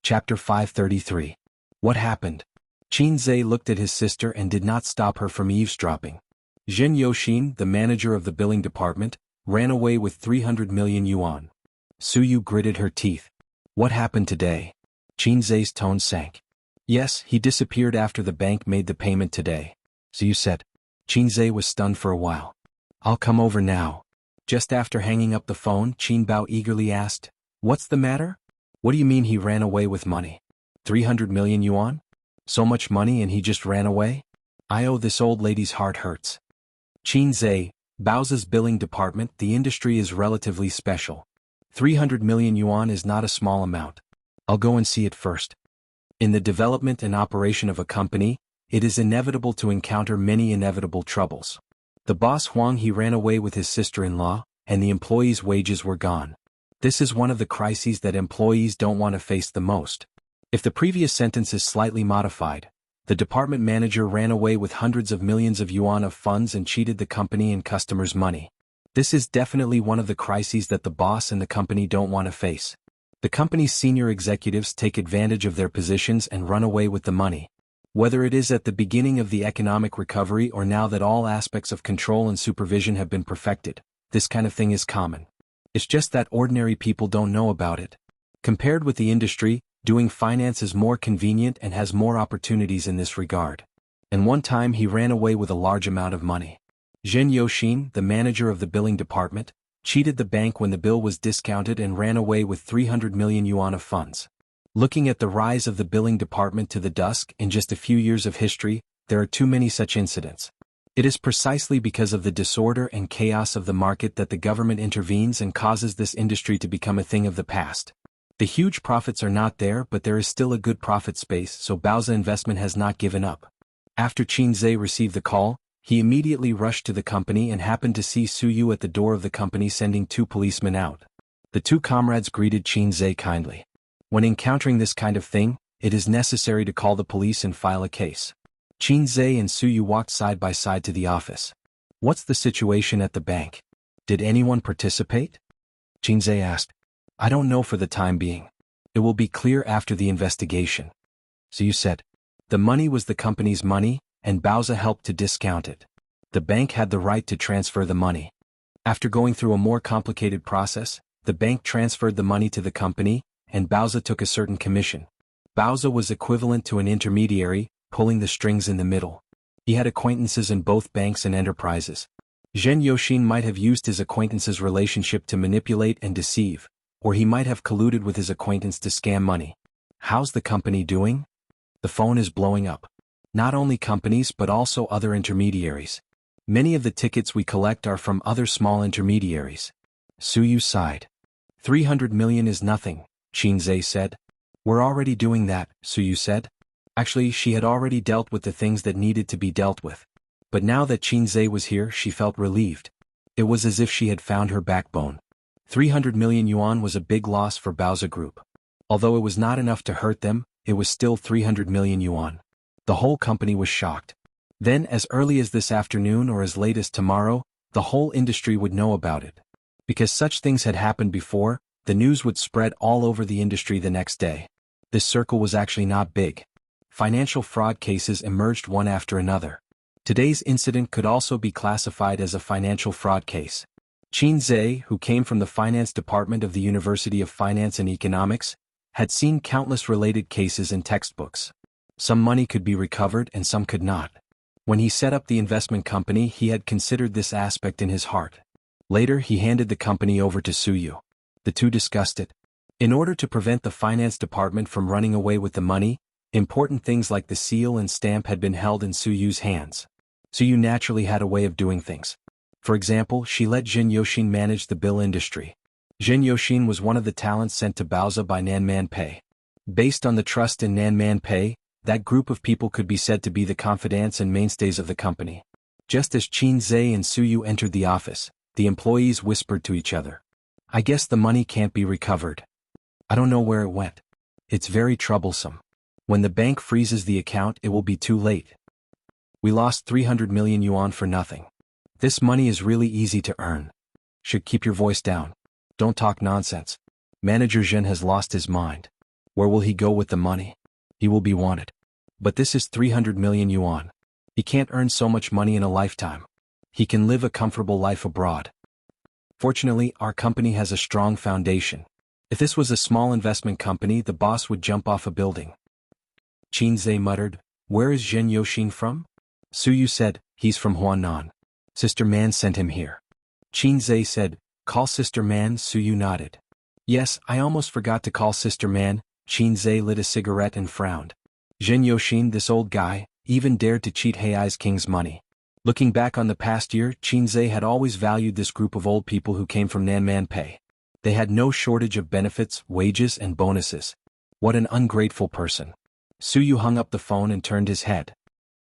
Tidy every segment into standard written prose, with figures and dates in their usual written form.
Chapter 533. What happened? Qin Zhe looked at his sister and did not stop her from eavesdropping. Zhen Yoxin, the manager of the billing department, ran away with 300 million yuan. Su Yu gritted her teeth. What happened today? Qin Zhe's tone sank. Yes, he disappeared after the bank made the payment today. So you said. Qin Zhe was stunned for a while. I'll come over now. Just after hanging up the phone, Qin Bao eagerly asked, What's the matter? What do you mean he ran away with money? 300 million yuan? So much money and he just ran away? This old lady's heart hurts. Qin Zhe, Bao's billing department, the industry is relatively special. 300 million yuan is not a small amount. I'll go and see it first. In the development and operation of a company, it is inevitable to encounter many inevitable troubles. The boss Huang he ran away with his sister-in-law, and the employees' wages were gone. This is one of the crises that employees don't want to face the most. If the previous sentence is slightly modified, the department manager ran away with hundreds of millions of yuan of funds and cheated the company and customers' money. This is definitely one of the crises that the boss and the company don't want to face. The company's senior executives take advantage of their positions and run away with the money. Whether it is at the beginning of the economic recovery or now that all aspects of control and supervision have been perfected, this kind of thing is common. It's just that ordinary people don't know about it. Compared with the industry, doing finance is more convenient and has more opportunities in this regard. And one time he ran away with a large amount of money. Zhen Yoxin, the manager of the billing department, cheated the bank when the bill was discounted and ran away with 300 million yuan of funds. Looking at the rise of the billing department to the dusk in just a few years of history, there are too many such incidents. It is precisely because of the disorder and chaos of the market that the government intervenes and causes this industry to become a thing of the past. The huge profits are not there, but there is still a good profit space, so Bao's investment has not given up. After Qin Zhe received the call, he immediately rushed to the company and happened to see Su Yu at the door of the company sending 2 policemen out. The 2 comrades greeted Qin Zhe kindly. When encountering this kind of thing, it is necessary to call the police and file a case. Qin Zhe and Su Yu walked side by side to the office. What's the situation at the bank? Did anyone participate? Qin Zhe asked. I don't know for the time being. It will be clear after the investigation. So you said. The money was the company's money, and Baoza helped to discount it. The bank had the right to transfer the money. After going through a more complicated process, the bank transferred the money to the company, and Baoza took a certain commission. Baoza was equivalent to an intermediary, pulling the strings in the middle. He had acquaintances in both banks and enterprises. Zhen Yoxin might have used his acquaintance's relationship to manipulate and deceive, or he might have colluded with his acquaintance to scam money. How's the company doing? The phone is blowing up. Not only companies but also other intermediaries. Many of the tickets we collect are from other small intermediaries. Su Yu sighed. 300 million is nothing, Qin Zhe said. We're already doing that, Su Yu said. Actually, she had already dealt with the things that needed to be dealt with. But now that Qin Zhe was here, she felt relieved. It was as if she had found her backbone. 300 million yuan was a big loss for Baoza Group. Although it was not enough to hurt them, it was still 300 million yuan. The whole company was shocked. Then, as early as this afternoon or as late as tomorrow, the whole industry would know about it. Because such things had happened before, the news would spread all over the industry the next day. This circle was actually not big. Financial fraud cases emerged one after another. Today's incident could also be classified as a financial fraud case. Qin Zhe, who came from the finance department of the University of Finance and Economics, had seen countless related cases in textbooks. Some money could be recovered and some could not. When he set up the investment company, he had considered this aspect in his heart. Later, he handed the company over to Su Yu. The 2 discussed it. In order to prevent the finance department from running away with the money, important things like the seal and stamp had been held in Su Yu's hands. Su Yu naturally had a way of doing things. For example, she let Zhen Yoxin manage the bill industry. Zhen Yoxin was one of the talents sent to Baoza by Nanman Pei. Based on the trust in Nanman Pei, that group of people could be said to be the confidants and mainstays of the company. Just as Qin Zhe and Su Yu entered the office, the employees whispered to each other. I guess the money can't be recovered. I don't know where it went. It's very troublesome. When the bank freezes the account, it will be too late. We lost 300 million yuan for nothing. This money is really easy to earn. Should keep your voice down. Don't talk nonsense. Manager Zhen has lost his mind. Where will he go with the money? He will be wanted. But this is 300 million yuan. He can't earn so much money in a lifetime. He can live a comfortable life abroad. Fortunately, our company has a strong foundation. If this was a small investment company, the boss would jump off a building. Qin Zhe muttered, "Where is Zhen Yoxin from?" Su Yu said, "He's from Huanan. Sister Man sent him here." Qin Zhe said, "Call Sister Man." Su Yu nodded. "Yes, I almost forgot to call Sister Man." Qin Zhe lit a cigarette and frowned. Zhen Yoxin, this old guy, even dared to cheat Hei's king's money. Looking back on the past year, Qin Zhe had always valued this group of old people who came from Nanman Pei. They had no shortage of benefits, wages, and bonuses. What an ungrateful person. Su Yu hung up the phone and turned his head.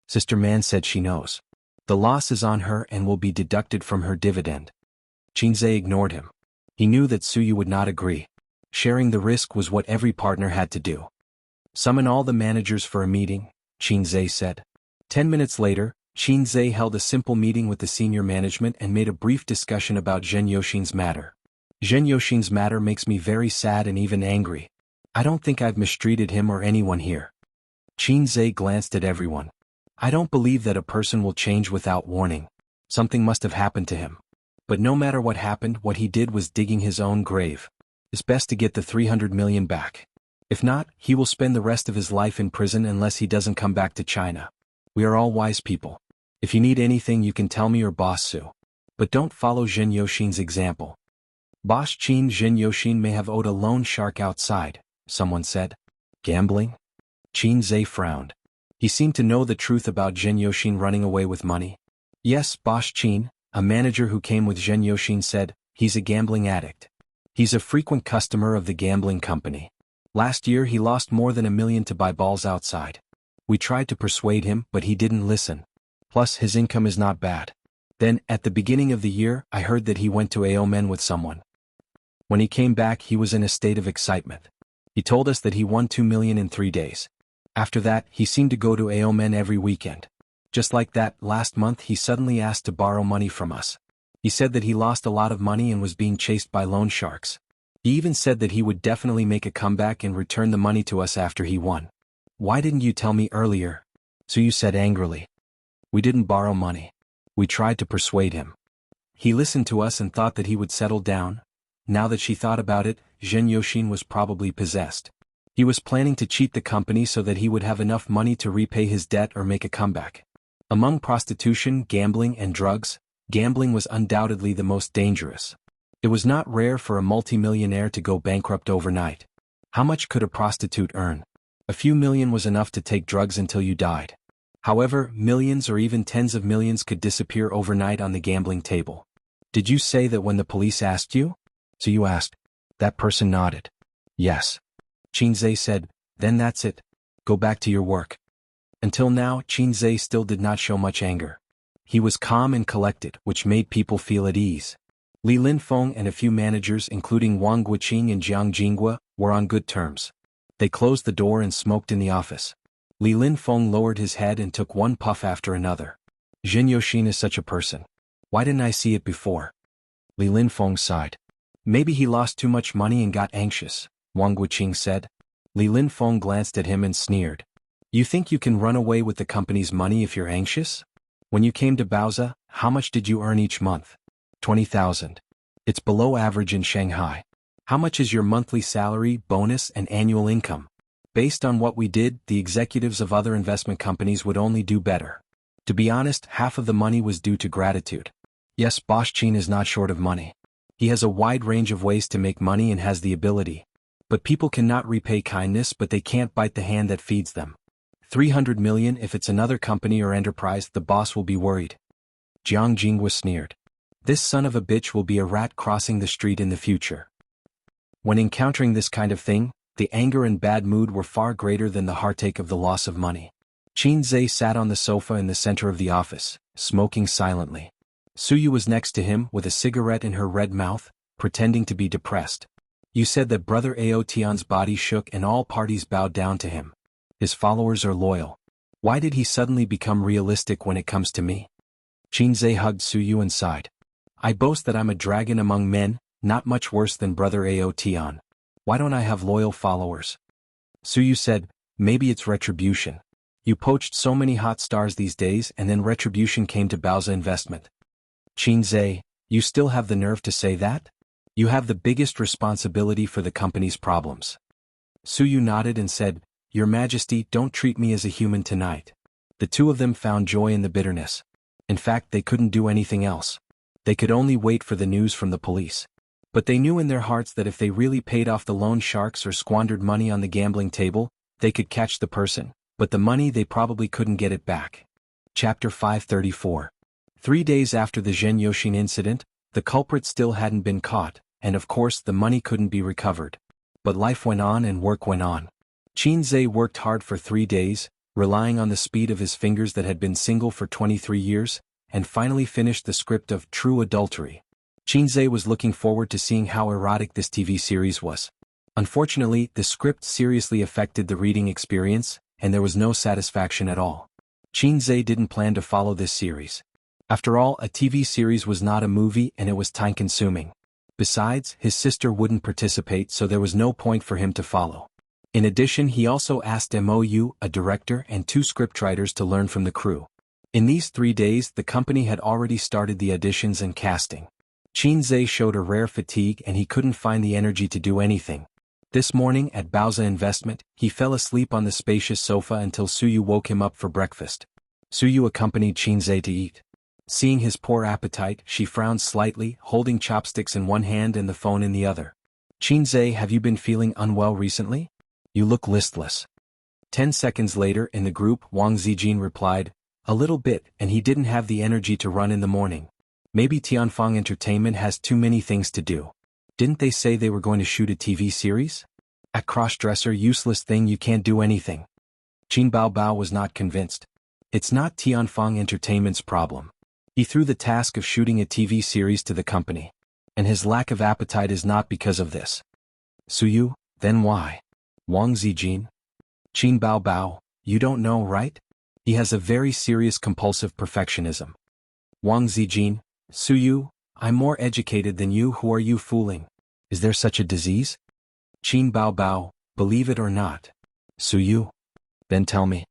Sister Man said she knows. The loss is on her and will be deducted from her dividend. Qin Zhe ignored him. He knew that Su Yu would not agree. Sharing the risk was what every partner had to do. Summon all the managers for a meeting, Qin Zhe said. 10 minutes later, Qin Zhe held a simple meeting with the senior management and made a brief discussion about Zhen Yoxin's matter. Zhen Yoxin's matter makes me very sad and even angry. I don't think I've mistreated him or anyone here. Qin Zhe glanced at everyone. I don't believe that a person will change without warning. Something must have happened to him. But no matter what happened, what he did was digging his own grave. It's best to get the 300 million back. If not, he will spend the rest of his life in prison unless he doesn't come back to China. We are all wise people. If you need anything you can tell me or Boss Su. But don't follow Zhen Yoxin's example. Boss Qin, Zhen Yoxin may have owed a loan shark outside, someone said. Gambling? Qin Zhe frowned. He seemed to know the truth about Zhen Yoxin running away with money. Yes, Boss Qin, a manager who came with Zhen Yoxin said, he's a gambling addict. He's a frequent customer of the gambling company. Last year he lost more than 1 million to buy balls outside. We tried to persuade him, but he didn't listen. Plus his income is not bad. Then, at the beginning of the year, I heard that he went to Aomen with someone. When he came back he was in a state of excitement. He told us that he won 2 million in 3 days. After that, he seemed to go to Aomen every weekend. Just like that, last month he suddenly asked to borrow money from us. He said that he lost a lot of money and was being chased by loan sharks. He even said that he would definitely make a comeback and return the money to us after he won. Why didn't you tell me earlier? Su Yu said angrily. We didn't borrow money. We tried to persuade him. He listened to us and thought that he would settle down. Now that she thought about it, Zhen Yoxin was probably possessed. He was planning to cheat the company so that he would have enough money to repay his debt or make a comeback. Among prostitution, gambling, and drugs, gambling was undoubtedly the most dangerous. It was not rare for a multimillionaire to go bankrupt overnight. How much could a prostitute earn? A few million was enough to take drugs until you died. However, millions or even tens of millions could disappear overnight on the gambling table. Did you say that when the police asked you? So you asked. That person nodded. Yes. Qin Zhe said, then that's it. Go back to your work. Until now, Qin Zhe still did not show much anger. He was calm and collected, which made people feel at ease. Li Linfeng and a few managers including Wang Guiqing and Jiang Jinghua were on good terms. They closed the door and smoked in the office. Li Linfeng lowered his head and took one puff after another. Zhen Yoxin is such a person. Why didn't I see it before? Li Linfeng sighed. Maybe he lost too much money and got anxious, Wang Guiqing said. Li Linfeng glanced at him and sneered. You think you can run away with the company's money if you're anxious? When you came to Baoza, how much did you earn each month? 20,000. It's below average in Shanghai. How much is your monthly salary, bonus, and annual income? Based on what we did, the executives of other investment companies would only do better. To be honest, half of the money was due to gratitude. Yes, Boss Qin is not short of money. He has a wide range of ways to make money and has the ability. But people cannot repay kindness, but they can't bite the hand that feeds them. 300 million, if it's another company or enterprise, the boss will be worried. Jiang Jinghua sneered. This son of a bitch will be a rat crossing the street in the future. When encountering this kind of thing, the anger and bad mood were far greater than the heartache of the loss of money. Qin Zhe sat on the sofa in the center of the office, smoking silently. Su Yu was next to him with a cigarette in her red mouth, pretending to be depressed. You said that Brother Ao Tian's body shook and all parties bowed down to him. His followers are loyal. Why did he suddenly become realistic when it comes to me? Qin Zhe hugged Su Yu and sighed. I boast that I'm a dragon among men, not much worse than Brother Ao Tian. Why don't I have loyal followers? Suyu said, maybe it's retribution. You poached so many hot stars these days and then retribution came to Baoza Investment. Qinze, you still have the nerve to say that? You have the biggest responsibility for the company's problems. Suyu nodded and said, Your Majesty, don't treat me as a human tonight. The two of them found joy in the bitterness. In fact, they couldn't do anything else. They could only wait for the news from the police. But they knew in their hearts that if they really paid off the loan sharks or squandered money on the gambling table, they could catch the person, but the money they probably couldn't get it back. Chapter 534. 3 days after the Zhen Yoshin incident, the culprit still hadn't been caught, and of course the money couldn't be recovered. But life went on and work went on. Qinze worked hard for 3 days, relying on the speed of his fingers that had been single for 23 years, and finally finished the script of True Adultery. Qinze was looking forward to seeing how erotic this TV series was. Unfortunately, the script seriously affected the reading experience, and there was no satisfaction at all. Qinze didn't plan to follow this series. After all, a TV series was not a movie and it was time-consuming. Besides, his sister wouldn't participate, so there was no point for him to follow. In addition, he also asked Mou, a director, and 2 scriptwriters to learn from the crew. In these 3 days, the company had already started the auditions and casting. Qinze showed a rare fatigue and he couldn't find the energy to do anything. This morning at Baoza Investment, he fell asleep on the spacious sofa until Suyu woke him up for breakfast. Suyu accompanied Qinze to eat. Seeing his poor appetite, she frowned slightly, holding chopsticks in one hand and the phone in the other. Qinze, have you been feeling unwell recently? You look listless. 10 seconds later in the group, Wang Zijin replied, a little bit, and he didn't have the energy to run in the morning. Maybe Tianfeng Entertainment has too many things to do. Didn't they say they were going to shoot a TV series? At crossdresser, useless thing, you can't do anything. Qin Baobao was not convinced. It's not Tianfeng Entertainment's problem. He threw the task of shooting a TV series to the company. And his lack of appetite is not because of this. Suyu, then why? Wang Zijin? Qin Baobao, you don't know, right? He has a very serious compulsive perfectionism. Wang Zijin, Suyu, I'm more educated than you, who are you fooling? Is there such a disease? Qin Baobao, believe it or not. Suyu? Then tell me.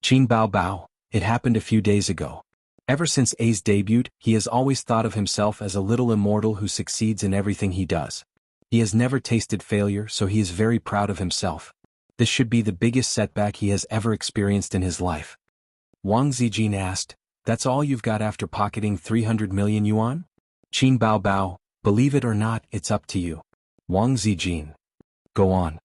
Qin Baobao, it happened a few days ago. Ever since A's debut, he has always thought of himself as a little immortal who succeeds in everything he does. He has never tasted failure, so he is very proud of himself. This should be the biggest setback he has ever experienced in his life. Wang Zijin asked, that's all you've got after pocketing 300 million yuan? Qin Baobao, believe it or not, it's up to you. Wang Zijin. Go on.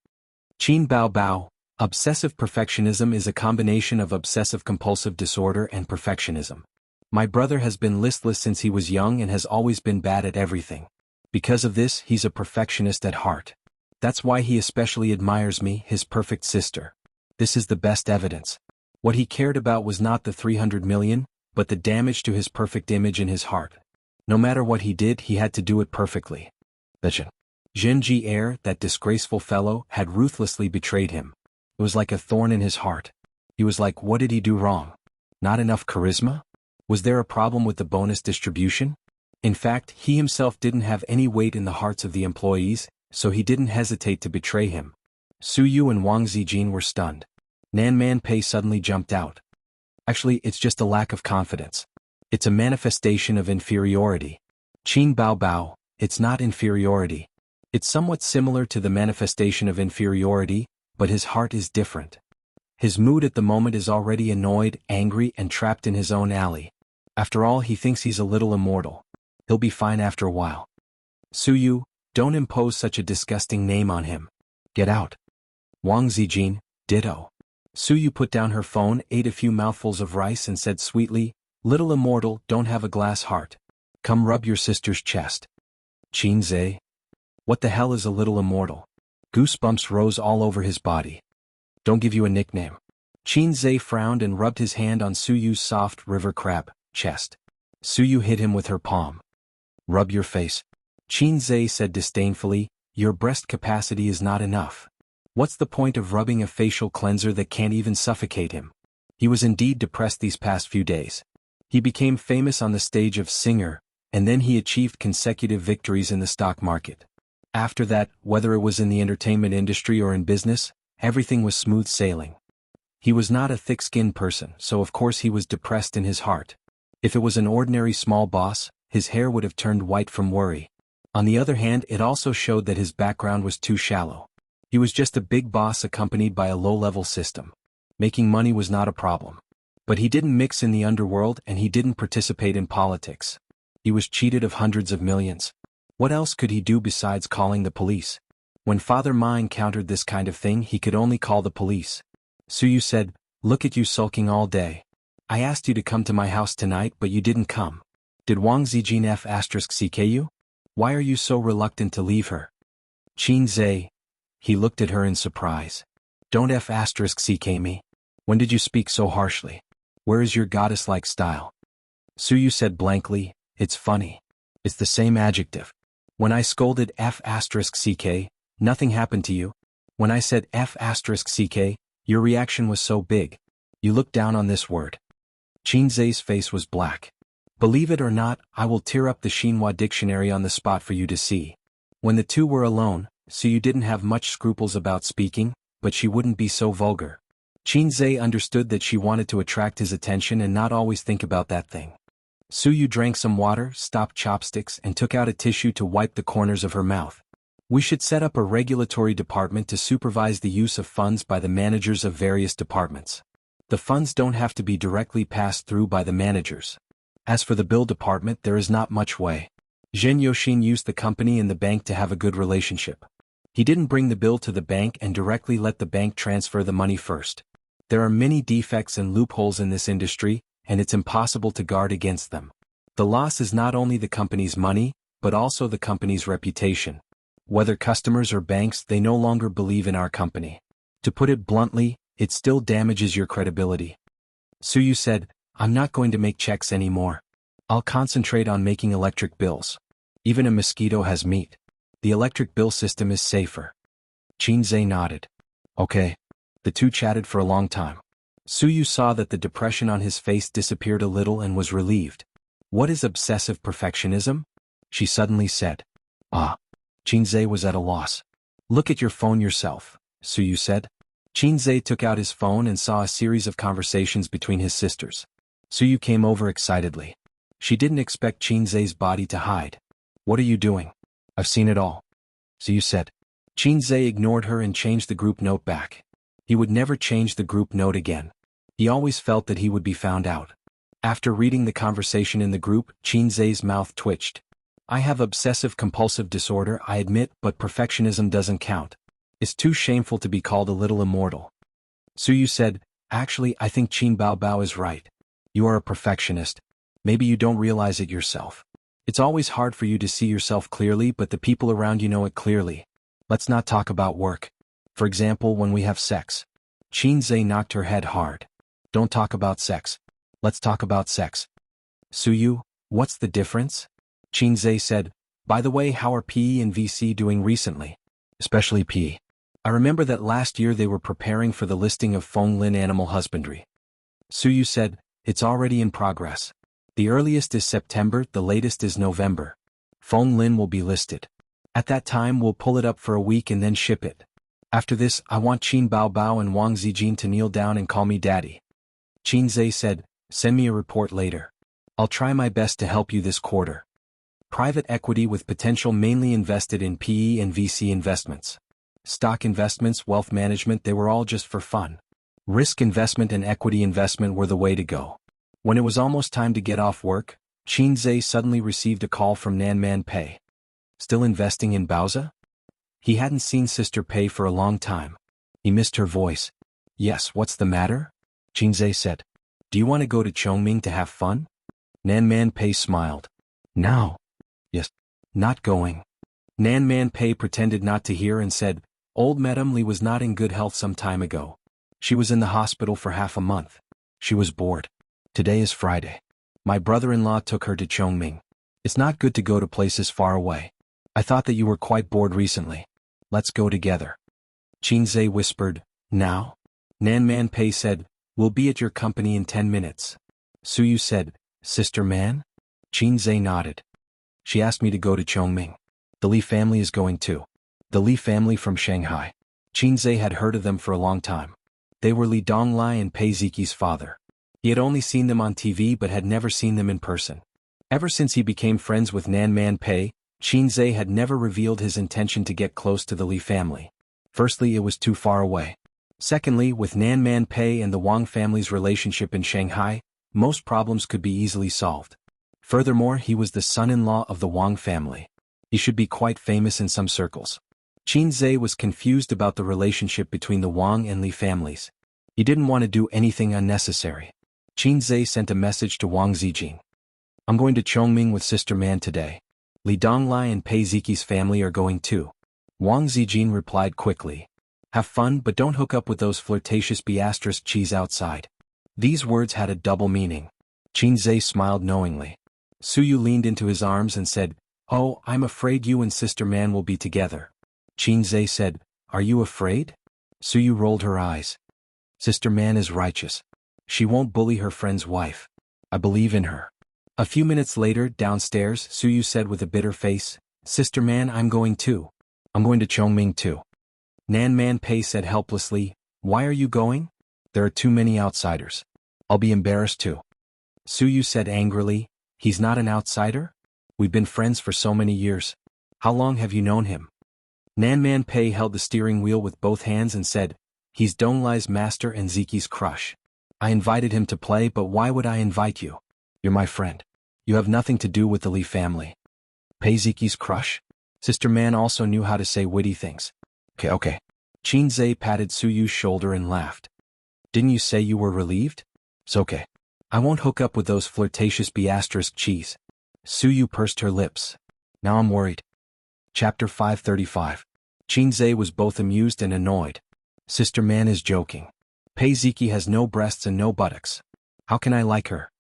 Qin Baobao, obsessive perfectionism is a combination of obsessive-compulsive disorder and perfectionism. My brother has been listless since he was young and has always been bad at everything. Because of this, he's a perfectionist at heart. That's why he especially admires me, his perfect sister. This is the best evidence. What he cared about was not the 300 million, but the damage to his perfect image in his heart. No matter what he did, he had to do it perfectly. Zhenji Air, that disgraceful fellow, had ruthlessly betrayed him. It was like a thorn in his heart. He was like, what did he do wrong? Not enough charisma? Was there a problem with the bonus distribution? In fact, he himself didn't have any weight in the hearts of the employees, so he didn't hesitate to betray him. Suyu and Wang Zijin were stunned. Nan Manpei suddenly jumped out. Actually, it's just a lack of confidence. It's a manifestation of inferiority. Qin Baobao, it's not inferiority. It's somewhat similar to the manifestation of inferiority, but his heart is different. His mood at the moment is already annoyed, angry, and trapped in his own alley. After all, he thinks he's a little immortal. He'll be fine after a while. Suyu, don't impose such a disgusting name on him. Get out. Wang Zijin, ditto. Suyu put down her phone, ate a few mouthfuls of rice and said sweetly, little immortal, don't have a glass heart. Come rub your sister's chest. Qinze? What the hell is a little immortal? Goosebumps rose all over his body. Don't give you a nickname. Qinze frowned and rubbed his hand on Suyu's soft river crab chest. Suyu hit him with her palm. Rub your face. Qinze said disdainfully, your breast capacity is not enough. What's the point of rubbing a facial cleanser that can't even suffocate him? He was indeed depressed these past few days. He became famous on the stage of singer, and then he achieved consecutive victories in the stock market. After that, whether it was in the entertainment industry or in business, everything was smooth sailing. He was not a thick-skinned person, so of course he was depressed in his heart. If it was an ordinary small boss, his hair would have turned white from worry. On the other hand, it also showed that his background was too shallow. He was just a big boss accompanied by a low-level system. Making money was not a problem. But he didn't mix in the underworld and he didn't participate in politics. He was cheated of hundreds of millions. What else could he do besides calling the police? When Father Ma encountered this kind of thing, he could only call the police. Suyu said, "Look at you sulking all day. I asked you to come to my house tonight but you didn't come. Did Wang Zijin f*ck you? Why are you so reluctant to leave her?" Qin Zhe. He looked at her in surprise. "Don't f*ck me. When did you speak so harshly? Where is your goddess-like style?" Suyu said blankly, "It's funny. It's the same adjective. When I scolded f*ck, nothing happened to you. When I said f*ck, your reaction was so big. You looked down on this word." Qin Zhe's face was black. "Believe it or not, I will tear up the Xinhua dictionary on the spot for you to see." When the two were alone, Suyu didn't have much scruples about speaking, but she wouldn't be so vulgar. Qin Zhe understood that she wanted to attract his attention and not always think about that thing. Suyu drank some water, stopped chopsticks, and took out a tissue to wipe the corners of her mouth. "We should set up a regulatory department to supervise the use of funds by the managers of various departments. The funds don't have to be directly passed through by the managers. As for the bill department, there is not much way." Zhen Yoshin used the company and the bank to have a good relationship. He didn't bring the bill to the bank and directly let the bank transfer the money first. There are many defects and loopholes in this industry, and it's impossible to guard against them. The loss is not only the company's money, but also the company's reputation. Whether customers or banks, they no longer believe in our company. To put it bluntly, it still damages your credibility. Suyu said, "I'm not going to make checks anymore. I'll concentrate on making electric bills. Even a mosquito has meat. The electric bill system is safer." Qin Zhe nodded. "Okay." The two chatted for a long time. Suyu saw that the depression on his face disappeared a little and was relieved. "What is obsessive perfectionism?" she suddenly said. "Ah." Qin Zhe was at a loss. "Look at your phone yourself," Suyu said. Qin Zhe took out his phone and saw a series of conversations between his sisters. Suyu came over excitedly. She didn't expect Qin Zhe's body to hide. "What are you doing?" "I've seen it all," Suyu said. Qin Zhe ignored her and changed the group note back. He would never change the group note again. He always felt that he would be found out. After reading the conversation in the group, Qin Zhe's mouth twitched. "I have obsessive-compulsive disorder, I admit, but perfectionism doesn't count. It's too shameful to be called a little immortal." Suyu said, "Actually, I think Qin Baobao is right. You are a perfectionist. Maybe you don't realize it yourself. It's always hard for you to see yourself clearly, but the people around you know it clearly. Let's not talk about work. For example, when we have sex." Qin Zhe knocked her head hard. "Don't talk about sex. Let's talk about sex." "Suyu, what's the difference?" Qin Zhe said, "By the way, how are PE and VC doing recently? Especially PE. I remember that last year they were preparing for the listing of Fenglin Animal Husbandry." Suyu said, "It's already in progress. The earliest is September, the latest is November. Fenglin will be listed. At that time we'll pull it up for a week and then ship it. After this, I want Qin Baobao and Wang Zijin to kneel down and call me daddy." Qin Zhe said, "Send me a report later. I'll try my best to help you this quarter." Private equity with potential mainly invested in PE and VC investments. Stock investments, wealth management, they were all just for fun. Risk investment and equity investment were the way to go. When it was almost time to get off work, Qin Zhe suddenly received a call from Nanman Pei. "Still investing in Baoza?" He hadn't seen Sister Pei for a long time. He missed her voice. "Yes, what's the matter?" Qin Zhe said. "Do you want to go to Chongming to have fun?" Nanman Pei smiled. "Now." "Yes." "Not going." Nanman Pei pretended not to hear and said, "Old Madame Li was not in good health some time ago. She was in the hospital for half a month. She was bored. Today is Friday. My brother-in-law took her to Chongming. It's not good to go to places far away. I thought that you were quite bored recently. Let's go together." Qin Zhe whispered, "Now?" Nanman Pei said, "We'll be at your company in 10 minutes. Suyu said, "Sister Man?" Qin Zhe nodded. "She asked me to go to Chongming. The Li family is going too. The Li family from Shanghai. Qinzhe had heard of them for a long time. They were Li Donglai and Pei Ziqi's father. He had only seen them on TV but had never seen them in person. Ever since he became friends with Nan Man Pei, Qinzhe had never revealed his intention to get close to the Li family. Firstly, it was too far away. Secondly, with Nan Man Pei and the Wang family's relationship in Shanghai, most problems could be easily solved. Furthermore, he was the son-in-law of the Wang family. He should be quite famous in some circles. Qinzhe was confused about the relationship between the Wang and Li families. He didn't want to do anything unnecessary. Qinzhe sent a message to Wang Zijin. I'm going to Chongming with Sister Man today. Li Donglai and Pei Ziqi's family are going too. Wang Zijin replied quickly. Have fun but don't hook up with those flirtatious cheese outside. These words had a double meaning. Qinzhe smiled knowingly. Suyu leaned into his arms and said, Oh, I'm afraid you and Sister Man will be together. Qinzhe said, Are you afraid? Suyu rolled her eyes. Sister Man is righteous. She won't bully her friend's wife. I believe in her. A few minutes later, downstairs, Suyu said with a bitter face, Sister Man, I'm going too. I'm going to Chongming too. Nan Man Pei said helplessly, Why are you going? There are too many outsiders. I'll be embarrassed too. Suyu said angrily, He's not an outsider? We've been friends for so many years. How long have you known him? Nan Man Pei held the steering wheel with both hands and said, He's Donglai's master and Ziqi's crush. I invited him to play, but why would I invite you? You're my friend. You have nothing to do with the Li family. Pei Ziqi's crush? Sister Man also knew how to say witty things. Okay. Qinzhe patted Suyu's shoulder and laughed. Didn't you say you were relieved? It's okay. I won't hook up with those flirtatious cheese. Suyu pursed her lips. Now I'm worried. Chapter 535. Qinzhe was both amused and annoyed. Sister Man is joking. Pei Ziqi has no breasts and no buttocks. How can I like her?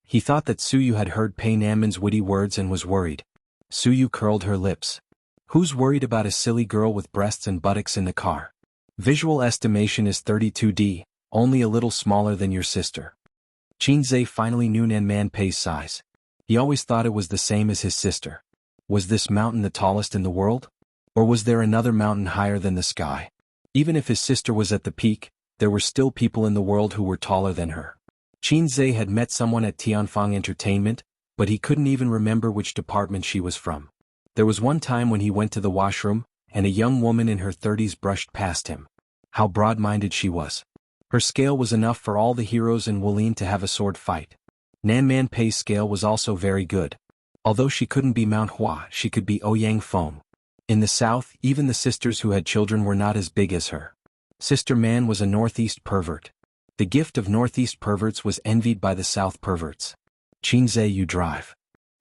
He thought that Suyu had heard Pei Nanman's witty words and was worried. Suyu curled her lips. Who's worried about a silly girl with breasts and buttocks in the car? Visual estimation is 32D, only a little smaller than your sister. Qinzhe finally knew Nan Man Pei's size. He always thought it was the same as his sister. Was this mountain the tallest in the world? Or was there another mountain higher than the sky? Even if his sister was at the peak, there were still people in the world who were taller than her. Qinzhe had met someone at Tianfang Entertainment, but he couldn't even remember which department she was from. There was one time when he went to the washroom, and a young woman in her 30s brushed past him. How broad-minded she was. Her scale was enough for all the heroes in Wulin to have a sword fight. Nan Man Pei's scale was also very good. Although she couldn't be Mount Hua, she could be Ouyang Feng. In the south, even the sisters who had children were not as big as her. Sister Man was a northeast pervert. The gift of northeast perverts was envied by the south perverts. Qinzhe, you drive.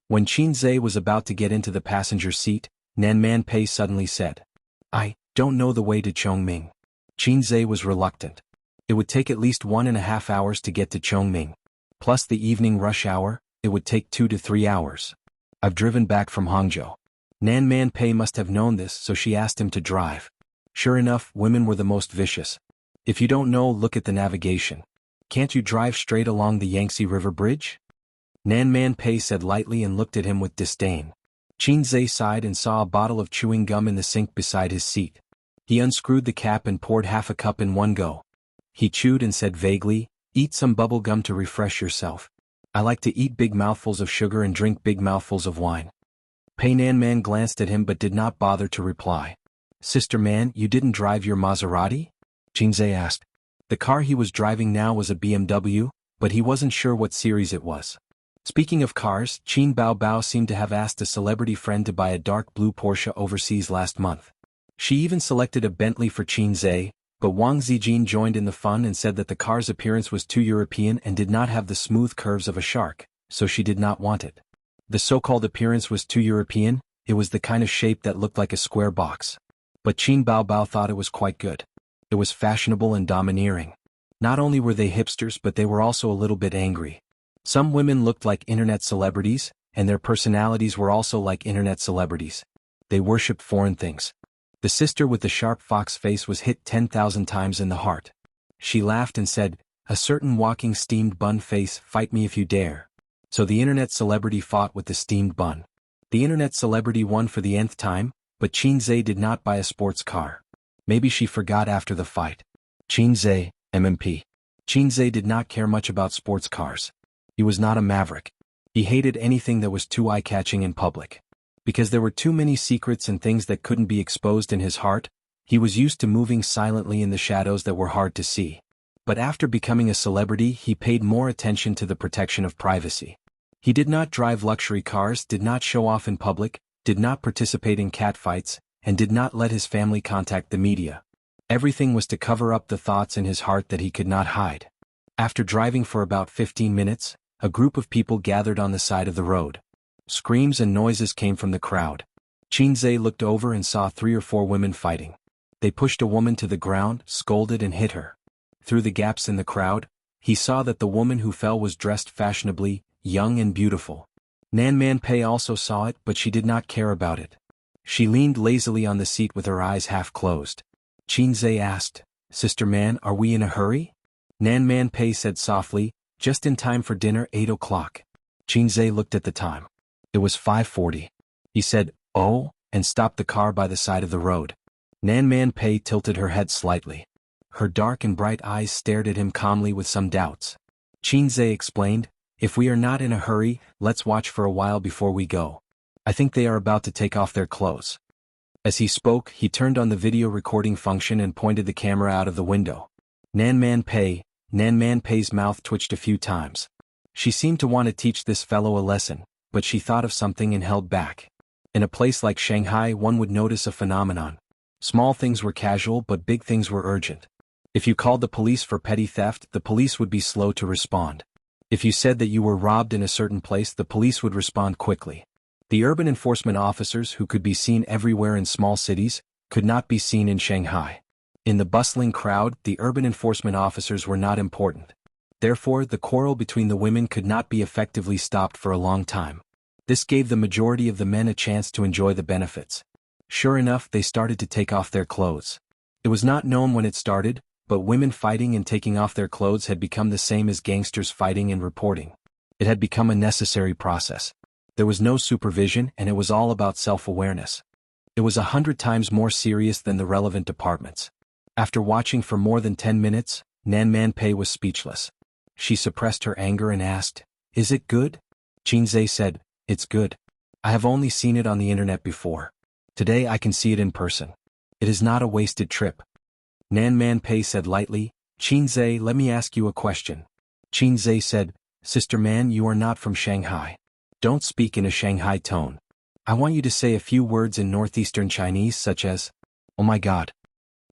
When Qinzhe was about to get into the passenger seat, Nan Man Pei suddenly said, I don't know the way to Chongming. Qinzhe was reluctant. It would take at least 1.5 hours to get to Chongming. Plus the evening rush hour, it would take 2 to 3 hours. I've driven back from Hangzhou. Nan Man Pei must have known this, so she asked him to drive. Sure enough, women were the most vicious. If you don't know, look at the navigation. Can't you drive straight along the Yangtze River Bridge? Nan Man Pei said lightly and looked at him with disdain. Qinzhe sighed and saw a bottle of chewing gum in the sink beside his seat. He unscrewed the cap and poured half a cup in one go. He chewed and said vaguely, Eat some bubble gum to refresh yourself. I like to eat big mouthfuls of sugar and drink big mouthfuls of wine. Pei Nanman glanced at him but did not bother to reply. Sister Man, you didn't drive your Maserati? Qinzhe asked. The car he was driving now was a BMW, but he wasn't sure what series it was. Speaking of cars, Qin Baobao seemed to have asked a celebrity friend to buy a dark blue Porsche overseas last month. She even selected a Bentley for Qinzhe, but Wang Zijin joined in the fun and said that the car's appearance was too European and did not have the smooth curves of a shark, so she did not want it. The so-called appearance was too European, it was the kind of shape that looked like a square box. But Qin Baobao thought it was quite good. It was fashionable and domineering. Not only were they hipsters but they were also a little bit angry. Some women looked like internet celebrities, and their personalities were also like internet celebrities. They worshipped foreign things. The sister with the sharp fox face was hit 10,000 times in the heart. She laughed and said, a certain walking steamed bun face, fight me if you dare. So the internet celebrity fought with the steamed bun. The internet celebrity won for the nth time, but Qinzhe did not buy a sports car. Maybe she forgot after the fight. Qinzhe, MMP. Qinzhe did not care much about sports cars. He was not a maverick. He hated anything that was too eye-catching in public. Because there were too many secrets and things that couldn't be exposed in his heart, he was used to moving silently in the shadows that were hard to see. But after becoming a celebrity, he paid more attention to the protection of privacy. He did not drive luxury cars, did not show off in public, did not participate in catfights, and did not let his family contact the media. Everything was to cover up the thoughts in his heart that he could not hide. After driving for about 15 minutes, a group of people gathered on the side of the road. Screams and noises came from the crowd. Qinzhe looked over and saw 3 or 4 women fighting. They pushed a woman to the ground, scolded and hit her. Through the gaps in the crowd, he saw that the woman who fell was dressed fashionably, young and beautiful. Nan Man Pei also saw it, but she did not care about it. She leaned lazily on the seat with her eyes half closed. Qinzhe asked, "Sister Man, are we in a hurry?" Nan Man Pei said softly, "Just in time for dinner, 8 o'clock." Qinzhe looked at the time. It was 5:40. He said, "Oh," and stopped the car by the side of the road. Nan Man Pei tilted her head slightly. Her dark and bright eyes stared at him calmly with some doubts. Qinzhe explained, "If we are not in a hurry, let's watch for a while before we go. I think they are about to take off their clothes." As he spoke, he turned on the video recording function and pointed the camera out of the window. Nan Man Pei's mouth twitched a few times. She seemed to want to teach this fellow a lesson, but she thought of something and held back. In a place like Shanghai, one would notice a phenomenon. Small things were casual, but big things were urgent. If you called the police for petty theft, the police would be slow to respond. If you said that you were robbed in a certain place, the police would respond quickly. The urban enforcement officers, who could be seen everywhere in small cities, could not be seen in Shanghai. In the bustling crowd, the urban enforcement officers were not important. Therefore, the quarrel between the women could not be effectively stopped for a long time. This gave the majority of the men a chance to enjoy the benefits. Sure enough, they started to take off their clothes. It was not known when it started, but women fighting and taking off their clothes had become the same as gangsters fighting and reporting. It had become a necessary process. There was no supervision, and it was all about self-awareness. It was 100 times more serious than the relevant departments. After watching for more than 10 minutes, Nan Man Pei was speechless. She suppressed her anger and asked, "Is it good?" Qinzhe said, "It's good. I have only seen it on the internet before. Today I can see it in person. It is not a wasted trip." Nan Man Pei said lightly, "Qinzhe, let me ask you a question." Qinzhe said, "Sister Man, you are not from Shanghai. Don't speak in a Shanghai tone. I want you to say a few words in northeastern Chinese such as, 'Oh my God.'"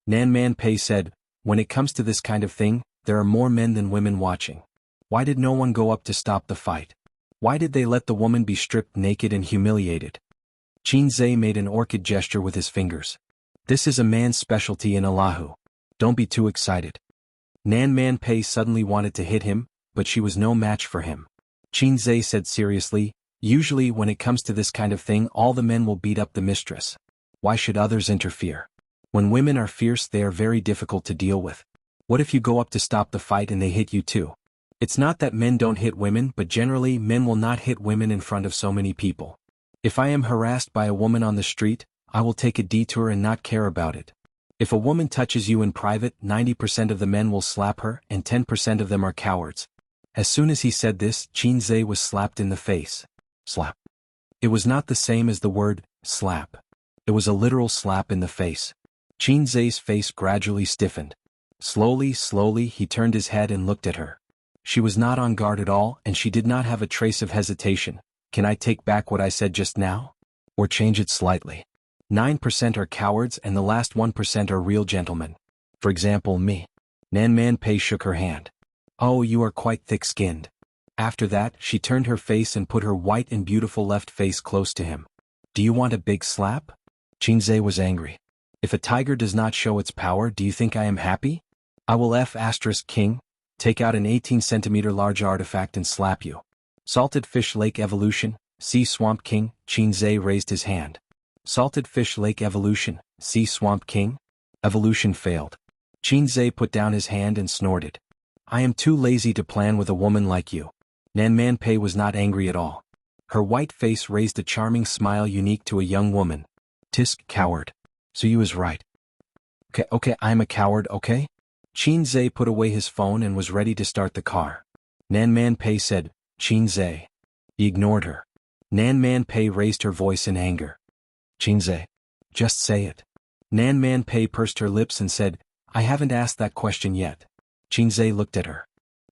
Nan Man Pei said, "When it comes to this kind of thing, there are more men than women watching. Why did no one go up to stop the fight? Why did they let the woman be stripped naked and humiliated?" Qinzhe made an orchid gesture with his fingers. "This is a man's specialty in Allahu. Don't be too excited." Nan Man Pei suddenly wanted to hit him, but she was no match for him. Qinzhe said seriously, "Usually when it comes to this kind of thing, all the men will beat up the mistress. Why should others interfere? When women are fierce, they are very difficult to deal with. What if you go up to stop the fight and they hit you too? It's not that men don't hit women, but generally men will not hit women in front of so many people. If I am harassed by a woman on the street, I will take a detour and not care about it. If a woman touches you in private, 90% of the men will slap her, and 10% of them are cowards." As soon as he said this, Qinzhe was slapped in the face. Slap. It was not the same as the word, slap. It was a literal slap in the face. Qinzhe's face gradually stiffened. Slowly, he turned his head and looked at her. She was not on guard at all, and she did not have a trace of hesitation. "Can I take back what I said just now? Or change it slightly? 9% are cowards and the last 1% are real gentlemen. For example, me." Nan Man Pei shook her hand. "Oh, you are quite thick-skinned." After that, she turned her face and put her white and beautiful left face close to him. "Do you want a big slap?" Qinzhe was angry. "If a tiger does not show its power, do you think I am happy? I will King, take out an 18-centimeter large artifact and slap you." Salted Fish Lake Evolution, see Swamp King. Qinzhe raised his hand. Salted Fish Lake Evolution, see Swamp King? Evolution failed. Qinzhe put down his hand and snorted. "I am too lazy to plan with a woman like you." Nan Man Pei was not angry at all. Her white face raised a charming smile unique to a young woman. "Tisk, coward. So you is right. Okay, I'm a coward, okay? Qin Zhe put away his phone and was ready to start the car. Nan Man Pei said, Qin Zhe. He ignored her. Nan Man Pei raised her voice in anger. Qin Zhe. Just say it. Nan Man Pei pursed her lips and said, I haven't asked that question yet. Qin Zhe looked at her.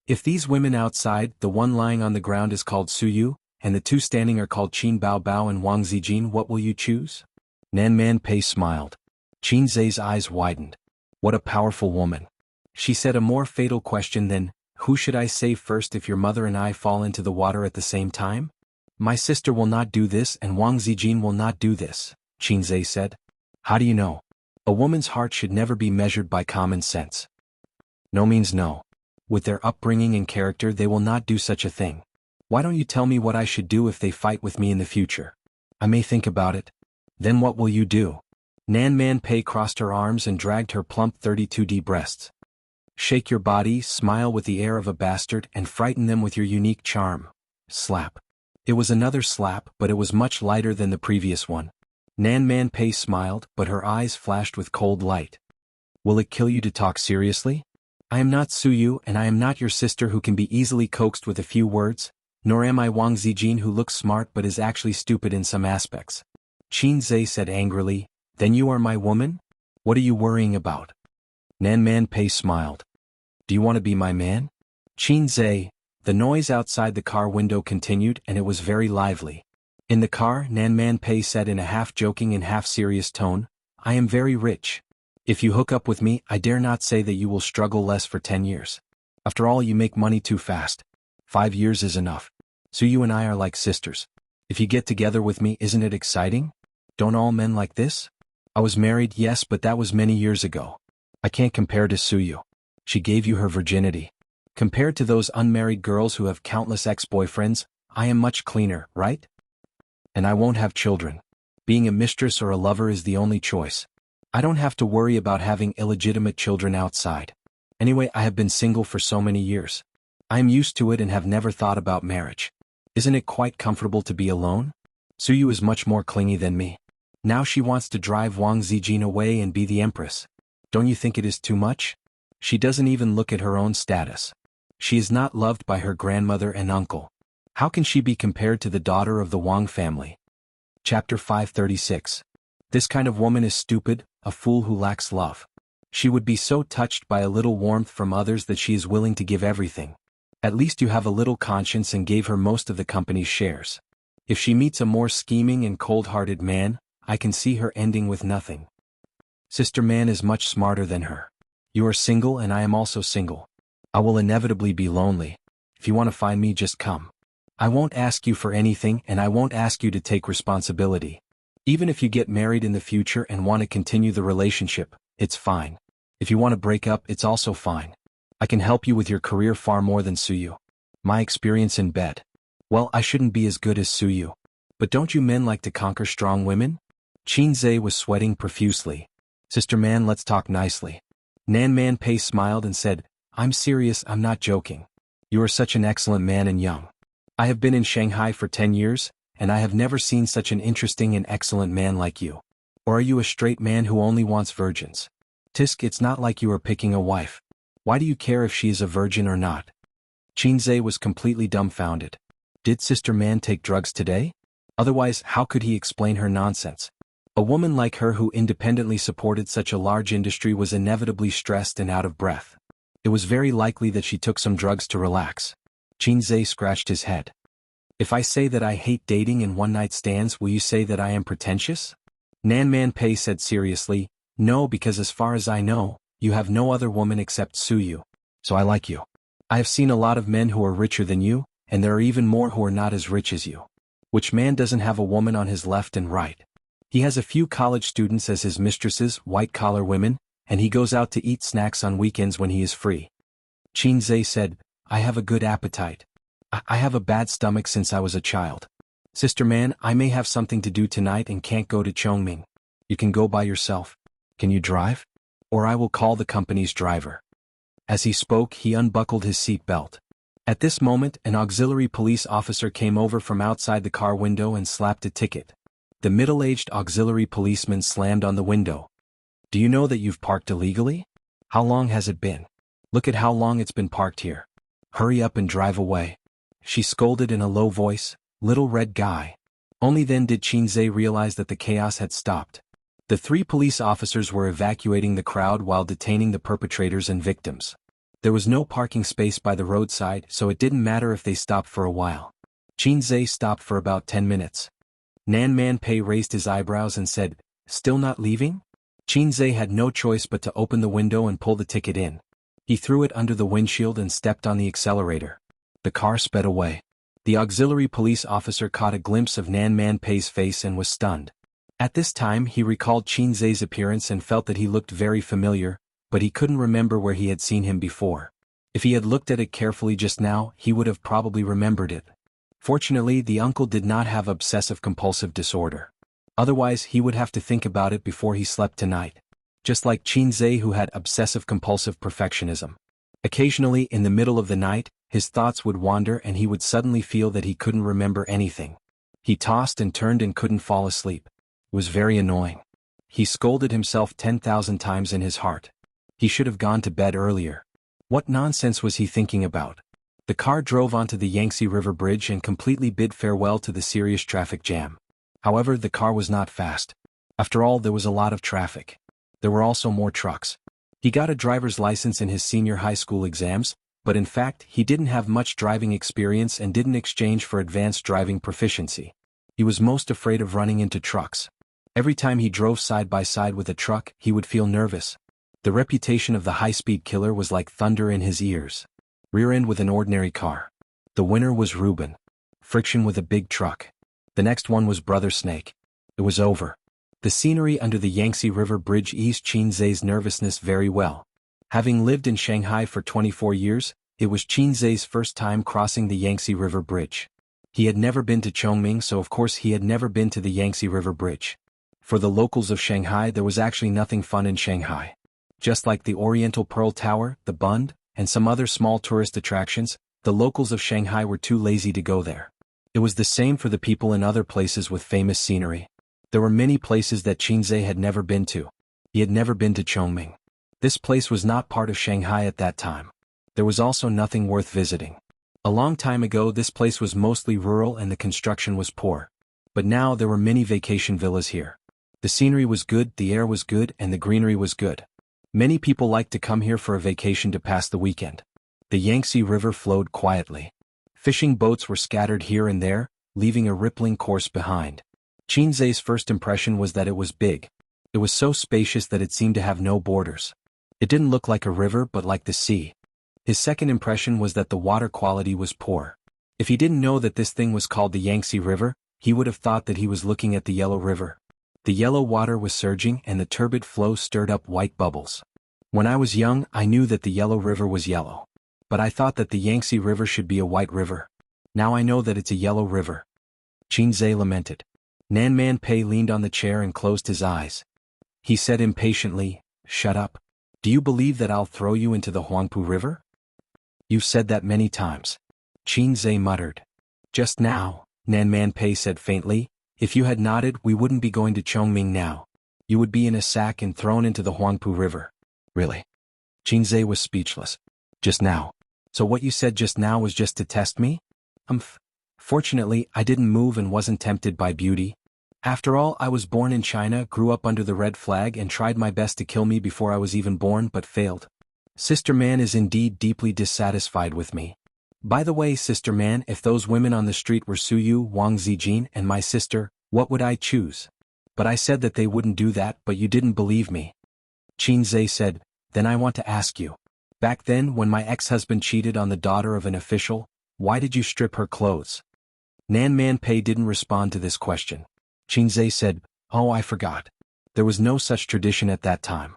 If these women outside, the one lying on the ground is called Su Yu, and the two standing are called Qin Bao Bao and Wang Zijin, what will you choose? Nan Man Pei smiled. Qin Zhe's eyes widened. What a powerful woman. She said a more fatal question than, who should I save first if your mother and I fall into the water at the same time? My sister will not do this and Wang Zijin will not do this, Qin Zhe said. How do you know? A woman's heart should never be measured by common sense. No means no. With their upbringing and character they will not do such a thing. Why don't you tell me what I should do if they fight with me in the future? I may think about it. Then what will you do? Nan Man Pei crossed her arms and dragged her plump 32D breasts. Shake your body, smile with the air of a bastard and frighten them with your unique charm. Slap. It was another slap, but it was much lighter than the previous one. Nan Man Pei smiled, but her eyes flashed with cold light. Will it kill you to talk seriously? I am not Su Yu and I am not your sister who can be easily coaxed with a few words, nor am I Wang Zijin who looks smart but is actually stupid in some aspects. Qin Zhe said angrily, Then you are my woman? What are you worrying about? Nan Man Pei smiled. Do you want to be my man? Qin Zhe. The noise outside the car window continued and it was very lively. In the car, Nan Man Pei said in a half-joking and half-serious tone, I am very rich. If you hook up with me, I dare not say that you will struggle less for 10 years. After all, you make money too fast. 5 years is enough. So you and I are like sisters. If you get together with me, isn't it exciting? Don't all men like this? I was married, yes, but that was many years ago. I can't compare to Su Yu. She gave you her virginity. Compared to those unmarried girls who have countless ex-boyfriends, I am much cleaner, right? And I won't have children. Being a mistress or a lover is the only choice. I don't have to worry about having illegitimate children outside. Anyway, I have been single for so many years. I am used to it and have never thought about marriage. Isn't it quite comfortable to be alone? Su Yu is much more clingy than me. Now she wants to drive Wang Zijin away and be the empress. Don't you think it is too much? She doesn't even look at her own status. She is not loved by her grandmother and uncle. How can she be compared to the daughter of the Wang family? Chapter 536. This kind of woman is stupid, a fool who lacks love. She would be so touched by a little warmth from others that she is willing to give everything. At least you have a little conscience and gave her most of the company's shares. If she meets a more scheming and cold-hearted man, I can see her ending with nothing. Sister Man is much smarter than her. You are single and I am also single. I will inevitably be lonely. If you want to find me, just come. I won't ask you for anything and I won't ask you to take responsibility. Even if you get married in the future and want to continue the relationship, it's fine. If you want to break up, it's also fine. I can help you with your career far more than Su Yu. My experience in bed. Well, I shouldn't be as good as Su Yu. But don't you men like to conquer strong women? Qin Zhe was sweating profusely. Sister Man, let's talk nicely. Nan Man Pei smiled and said, I'm serious, I'm not joking. You are such an excellent man and young. I have been in Shanghai for 10 years, and I have never seen such an interesting and excellent man like you. Or are you a straight man who only wants virgins? Tisk, it's not like you are picking a wife. Why do you care if she is a virgin or not? Qin Zhe was completely dumbfounded. Did Sister Man take drugs today? Otherwise, how could he explain her nonsense? A woman like her who independently supported such a large industry was inevitably stressed and out of breath. It was very likely that she took some drugs to relax. Qin Zhe scratched his head. If I say that I hate dating and one-night stands, will you say that I am pretentious? Nan Man Pei said seriously, no, because as far as I know, you have no other woman except Su Yu. So I like you. I have seen a lot of men who are richer than you, and there are even more who are not as rich as you. Which man doesn't have a woman on his left and right? He has a few college students as his mistresses, white-collar women, and he goes out to eat snacks on weekends when he is free. Qin Zhe said, I have a good appetite. I have a bad stomach since I was a child. Sister Man, I may have something to do tonight and can't go to Chongming. You can go by yourself. Can you drive? Or I will call the company's driver. As he spoke, he unbuckled his seat belt. At this moment, an auxiliary police officer came over from outside the car window and slapped a ticket. The middle-aged auxiliary policeman slammed on the window. Do you know that you've parked illegally? How long has it been? Look at how long it's been parked here. Hurry up and drive away. She scolded in a low voice, little red guy. Only then did Qinzhe realize that the chaos had stopped. The 3 police officers were evacuating the crowd while detaining the perpetrators and victims. There was no parking space by the roadside, so it didn't matter if they stopped for a while. Qinzhe stopped for about 10 minutes. Nan Man Pei raised his eyebrows and said, "Still not leaving?" Qinzhe had no choice but to open the window and pull the ticket in. He threw it under the windshield and stepped on the accelerator. The car sped away. The auxiliary police officer caught a glimpse of Nan Man Pei's face and was stunned. At this time he recalled Qinzhe's appearance and felt that he looked very familiar, but he couldn't remember where he had seen him before. If he had looked at it carefully just now, he would have probably remembered it. Fortunately, the uncle did not have obsessive-compulsive disorder. Otherwise, he would have to think about it before he slept tonight. Just like Qinzhe, who had obsessive-compulsive perfectionism. Occasionally, in the middle of the night, his thoughts would wander and he would suddenly feel that he couldn't remember anything. He tossed and turned and couldn't fall asleep. It was very annoying. He scolded himself 10,000 times in his heart. He should have gone to bed earlier. What nonsense was he thinking about? The car drove onto the Yangtze River Bridge and completely bid farewell to the serious traffic jam. However, the car was not fast. After all, there was a lot of traffic. There were also more trucks. He got a driver's license in his senior high school exams, but in fact, he didn't have much driving experience and didn't exchange for advanced driving proficiency. He was most afraid of running into trucks. Every time he drove side by side with a truck, he would feel nervous. The reputation of the high-speed killer was like thunder in his ears. Rear-end with an ordinary car. The winner was Reuben. Friction with a big truck. The next one was Brother Snake. It was over. The scenery under the Yangtze River Bridge eased Qinzhe's nervousness very well. Having lived in Shanghai for 24 years, it was Qinzhe's first time crossing the Yangtze River Bridge. He had never been to Chongming, so of course he had never been to the Yangtze River Bridge. For the locals of Shanghai, there was actually nothing fun in Shanghai. Just like the Oriental Pearl Tower, the Bund, and some other small tourist attractions, the locals of Shanghai were too lazy to go there. It was the same for the people in other places with famous scenery. There were many places that Qinzhe had never been to. He had never been to Chongming. This place was not part of Shanghai at that time. There was also nothing worth visiting. A long time ago, this place was mostly rural and the construction was poor. But now there were many vacation villas here. The scenery was good, the air was good, and the greenery was good. Many people liked to come here for a vacation to pass the weekend. The Yangtze River flowed quietly. Fishing boats were scattered here and there, leaving a rippling course behind. Qinzhe's first impression was that it was big. It was so spacious that it seemed to have no borders. It didn't look like a river but like the sea. His second impression was that the water quality was poor. If he didn't know that this thing was called the Yangtze River, he would have thought that he was looking at the Yellow River. The yellow water was surging and the turbid flow stirred up white bubbles. When I was young, I knew that the Yellow River was yellow. But I thought that the Yangtze River should be a white river. Now I know that it's a yellow river. Qinzhe lamented. Nan Man Pei leaned on the chair and closed his eyes. He said impatiently, "Shut up. Do you believe that I'll throw you into the Huangpu River?" "You've said that many times." Qinzhe muttered. "Just now," Nan Man Pei said faintly, "if you had nodded, we wouldn't be going to Chongming now. You would be in a sack and thrown into the Huangpu River." "Really?" Qinzhe was speechless. "Just now. So what you said just now was just to test me?" Fortunately, I didn't move and wasn't tempted by beauty. After all, I was born in China, grew up under the red flag and tried my best to kill me before I was even born but failed. Sister Man is indeed deeply dissatisfied with me. By the way, Sister Man, if those women on the street were Suyu, Wang Zijin, and my sister, what would I choose? But I said that they wouldn't do that, but you didn't believe me." Qinzhe said, "Then I want to ask you. Back then, when my ex-husband cheated on the daughter of an official, why did you strip her clothes?" Nan Man Pei didn't respond to this question. Qinzhe said, "Oh, I forgot. There was no such tradition at that time."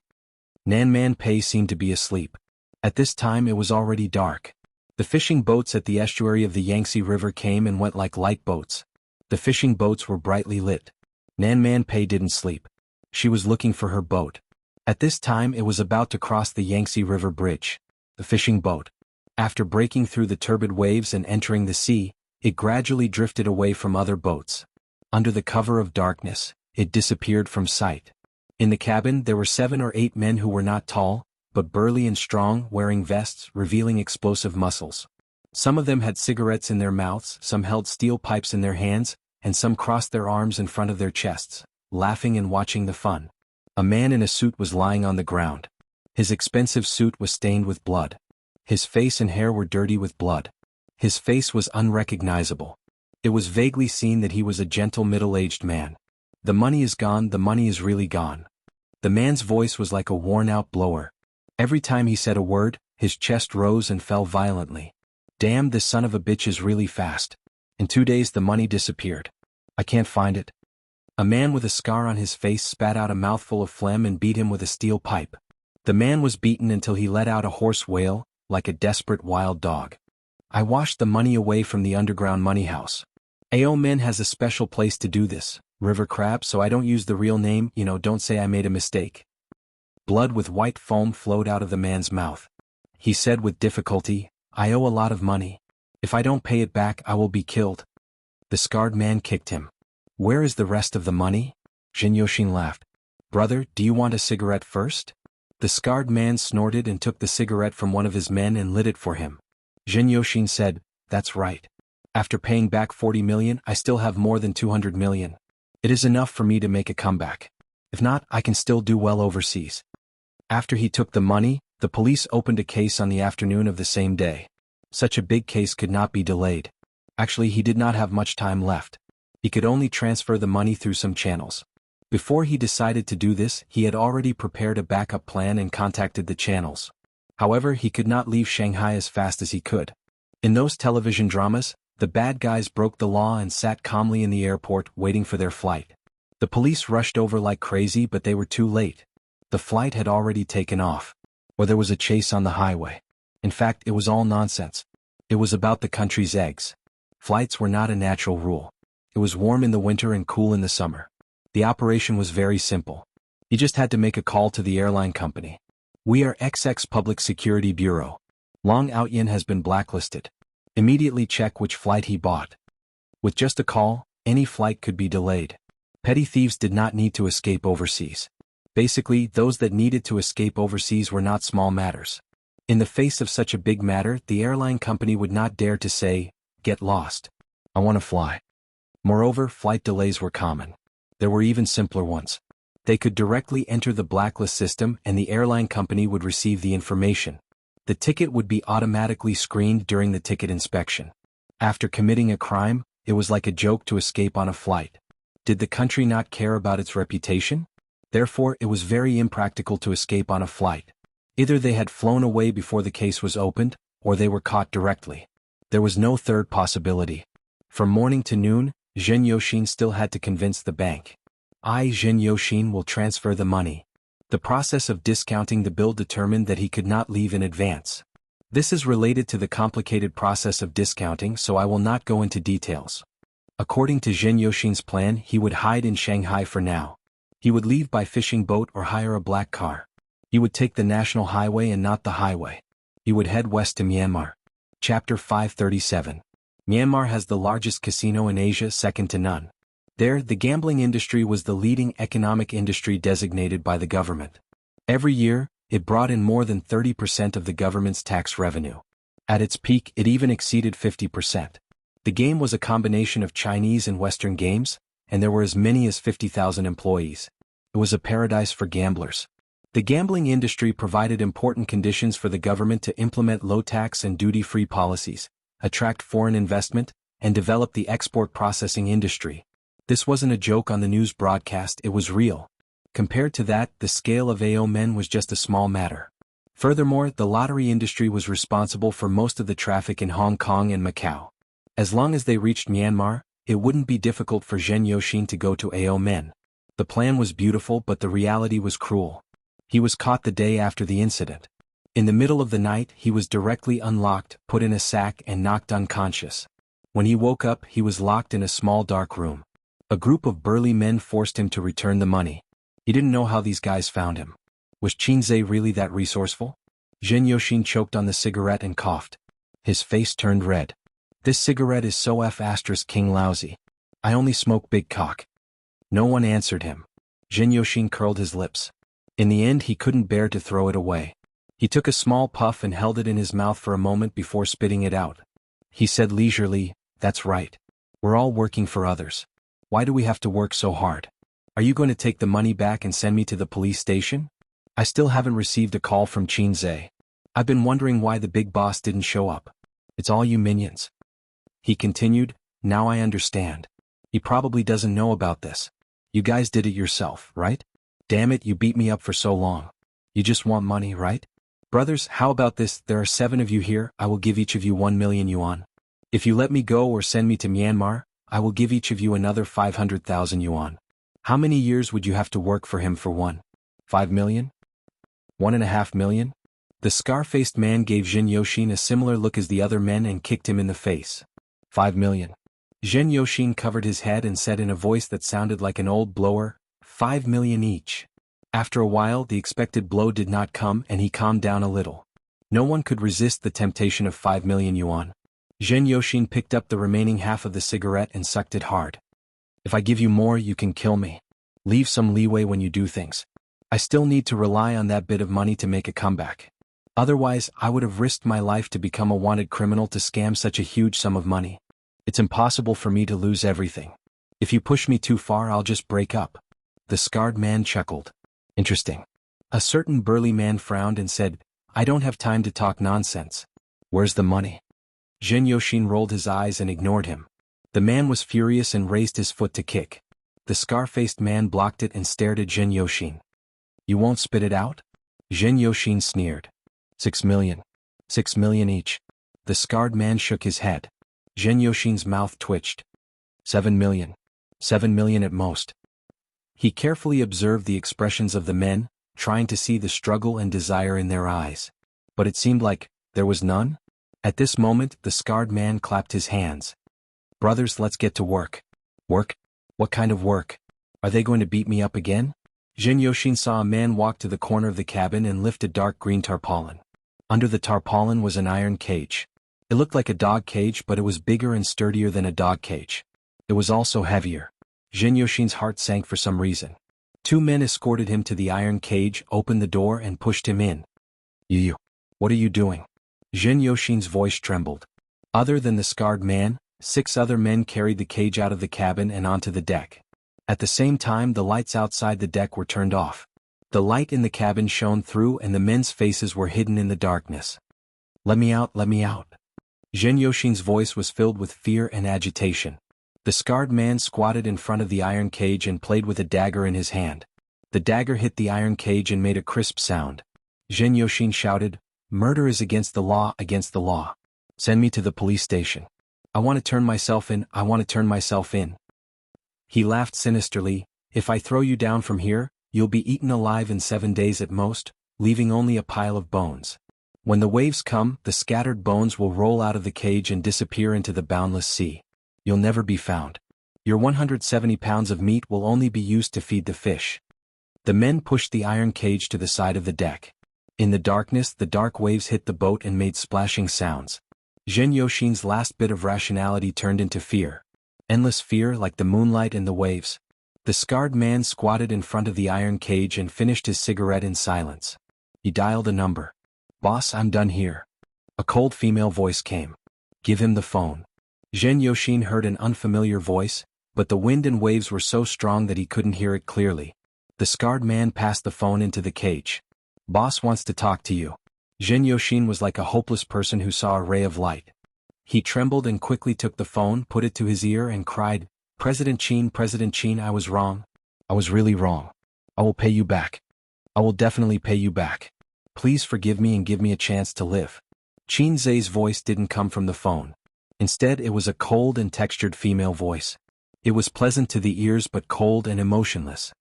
Nan Man Pei seemed to be asleep. At this time it was already dark. The fishing boats at the estuary of the Yangtze River came and went like light boats. The fishing boats were brightly lit. Nan Man Pei didn't sleep. She was looking for her boat. At this time it was about to cross the Yangtze River Bridge. The fishing boat. After breaking through the turbid waves and entering the sea, it gradually drifted away from other boats. Under the cover of darkness, it disappeared from sight. In the cabin there were 7 or 8 men who were not tall, but burly and strong, wearing vests revealing explosive muscles. Some of them had cigarettes in their mouths, some held steel pipes in their hands, and some crossed their arms in front of their chests, laughing and watching the fun. A man in a suit was lying on the ground. His expensive suit was stained with blood. His face and hair were dirty with blood. His face was unrecognizable. It was vaguely seen that he was a gentle middle-aged man. The money is gone, the money is really gone. The man's voice was like a worn-out blower. Every time he said a word, his chest rose and fell violently. Damn, this son of a bitch is really fast. In 2 days the money disappeared. I can't find it. A man with a scar on his face spat out a mouthful of phlegm and beat him with a steel pipe. The man was beaten until he let out a hoarse wail, like a desperate wild dog. I washed the money away from the underground money house. AO Men has a special place to do this, River Crab, so I don't use the real name, don't say I made a mistake. Blood with white foam flowed out of the man's mouth. He said with difficulty, I owe a lot of money. If I don't pay it back I will be killed. The scarred man kicked him. Where is the rest of the money? Jin Yoshin laughed. Brother, do you want a cigarette first? The scarred man snorted and took the cigarette from one of his men and lit it for him. Jin Yoshin said, that's right. After paying back 40 million, I still have more than 200 million. It is enough for me to make a comeback. If not, I can still do well overseas. After he took the money, the police opened a case on the afternoon of the same day. Such a big case could not be delayed. Actually, he did not have much time left. He could only transfer the money through some channels. Before he decided to do this, he had already prepared a backup plan and contacted the channels. However, he could not leave Shanghai as fast as he could. In those television dramas, the bad guys broke the law and sat calmly in the airport waiting for their flight. The police rushed over like crazy, but they were too late. The flight had already taken off. Or there was a chase on the highway. In fact, it was all nonsense. It was about the country's eggs. Flights were not a natural rule. It was warm in the winter and cool in the summer. The operation was very simple. He just had to make a call to the airline company. We are XX Public Security Bureau. Long Outyin has been blacklisted. Immediately check which flight he bought. With just a call, any flight could be delayed. Petty thieves did not need to escape overseas. Basically, those that needed to escape overseas were not small matters. In the face of such a big matter, the airline company would not dare to say, get lost. I want to fly. Moreover, flight delays were common. There were even simpler ones. They could directly enter the blacklist system and the airline company would receive the information. The ticket would be automatically screened during the ticket inspection. After committing a crime, it was like a joke to escape on a flight. Did the country not care about its reputation? Therefore, it was very impractical to escape on a flight. Either they had flown away before the case was opened, or they were caught directly. There was no third possibility. From morning to noon, Jin Yoshin still had to convince the bank. Jin Yoshin will transfer the money. The process of discounting the bill determined that he could not leave in advance. This is related to the complicated process of discounting, so I will not go into details. According to Jin Yoshin's plan, he would hide in Shanghai for now. He would leave by fishing boat or hire a black car. He would take the national highway and not the highway. He would head west to Myanmar. Chapter 537. Myanmar has the largest casino in Asia, second to none. There, the gambling industry was the leading economic industry designated by the government. Every year, it brought in more than 30% of the government's tax revenue. At its peak, it even exceeded 50%. The game was a combination of Chinese and Western games, and there were as many as 50,000 employees. It was a paradise for gamblers. The gambling industry provided important conditions for the government to implement low tax and duty-free policies, attract foreign investment, and develop the export processing industry. This wasn't a joke on the news broadcast, it was real. Compared to that, the scale of AO Men was just a small matter. Furthermore, the lottery industry was responsible for most of the traffic in Hong Kong and Macau. As long as they reached Myanmar, it wouldn't be difficult for Jin Yoshin to go to AO Men. The plan was beautiful, but the reality was cruel. He was caught the day after the incident. In the middle of the night, he was directly unlocked, put in a sack and knocked unconscious. When he woke up, he was locked in a small dark room. A group of burly men forced him to return the money. He didn't know how these guys found him. Was Chinze really that resourceful? Jin Yoshin choked on the cigarette and coughed. His face turned red. This cigarette is so F*** king lousy. I only smoke big cock. No one answered him. Jin Yoshin curled his lips. In the end he couldn't bear to throw it away. He took a small puff and held it in his mouth for a moment before spitting it out. He said leisurely, "That's right. We're all working for others. Why do we have to work so hard? Are you going to take the money back and send me to the police station? I still haven't received a call from Qinze. I've been wondering why the big boss didn't show up. It's all you minions." He continued, "Now I understand. He probably doesn't know about this. You guys did it yourself, right? Damn it, you beat me up for so long. You just want money, right? Brothers, how about this? There are 7 of you here. I will give each of you 1 million yuan. If you let me go or send me to Myanmar, I will give each of you another 500,000 yuan. How many years would you have to work for him for one? 5 million? 1.5 million? The scar-faced man gave Jin Yoshin a similar look as the other men and kicked him in the face. 5 million. Jin Yoshin covered his head and said in a voice that sounded like an old blower, 5 million each. After a while the expected blow did not come and he calmed down a little. No one could resist the temptation of 5 million yuan. Jin Yoshin picked up the remaining half of the cigarette and sucked it hard. If I give you more you can kill me. Leave some leeway when you do things. I still need to rely on that bit of money to make a comeback. Otherwise I would have risked my life to become a wanted criminal to scam such a huge sum of money. It's impossible for me to lose everything. If you push me too far I'll just break up." The scarred man chuckled. "Interesting." A certain burly man frowned and said, "I don't have time to talk nonsense. Where's the money?" Jin Yoshin rolled his eyes and ignored him. The man was furious and raised his foot to kick. The scar-faced man blocked it and stared at Jin Yoshin. "You won't spit it out?" Jin Yoshin sneered. 6 million. 6 million each. The scarred man shook his head. Jin Yoshin's mouth twitched. 7 million. 7 million at most. He carefully observed the expressions of the men, trying to see the struggle and desire in their eyes. But it seemed like there was none. At this moment the scarred man clapped his hands. "Brothers, let's get to work." "Work? What kind of work? Are they going to beat me up again?" Jin Yoshin saw a man walk to the corner of the cabin and lift a dark green tarpaulin. Under the tarpaulin was an iron cage. It looked like a dog cage, but it was bigger and sturdier than a dog cage. It was also heavier. Jin Yoshin's heart sank for some reason. 2 men escorted him to the iron cage, opened the door and pushed him in. You, what are you doing?" Jin Yoshin's voice trembled. Other than the scarred man, 6 other men carried the cage out of the cabin and onto the deck. At the same time the lights outside the deck were turned off. The light in the cabin shone through and the men's faces were hidden in the darkness. "Let me out, let me out." Jin Yoshin's voice was filled with fear and agitation. The scarred man squatted in front of the iron cage and played with a dagger in his hand. The dagger hit the iron cage and made a crisp sound. Jin Yoshin shouted, "Murder is against the law, against the law. Send me to the police station. I want to turn myself in, I want to turn myself in." He laughed sinisterly, "If I throw you down from here, you'll be eaten alive in 7 days at most, leaving only a pile of bones. When the waves come, the scattered bones will roll out of the cage and disappear into the boundless sea. You'll never be found. Your 170 pounds of meat will only be used to feed the fish." The men pushed the iron cage to the side of the deck. In the darkness the dark waves hit the boat and made splashing sounds. Jin Yoshin's last bit of rationality turned into fear. Endless fear like the moonlight and the waves. The scarred man squatted in front of the iron cage and finished his cigarette in silence. He dialed a number. "Boss, I'm done here." A cold female voice came. "Give him the phone." Jin Yoshin heard an unfamiliar voice, but the wind and waves were so strong that he couldn't hear it clearly. The scarred man passed the phone into the cage. "Boss wants to talk to you." Jin Yoshin was like a hopeless person who saw a ray of light. He trembled and quickly took the phone, put it to his ear and cried, President Qin, I was wrong. I was really wrong. I will pay you back. I will definitely pay you back. Please forgive me and give me a chance to live." Qin Zhe's voice didn't come from the phone. Instead it was a cold and textured female voice. It was pleasant to the ears but cold and emotionless.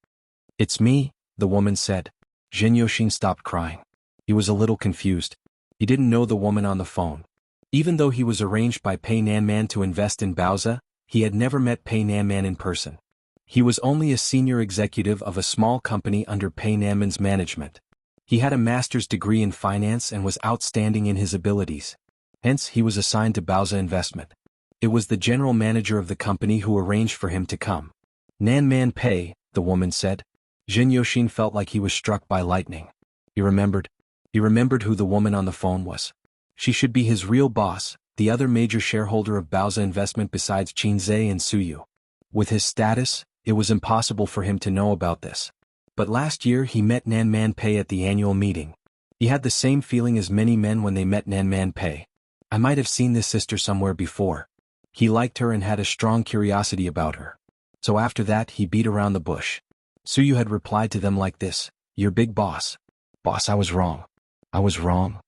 "It's me," the woman said. Jin Yoshin stopped crying. He was a little confused. He didn't know the woman on the phone. Even though he was arranged by Pei Nanman to invest in Baoza, he had never met Pei Nanman in person. He was only a senior executive of a small company under Pei Nanman's management. He had a master's degree in finance and was outstanding in his abilities. Hence he was assigned to Baoza Investment. It was the general manager of the company who arranged for him to come. "Nanman Pei," the woman said. Jin Yoshin felt like he was struck by lightning. He remembered. He remembered who the woman on the phone was. She should be his real boss, the other major shareholder of Baoza Investment besides Qinzhe and Suyu. With his status, it was impossible for him to know about this. But last year he met Nan Man Pei at the annual meeting. He had the same feeling as many men when they met Nan Man Pei. I might have seen this sister somewhere before. He liked her and had a strong curiosity about her. So after that he beat around the bush. Suyu had replied to them like this, "Your big boss." "Boss, I was wrong. I was wrong."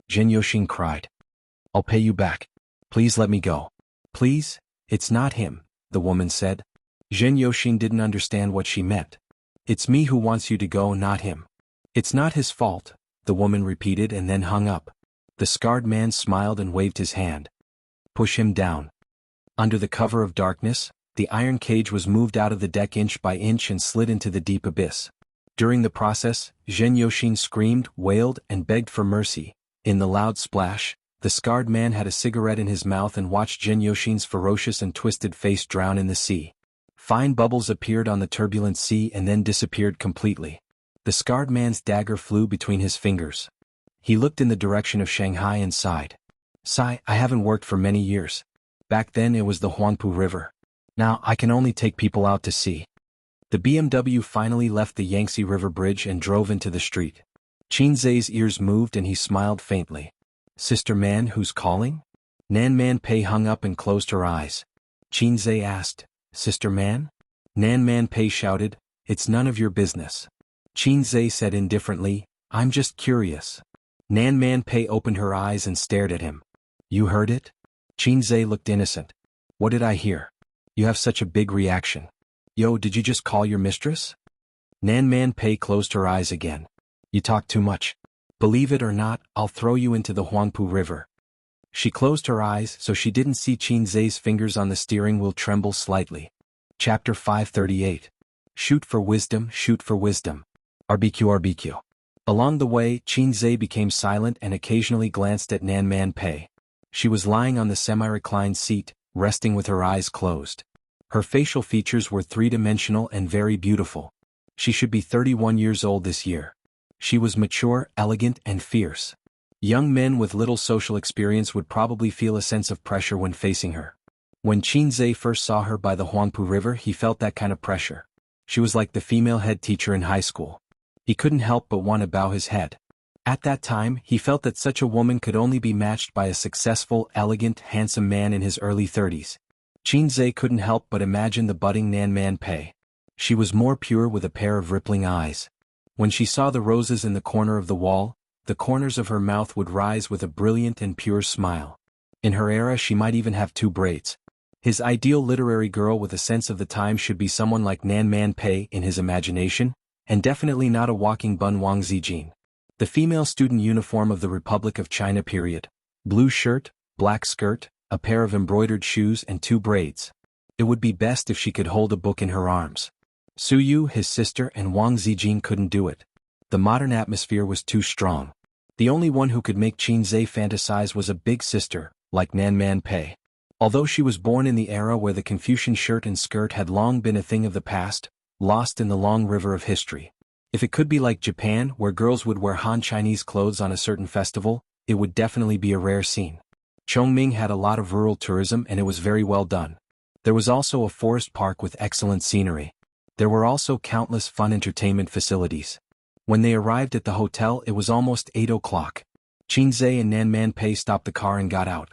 Jin Yoshin cried. "I'll pay you back. Please let me go." "Please? It's not him," the woman said. Jin Yoshin didn't understand what she meant. "It's me who wants you to go, not him." "It's not his fault," the woman repeated and then hung up. The scarred man smiled and waved his hand. "Push him down." Under the cover of darkness, the iron cage was moved out of the deck inch by inch and slid into the deep abyss. During the process, Jin Yoshin screamed, wailed, and begged for mercy. In the loud splash, the scarred man had a cigarette in his mouth and watched Jin Yoshin's ferocious and twisted face drown in the sea. Fine bubbles appeared on the turbulent sea and then disappeared completely. The scarred man's dagger flew between his fingers. He looked in the direction of Shanghai and sighed. "Sigh, I haven't worked for many years. Back then it was the Huangpu River. Now I can only take people out to sea." The BMW finally left the Yangtze River Bridge and drove into the street. Qinzhe's ears moved and he smiled faintly. "Sister Man, who's calling?" Nan Man Pei hung up and closed her eyes. Qinzhe asked, "Sister Man?" Nan Man Pei shouted, "It's none of your business." Qinzhe said indifferently, "I'm just curious." Nan Man Pei opened her eyes and stared at him. "You heard it?" Qinzhe looked innocent. "What did I hear? You have such a big reaction. Yo, did you just call your mistress?" Nan Man Pei closed her eyes again. "You talk too much. Believe it or not, I'll throw you into the Huangpu River." She closed her eyes so she didn't see Qinzhe's fingers on the steering wheel tremble slightly. Chapter 538. Shoot for wisdom, shoot for wisdom. RBQ. Along the way, Qinzhe became silent and occasionally glanced at Nan Man Pei. She was lying on the semi-reclined seat, resting with her eyes closed. Her facial features were three-dimensional and very beautiful. She should be 31 years old this year. She was mature, elegant, and fierce. Young men with little social experience would probably feel a sense of pressure when facing her. When Qinzhe first saw her by the Huangpu River, he felt that kind of pressure. She was like the female head teacher in high school. He couldn't help but want to bow his head. At that time, he felt that such a woman could only be matched by a successful, elegant, handsome man in his early 30s. Qinzhe couldn't help but imagine the budding Nan Man Pei. She was more pure with a pair of rippling eyes. When she saw the roses in the corner of the wall, the corners of her mouth would rise with a brilliant and pure smile. In her era she might even have two braids. His ideal literary girl with a sense of the time should be someone like Nan Man Pei in his imagination, and definitely not a walking Bun Wang Zijin. The female student uniform of the Republic of China period. Blue shirt, black skirt, a pair of embroidered shoes and two braids. It would be best if she could hold a book in her arms. Suyu, his sister, and Wang Zijin couldn't do it. The modern atmosphere was too strong. The only one who could make Qinzhe fantasize was a big sister, like Nan Man Pei. Although she was born in the era where the Confucian shirt and skirt had long been a thing of the past, lost in the long river of history. If it could be like Japan, where girls would wear Han Chinese clothes on a certain festival, it would definitely be a rare scene. Chongming had a lot of rural tourism and it was very well done. There was also a forest park with excellent scenery. There were also countless fun entertainment facilities. When they arrived at the hotel, it was almost 8 o'clock. Qinzhe and Nan Man Pei stopped the car and got out.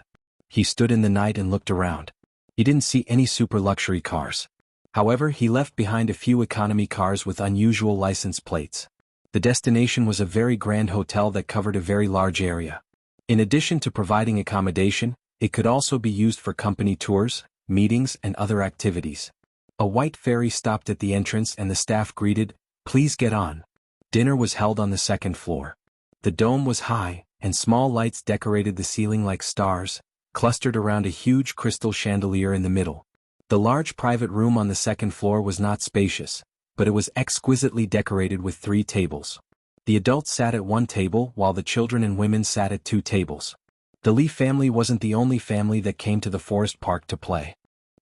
He stood in the night and looked around. He didn't see any super luxury cars. However, he left behind a few economy cars with unusual license plates. The destination was a very grand hotel that covered a very large area. In addition to providing accommodation, it could also be used for company tours, meetings, and other activities. A white ferry stopped at the entrance and the staff greeted, "Please get on." Dinner was held on the second floor. The dome was high, and small lights decorated the ceiling like stars, clustered around a huge crystal chandelier in the middle. The large private room on the second floor was not spacious, but it was exquisitely decorated with 3 tables. The adults sat at one table while the children and women sat at 2 tables. The Li family wasn't the only family that came to the forest park to play.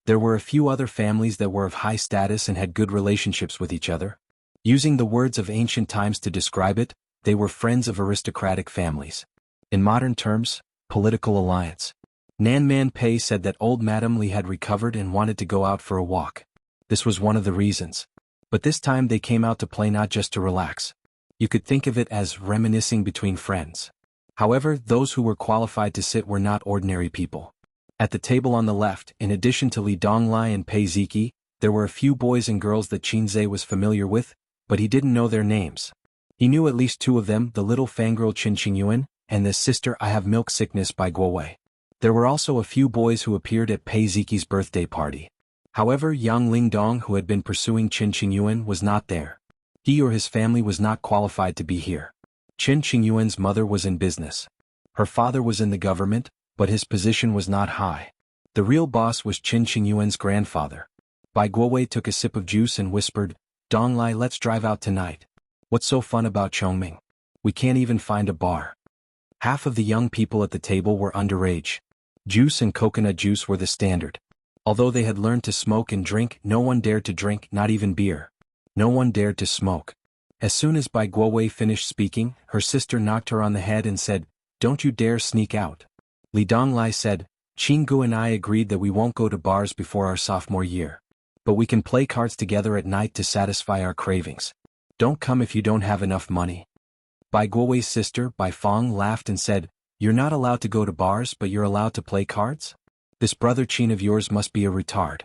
There were a few other families that were of high status and had good relationships with each other. Using the words of ancient times to describe it, they were friends of aristocratic families. In modern terms, political alliance. Nan Man Pei said that old Madam Li had recovered and wanted to go out for a walk. This was one of the reasons. But this time they came out to play, not just to relax. You could think of it as reminiscing between friends. However, those who were qualified to sit were not ordinary people. At the table on the left, in addition to Li Donglai and Pei Ziki, there were a few boys and girls that Qinze was familiar with, but he didn't know their names. He knew at least two of them, the little fangirl Qin Qingyuan, and the sister I Have Milk Sickness by Guo Wei. There were also a few boys who appeared at Pei Ziki's birthday party. However, Yang Lingdong, who had been pursuing Qin Qingyuan, was not there. He or his family was not qualified to be here. Qin Qingyuan's mother was in business. Her father was in the government, but his position was not high. The real boss was Qin Qingyuan's grandfather. Bai Guowei took a sip of juice and whispered, "Donglai, let's drive out tonight. What's so fun about Chongming? We can't even find a bar." Half of the young people at the table were underage. Juice and coconut juice were the standard. Although they had learned to smoke and drink, no one dared to drink, not even beer. No one dared to smoke. As soon as Bai Guowei finished speaking, her sister knocked her on the head and said, "Don't you dare sneak out." Li Donglai said, "Qin Gu and I agreed that we won't go to bars before our sophomore year. But we can play cards together at night to satisfy our cravings. Don't come if you don't have enough money." Bai Guowei's sister, Bai Fong, laughed and said, "You're not allowed to go to bars, but you're allowed to play cards? This brother Qin of yours must be a retard."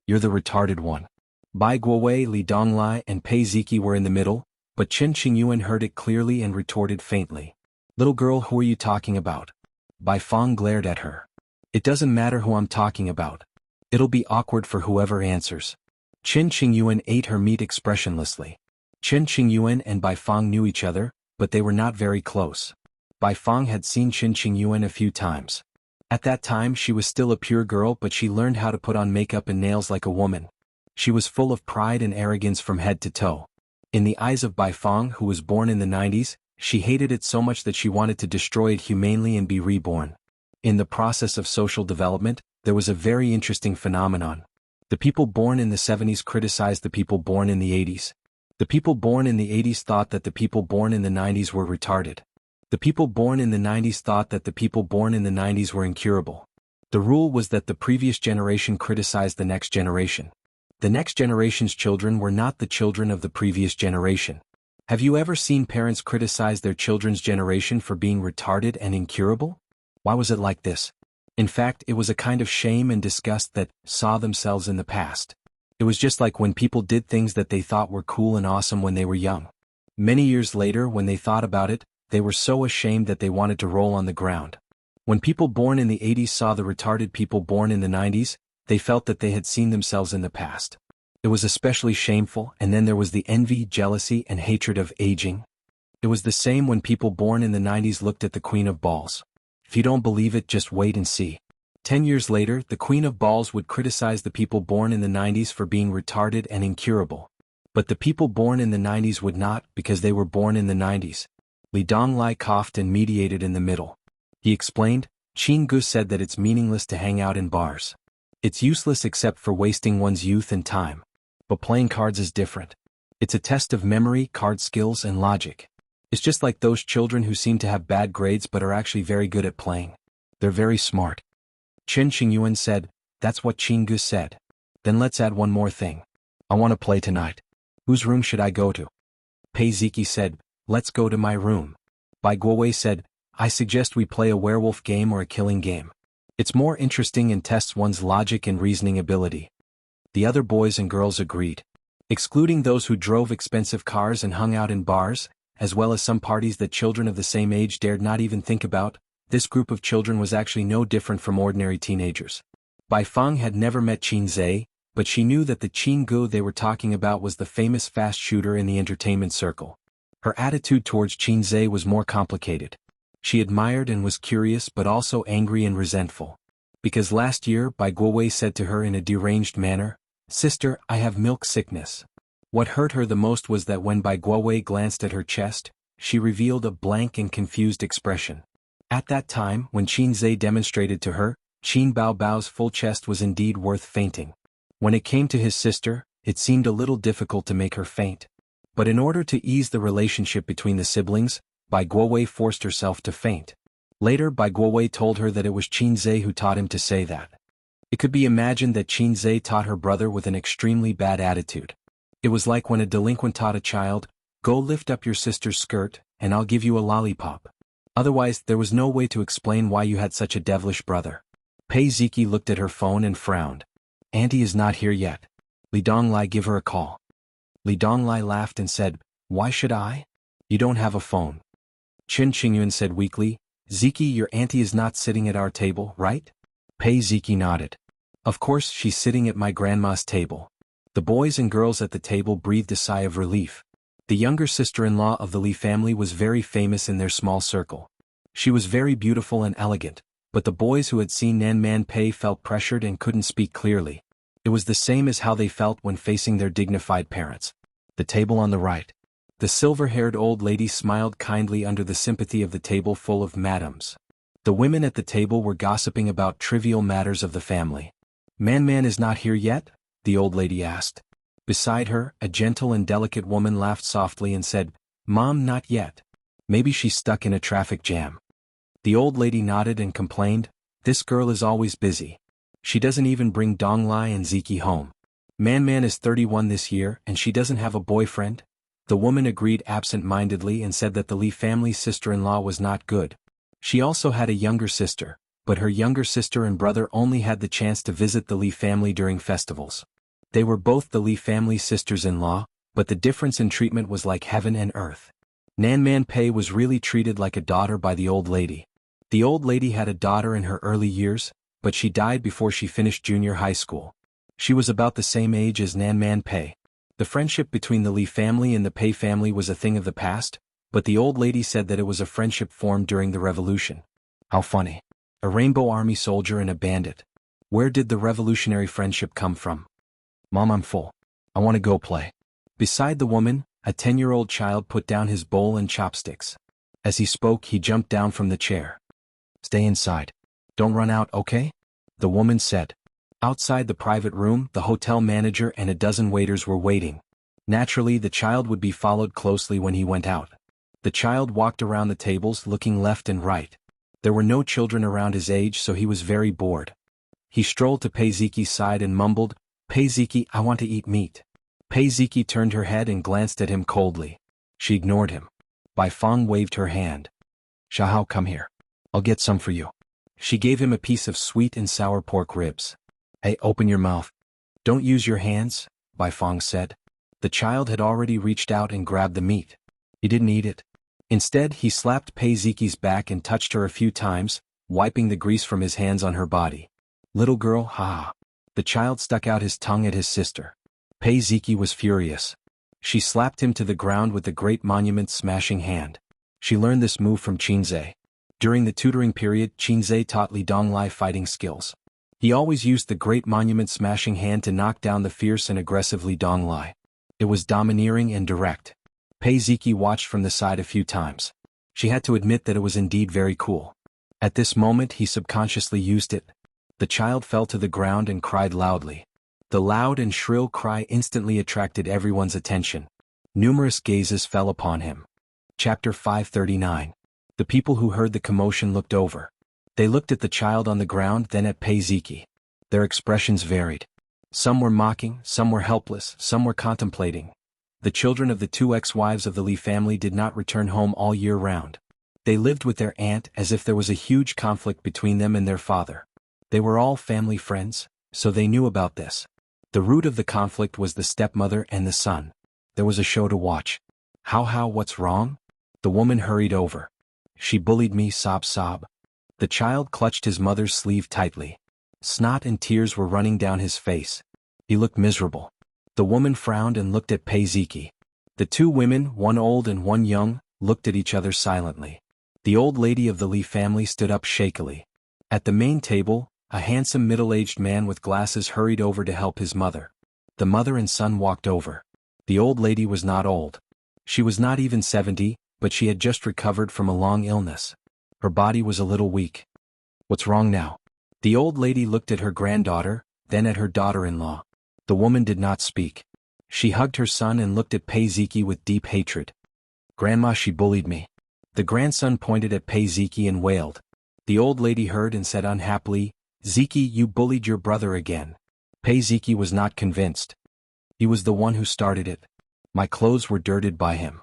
"You're the retarded one." Bai Guowei, Li Donglai, and Pei Ziki were in the middle, but Qin Qingyuan heard it clearly and retorted faintly, "Little girl, who are you talking about?" Bai Fong glared at her. "It doesn't matter who I'm talking about. It'll be awkward for whoever answers." Qin Qingyuan ate her meat expressionlessly. Qin Qingyuan and Bai Fong knew each other, but they were not very close. Bai Fong had seen Qin Qingyuan a few times. At that time she was still a pure girl, but she learned how to put on makeup and nails like a woman. She was full of pride and arrogance from head to toe. In the eyes of Bai Fong, who was born in the 90s, she hated it so much that she wanted to destroy it humanely and be reborn. In the process of social development, there was a very interesting phenomenon. The people born in the 70s criticized the people born in the 80s. The people born in the 80s thought that the people born in the 90s were retarded. The people born in the 90s thought that the people born in the 90s were incurable. The rule was that the previous generation criticized the next generation. The next generation's children were not the children of the previous generation. Have you ever seen parents criticize their children's generation for being retarded and incurable? Why was it like this? In fact, it was a kind of shame and disgust that saw themselves in the past. It was just like when people did things that they thought were cool and awesome when they were young. Many years later, when they thought about it, they were so ashamed that they wanted to roll on the ground. When people born in the 80s saw the retarded people born in the 90s, they felt that they had seen themselves in the past. It was especially shameful, and then there was the envy, jealousy, and hatred of aging. It was the same when people born in the 90s looked at the Queen of Balls. If you don't believe it, just wait and see. 10 years later, the Queen of Balls would criticize the people born in the 90s for being retarded and incurable. But the people born in the 90s would not, because they were born in the 90s. Li Donglai coughed and mediated in the middle. He explained, "Qin Gu said that it's meaningless to hang out in bars. It's useless except for wasting one's youth and time. But playing cards is different. It's a test of memory, card skills, and logic. It's just like those children who seem to have bad grades but are actually very good at playing. They're very smart." Qin Qingyuan said, "That's what Qin Gu said. Then let's add one more thing. I want to play tonight. Whose room should I go to?" Pei Ziki said, "Let's go to my room." Bai Guowei said, "I suggest we play a werewolf game or a killing game. It's more interesting and tests one's logic and reasoning ability." The other boys and girls agreed. Excluding those who drove expensive cars and hung out in bars, as well as some parties that children of the same age dared not even think about, this group of children was actually no different from ordinary teenagers. Bai Feng had never met Qin Zhe, but she knew that the Qin Gu they were talking about was the famous fast shooter in the entertainment circle. Her attitude towards Qin Zhe was more complicated. She admired and was curious but also angry and resentful. Because last year Bai Guowei said to her in a deranged manner, "Sister, I have milk sickness." What hurt her the most was that when Bai Guowei glanced at her chest, she revealed a blank and confused expression. At that time, when Qin Zhe demonstrated to her, Qin Bao Bao's full chest was indeed worth fainting. When it came to his sister, it seemed a little difficult to make her faint. But in order to ease the relationship between the siblings, Bai Guowei forced herself to faint. Later Bai Guowei told her that it was Qin Zhe who taught him to say that. It could be imagined that Qin Zhe taught her brother with an extremely bad attitude. It was like when a delinquent taught a child, "Go lift up your sister's skirt, and I'll give you a lollipop." Otherwise, there was no way to explain why you had such a devilish brother. Pei Ziki looked at her phone and frowned. "Auntie is not here yet. Li Donglai, give her a call." Li Donglai laughed and said, "Why should I? You don't have a phone." Qin Qingyuan said weakly, "Ziki, your auntie is not sitting at our table, right?" Pei Ziki nodded. "Of course she's sitting at my grandma's table." The boys and girls at the table breathed a sigh of relief. The younger sister-in-law of the Li family was very famous in their small circle. She was very beautiful and elegant, but the boys who had seen Nan Man Pei felt pressured and couldn't speak clearly. It was the same as how they felt when facing their dignified parents. The table on the right. The silver-haired old lady smiled kindly under the sympathy of the table full of madams. The women at the table were gossiping about trivial matters of the family. Man is not here yet?" the old lady asked. Beside her, a gentle and delicate woman laughed softly and said, "Mom, not yet. Maybe she's stuck in a traffic jam." The old lady nodded and complained, "This girl is always busy. She doesn't even bring Donglai and Ziki home. Man is 31 this year and she doesn't have a boyfriend?" The woman agreed absent-mindedly and said that the Li family's sister-in-law was not good. She also had a younger sister, but her younger sister and brother only had the chance to visit the Li family during festivals. They were both the Li family's sisters-in-law, but the difference in treatment was like heaven and earth. Nan Man Pei was really treated like a daughter by the old lady. The old lady had a daughter in her early years, but she died before she finished junior high school. She was about the same age as Nan Man Pei. The friendship between the Li family and the Pei family was a thing of the past, but the old lady said that it was a friendship formed during the revolution. How funny. A rainbow army soldier and a bandit. Where did the revolutionary friendship come from? Mom, I'm full. I want to go play. Beside the woman, a 10-year-old child put down his bowl and chopsticks. As he spoke, he jumped down from the chair. Stay inside. Don't run out, okay? The woman said. Outside the private room, the hotel manager and a dozen waiters were waiting. Naturally, the child would be followed closely when he went out. The child walked around the tables looking left and right. There were no children around his age, so he was very bored. He strolled to Pei Ziki's side and mumbled, "Pei Ziki, I want to eat meat." Pei Ziki turned her head and glanced at him coldly. She ignored him. Bai Feng waved her hand. "Shahao, come here. I'll get some for you." She gave him a piece of sweet and sour pork ribs. "Hey, open your mouth. Don't use your hands," Bai Feng said. The child had already reached out and grabbed the meat. He didn't eat it. Instead, he slapped Pei Ziki's back and touched her a few times, wiping the grease from his hands on her body. "Little girl, ha." The child stuck out his tongue at his sister. Pei Ziki was furious. She slapped him to the ground with the great monument smashing hand. She learned this move from Qinze. During the tutoring period, Qinze taught Li Donglai fighting skills. He always used the great monument smashing hand to knock down the fierce and aggressive Li Donglai. It was domineering and direct. Pei Ziki watched from the side a few times. She had to admit that it was indeed very cool. At this moment he subconsciously used it. The child fell to the ground and cried loudly. The loud and shrill cry instantly attracted everyone's attention. Numerous gazes fell upon him. Chapter 539. The people who heard the commotion looked over. They looked at the child on the ground, then at Pei Ziki. Their expressions varied. Some were mocking, some were helpless, some were contemplating. The children of the two ex-wives of the Li family did not return home all year round. They lived with their aunt as if there was a huge conflict between them and their father. They were all family friends, so they knew about this. The root of the conflict was the stepmother and the son. There was a show to watch. How, what's wrong? The woman hurried over. She bullied me, sob. The child clutched his mother's sleeve tightly. Snot and tears were running down his face. He looked miserable. The woman frowned and looked at Pei Ziki. The two women, one old and one young, looked at each other silently. The old lady of the Li family stood up shakily. At the main table, a handsome middle-aged man with glasses hurried over to help his mother. The mother and son walked over. The old lady was not old. She was not even 70, but she had just recovered from a long illness. Her body was a little weak. "What's wrong now?" The old lady looked at her granddaughter, then at her daughter-in-law. The woman did not speak. She hugged her son and looked at Pei Ziki with deep hatred. "Grandma, she bullied me." The grandson pointed at Pei Ziki and wailed. The old lady heard and said unhappily, "Ziki, you bullied your brother again." Pei Ziki was not convinced. "He was the one who started it. My clothes were dirted by him."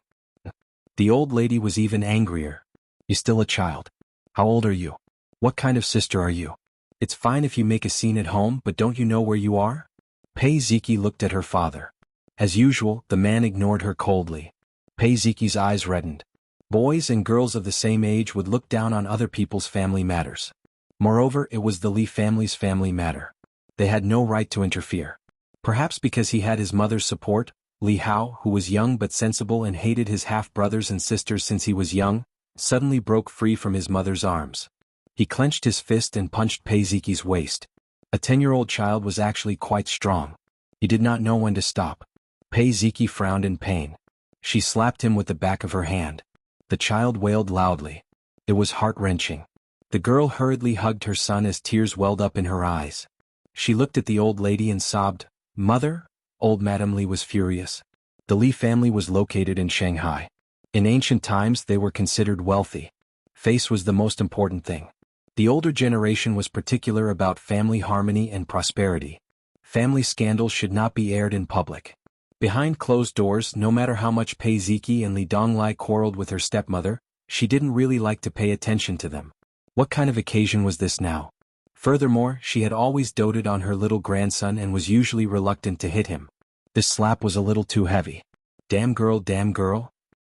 The old lady was even angrier. "You're still a child. How old are you? What kind of sister are you? It's fine if you make a scene at home, but don't you know where you are?" Pei Ziki looked at her father. As usual, the man ignored her coldly. Pei Ziki's eyes reddened. Boys and girls of the same age would look down on other people's family matters. Moreover, it was the Li family's family matter. They had no right to interfere. Perhaps because he had his mother's support, Li Hao, who was young but sensible and hated his half-brothers and sisters since he was young, suddenly broke free from his mother's arms. He clenched his fist and punched Pei Ziki's waist. A 10-year-old child was actually quite strong. He did not know when to stop. Pei Ziki frowned in pain. She slapped him with the back of her hand. The child wailed loudly. It was heart-wrenching. The girl hurriedly hugged her son as tears welled up in her eyes. She looked at the old lady and sobbed, "Mother?" Old Madame Li was furious. The Li family was located in Shanghai. In ancient times they were considered wealthy. Face was the most important thing. The older generation was particular about family harmony and prosperity. Family scandals should not be aired in public. Behind closed doors, no matter how much Pei Ziki and Li Donglai quarreled with her stepmother, she didn't really like to pay attention to them. What kind of occasion was this now? Furthermore, she had always doted on her little grandson and was usually reluctant to hit him. This slap was a little too heavy. Damn girl, damn girl."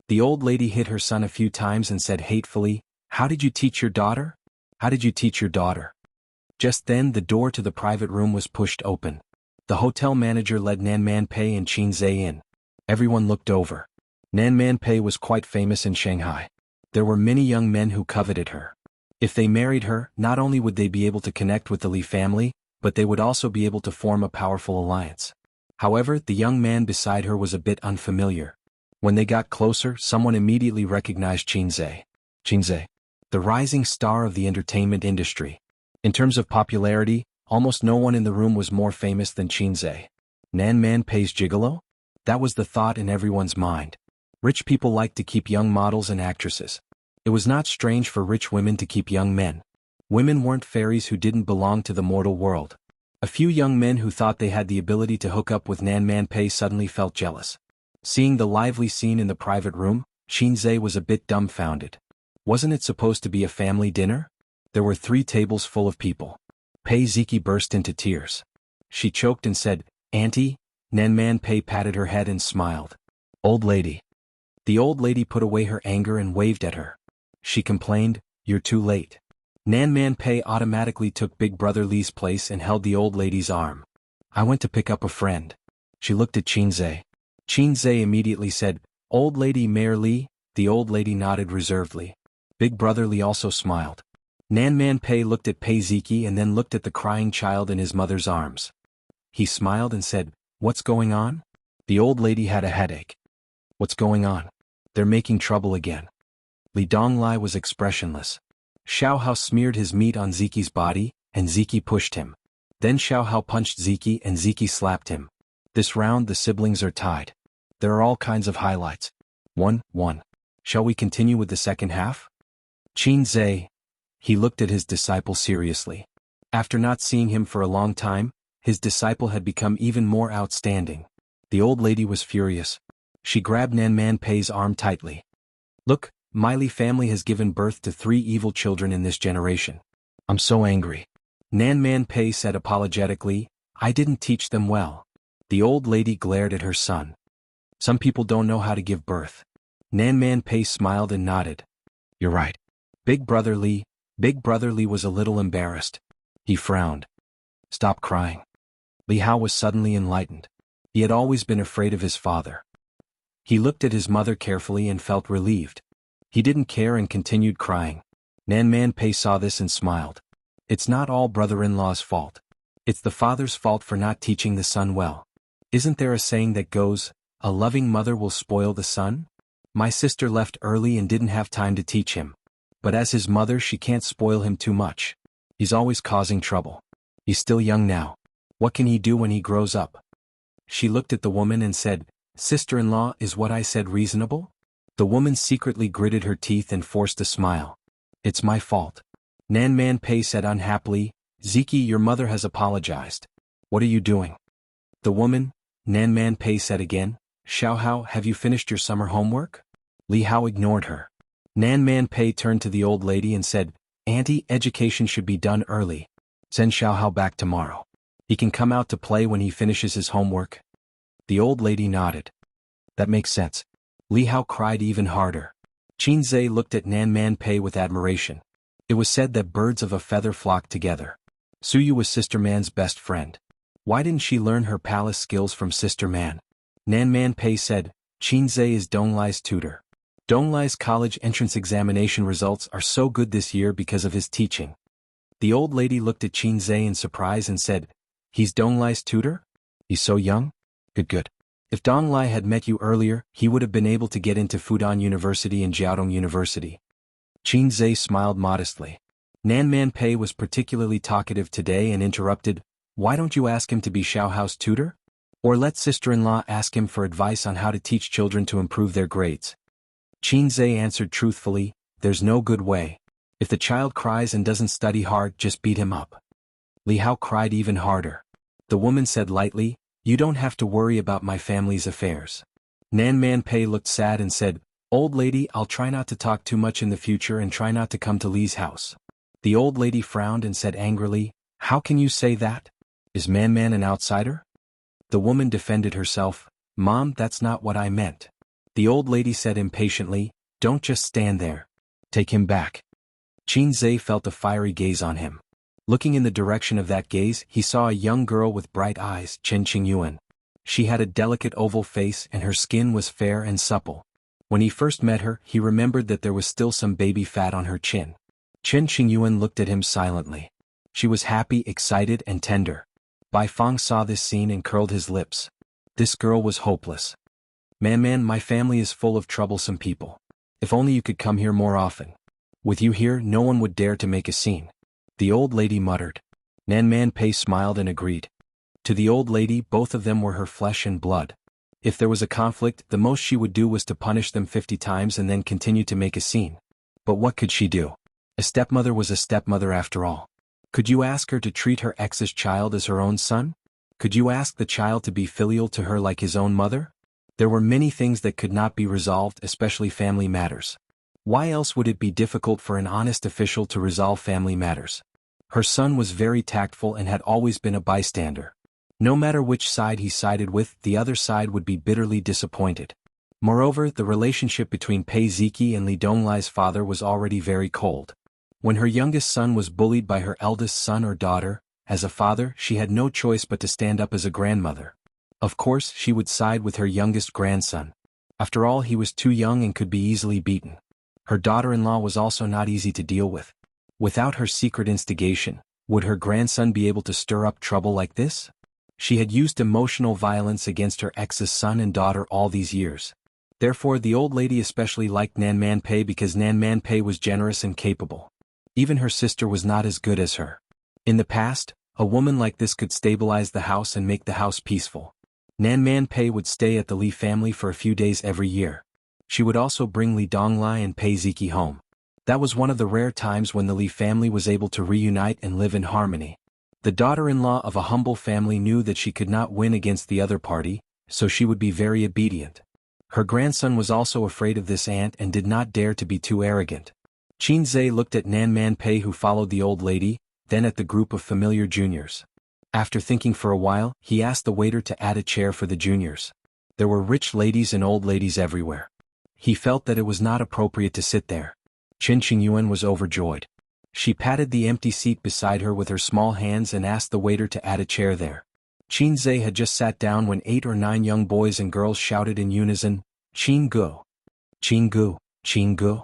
The old lady hit her son a few times and said hatefully, "How did you teach your daughter? How did you teach your daughter?" Just then the door to the private room was pushed open. The hotel manager led Nan Man Pei and Qin Zhe in. Everyone looked over. Nan Man Pei was quite famous in Shanghai. There were many young men who coveted her. If they married her, not only would they be able to connect with the Li family, but they would also be able to form a powerful alliance. However, the young man beside her was a bit unfamiliar. When they got closer, someone immediately recognized Qin Zhe. Qin Zhe, the rising star of the entertainment industry. In terms of popularity, almost no one in the room was more famous than Qin Zhe. Nan Man Pei's gigolo? That was the thought in everyone's mind. Rich people liked to keep young models and actresses. It was not strange for rich women to keep young men. Women weren't fairies who didn't belong to the mortal world. A few young men who thought they had the ability to hook up with Nan Man Pei suddenly felt jealous. Seeing the lively scene in the private room, Qin Zhe was a bit dumbfounded. Wasn't it supposed to be a family dinner? There were 3 tables full of people. Pei Ziki burst into tears. She choked and said, "Auntie?" Nan Man Pei patted her head and smiled. "Old lady." The old lady put away her anger and waved at her. She complained, "You're too late." Nan Man Pei automatically took Big Brother Li's place and held the old lady's arm. "I went to pick up a friend." She looked at Qin Zhe. Qin Zhe immediately said, "Old lady Mayor Li." The old lady nodded reservedly. Big Brother Li also smiled. Nan Man Pei looked at Pei Ziki and then looked at the crying child in his mother's arms. He smiled and said, "What's going on?" The old lady had a headache. "What's going on? They're making trouble again." Li Donglai was expressionless. Xiao Hao smeared his meat on Ziki's body, and Ziki pushed him. Then Xiao Hao punched Ziki and Ziki slapped him. This round the siblings are tied. There are all kinds of highlights. 1-1. Shall we continue with the second half? Qin Zhe. He looked at his disciple seriously. After not seeing him for a long time, his disciple had become even more outstanding. The old lady was furious. She grabbed Nan Man Pei's arm tightly. "Look, my Li family has given birth to 3 evil children in this generation. I'm so angry." Nan Man Pei said apologetically, "I didn't teach them well." The old lady glared at her son. "Some people don't know how to give birth." Nan Man Pei smiled and nodded. "You're right." Big Brother Li was a little embarrassed. He frowned. "Stop crying." Li Hao was suddenly enlightened. He had always been afraid of his father. He looked at his mother carefully and felt relieved. He didn't care and continued crying. Nan Man Pei saw this and smiled. It's not all brother-in-law's fault. It's the father's fault for not teaching the son well. Isn't there a saying that goes, "A loving mother will spoil the son"? My sister left early and didn't have time to teach him. But as his mother, she can't spoil him too much. He's always causing trouble. He's still young now. What can he do when he grows up? She looked at the woman and said, "Sister-in-law, is what I said reasonable?" The woman secretly gritted her teeth and forced a smile. "It's my fault." Nan Man Pei said unhappily, "Ziki, your mother has apologized. What are you doing?" The woman, Nan Man Pei said again, "Xiao Hao, have you finished your summer homework?" Li Hao ignored her. Nan Man Pei turned to the old lady and said, "Auntie, education should be done early. Send Xiao Hao back tomorrow. He can come out to play when he finishes his homework." The old lady nodded. "That makes sense." Li Hao cried even harder. Qin Zhe looked at Nan Man Pei with admiration. It was said that birds of a feather flock together. Suyu was Sister Man's best friend. Why didn't she learn her palace skills from Sister Man? Nan Man Pei said, "Qin Zhe is Donglai's tutor. Donglai's college entrance examination results are so good this year because of his teaching." The old lady looked at Qin Zhe in surprise and said, "He's Donglai's tutor? He's so young? Good. If Donglai had met you earlier, he would have been able to get into Fudan University and Jiaodong University." Qin Zhe smiled modestly. Nan Man Pei was particularly talkative today and interrupted, "Why don't you ask him to be Xiao Hao's tutor? Or let sister-in-law ask him for advice on how to teach children to improve their grades." Qin Zhe answered truthfully, "There's no good way. If the child cries and doesn't study hard, just beat him up." Li Hao cried even harder. The woman said lightly, "You don't have to worry about my family's affairs." Nan Man Pei looked sad and said, "Old lady, I'll try not to talk too much in the future and try not to come to Li's house." The old lady frowned and said angrily, "How can you say that? Is Man an outsider?" The woman defended herself, "Mom, that's not what I meant." The old lady said impatiently, "Don't just stand there. Take him back." Qin Zhe felt a fiery gaze on him. Looking in the direction of that gaze, he saw a young girl with bright eyes, Chen Qingyuan. She had a delicate oval face and her skin was fair and supple. When he first met her, he remembered that there was still some baby fat on her chin. Chen Qingyuan looked at him silently. She was happy, excited, and tender. Bai Feng saw this scene and curled his lips. This girl was hopeless. Man, my family is full of troublesome people. If only you could come here more often. With you here, no one would dare to make a scene." The old lady muttered. Nan Man Pei smiled and agreed. To the old lady, both of them were her flesh and blood. If there was a conflict, the most she would do was to punish them 50 times and then continue to make a scene. But what could she do? A stepmother was a stepmother after all. Could you ask her to treat her ex's child as her own son? Could you ask the child to be filial to her like his own mother? There were many things that could not be resolved, especially family matters. Why else would it be difficult for an honest official to resolve family matters? Her son was very tactful and had always been a bystander. No matter which side he sided with, the other side would be bitterly disappointed. Moreover, the relationship between Pei Ziki and Li Donglai's father was already very cold. When her youngest son was bullied by her eldest son or daughter, as a father, she had no choice but to stand up as a grandmother. Of course, she would side with her youngest grandson. After all, he was too young and could be easily beaten. Her daughter-in-law was also not easy to deal with. Without her secret instigation, would her grandson be able to stir up trouble like this? She had used emotional violence against her ex's son and daughter all these years. Therefore, the old lady especially liked Nan Man Pei because Nan Man Pei was generous and capable. Even her sister was not as good as her. In the past, a woman like this could stabilize the house and make the house peaceful. Nan Man Pei would stay at the Li family for a few days every year. She would also bring Li Donglai and Pei Ziki home. That was one of the rare times when the Li family was able to reunite and live in harmony. The daughter-in-law of a humble family knew that she could not win against the other party, so she would be very obedient. Her grandson was also afraid of this aunt and did not dare to be too arrogant. Qin Zhe looked at Nan Man Pei, who followed the old lady, then at the group of familiar juniors. After thinking for a while, he asked the waiter to add a chair for the juniors. There were rich ladies and old ladies everywhere. He felt that it was not appropriate to sit there. Chen Qingyuan was overjoyed. She patted the empty seat beside her with her small hands and asked the waiter to add a chair there. Qin Zhe had just sat down when 8 or 9 young boys and girls shouted in unison, "Qin Gu! Qin Gu! Qin Gu!"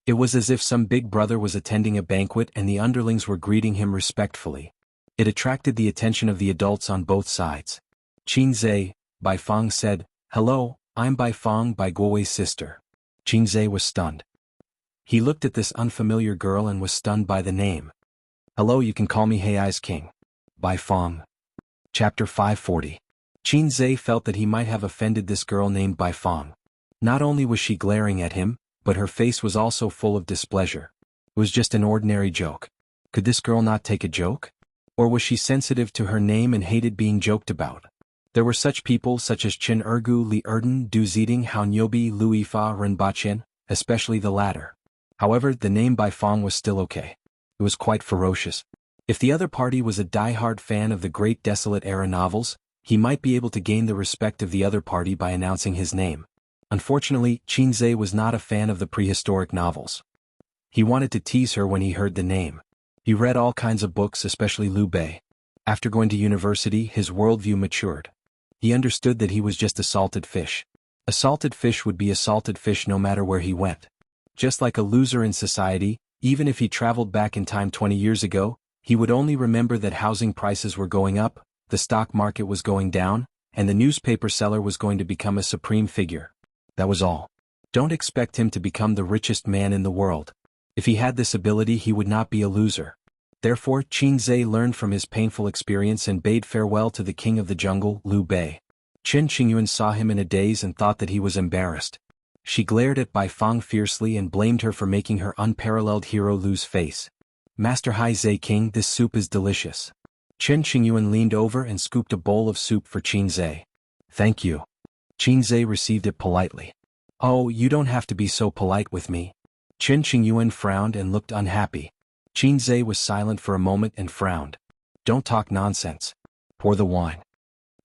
It was as if some big brother was attending a banquet and the underlings were greeting him respectfully. It attracted the attention of the adults on both sides. "Qin Zhe," Bai Feng said, "Hello, I'm Bai Feng, Bai Guowei's sister." Qin Zhe was stunned. He looked at this unfamiliar girl and was stunned by the name. "Hello, you can call me Hei's King. Bai Feng." Chapter 540. Qin Zhe felt that he might have offended this girl named Bai Fong. Not only was she glaring at him, but her face was also full of displeasure. It was just an ordinary joke. Could this girl not take a joke? Or was she sensitive to her name and hated being joked about? There were such people such as Chen Ergu, Li Erden, Du Ziding, Hao Nyobi, Lu Yifa, Ren Baqian, especially the latter. However, the name Bai Fong was still okay. It was quite ferocious. If the other party was a die-hard fan of the great Desolate Era novels, he might be able to gain the respect of the other party by announcing his name. Unfortunately, Qin Zhe was not a fan of the prehistoric novels. He wanted to tease her when he heard the name. He read all kinds of books, especially Liu Bei. After going to university, his worldview matured. He understood that he was just a salted fish. A salted fish would be a salted fish no matter where he went. Just like a loser in society, even if he traveled back in time 20 years ago, he would only remember that housing prices were going up, the stock market was going down, and the newspaper seller was going to become a supreme figure. That was all. Don't expect him to become the richest man in the world. If he had this ability, he would not be a loser. Therefore, Qin Zhe learned from his painful experience and bade farewell to the king of the jungle, Liu Bei. Chen Qingyuan saw him in a daze and thought that he was embarrassed. She glared at Bai Fong fiercely and blamed her for making her unparalleled hero lose face. Master Hai Zhe King, this soup is delicious. Chen Qingyuan leaned over and scooped a bowl of soup for Qin Zhe. Thank you. Qin Zhe received it politely. Oh, you don't have to be so polite with me. Chen Qingyuan frowned and looked unhappy. Qin Zhe was silent for a moment and frowned. Don't talk nonsense. Pour the wine.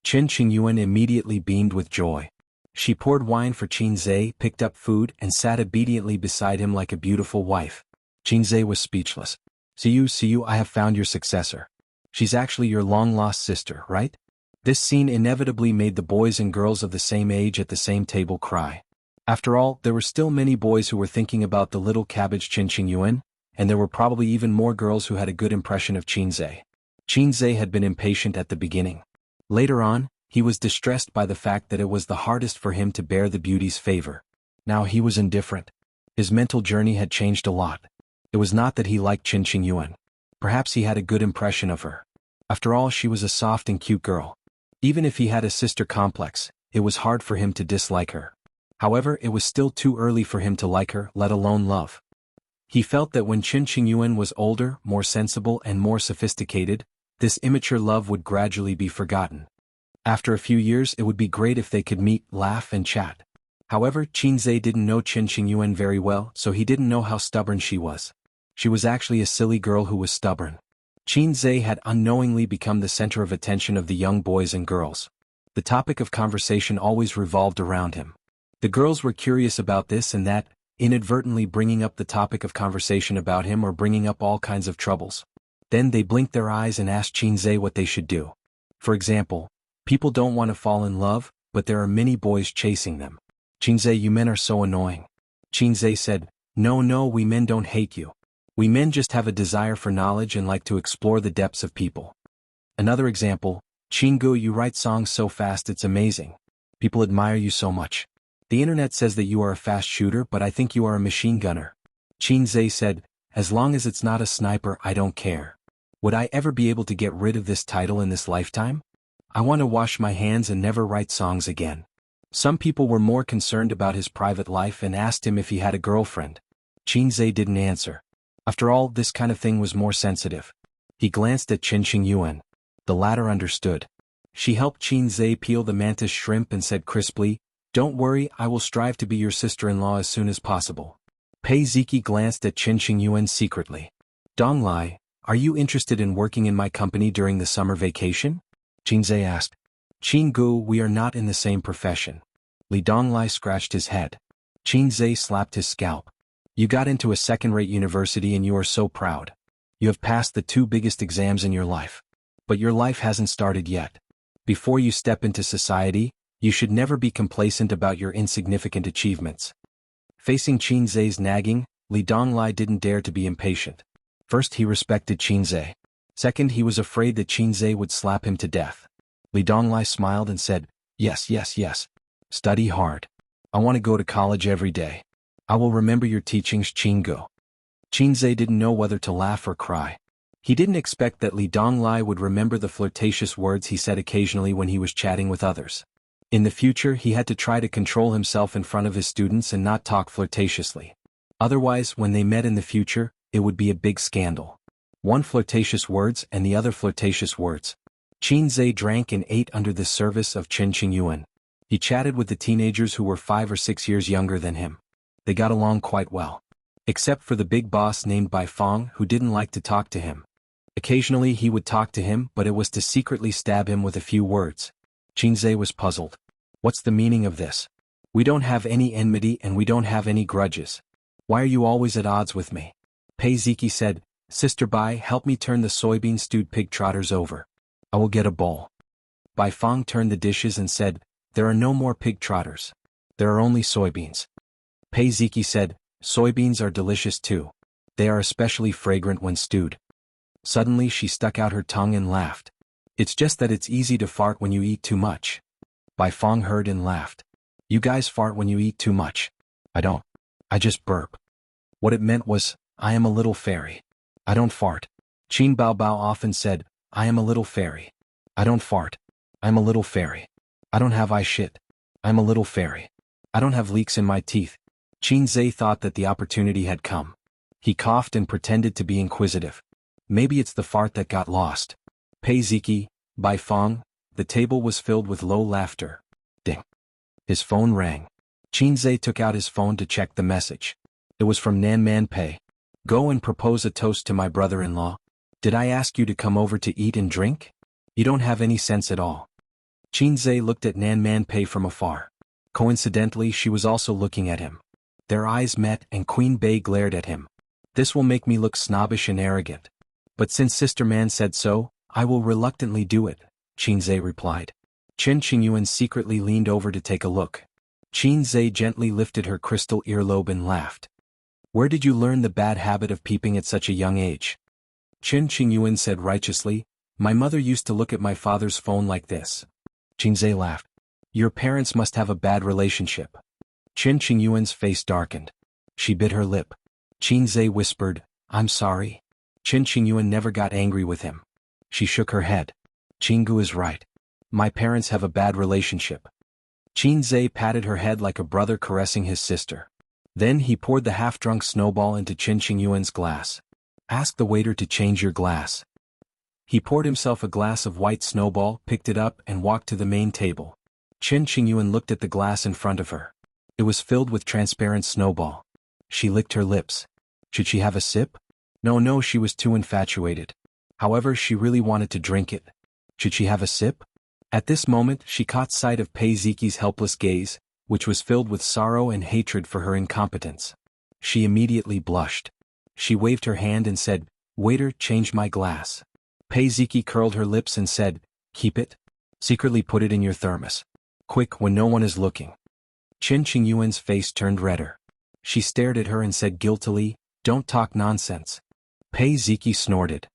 Chen Qingyuan immediately beamed with joy. She poured wine for Qin Zhe, picked up food, and sat obediently beside him like a beautiful wife. Qin Zhe was speechless. See you, I have found your successor. She's actually your long-lost sister, right? This scene inevitably made the boys and girls of the same age at the same table cry. After all, there were still many boys who were thinking about the little cabbage Chen Qingyuan, and there were probably even more girls who had a good impression of Qin Zhe. Qin Zhe had been impatient at the beginning. Later on, he was distressed by the fact that it was the hardest for him to bear the beauty's favor. Now he was indifferent. His mental journey had changed a lot. It was not that he liked Chen Qingyuan. Perhaps he had a good impression of her. After all, she was a soft and cute girl. Even if he had a sister complex, it was hard for him to dislike her. However, it was still too early for him to like her, let alone love. He felt that when Chen Qingyuan was older, more sensible and more sophisticated, this immature love would gradually be forgotten. After a few years, it would be great if they could meet, laugh and chat. However, Qin Zhe didn't know Chen Qingyuan very well, so he didn't know how stubborn she was. She was actually a silly girl who was stubborn. Qin Zhe had unknowingly become the center of attention of the young boys and girls. The topic of conversation always revolved around him. The girls were curious about this and that, inadvertently bringing up the topic of conversation about him or bringing up all kinds of troubles. Then they blinked their eyes and asked Qin Zhe what they should do. For example, people don't want to fall in love, but there are many boys chasing them. Qin Zhe, you men are so annoying. Qin Zhe said, No, we men don't hate you. We men just have a desire for knowledge and like to explore the depths of people. Another example, Qingu, you write songs so fast it's amazing. People admire you so much. The internet says that you are a fast shooter, but I think you are a machine gunner. Qin Zhe said, as long as it's not a sniper, I don't care. Would I ever be able to get rid of this title in this lifetime? I want to wash my hands and never write songs again. Some people were more concerned about his private life and asked him if he had a girlfriend. Qin Zhe didn't answer. After all, this kind of thing was more sensitive. He glanced at Chen Qingyuan. The latter understood. She helped Qin Zhe peel the mantis shrimp and said crisply, Don't worry, I will strive to be your sister-in-law as soon as possible. Pei Ziki glanced at Chen Qingyuan secretly. Donglai, are you interested in working in my company during the summer vacation? Qin Zhe asked. Qin Gu, we are not in the same profession. Li Donglai scratched his head. Qin Zhe slapped his scalp. You got into a second-rate university and you are so proud. You have passed the 2 biggest exams in your life. But your life hasn't started yet. Before you step into society, you should never be complacent about your insignificant achievements. Facing Qin Zhe's nagging, Li Donglai didn't dare to be impatient. First, he respected Qin Zhe. Second, he was afraid that Qin Zhe would slap him to death. Li Donglai smiled and said, Yes. Study hard. I want to go to college every day. I will remember your teachings, Qin Gu. Qin Zhe didn't know whether to laugh or cry. He didn't expect that Li Donglai would remember the flirtatious words he said occasionally when he was chatting with others. In the future he had to try to control himself in front of his students and not talk flirtatiously. Otherwise, when they met in the future, it would be a big scandal. One flirtatious words and the other flirtatious words. Qin Zhe drank and ate under the service of Chen Qingyuan. He chatted with the teenagers who were 5 or 6 years younger than him. They got along quite well. Except for the big boss named Bai Fong, who didn't like to talk to him. Occasionally he would talk to him, but it was to secretly stab him with a few words. Qin Zhe was puzzled. What's the meaning of this? We don't have any enmity and we don't have any grudges. Why are you always at odds with me? Pei Ziki said, Sister Bai, help me turn the soybean stewed pig trotters over. I will get a bowl. Bai Fong turned the dishes and said, there are no more pig trotters. There are only soybeans. Pei Ziki said, soybeans are delicious too. They are especially fragrant when stewed. Suddenly she stuck out her tongue and laughed. It's just that it's easy to fart when you eat too much. Bai Fong heard and laughed. You guys fart when you eat too much. I don't. I just burp. What it meant was, I am a little fairy. I don't fart. Qin Baobao often said, I am a little fairy. I don't fart. I'm a little fairy. I don't have eye shit. I'm a little fairy. I don't have leaks in my teeth. Qin Zhe thought that the opportunity had come. He coughed and pretended to be inquisitive. Maybe it's the fart that got lost. Pei Ziki, Bai Fong, the table was filled with low laughter. Ding. His phone rang. Qin Zhe took out his phone to check the message. It was from Nan Man Pei. Go and propose a toast to my brother-in-law. Did I ask you to come over to eat and drink? You don't have any sense at all. Qin Zhe looked at Nan Man Pei from afar. Coincidentally, she was also looking at him. Their eyes met and Queen Bei glared at him. This will make me look snobbish and arrogant. But since Sister Man said so, I will reluctantly do it, Qin Zhe replied. Chen Qingyuan secretly leaned over to take a look. Qin Zhe gently lifted her crystal earlobe and laughed. Where did you learn the bad habit of peeping at such a young age? Chen Qingyuan said righteously, my mother used to look at my father's phone like this. Qin Zhe laughed. Your parents must have a bad relationship. Chen Qingyuan's face darkened. She bit her lip. Qin Zhe whispered, I'm sorry. Chen Qingyuan never got angry with him. She shook her head. Qinggu is right. My parents have a bad relationship. Qin Zhe patted her head like a brother caressing his sister. Then he poured the half-drunk snowball into Chen Qingyuan's glass. Ask the waiter to change your glass. He poured himself a glass of white snowball, picked it up and walked to the main table. Chen Qingyuan looked at the glass in front of her. It was filled with transparent snowball. She licked her lips. Should she have a sip? No, she was too infatuated. However, she really wanted to drink it. Should she have a sip? At this moment, she caught sight of Pei Ziki's helpless gaze, which was filled with sorrow and hatred for her incompetence. She immediately blushed. She waved her hand and said, Waiter, change my glass. Pei Ziki curled her lips and said, Keep it. Secretly put it in your thermos. Quick, when no one is looking. Chen Qingyuan's face turned redder. She stared at her and said guiltily, Don't talk nonsense. Pei Ziki snorted.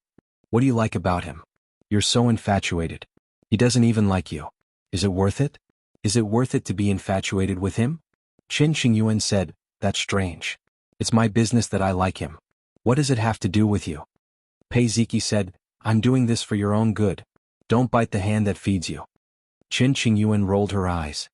What do you like about him? You're so infatuated. He doesn't even like you. Is it worth it? Is it worth it to be infatuated with him? Chen Qingyuan said, That's strange. It's my business that I like him. What does it have to do with you? Pei Ziki said, I'm doing this for your own good. Don't bite the hand that feeds you. Chen Qingyuan rolled her eyes.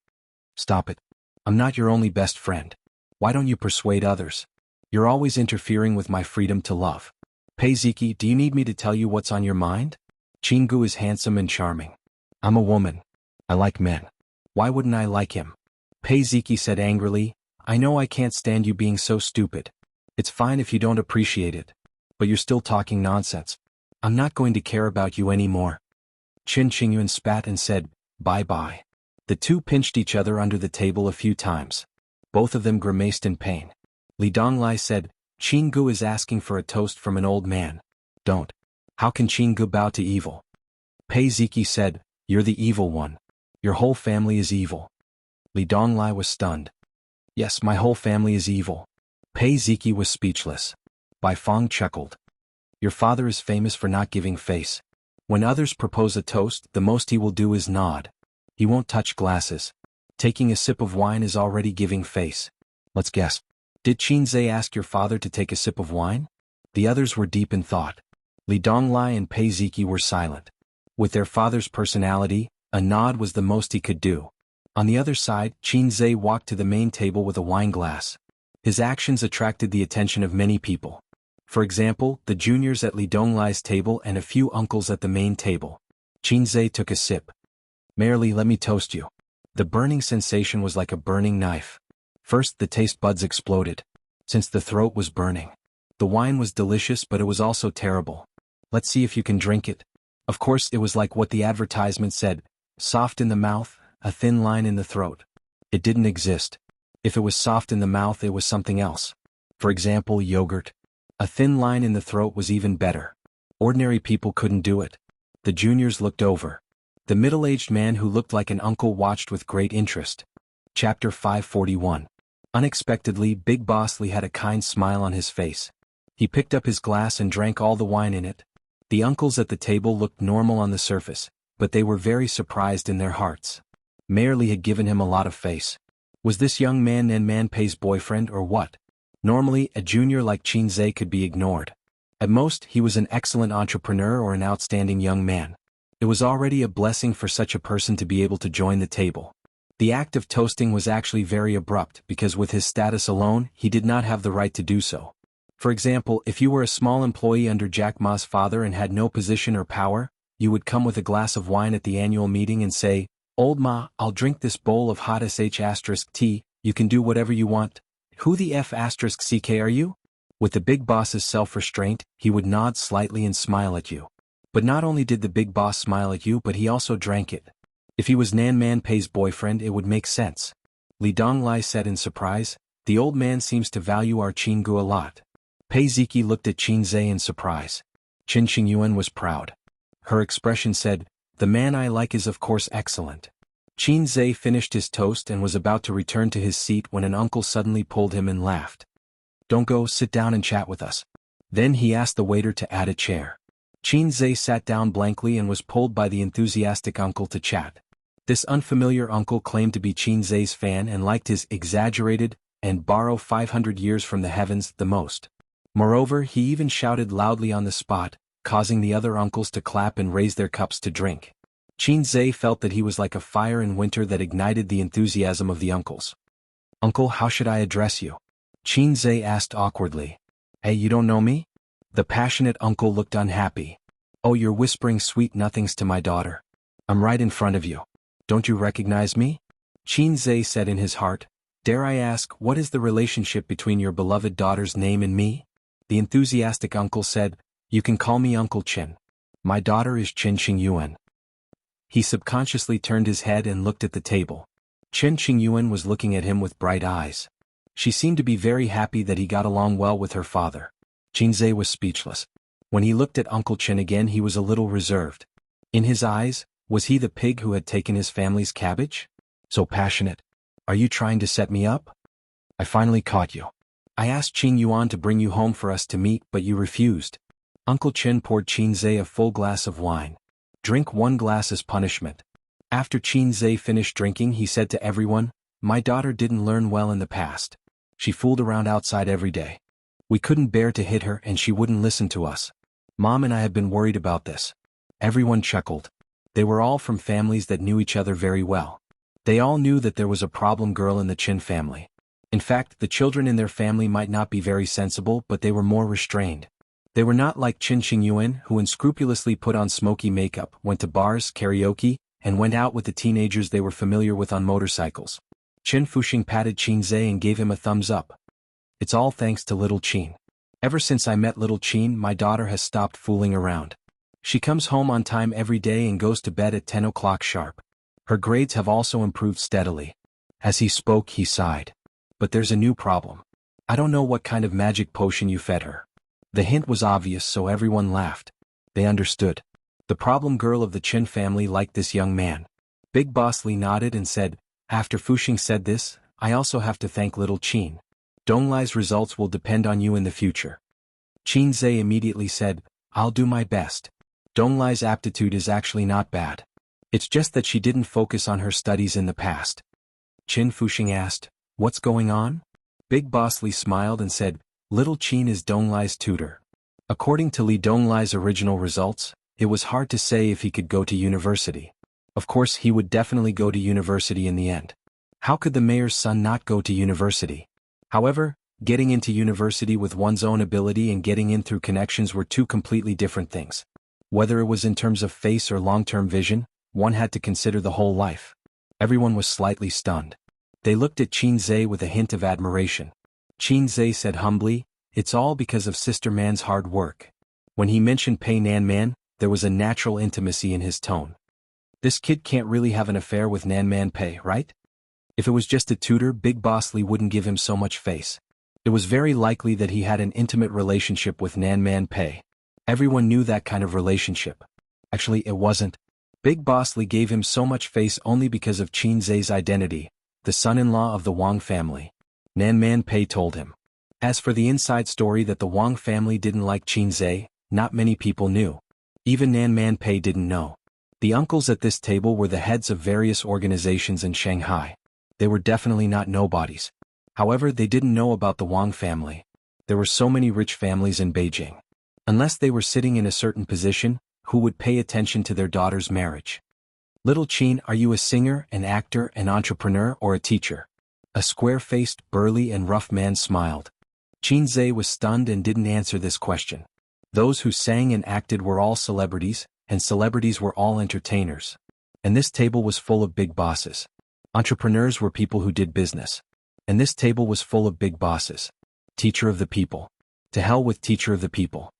Stop it. I'm not your only best friend. Why don't you persuade others? You're always interfering with my freedom to love. Pei Ziki, do you need me to tell you what's on your mind? Qinggu is handsome and charming. I'm a woman. I like men. Why wouldn't I like him? Pei Ziki said angrily, I know I can't stand you being so stupid. It's fine if you don't appreciate it. But you're still talking nonsense. I'm not going to care about you anymore. Chen Qingyuan spat and said, Bye-bye. The two pinched each other under the table a few times. Both of them grimaced in pain. Li Donglai said, Qinggu is asking for a toast from an old man. Don't. How can Qinggu bow to evil? Pei Ziki said, You're the evil one. Your whole family is evil. Li Donglai was stunned. Yes, my whole family is evil. Pei Ziki was speechless. Bai Fong chuckled. Your father is famous for not giving face. When others propose a toast, the most he will do is nod. He won't touch glasses. Taking a sip of wine is already giving face. Let's guess. Did Qin Zhe ask your father to take a sip of wine? The others were deep in thought. Li Donglai and Pei Ziki were silent. With their father's personality, a nod was the most he could do. On the other side, Qin Zhe walked to the main table with a wine glass. His actions attracted the attention of many people. For example, the juniors at Li Donglai's table and a few uncles at the main table. Qin Zhe took a sip. "Merely let me toast you." The burning sensation was like a burning knife. First the taste buds exploded. Since the throat was burning. The wine was delicious, but it was also terrible. "Let's see if you can drink it." Of course it was like what the advertisement said, soft in the mouth, a thin line in the throat. It didn't exist. If it was soft in the mouth, it was something else. For example, yogurt. A thin line in the throat was even better. Ordinary people couldn't do it. The juniors looked over. The middle-aged man who looked like an uncle watched with great interest. Chapter 541. Unexpectedly, Big Boss Lee had a kind smile on his face. He picked up his glass and drank all the wine in it. The uncles at the table looked normal on the surface, but they were very surprised in their hearts. Mayor Lee had given him a lot of face. Was this young man Nan Man Pei's boyfriend or what? Normally, a junior like Qin Zhe could be ignored. At most, he was an excellent entrepreneur or an outstanding young man. It was already a blessing for such a person to be able to join the table. The act of toasting was actually very abrupt because with his status alone, he did not have the right to do so. For example, if you were a small employee under Jack Ma's father and had no position or power, you would come with a glass of wine at the annual meeting and say, "Old Ma, I'll drink this bowl of hot sh*tea, you can do whatever you want. Who the f***ck are you?" With the big boss's self-restraint, he would nod slightly and smile at you. But not only did the big boss smile at you, but he also drank it. If he was Nan Man Pei's boyfriend, it would make sense. Li Donglai said in surprise, "The old man seems to value our Qinggu a lot." Pei Ziki looked at Qin Zhe in surprise. Qin Qingyuan was proud. Her expression said, "The man I like is of course excellent." Qin Zhe finished his toast and was about to return to his seat when an uncle suddenly pulled him and laughed. "Don't go, sit down and chat with us." Then he asked the waiter to add a chair. Qin Zhe sat down blankly and was pulled by the enthusiastic uncle to chat. This unfamiliar uncle claimed to be Qin Zhe's fan and liked his exaggerated and borrow 500 years from the heavens the most. Moreover, he even shouted loudly on the spot, causing the other uncles to clap and raise their cups to drink. Qin Zhe felt that he was like a fire in winter that ignited the enthusiasm of the uncles. "Uncle, how should I address you?" Qin Zhe asked awkwardly. "Hey, you don't know me?" The passionate uncle looked unhappy. "Oh, you're whispering sweet nothings to my daughter. I'm right in front of you. Don't you recognize me?" Qin Zhe said in his heart, "Dare I ask, what is the relationship between your beloved daughter's name and me?" The enthusiastic uncle said, "You can call me Uncle Qin. My daughter is Qin Qingyuan." He subconsciously turned his head and looked at the table. Qin Qingyuan was looking at him with bright eyes. She seemed to be very happy that he got along well with her father. Qin Zhe was speechless. When he looked at Uncle Qin again, he was a little reserved. In his eyes, was he the pig who had taken his family's cabbage? So passionate. "Are you trying to set me up? I finally caught you. I asked Qin Yuan to bring you home for us to meet, but you refused." Uncle Qin poured Qin Zhe a full glass of wine. "Drink one glass as punishment." After Qin Zhe finished drinking, he said to everyone, "My daughter didn't learn well in the past. She fooled around outside every day. We couldn't bear to hit her and she wouldn't listen to us. Mom and I have been worried about this." Everyone chuckled. They were all from families that knew each other very well. They all knew that there was a problem girl in the Qin family. In fact, the children in their family might not be very sensible, but they were more restrained. They were not like Qin Qingyuan, who unscrupulously put on smoky makeup, went to bars, karaoke, and went out with the teenagers they were familiar with on motorcycles. Qin Fuxing patted Qin Zhe and gave him a thumbs up. "It's all thanks to little Qin. Ever since I met little Qin, my daughter has stopped fooling around. She comes home on time every day and goes to bed at 10 o'clock sharp. Her grades have also improved steadily." As he spoke, he sighed. "But there's a new problem. I don't know what kind of magic potion you fed her." The hint was obvious, so everyone laughed. They understood. The problem girl of the Qin family liked this young man. Big Boss Lee nodded and said, "After Fuxing said this, I also have to thank little Qin. Donglai's results will depend on you in the future." Qin Zhe immediately said, "I'll do my best. Donglai's aptitude is actually not bad. It's just that she didn't focus on her studies in the past." Qin Fuxing asked, "What's going on?" Big Boss Lee smiled and said, "Little Qin is Donglai's tutor. According to Li Donglai's original results, it was hard to say if he could go to university. Of course, he would definitely go to university in the end. How could the mayor's son not go to university? However, getting into university with one's own ability and getting in through connections were two completely different things. Whether it was in terms of face or long-term vision, one had to consider the whole life. Everyone was slightly stunned. They looked at Qin Zhe with a hint of admiration. Qin Zhe said humbly, "It's all because of Sister Man's hard work." When he mentioned Pei Nan Man, there was a natural intimacy in his tone. This kid can't really have an affair with Nan Man Pei, right? If it was just a tutor, Big Boss Li wouldn't give him so much face. It was very likely that he had an intimate relationship with Nan Man Pei. Everyone knew that kind of relationship. Actually, it wasn't. Big Boss Li gave him so much face only because of Qin Zhe's identity, the son-in-law of the Wang family. Nan Man Pei told him. As for the inside story that the Wang family didn't like Qin Zhe, not many people knew. Even Nan Man Pei didn't know. The uncles at this table were the heads of various organizations in Shanghai. They were definitely not nobodies. However, they didn't know about the Wang family. There were so many rich families in Beijing. Unless they were sitting in a certain position, who would pay attention to their daughter's marriage? Little Qin, are you a singer, an actor, an entrepreneur, or a teacher? A square-faced, burly and rough man smiled. Qin Zhe was stunned and didn't answer this question. Those who sang and acted were all celebrities, and celebrities were all entertainers. And this table was full of big bosses. Entrepreneurs were people who did business. And this table was full of big bosses. Teacher of the people. To hell with teacher of the people.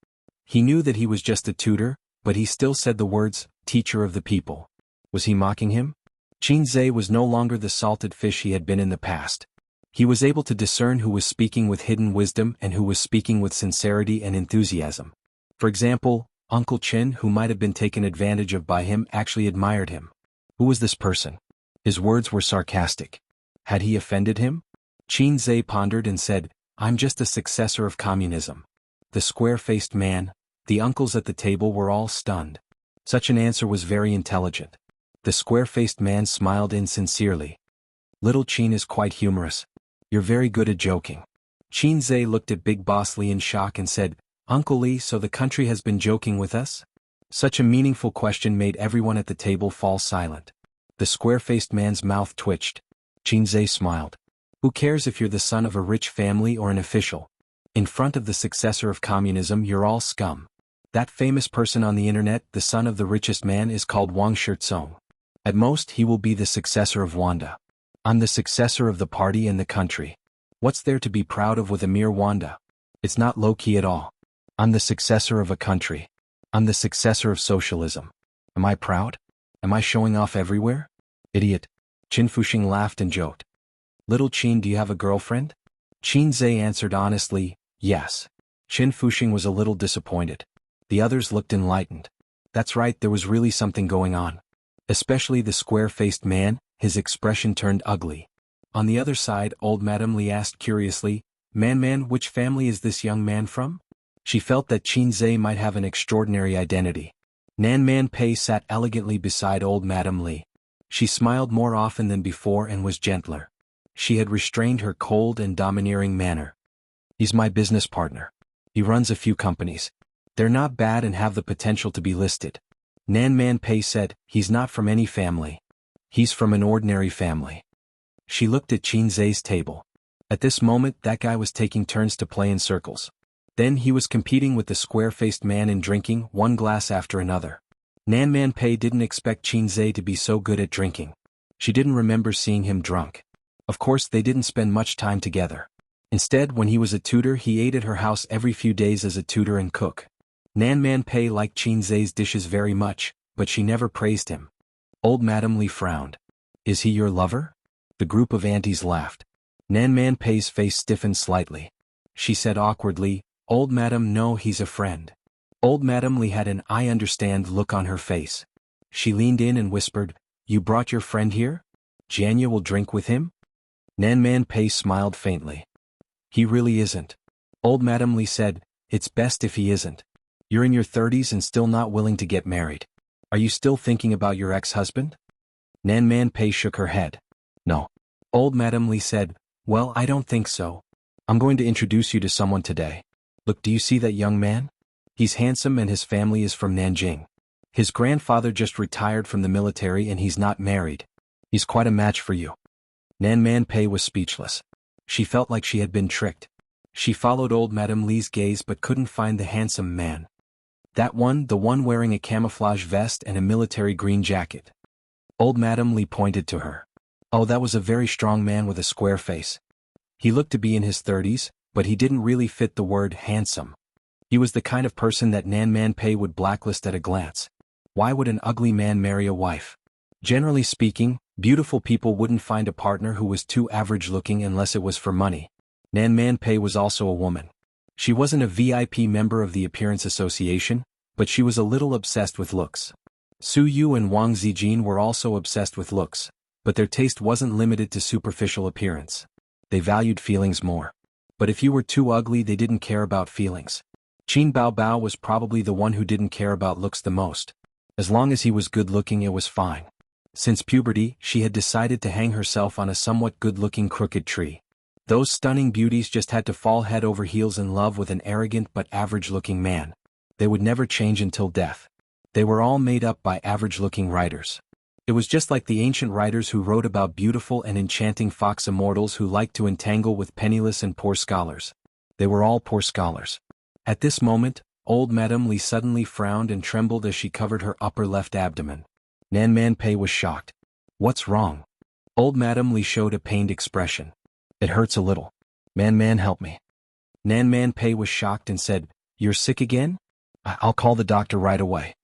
He knew that he was just a tutor, but he still said the words, teacher of the people. Was he mocking him? Qin Zhe was no longer the salted fish he had been in the past. He was able to discern who was speaking with hidden wisdom and who was speaking with sincerity and enthusiasm. For example, Uncle Qin, who might have been taken advantage of by him, actually admired him. Who was this person? His words were sarcastic. Had he offended him? Qin Zhe pondered and said, I'm just a successor of communism. The square-faced man, the uncles at the table were all stunned. Such an answer was very intelligent. The square-faced man smiled insincerely. Little Qin is quite humorous. You're very good at joking. Qin Zhe looked at Big Boss Li in shock and said, Uncle Li, so the country has been joking with us? Such a meaningful question made everyone at the table fall silent. The square-faced man's mouth twitched. Qin Zhe smiled. Who cares if you're the son of a rich family or an official? In front of the successor of communism, you're all scum. That famous person on the internet, the son of the richest man, is called Wang Shizong. At most, he will be the successor of Wanda. I'm the successor of the party and the country. What's there to be proud of with a mere Wanda? It's not low-key at all. I'm the successor of a country. I'm the successor of socialism. Am I proud? Am I showing off everywhere? Idiot. Qin Fuxing laughed and joked. Little Qin, do you have a girlfriend? Qin Zhe answered honestly, yes. Qin Fuxing was a little disappointed. The others looked enlightened. That's right, there was really something going on. Especially the square-faced man, his expression turned ugly. On the other side, old Madame Li asked curiously, Man, which family is this young man from? She felt that Qin Zhe might have an extraordinary identity. Nan Man Pei sat elegantly beside old Madame Li. She smiled more often than before and was gentler. She had restrained her cold and domineering manner. He's my business partner. He runs a few companies. They're not bad and have the potential to be listed. Nan Man Pei said, he's not from any family. He's from an ordinary family. She looked at Qin Zhe's table. At this moment, that guy was taking turns to play in circles. Then he was competing with the square-faced man in drinking, one glass after another. Nan Man Pei didn't expect Qin Zhe to be so good at drinking. She didn't remember seeing him drunk. Of course, they didn't spend much time together. Instead, when he was a tutor, he ate at her house every few days as a tutor and cook. Nan Man Pei liked Qin Zhe's dishes very much, but she never praised him. Old Madame Li frowned. Is he your lover? The group of aunties laughed. Nan Man Pei's face stiffened slightly. She said awkwardly, Old Madam, no, he's a friend. Old Madame Li had an I understand look on her face. She leaned in and whispered, You brought your friend here? Janya will drink with him? Nan Man Pei smiled faintly. He really isn't. Old Madame Li said, It's best if he isn't. You're in your 30s and still not willing to get married. Are you still thinking about your ex-husband? Nan Man Pei shook her head. No. Old Madame Li said, Well, I don't think so. I'm going to introduce you to someone today. Look, do you see that young man? He's handsome and his family is from Nanjing. His grandfather just retired from the military and he's not married. He's quite a match for you." Nan Man Pei was speechless. She felt like she had been tricked. She followed old Madame Li's gaze but couldn't find the handsome man. That one, the one wearing a camouflage vest and a military green jacket. Old Madame Li pointed to her. Oh, that was a very strong man with a square face. He looked to be in his 30s, but he didn't really fit the word handsome. He was the kind of person that Nan Man Pei would blacklist at a glance. Why would an ugly man marry a wife? Generally speaking, beautiful people wouldn't find a partner who was too average-looking unless it was for money. Nan Man Pei was also a woman. She wasn't a VIP member of the Appearance Association, but she was a little obsessed with looks. Su Yu and Wang Zijin were also obsessed with looks, but their taste wasn't limited to superficial appearance. They valued feelings more. But if you were too ugly, they didn't care about feelings. Qin Baobao was probably the one who didn't care about looks the most. As long as he was good-looking, it was fine. Since puberty, she had decided to hang herself on a somewhat good-looking crooked tree. Those stunning beauties just had to fall head over heels in love with an arrogant but average-looking man. They would never change until death. They were all made up by average-looking writers. It was just like the ancient writers who wrote about beautiful and enchanting fox immortals who liked to entangle with penniless and poor scholars. They were all poor scholars. At this moment, old Madame Li suddenly frowned and trembled as she covered her upper left abdomen. Nan Man Pei was shocked. "What's wrong?" Old Madame Li showed a pained expression. "It hurts a little. Man, help me." Nan Man Pei was shocked and said, "You're sick again? I'll call the doctor right away."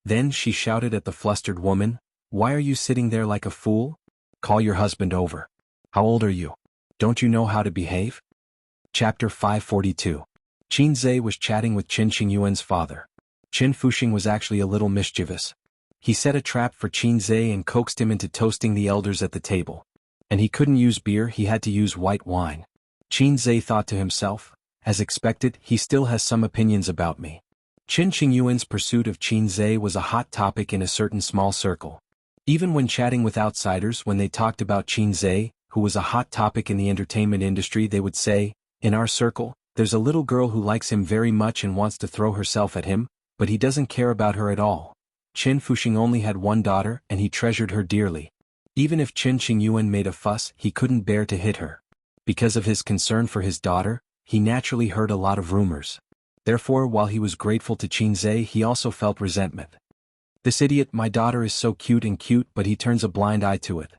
Then she shouted at the flustered woman, "Why are you sitting there like a fool? Call your husband over. How old are you? Don't you know how to behave?" Chapter 542. Qin Zhe was chatting with Qin Qingyuan's father. Qin Fuxing was actually a little mischievous. He set a trap for Qin Zhe and coaxed him into toasting the elders at the table. And he couldn't use beer, he had to use white wine. Qin Zhe thought to himself, as expected, he still has some opinions about me. Qin Qingyuan's pursuit of Qin Zhe was a hot topic in a certain small circle. Even when chatting with outsiders, when they talked about Qin Zhe, who was a hot topic in the entertainment industry, they would say, "In our circle, there's a little girl who likes him very much and wants to throw herself at him, but he doesn't care about her at all." Qin Fuxing only had one daughter and he treasured her dearly. Even if Qin Qingyuan made a fuss, he couldn't bear to hit her. Because of his concern for his daughter, he naturally heard a lot of rumors. Therefore, while he was grateful to Qin Zhe, he also felt resentment. "This idiot, my daughter is so cute, but he turns a blind eye to it."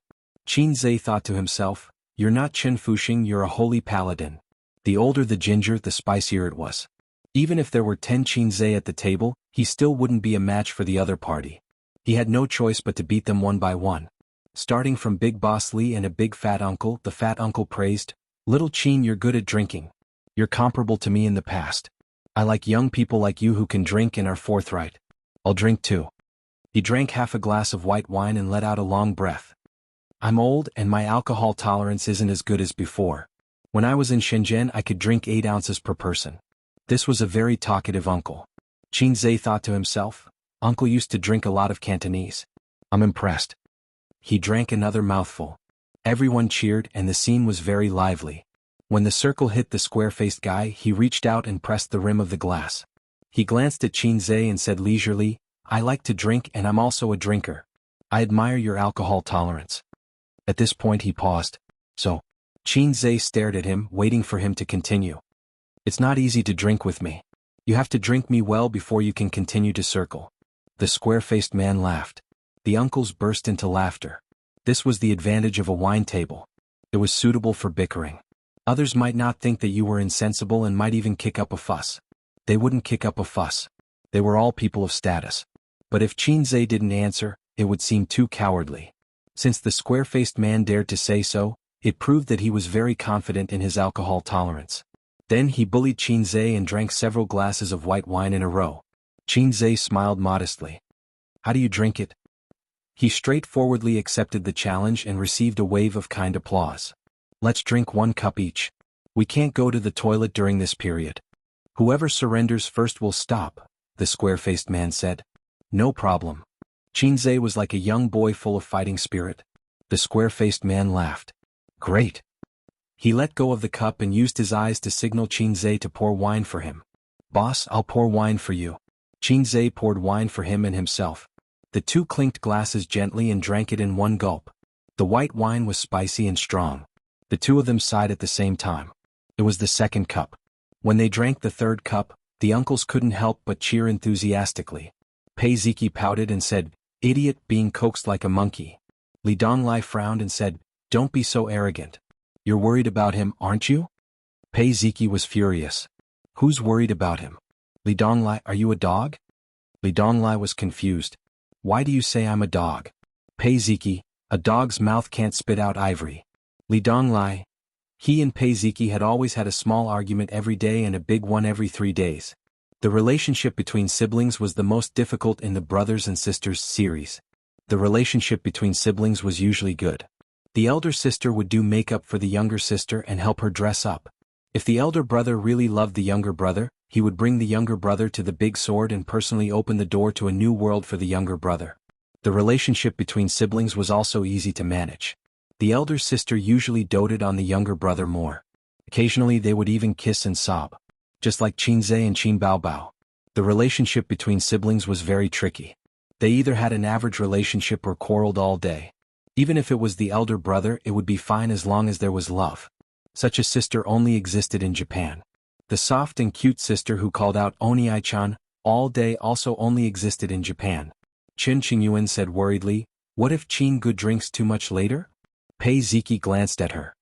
Qin Zhe thought to himself, "You're not Qin Fuxing, you're a holy paladin." The older the ginger, the spicier it was. Even if there were 10 Qin Zhe at the table, he still wouldn't be a match for the other party. He had no choice but to beat them one by one. Starting from Big Boss Li and a big fat uncle, the fat uncle praised, "Little Qin, you're good at drinking. You're comparable to me in the past. I like young people like you who can drink and are forthright. I'll drink too." He drank half a glass of white wine and let out a long breath. "I'm old and my alcohol tolerance isn't as good as before. When I was in Shenzhen, I could drink 8 ounces per person." This was a very talkative uncle. Qin Zhe thought to himself, "Uncle used to drink a lot of Cantonese. I'm impressed." He drank another mouthful. Everyone cheered and the scene was very lively. When the circle hit the square-faced guy, he reached out and pressed the rim of the glass. He glanced at Qin Zhe and said leisurely, "I like to drink and I'm also a drinker. I admire your alcohol tolerance." At this point he paused. "So?" Qin Zhe stared at him, waiting for him to continue. "It's not easy to drink with me. You have to drink me well before you can continue to circle." The square-faced man laughed. The uncles burst into laughter. This was the advantage of a wine table. It was suitable for bickering. Others might not think that you were insensible and might even kick up a fuss. They wouldn't kick up a fuss. They were all people of status. But if Qin Zhe didn't answer, it would seem too cowardly. Since the square-faced man dared to say so, it proved that he was very confident in his alcohol tolerance. Then he bullied Qin Zhe and drank several glasses of white wine in a row. Qin Zhe smiled modestly. "How do you drink it?" He straightforwardly accepted the challenge and received a wave of kind applause. "Let's drink 1 cup each. We can't go to the toilet during this period. Whoever surrenders first will stop," the square-faced man said. "No problem." Qin Zhe was like a young boy full of fighting spirit. The square-faced man laughed. "Great." He let go of the cup and used his eyes to signal Qin Zhe to pour wine for him. Boss, I'll pour wine for you. Qinzhe poured wine for him and himself. The two clinked glasses gently and drank it in one gulp. The white wine was spicy and strong. The two of them sighed at the same time. It was the second cup. When they drank the third cup, the uncles couldn't help but cheer enthusiastically. Pei Ziki pouted and said, "Idiot, being coaxed like a monkey." Li Donglai frowned and said, "Don't be so arrogant. You're worried about him, aren't you?" Pei Ziki was furious. "Who's worried about him? Li Donglai, are you a dog?" Li Donglai was confused. "Why do you say I'm a dog?" Pei Ziki, "A dog's mouth can't spit out ivory." Li Donglai. He and Pei Ziki had always had a small argument every day and a big one every 3 days. The relationship between siblings was the most difficult in the brothers and sisters series. The relationship between siblings was usually good. The elder sister would do makeup for the younger sister and help her dress up. If the elder brother really loved the younger brother, he would bring the younger brother to the big sword and personally open the door to a new world for the younger brother. The relationship between siblings was also easy to manage. The elder sister usually doted on the younger brother more. Occasionally they would even kiss and sob. Just like Qinzhe and Qin Baobao. The relationship between siblings was very tricky. They either had an average relationship or quarreled all day. Even if it was the elder brother, it would be fine as long as there was love. Such a sister only existed in Japan. The soft and cute sister who called out Oniai-chan all day also only existed in Japan. Qin Qingyuan said worriedly, "What if Qin Gu drinks too much later?" Pei Ziki glanced at her.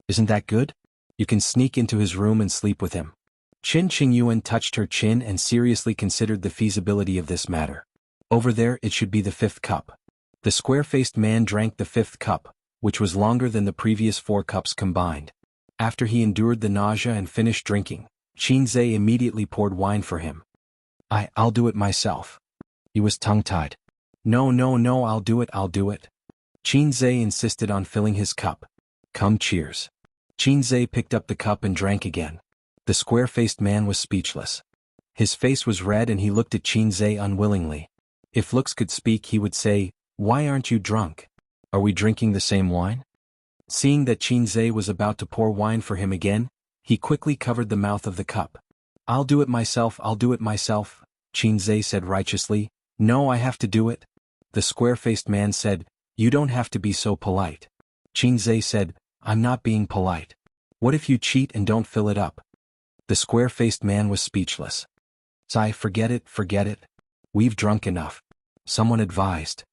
"Isn't that good? You can sneak into his room and sleep with him." Qin Qingyuan touched her chin and seriously considered the feasibility of this matter. "Over there it should be the 5th cup." The square-faced man drank the 5th cup, which was longer than the previous 4 cups combined. After he endured the nausea and finished drinking, Qinzhe immediately poured wine for him. I'll do it myself." He was tongue-tied. No, I'll do it. Qinzhe insisted on filling his cup. "Come, cheers." Qinzhe picked up the cup and drank again. The square-faced man was speechless. His face was red and he looked at Qinzhe unwillingly. If looks could speak, he would say, "Why aren't you drunk? Are we drinking the same wine?" Seeing that Qinzhe was about to pour wine for him again, he quickly covered the mouth of the cup. I'll do it myself, Qinzhe said righteously. "No, I have to do it." The square-faced man said, "You don't have to be so polite." Qinzhe said, "I'm not being polite. What if you cheat and don't fill it up?" The square-faced man was speechless. "Sai, forget it. We've drunk enough." Someone advised.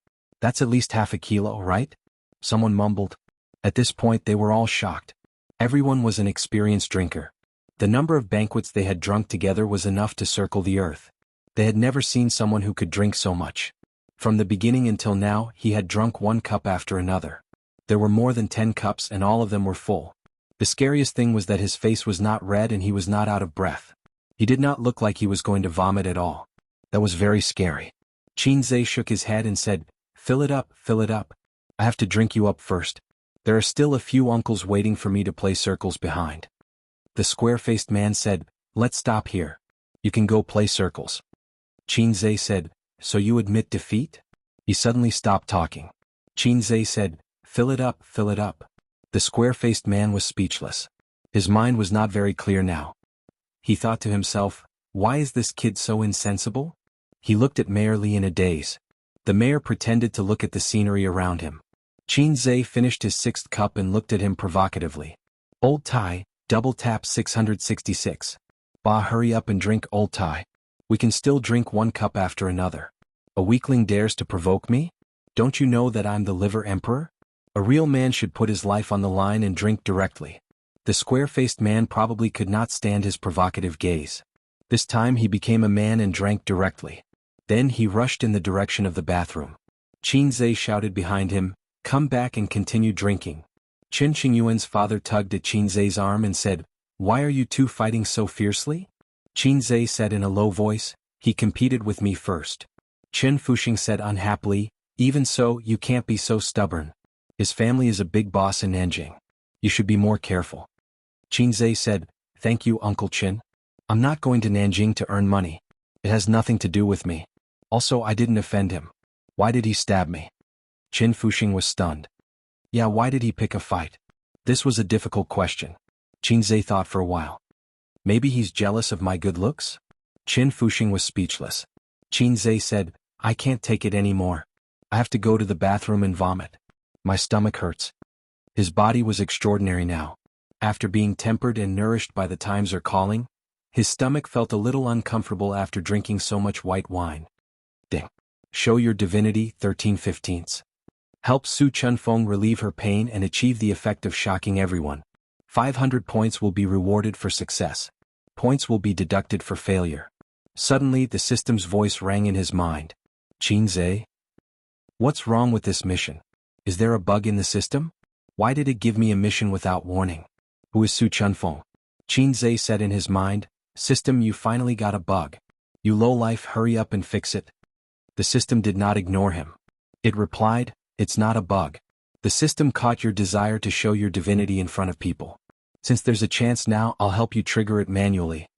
"That's at least half a kilo, right?" Someone mumbled. At this point they were all shocked. Everyone was an experienced drinker. The number of banquets they had drunk together was enough to circle the earth. They had never seen someone who could drink so much. From the beginning until now, he had drunk 1 cup after another. There were more than 10 cups and all of them were full. The scariest thing was that his face was not red and he was not out of breath. He did not look like he was going to vomit at all. That was very scary. Qinzhe shook his head and said, Fill it up. I have to drink you up first. There are still a few uncles waiting for me to play circles behind." The square-faced man said, "Let's stop here. You can go play circles." Qinzhe said, "So you admit defeat?" He suddenly stopped talking. Qinzhe said, Fill it up. The square-faced man was speechless. His mind was not very clear now. He thought to himself, why is this kid so insensible? He looked at Mayor Li in a daze. The mayor pretended to look at the scenery around him. Qinzhe finished his 6th cup and looked at him provocatively. "Old Thai, double tap 666. Bah, hurry up and drink, Old Thai. We can still drink 1 cup after another. A weakling dares to provoke me? Don't you know that I'm the liver emperor? A real man should put his life on the line and drink directly." The square-faced man probably could not stand his provocative gaze. This time he became a man and drank directly. Then he rushed in the direction of the bathroom. Qinzhe shouted behind him, "Come back and continue drinking." Qin Qingyuan's father tugged at Qinzhe's arm and said, "Why are you two fighting so fiercely?" Qinzhe said in a low voice, "He competed with me first." Qin Fuxing said unhappily, "Even so, you can't be so stubborn. His family is a big boss in Nanjing. You should be more careful." Qinzhe said, "Thank you, Uncle Qin. I'm not going to Nanjing to earn money. It has nothing to do with me. Also, I didn't offend him. Why did he stab me?" Qin Fuxing was stunned. Yeah, why did he pick a fight? This was a difficult question. Qinzhe thought for a while. Maybe he's jealous of my good looks? Qin Fuxing was speechless. Qin Zhe said, I can't take it anymore. I have to go to the bathroom and vomit. My stomach hurts. His body was extraordinary now. After being tempered and nourished by the times are calling, his stomach felt a little uncomfortable after drinking so much white wine. Ding. Show your divinity 13/15. Help Su Chunfeng relieve her pain and achieve the effect of shocking everyone. 500 points will be rewarded for success. Points will be deducted for failure. Suddenly the system's voice rang in his mind. Qin Zhe? What's wrong with this mission? Is there a bug in the system? Why did it give me a mission without warning? Who is Su Chunfeng? Qin Zhe said in his mind, System, you finally got a bug. You lowlife, hurry up and fix it. The system did not ignore him. It replied, it's not a bug. The system caught your desire to show your divinity in front of people. Since there's a chance now, I'll help you trigger it manually.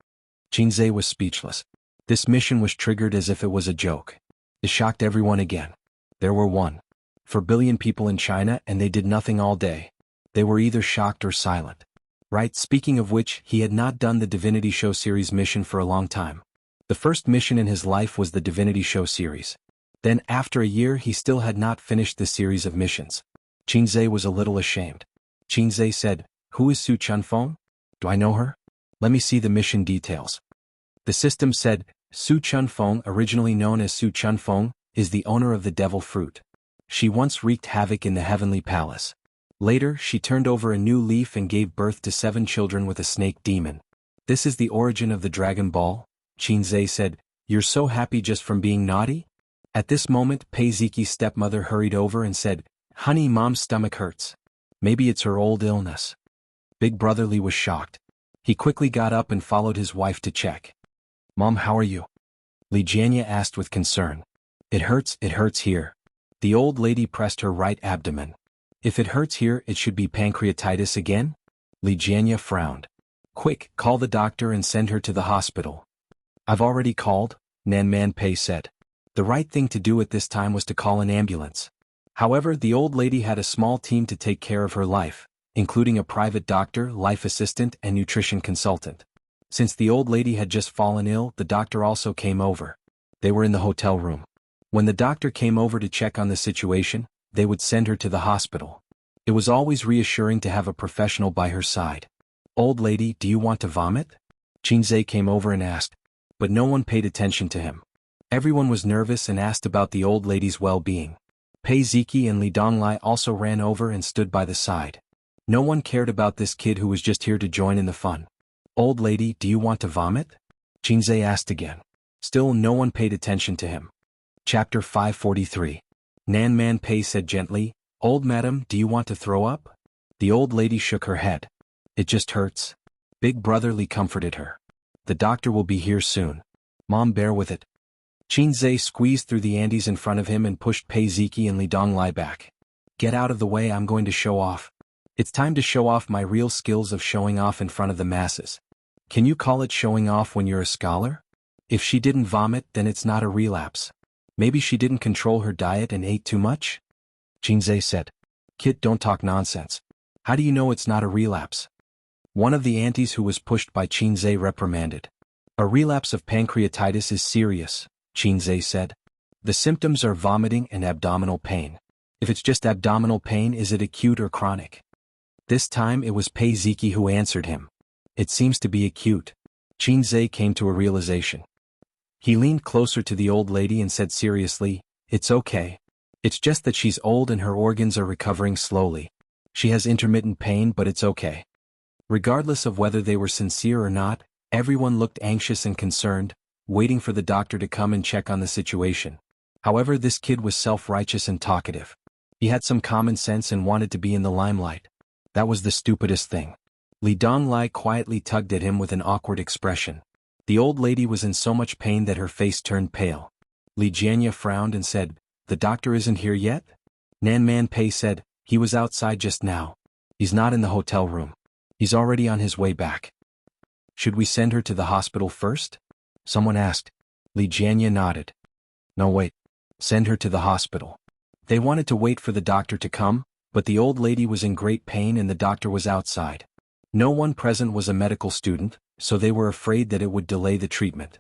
Qin Zhe was speechless. This mission was triggered as if it was a joke. It shocked everyone again. There were 1.4 billion people in China and they did nothing all day. They were either shocked or silent. Right, speaking of which, he had not done the Divinity Show series mission for a long time. The first mission in his life was the Divinity Show series. Then after a year he still had not finished the series of missions. Qin Zhe was a little ashamed. Qin Zhe said, Who is Su Chunfeng? Do I know her? Let me see the mission details. The system said, Su Chunfeng, originally known as Su Chunfeng, is the owner of the devil fruit. She once wreaked havoc in the heavenly palace. Later, she turned over a new leaf and gave birth to 7 children with a snake demon. This is the origin of the Dragon Ball? Qin Zhe said, You're so happy just from being naughty? At this moment, Pei Ziqi's stepmother hurried over and said, Honey, Mom's stomach hurts. Maybe it's her old illness. Big Brother Li was shocked. He quickly got up and followed his wife to check. Mom, how are you? Li Jianya asked with concern. It hurts here. The old lady pressed her right abdomen. If it hurts here, it should be pancreatitis again? Li Jianya frowned. Quick, call the doctor and send her to the hospital. I've already called, Nanman Pei said. The right thing to do at this time was to call an ambulance. However, the old lady had a small team to take care of her life, including a private doctor, life assistant, and nutrition consultant. Since the old lady had just fallen ill, the doctor also came over. They were in the hotel room. When the doctor came over to check on the situation, they would send her to the hospital. It was always reassuring to have a professional by her side. Old lady, do you want to vomit? Qin Zhe came over and asked, but no one paid attention to him. Everyone was nervous and asked about the old lady's well-being. Pei Ziqi and Li Donglai also ran over and stood by the side. No one cared about this kid who was just here to join in the fun. Old lady, do you want to vomit? Qin Zhe asked again. Still no one paid attention to him. Chapter 543. Nanman Pei said gently, Old madam, do you want to throw up? The old lady shook her head. It just hurts. Big Brother Li comforted her. The doctor will be here soon. Mom, bear with it. Qin Zhe squeezed through the Andes in front of him and pushed Pei Ziqi and Li Donglai back. Get out of the way, I'm going to show off. It's time to show off my real skills of showing off in front of the masses. Can you call it showing off when you're a scholar? If she didn't vomit, then it's not a relapse. Maybe she didn't control her diet and ate too much? Qin Zhe said. Kid, don't talk nonsense. How do you know it's not a relapse? One of the aunties who was pushed by Qin Zhe reprimanded. A relapse of pancreatitis is serious, Qin Zhe said. The symptoms are vomiting and abdominal pain. If it's just abdominal pain, is it acute or chronic? This time it was Pei Ziqi who answered him. It seems to be acute. Qin Zhe came to a realization. He leaned closer to the old lady and said seriously, It's okay. It's just that she's old and her organs are recovering slowly. She has intermittent pain, but it's okay. Regardless of whether they were sincere or not, everyone looked anxious and concerned, waiting for the doctor to come and check on the situation. However, this kid was self-righteous and talkative. He had some common sense and wanted to be in the limelight. That was the stupidest thing. Li Donglai quietly tugged at him with an awkward expression. The old lady was in so much pain that her face turned pale. Li Jianya frowned and said, The doctor isn't here yet? Nanman Pei said, He was outside just now. He's not in the hotel room. He's already on his way back. Should we send her to the hospital first? Someone asked. Li Jianya nodded. No, wait. Send her to the hospital. They wanted to wait for the doctor to come, but the old lady was in great pain and the doctor was outside. No one present was a medical student, so they were afraid that it would delay the treatment.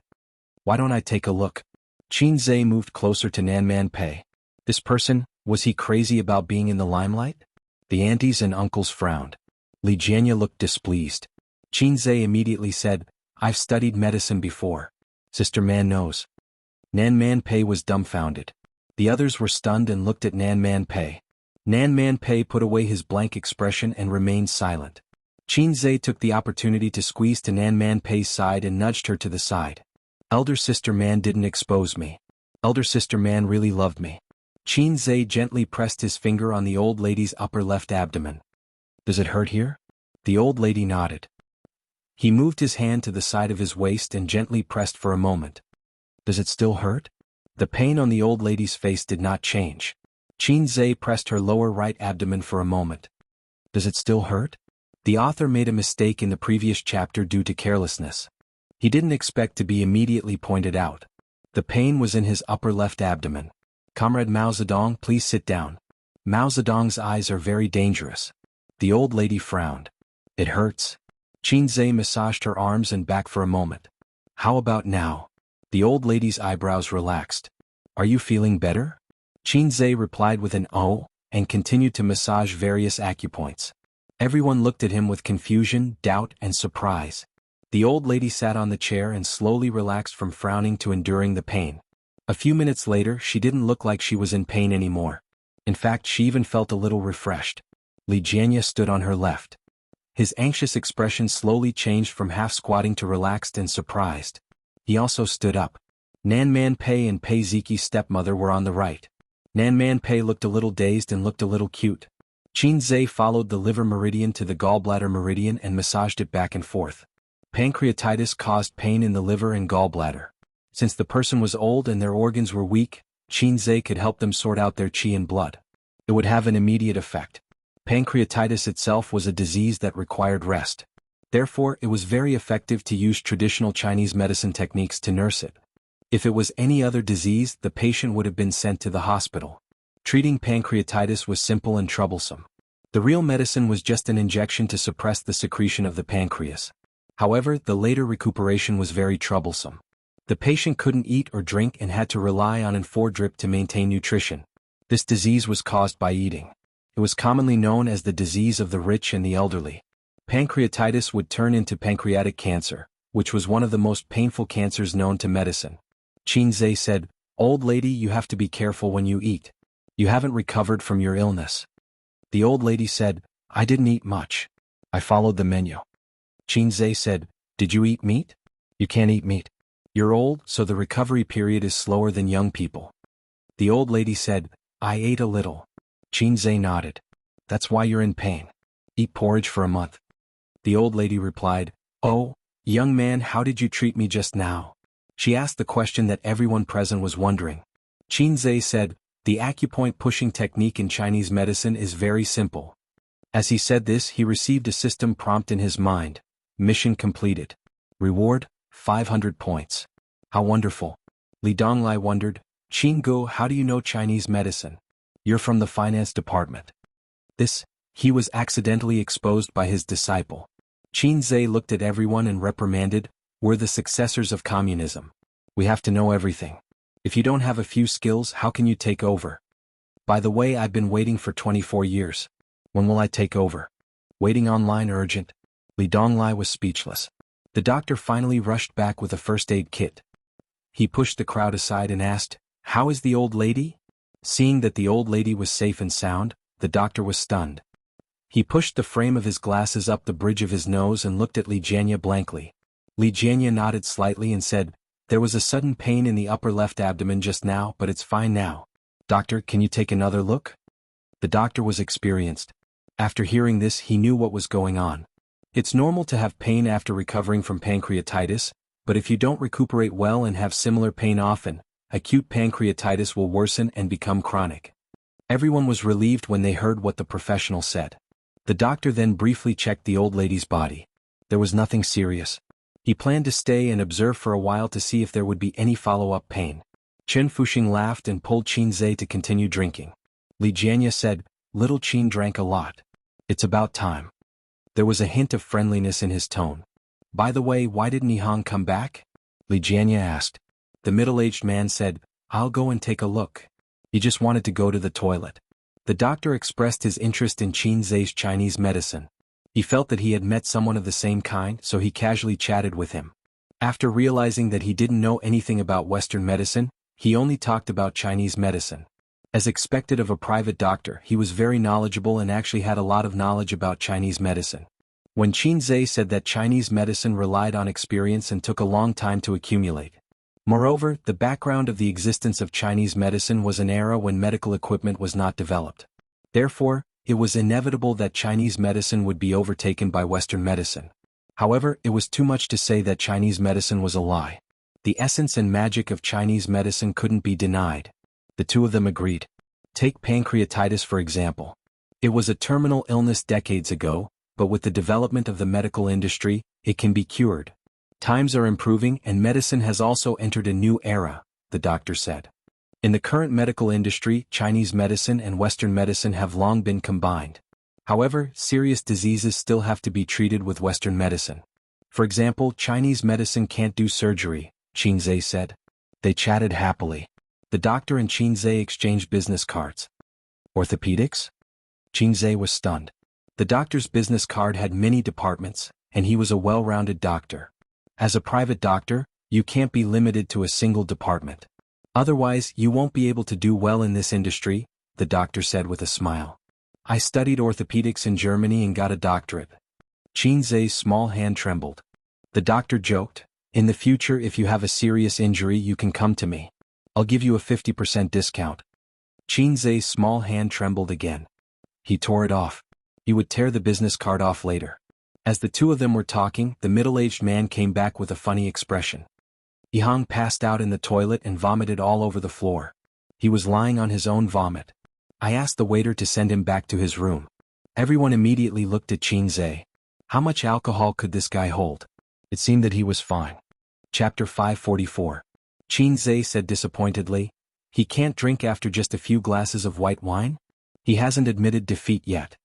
Why don't I take a look? Qin Zhe moved closer to Nan Man Pei. This person, was he crazy about being in the limelight? The aunties and uncles frowned. Li Jianya looked displeased. Qin Zhe immediately said, I've studied medicine before. Sister Man knows. Nan Man Pei was dumbfounded. The others were stunned and looked at Nan Man Pei. Nan Man Pei put away his blank expression and remained silent. Qin Zhe took the opportunity to squeeze to Nan Man Pei's side and nudged her to the side. Elder Sister Man didn't expose me. Elder Sister Man really loved me. Qin Zhe gently pressed his finger on the old lady's upper left abdomen. Does it hurt here? The old lady nodded. He moved his hand to the side of his waist and gently pressed for a moment. Does it still hurt? The pain on the old lady's face did not change. Qin Zhe pressed her lower right abdomen for a moment. Does it still hurt? The author made a mistake in the previous chapter due to carelessness. He didn't expect to be immediately pointed out. The pain was in his upper left abdomen. Comrade Mao Zedong, please sit down. Mao Zedong's eyes are very dangerous. The old lady frowned. It hurts. Qin Zhe massaged her arms and back for a moment. How about now? The old lady's eyebrows relaxed. Are you feeling better? Qin Zhe replied with an "oh," and continued to massage various acupoints. Everyone looked at him with confusion, doubt, and surprise. The old lady sat on the chair and slowly relaxed from frowning to enduring the pain. A few minutes later, she didn't look like she was in pain anymore. In fact, she even felt a little refreshed. Li Jianya stood on her left. His anxious expression slowly changed from half-squatting to relaxed and surprised. He also stood up. Nan Man Pei and Pei Ziqi's stepmother were on the right. Nan Man Pei looked a little dazed and looked a little cute. Qin Zhe followed the liver meridian to the gallbladder meridian and massaged it back and forth. Pancreatitis caused pain in the liver and gallbladder. Since the person was old and their organs were weak, Qin Zhe could help them sort out their qi and blood. It would have an immediate effect. Pancreatitis itself was a disease that required rest. Therefore, it was very effective to use traditional Chinese medicine techniques to nurse it. If it was any other disease, the patient would have been sent to the hospital. Treating pancreatitis was simple and troublesome. The real medicine was just an injection to suppress the secretion of the pancreas. However, the later recuperation was very troublesome. The patient couldn't eat or drink and had to rely on amphor drip to maintain nutrition. This disease was caused by eating. It was commonly known as the disease of the rich and the elderly. Pancreatitis would turn into pancreatic cancer, which was one of the most painful cancers known to medicine. Qin Zhe said, "Old lady, you have to be careful when you eat. You haven't recovered from your illness." The old lady said, "I didn't eat much. I followed the menu." Qin Zhe said, "Did you eat meat? You can't eat meat. You're old, so the recovery period is slower than young people." The old lady said, "I ate a little." Qin Zhe nodded. "That's why you're in pain. Eat porridge for a month." The old lady replied, "Oh, young man, how did you treat me just now?" She asked the question that everyone present was wondering. Qin Zhe said, "The acupoint pushing technique in Chinese medicine is very simple." As he said this, he received a system prompt in his mind. Mission completed. Reward, 500 points. How wonderful. Li Donglai wondered, "Qin Go, how do you know Chinese medicine? You're from the finance department." He was accidentally exposed by his disciple. Qin Zhe looked at everyone and reprimanded, "We're the successors of communism. We have to know everything. If you don't have a few skills, how can you take over? By the way, I've been waiting for 24 years. When will I take over? Waiting online urgent." Li Donglai was speechless. The doctor finally rushed back with a first aid kit. He pushed the crowd aside and asked, "How is the old lady?" Seeing that the old lady was safe and sound, the doctor was stunned. He pushed the frame of his glasses up the bridge of his nose and looked at Li Jianya blankly. Li Jianya nodded slightly and said, "There was a sudden pain in the upper left abdomen just now, but it's fine now. Doctor, can you take another look?" The doctor was experienced. After hearing this, he knew what was going on. It's normal to have pain after recovering from pancreatitis, but if you don't recuperate well and have similar pain often, acute pancreatitis will worsen and become chronic. Everyone was relieved when they heard what the professional said. The doctor then briefly checked the old lady's body. There was nothing serious. He planned to stay and observe for a while to see if there would be any follow-up pain. Chen Fuxing laughed and pulled Qin Zhe to continue drinking. Li Jianya said, "Little Qin drank a lot. It's about time." There was a hint of friendliness in his tone. "By the way, why did Nihang come back?" Li Jianya asked. The middle-aged man said, "I'll go and take a look." He just wanted to go to the toilet. The doctor expressed his interest in Qin Zhe's Chinese medicine. He felt that he had met someone of the same kind, so he casually chatted with him. After realizing that he didn't know anything about Western medicine, he only talked about Chinese medicine. As expected of a private doctor, he was very knowledgeable and actually had a lot of knowledge about Chinese medicine. When Qin Zhe said that Chinese medicine relied on experience and took a long time to accumulate. Moreover, the background of the existence of Chinese medicine was an era when medical equipment was not developed. Therefore, it was inevitable that Chinese medicine would be overtaken by Western medicine. However, it was too much to say that Chinese medicine was a lie. The essence and magic of Chinese medicine couldn't be denied. The two of them agreed. Take pancreatitis for example. It was a terminal illness decades ago, but with the development of the medical industry, it can be cured. Times are improving and medicine has also entered a new era, the doctor said. In the current medical industry, Chinese medicine and Western medicine have long been combined. However, serious diseases still have to be treated with Western medicine. For example, Chinese medicine can't do surgery, Qin Zhe said. They chatted happily. The doctor and Qin Zhe exchanged business cards. Orthopedics? Qin Zhe was stunned. The doctor's business card had many departments, and he was a well-rounded doctor. As a private doctor, you can't be limited to a single department. Otherwise, you won't be able to do well in this industry, the doctor said with a smile. I studied orthopedics in Germany and got a doctorate. Qin Zhe's small hand trembled. The doctor joked, "In the future, if you have a serious injury, you can come to me. I'll give you a 50% discount." Qin Zhe's small hand trembled again. He tore it off. He would tear the business card off later. As the two of them were talking, the middle-aged man came back with a funny expression. Yihang passed out in the toilet and vomited all over the floor. He was lying on his own vomit. I asked the waiter to send him back to his room. Everyone immediately looked at Qin Zhe. How much alcohol could this guy hold? It seemed that he was fine. Chapter 544. Qin Zhe said disappointedly, "He can't drink after just a few glasses of white wine? He hasn't admitted defeat yet."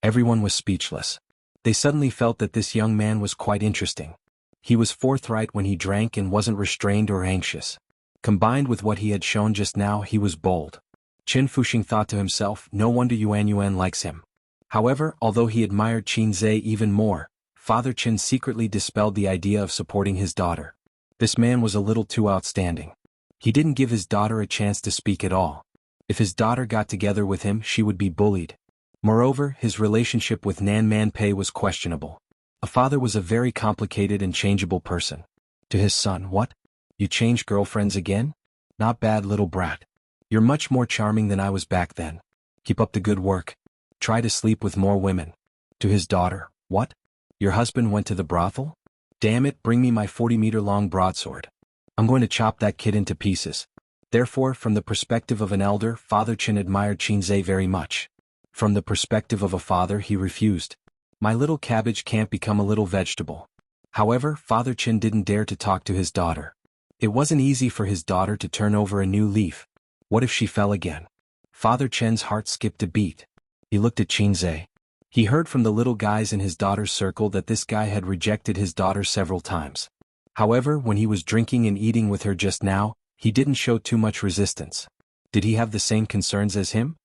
Everyone was speechless. They suddenly felt that this young man was quite interesting. He was forthright when he drank and wasn't restrained or anxious. Combined with what he had shown just now, he was bold. Qin Fuxing thought to himself, no wonder Yuan likes him. However, although he admired Qin Zhe even more, Father Qin secretly dispelled the idea of supporting his daughter. This man was a little too outstanding. He didn't give his daughter a chance to speak at all. If his daughter got together with him, she would be bullied. Moreover, his relationship with Nan Manpei was questionable. A father was a very complicated and changeable person. To his son, "What? You changed girlfriends again? Not bad, little brat. You're much more charming than I was back then. Keep up the good work. Try to sleep with more women." To his daughter, "What? Your husband went to the brothel? Damn it, bring me my 40-meter-long broadsword. I'm going to chop that kid into pieces." Therefore, from the perspective of an elder, Father Qin admired Qin Zhe very much. From the perspective of a father, he refused. "My little cabbage can't become a little vegetable." However, Father Qin didn't dare to talk to his daughter. It wasn't easy for his daughter to turn over a new leaf. What if she fell again? Father Qin's heart skipped a beat. He looked at Qin Zhe. He heard from the little guys in his daughter's circle that this guy had rejected his daughter several times. However, when he was drinking and eating with her just now, he didn't show too much resistance. Did he have the same concerns as him?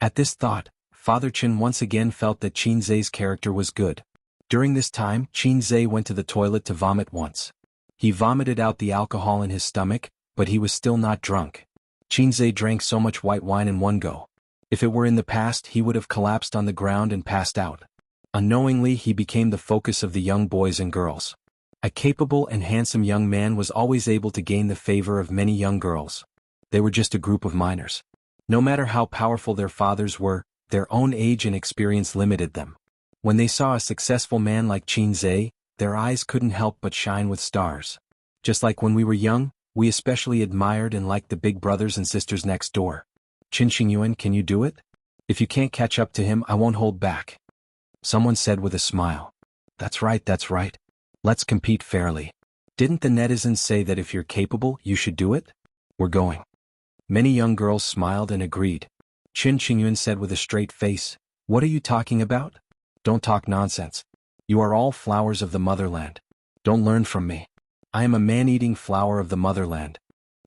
At this thought, Father Qin once again felt that Qin Zhe's character was good. During this time, Qin Zhe went to the toilet to vomit once. He vomited out the alcohol in his stomach, but he was still not drunk. Qin Zhe drank so much white wine in one go. If it were in the past, he would have collapsed on the ground and passed out. Unknowingly, he became the focus of the young boys and girls. A capable and handsome young man was always able to gain the favor of many young girls. They were just a group of minors. No matter how powerful their fathers were, their own age and experience limited them. When they saw a successful man like Qin Zhe, their eyes couldn't help but shine with stars. Just like when we were young, we especially admired and liked the big brothers and sisters next door. "Qin Xingyuan, can you do it? If you can't catch up to him, I won't hold back." Someone said with a smile. That's right. Let's compete fairly. Didn't the netizens say that if you're capable, you should do it? We're going." Many young girls smiled and agreed. Qin Xingyuan said with a straight face, "What are you talking about? Don't talk nonsense. You are all flowers of the motherland. Don't learn from me. I am a man-eating flower of the motherland.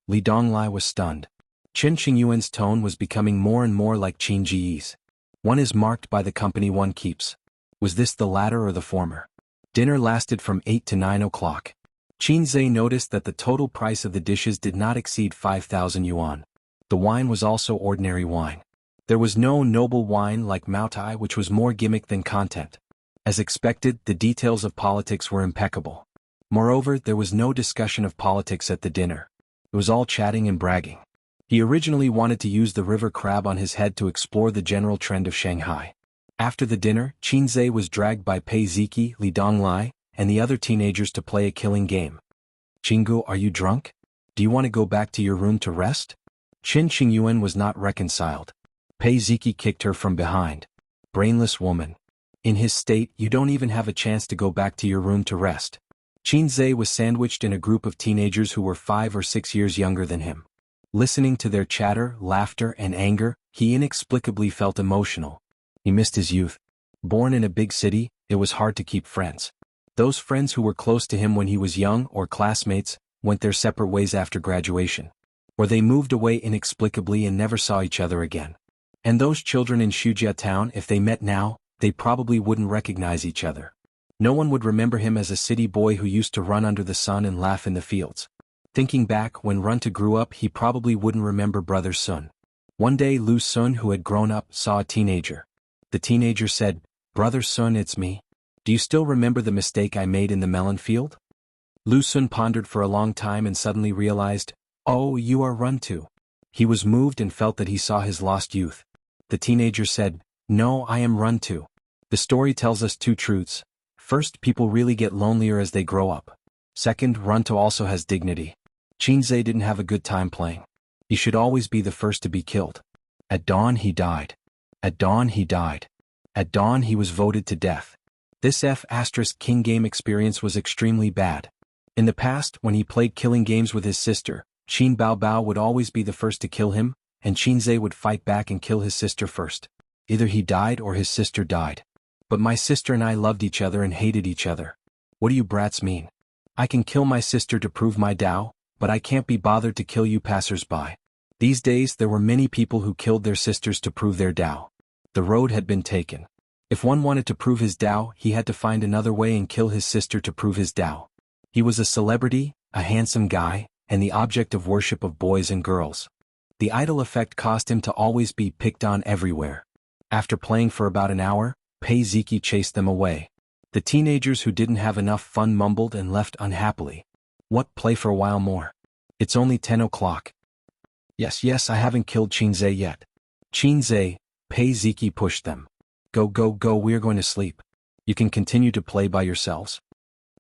Li Donglai was stunned. Qin Qingyuan's tone was becoming more and more like Qin Ji's. One is marked by the company one keeps. Was this the latter or the former? Dinner lasted from 8 to 9 o'clock. Qin Zhe noticed that the total price of the dishes did not exceed 5,000 yuan. The wine was also ordinary wine. There was no noble wine like Maotai, which was more gimmick than content. As expected, the details of politics were impeccable. Moreover, there was no discussion of politics at the dinner. It was all chatting and bragging. He originally wanted to use the river crab on his head to explore the general trend of Shanghai. After the dinner, Qin Zhe was dragged by Pei Ziki, Li Donglai, and the other teenagers to play a killing game. "Qinggu, are you drunk? Do you want to go back to your room to rest?" Qin Qingyuan was not reconciled. Pei Ziki kicked her from behind. "Brainless woman. In his state, you don't even have a chance to go back to your room to rest." Qin Zhe was sandwiched in a group of teenagers who were 5 or 6 years younger than him. Listening to their chatter, laughter, and anger, he inexplicably felt emotional. He missed his youth. Born in a big city, it was hard to keep friends. Those friends who were close to him when he was young or classmates went their separate ways after graduation. Or they moved away inexplicably and never saw each other again. And those children in Shujia town, if they met now, they probably wouldn't recognize each other. No one would remember him as a city boy who used to run under the sun and laugh in the fields. Thinking back, when Runta grew up, he probably wouldn't remember brother Sun. One day Lu Sun, who had grown up, saw a teenager. The teenager said, "Brother Sun, it's me. Do you still remember the mistake I made in the melon field?" Lu Sun pondered for a long time and suddenly realized, "Oh, you are Runtu." He was moved and felt that he saw his lost youth. The teenager said, "No, I am Runtu." The story tells us two truths. First, people really get lonelier as they grow up. Second, Runtu also has dignity. Qin Zhe didn't have a good time playing. He should always be the first to be killed. At dawn he died. At dawn he died. At dawn he was voted to death. This F***king game experience was extremely bad. In the past, when he played killing games with his sister, Qin Baobao would always be the first to kill him, and Qin Zhe would fight back and kill his sister first. Either he died or his sister died. But my sister and I loved each other and hated each other. What do you brats mean? I can kill my sister to prove my Tao, but I can't be bothered to kill you passers-by. These days there were many people who killed their sisters to prove their Tao. The road had been taken. If one wanted to prove his Tao, he had to find another way and kill his sister to prove his Tao. He was a celebrity, a handsome guy, and the object of worship of boys and girls. The idol effect caused him to always be picked on everywhere. After playing for about an hour, Pei Ziki chased them away. The teenagers who didn't have enough fun mumbled and left unhappily. "What, play for a while more? It's only 10 o'clock. Yes, I haven't killed Qin Zhe yet." "Qin Zhe," Pei Ziki pushed them. Go, we're going to sleep. You can continue to play by yourselves."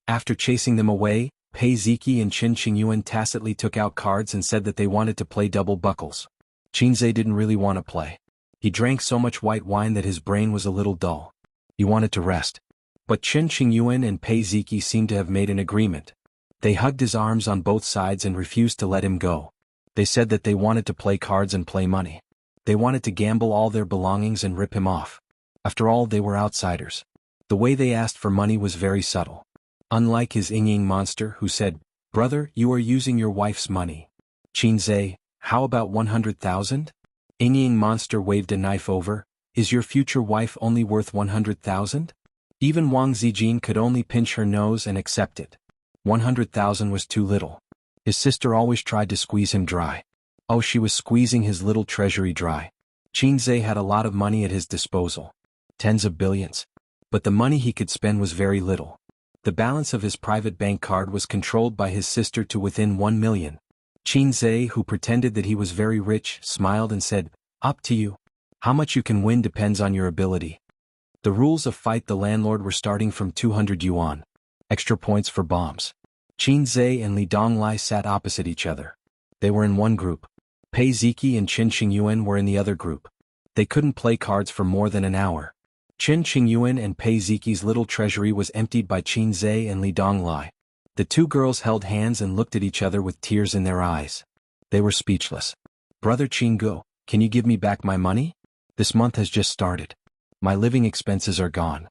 After chasing them away, Pei Ziki and Qin Qingyuan tacitly took out cards and said that they wanted to play double buckles. Qin Zhe didn't really want to play. He drank so much white wine that his brain was a little dull. He wanted to rest. But Qin Qingyuan and Pei Ziki seemed to have made an agreement. They hugged his arms on both sides and refused to let him go. They said that they wanted to play cards and play money. They wanted to gamble all their belongings and rip him off. After all, they were outsiders. The way they asked for money was very subtle. Unlike his Ying monster who said, "Brother, you are using your wife's money." "Qin Zhe, how about 100,000? Ying monster waved a knife over. "Is your future wife only worth 100,000? Even Wang Zijin could only pinch her nose and accept it. 100,000 was too little. His sister always tried to squeeze him dry. Oh, she was squeezing his little treasury dry. Qin Zhe had a lot of money at his disposal. Tens of billions. But the money he could spend was very little. The balance of his private bank card was controlled by his sister to within 1 million. Qin Zhe, who pretended that he was very rich, smiled and said, "Up to you. How much you can win depends on your ability." The rules of Fight the Landlord were starting from 200 yuan. Extra points for bombs. Qin Zhe and Li Donglai sat opposite each other. They were in one group. Pei Ziki and Qin Qingyuan were in the other group. They couldn't play cards for more than an hour. Qin Qingyuan and Pei Ziki's little treasury was emptied by Qin Zhe and Li Donglai. The two girls held hands and looked at each other with tears in their eyes. They were speechless. "Brother Qinggu, can you give me back my money? This month has just started. My living expenses are gone."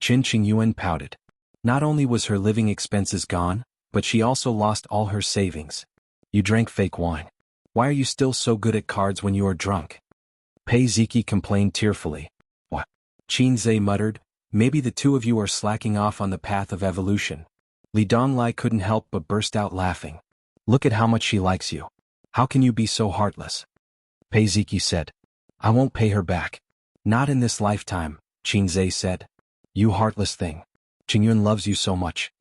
Qin Qingyuan pouted. Not only was her living expenses gone, but she also lost all her savings. You drank fake wine. Why are you still so good at cards when you are drunk? Pei Ziki complained tearfully. What? Qin Zhe muttered, maybe the two of you are slacking off on the path of evolution. Li Donglai couldn't help but burst out laughing. Look at how much she likes you. How can you be so heartless? Pei Ziki said. I won't pay her back. Not in this lifetime, Qin Zhe said. You heartless thing. Qingyun loves you so much.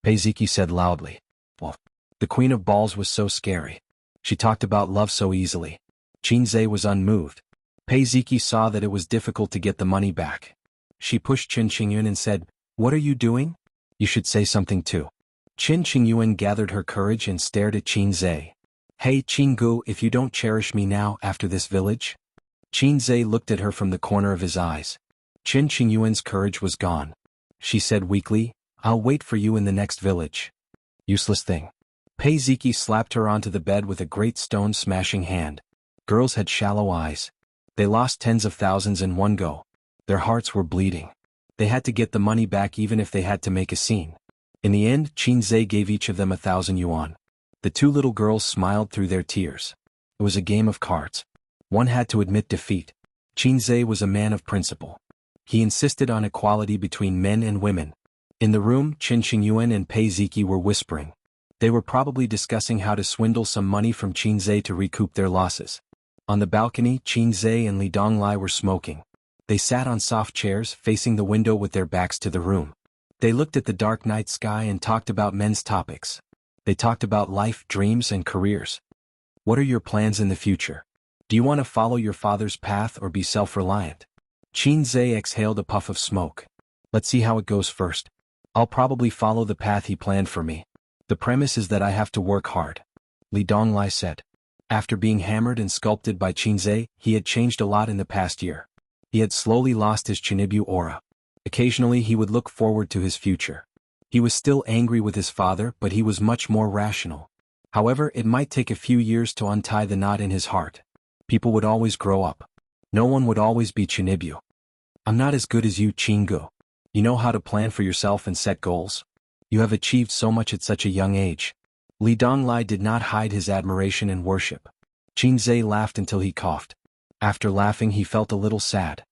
Pei Ziki said loudly. Well, the Queen of Balls was so scary. She talked about love so easily. Qin Zhe was unmoved. Pei Ziki saw that it was difficult to get the money back. She pushed Qin Qingyun and said, What are you doing? You should say something too. Qin Qingyun gathered her courage and stared at Qin Zhe. Hey Qingu, if you don't cherish me now after this village? Qin Zhe looked at her from the corner of his eyes. Qin Qingyuan's courage was gone. She said weakly, I'll wait for you in the next village. Useless thing. Pei Ziki slapped her onto the bed with a great stone-smashing hand. Girls had shallow eyes. They lost tens of thousands in one go. Their hearts were bleeding. They had to get the money back even if they had to make a scene. In the end, Qin Zhe gave each of them 1,000 yuan. The two little girls smiled through their tears. It was a game of cards. One had to admit defeat. Qin Zhe was a man of principle. He insisted on equality between men and women. In the room, Qin Qingyuan and Pei Ziki were whispering. They were probably discussing how to swindle some money from Qin Zhe to recoup their losses. On the balcony, Qin Zhe and Li Donglai were smoking. They sat on soft chairs facing the window with their backs to the room. They looked at the dark night sky and talked about men's topics. They talked about life, dreams, and careers. What are your plans in the future? Do you want to follow your father's path or be self-reliant? Qin Zhe exhaled a puff of smoke. Let's see how it goes first. I'll probably follow the path he planned for me. The premise is that I have to work hard. Li Donglai said. After being hammered and sculpted by Qin Zhe, he had changed a lot in the past year. He had slowly lost his Chinibyu aura. Occasionally he would look forward to his future. He was still angry with his father, but he was much more rational. However, it might take a few years to untie the knot in his heart. People would always grow up. No one would always be Chinibyu. I'm not as good as you, Qingu. You know how to plan for yourself and set goals. You have achieved so much at such a young age. Li Donglai did not hide his admiration and worship. Qin Zhe laughed until he coughed. After laughing he felt a little sad.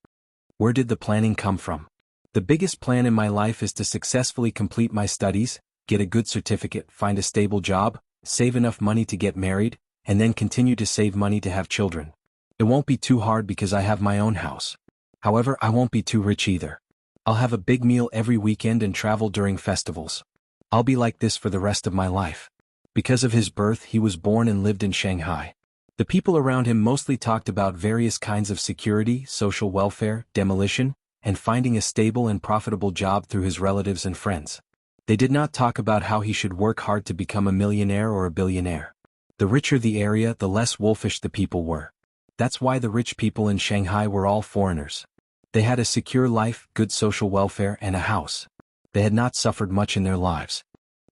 Where did the planning come from? The biggest plan in my life is to successfully complete my studies, get a good certificate, find a stable job, save enough money to get married, and then continue to save money to have children. It won't be too hard because I have my own house. However, I won't be too rich either. I'll have a big meal every weekend and travel during festivals. I'll be like this for the rest of my life. Because of his birth, he was born and lived in Shanghai. The people around him mostly talked about various kinds of security, social welfare, demolition, and finding a stable and profitable job through his relatives and friends. They did not talk about how he should work hard to become a millionaire or a billionaire. The richer the area, the less wolfish the people were. That's why the rich people in Shanghai were all foreigners. They had a secure life, good social welfare, and a house. They had not suffered much in their lives.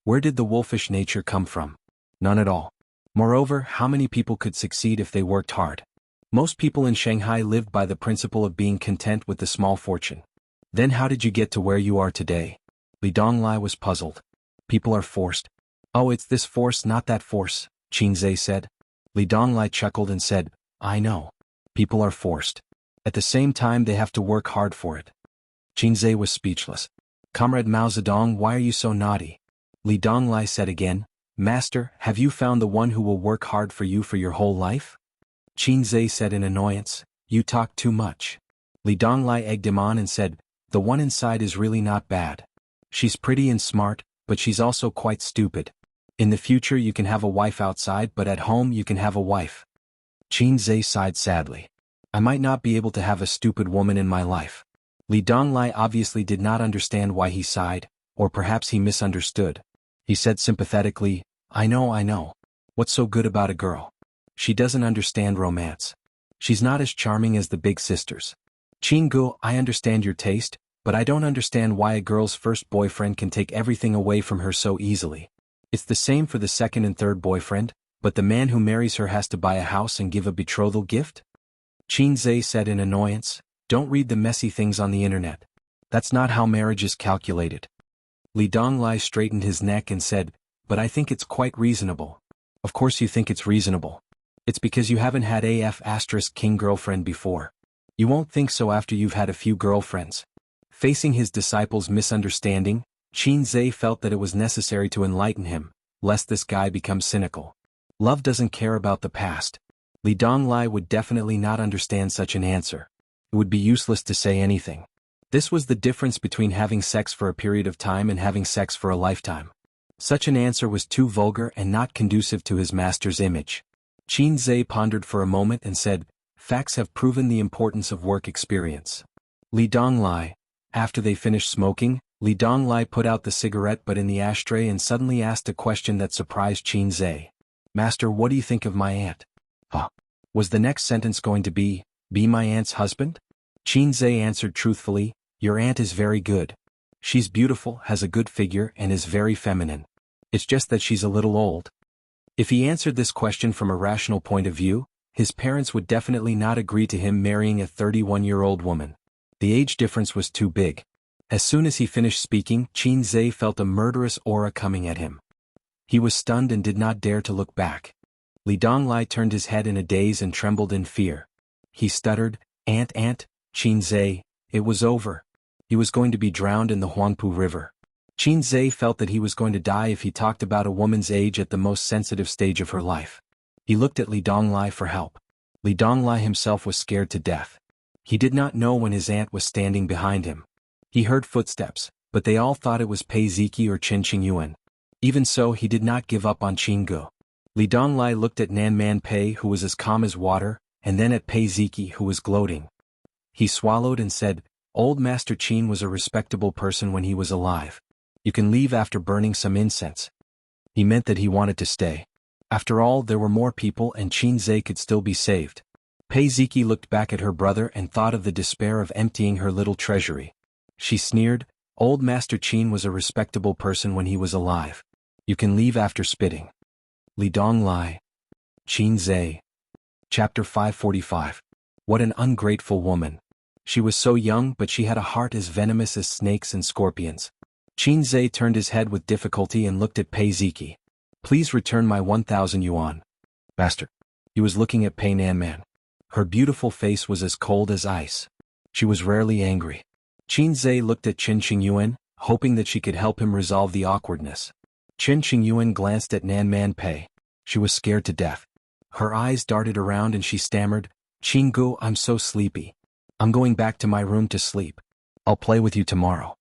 Where did the wolfish nature come from? None at all. Moreover, how many people could succeed if they worked hard? Most people in Shanghai lived by the principle of being content with the small fortune. Then how did you get to where you are today? Li Donglai was puzzled. People are forced. Oh, it's this force, not that force, Qin Zhe said. Li Donglai chuckled and said, I know. People are forced. At the same time they have to work hard for it. Qin Zhe was speechless. Comrade Mao Zedong, why are you so naughty? Li Donglai said again, Master, have you found the one who will work hard for you for your whole life? Qin Zhe said in annoyance, You talk too much. Li Donglai egged him on and said, The one inside is really not bad. She's pretty and smart, but she's also quite stupid. In the future you can have a wife outside, but at home you can have a wife. Qin Zhe sighed sadly. I might not be able to have a stupid woman in my life. Li Donglai obviously did not understand why he sighed, or perhaps he misunderstood. He said sympathetically, I know. What's so good about a girl? She doesn't understand romance. She's not as charming as the big sisters. Qingu, I understand your taste, but I don't understand why a girl's first boyfriend can take everything away from her so easily. It's the same for the second and third boyfriend, but the man who marries her has to buy a house and give a betrothal gift? Qin Zhe said in annoyance, Don't read the messy things on the internet. That's not how marriage is calculated. Li Donglai straightened his neck and said, But I think it's quite reasonable. Of course you think it's reasonable. It's because you haven't had king girlfriend before. You won't think so after you've had a few girlfriends. Facing his disciple's misunderstanding, Qin Zhe felt that it was necessary to enlighten him, lest this guy become cynical. Love doesn't care about the past. Li Donglai would definitely not understand such an answer. It would be useless to say anything. This was the difference between having sex for a period of time and having sex for a lifetime. Such an answer was too vulgar and not conducive to his master's image. Qin Zhe pondered for a moment and said, "Facts have proven the importance of work experience." Li Donglai. After they finished smoking, Li Donglai put out the cigarette but in the ashtray and suddenly asked a question that surprised Qin Zhe. "Master, what do you think of my aunt?" "Huh?" Was the next sentence going to be my aunt's husband? Qin Zhe answered truthfully, "Your aunt is very good. She's beautiful, has a good figure and is very feminine. It's just that she's a little old." If he answered this question from a rational point of view, his parents would definitely not agree to him marrying a 31-year-old woman. The age difference was too big. As soon as he finished speaking, Qin Zhe felt a murderous aura coming at him. He was stunned and did not dare to look back. Li Donglai turned his head in a daze and trembled in fear. He stuttered, Aunt, Qin Zhe, it was over. He was going to be drowned in the Huangpu River. Qin Zhe felt that he was going to die if he talked about a woman's age at the most sensitive stage of her life. He looked at Li Donglai for help. Li Donglai himself was scared to death. He did not know when his aunt was standing behind him. He heard footsteps, but they all thought it was Pei Ziki or Chen Qingyuan. Even so, he did not give up on Qinggu. Li Donglai looked at Nan Man Pei, who was as calm as water, and then at Pei Ziki, who was gloating. He swallowed and said, "Old Master Qin was a respectable person when he was alive. You can leave after burning some incense." He meant that he wanted to stay. After all, there were more people and Qin Zhe could still be saved. Pei Ziki looked back at her brother and thought of the despair of emptying her little treasury. She sneered, "Old Master Qin was a respectable person when he was alive. You can leave after spitting." Li Donglai. Qin Zhe. Chapter 545. What an ungrateful woman. She was so young, but she had a heart as venomous as snakes and scorpions. Qin Zhe turned his head with difficulty and looked at Pei Ziki. "Please return my 1,000 yuan. Master." He was looking at Pei Nanman. Her beautiful face was as cold as ice. She was rarely angry. Qin Zhe looked at Chen Qingyuan, hoping that she could help him resolve the awkwardness. Chen Qingyuan glanced at Nan Man Pei. She was scared to death. Her eyes darted around and she stammered, "Qinggu, I'm so sleepy. I'm going back to my room to sleep. I'll play with you tomorrow."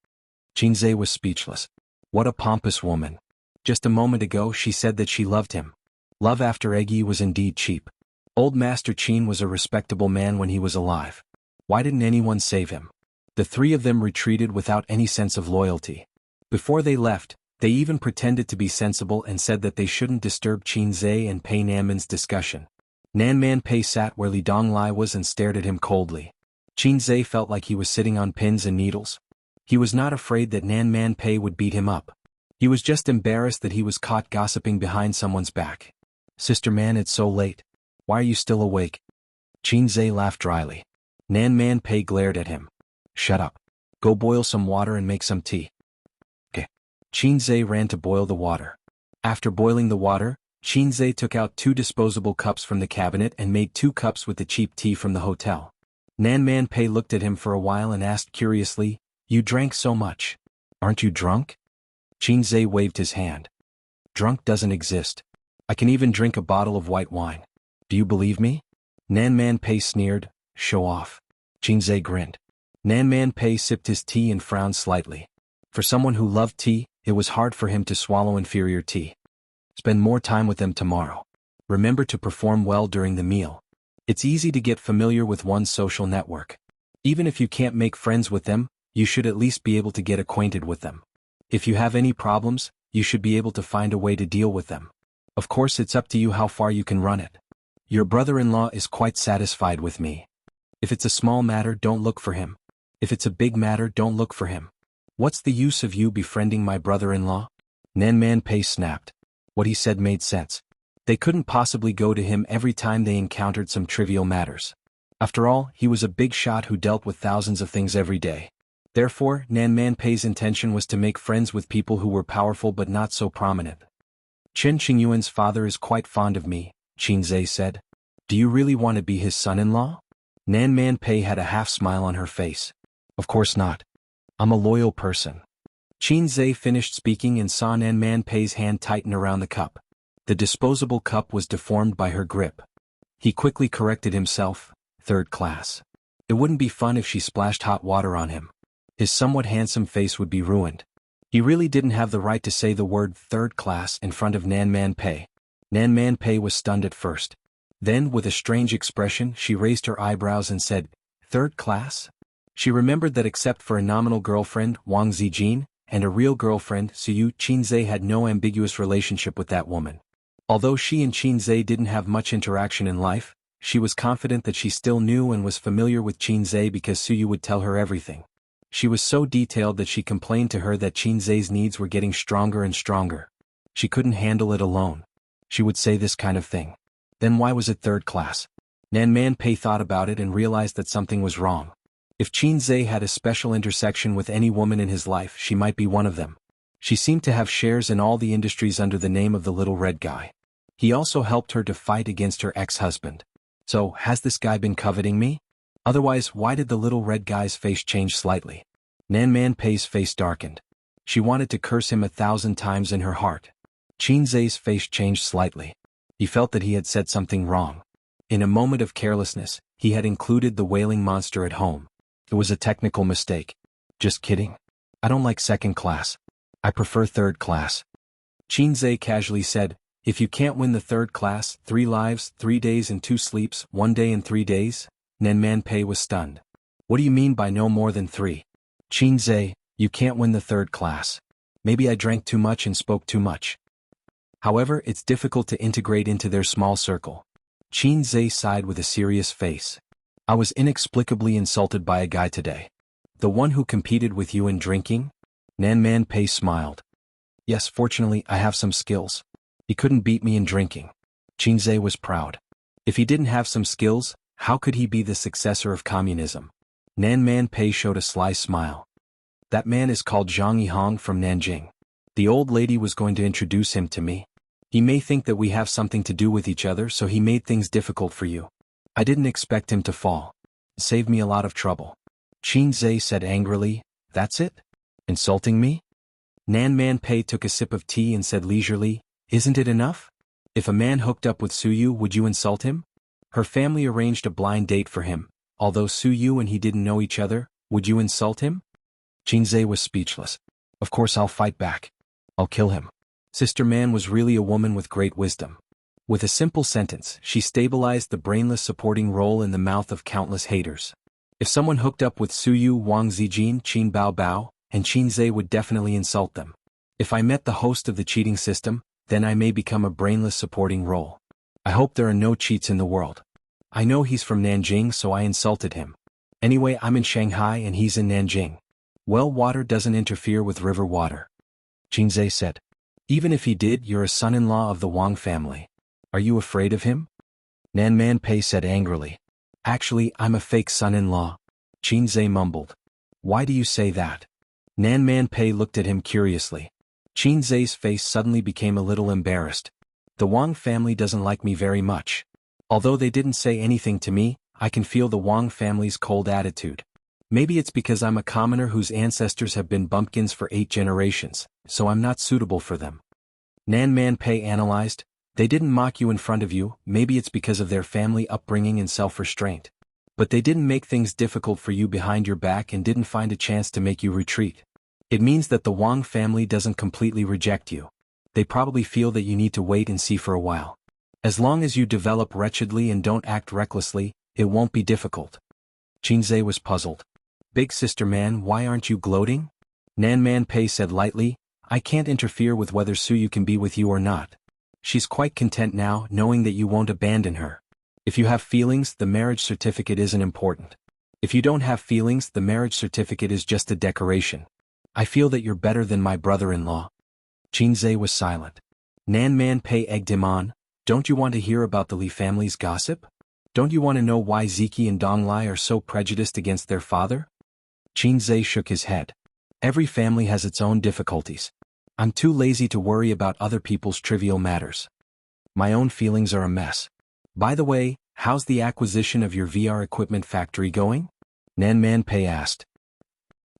Qin Zhe was speechless. What a pompous woman. Just a moment ago she said that she loved him. Love after Eggy was indeed cheap. Old Master Qin was a respectable man when he was alive. Why didn't anyone save him? The three of them retreated without any sense of loyalty. Before they left, they even pretended to be sensible and said that they shouldn't disturb Qin Zhe and Pei Nanman's discussion. Nan Man Pei sat where Li Donglai was and stared at him coldly. Qin Zhe felt like he was sitting on pins and needles. He was not afraid that Nan Man Pei would beat him up. He was just embarrassed that he was caught gossiping behind someone's back. "Sister Man, it's so late. Why are you still awake?" Qin Zhe laughed dryly. Nan Man Pei glared at him. "Shut up. Go boil some water and make some tea." "Okay." Qin Zhe ran to boil the water. After boiling the water, Qin Zhe took out 2 disposable cups from the cabinet and made 2 cups with the cheap tea from the hotel. Nan Man Pei looked at him for a while and asked curiously, "You drank so much. Aren't you drunk?" Qin Zhe waved his hand. "Drunk doesn't exist. I can even drink a bottle of white wine. Do you believe me?" Nan Man Pei sneered, "Show off." Qin Zhe grinned. Nan Man Pei sipped his tea and frowned slightly. For someone who loved tea, it was hard for him to swallow inferior tea. "Spend more time with them tomorrow. Remember to perform well during the meal. It's easy to get familiar with one's social network. Even if you can't make friends with them, you should at least be able to get acquainted with them. If you have any problems, you should be able to find a way to deal with them. Of course, it's up to you how far you can run it. Your brother-in-law is quite satisfied with me. If it's a small matter, don't look for him. If it's a big matter, don't look for him. What's the use of you befriending my brother-in-law?" Nan Man Pei snapped. What he said made sense. They couldn't possibly go to him every time they encountered some trivial matters. After all, he was a big shot who dealt with thousands of things every day. Therefore, Nan Man Pei's intention was to make friends with people who were powerful but not so prominent. Chen Qingyuan's father is quite fond of me, Qin Zhe said. Do you really want to be his son-in-law? Nan Man Pei had a half-smile on her face. Of course not. I'm a loyal person. Qin Zhe finished speaking and saw Nan Man Pei's hand tighten around the cup. The disposable cup was deformed by her grip. He quickly corrected himself, third class. It wouldn't be fun if she splashed hot water on him. His somewhat handsome face would be ruined. He really didn't have the right to say the word third class in front of Nan Man Pei. Nan Man Pei was stunned at first. Then, with a strange expression, she raised her eyebrows and said, third class? She remembered that except for a nominal girlfriend, Wang Zijin, and a real girlfriend, Suyu, Qin Zhe had no ambiguous relationship with that woman. Although she and Qin Zhe didn't have much interaction in life, she was confident that she still knew and was familiar with Qin Zhe because Suyu would tell her everything. She was so detailed that she complained to her that Qin Zhe's needs were getting stronger and stronger. She couldn't handle it alone. She would say this kind of thing. Then why was it third class? Nan Man Pei thought about it and realized that something was wrong. If Qin Zhe had a special intersection with any woman in his life, she might be one of them. She seemed to have shares in all the industries under the name of the little red guy. He also helped her to fight against her ex-husband. So, has this guy been coveting me? Otherwise, why did the little red guy's face change slightly? Nan Man Pei's face darkened. She wanted to curse him 1,000 times in her heart. Qin Zhe's face changed slightly. He felt that he had said something wrong. In a moment of carelessness, he had included the wailing monster at home. It was a technical mistake. Just kidding. I don't like second class. I prefer third class. Qin Zhe casually said, if you can't win the third class, 3 lives, 3 days and 2 sleeps, 1 day and 3 days? Nan Man Pei was stunned. What do you mean by no more than 3? Qin Zhe, you can't win the third class. Maybe I drank too much and spoke too much. However, it's difficult to integrate into their small circle. Qin Zhe sighed with a serious face. I was inexplicably insulted by a guy today. The one who competed with you in drinking? Nan Man Pei smiled. Yes, fortunately, I have some skills. He couldn't beat me in drinking. Qin Zhe was proud. If he didn't have some skills, how could he be the successor of communism? Nan Man Pei showed a sly smile. That man is called Zhang Yihong from Nanjing. The old lady was going to introduce him to me. He may think that we have something to do with each other, so he made things difficult for you. I didn't expect him to fall. It saved me a lot of trouble. Qin Zhe said angrily, that's it? Insulting me? Nan Man Pei took a sip of tea and said leisurely, isn't it enough? If a man hooked up with Suyu, would you insult him? Her family arranged a blind date for him. Although Suyu and he didn't know each other, would you insult him? Qin Zhe was speechless. Of course I'll fight back. I'll kill him. Sister Man was really a woman with great wisdom. With a simple sentence, she stabilized the brainless supporting role in the mouth of countless haters. If someone hooked up with Suyu, Wang Zijin, Qin Bao Bao, and Qin Zhe would definitely insult them. If I met the host of the cheating system, then I may become a brainless supporting role. I hope there are no cheats in the world. I know he's from Nanjing, so I insulted him. Anyway, I'm in Shanghai and he's in Nanjing. Well water doesn't interfere with river water. Qin Zhe said. Even if he did, you're a son-in-law of the Wang family. Are you afraid of him? Nan Man Pei said angrily. Actually, I'm a fake son-in-law. Qin Zhe mumbled. Why do you say that? Nan Man Pei looked at him curiously. Qin Zhe's face suddenly became a little embarrassed. The Wang family doesn't like me very much. Although they didn't say anything to me, I can feel the Wang family's cold attitude. Maybe it's because I'm a commoner whose ancestors have been bumpkins for 8 generations, so I'm not suitable for them. Nan Man Pei analyzed, they didn't mock you in front of you, maybe it's because of their family upbringing and self-restraint. But they didn't make things difficult for you behind your back and didn't find a chance to make you retreat. It means that the Wang family doesn't completely reject you. They probably feel that you need to wait and see for a while. As long as you develop wretchedly and don't act recklessly, it won't be difficult. Qin Zhe was puzzled. Big sister man, why aren't you gloating? Nan Man Pei said lightly, I can't interfere with whether Suyu can be with you or not. She's quite content now, knowing that you won't abandon her. If you have feelings, the marriage certificate isn't important. If you don't have feelings, the marriage certificate is just a decoration. I feel that you're better than my brother-in-law. Qin Zhe was silent. Nan Man Pei egged him on. Don't you want to hear about the Li family's gossip? Don't you want to know why Ziki and Donglai are so prejudiced against their father? Qin Zhe shook his head. Every family has its own difficulties. I'm too lazy to worry about other people's trivial matters. My own feelings are a mess. By the way, how's the acquisition of your VR equipment factory going? Nan Man Pei asked.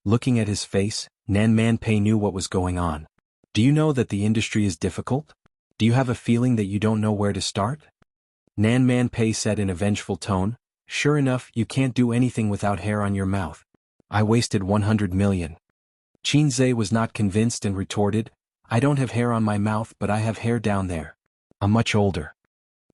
Looking at his face, Nan Man Pei knew what was going on. Do you know that the industry is difficult? Do you have a feeling that you don't know where to start? Nan Man Pei said in a vengeful tone, sure enough, you can't do anything without hair on your mouth. I wasted 100 million. Qin Zhe was not convinced and retorted, I don't have hair on my mouth but I have hair down there. I'm much older.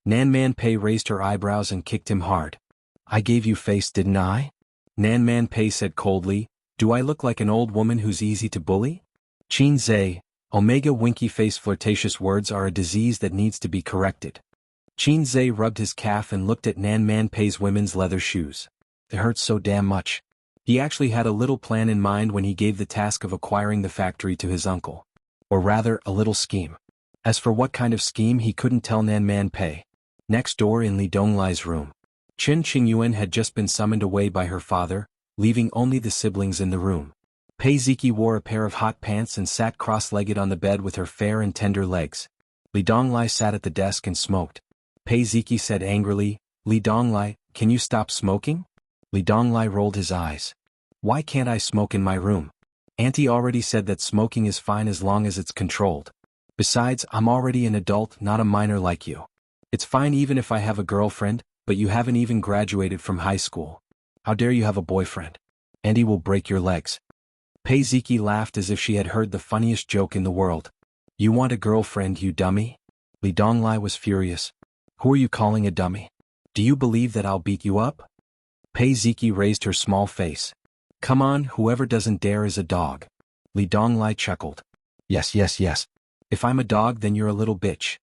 Nan Man Pei raised her eyebrows and kicked him hard. I gave you face, didn't I? Nan Man Pei said coldly, do I look like an old woman who's easy to bully? Qin Zhe, Omega winky face flirtatious words are a disease that needs to be corrected. Qin Zhe rubbed his calf and looked at Nan Man Pei's women's leather shoes. It hurts so damn much. He actually had a little plan in mind when he gave the task of acquiring the factory to his uncle. Or rather, a little scheme. As for what kind of scheme he couldn't tell Nan Man Pei. Next door in Li Donglai's room, Chen Qingyuan had just been summoned away by her father, leaving only the siblings in the room. Pei Ziki wore a pair of hot pants and sat cross-legged on the bed with her fair and tender legs. Li Donglai sat at the desk and smoked. Pei Ziki said angrily, Li Donglai, can you stop smoking? Li Donglai rolled his eyes. Why can't I smoke in my room? Auntie already said that smoking is fine as long as it's controlled. Besides, I'm already an adult, not a minor like you. It's fine even if I have a girlfriend, but you haven't even graduated from high school. How dare you have a boyfriend? Auntie will break your legs. Pei Ziki laughed as if she had heard the funniest joke in the world. You want a girlfriend, you dummy? Li Donglai was furious. Who are you calling a dummy? Do you believe that I'll beat you up? Pei Ziki raised her small face. Come on, whoever doesn't dare is a dog. Li Donglai chuckled. Yes. If I'm a dog then you're a little bitch.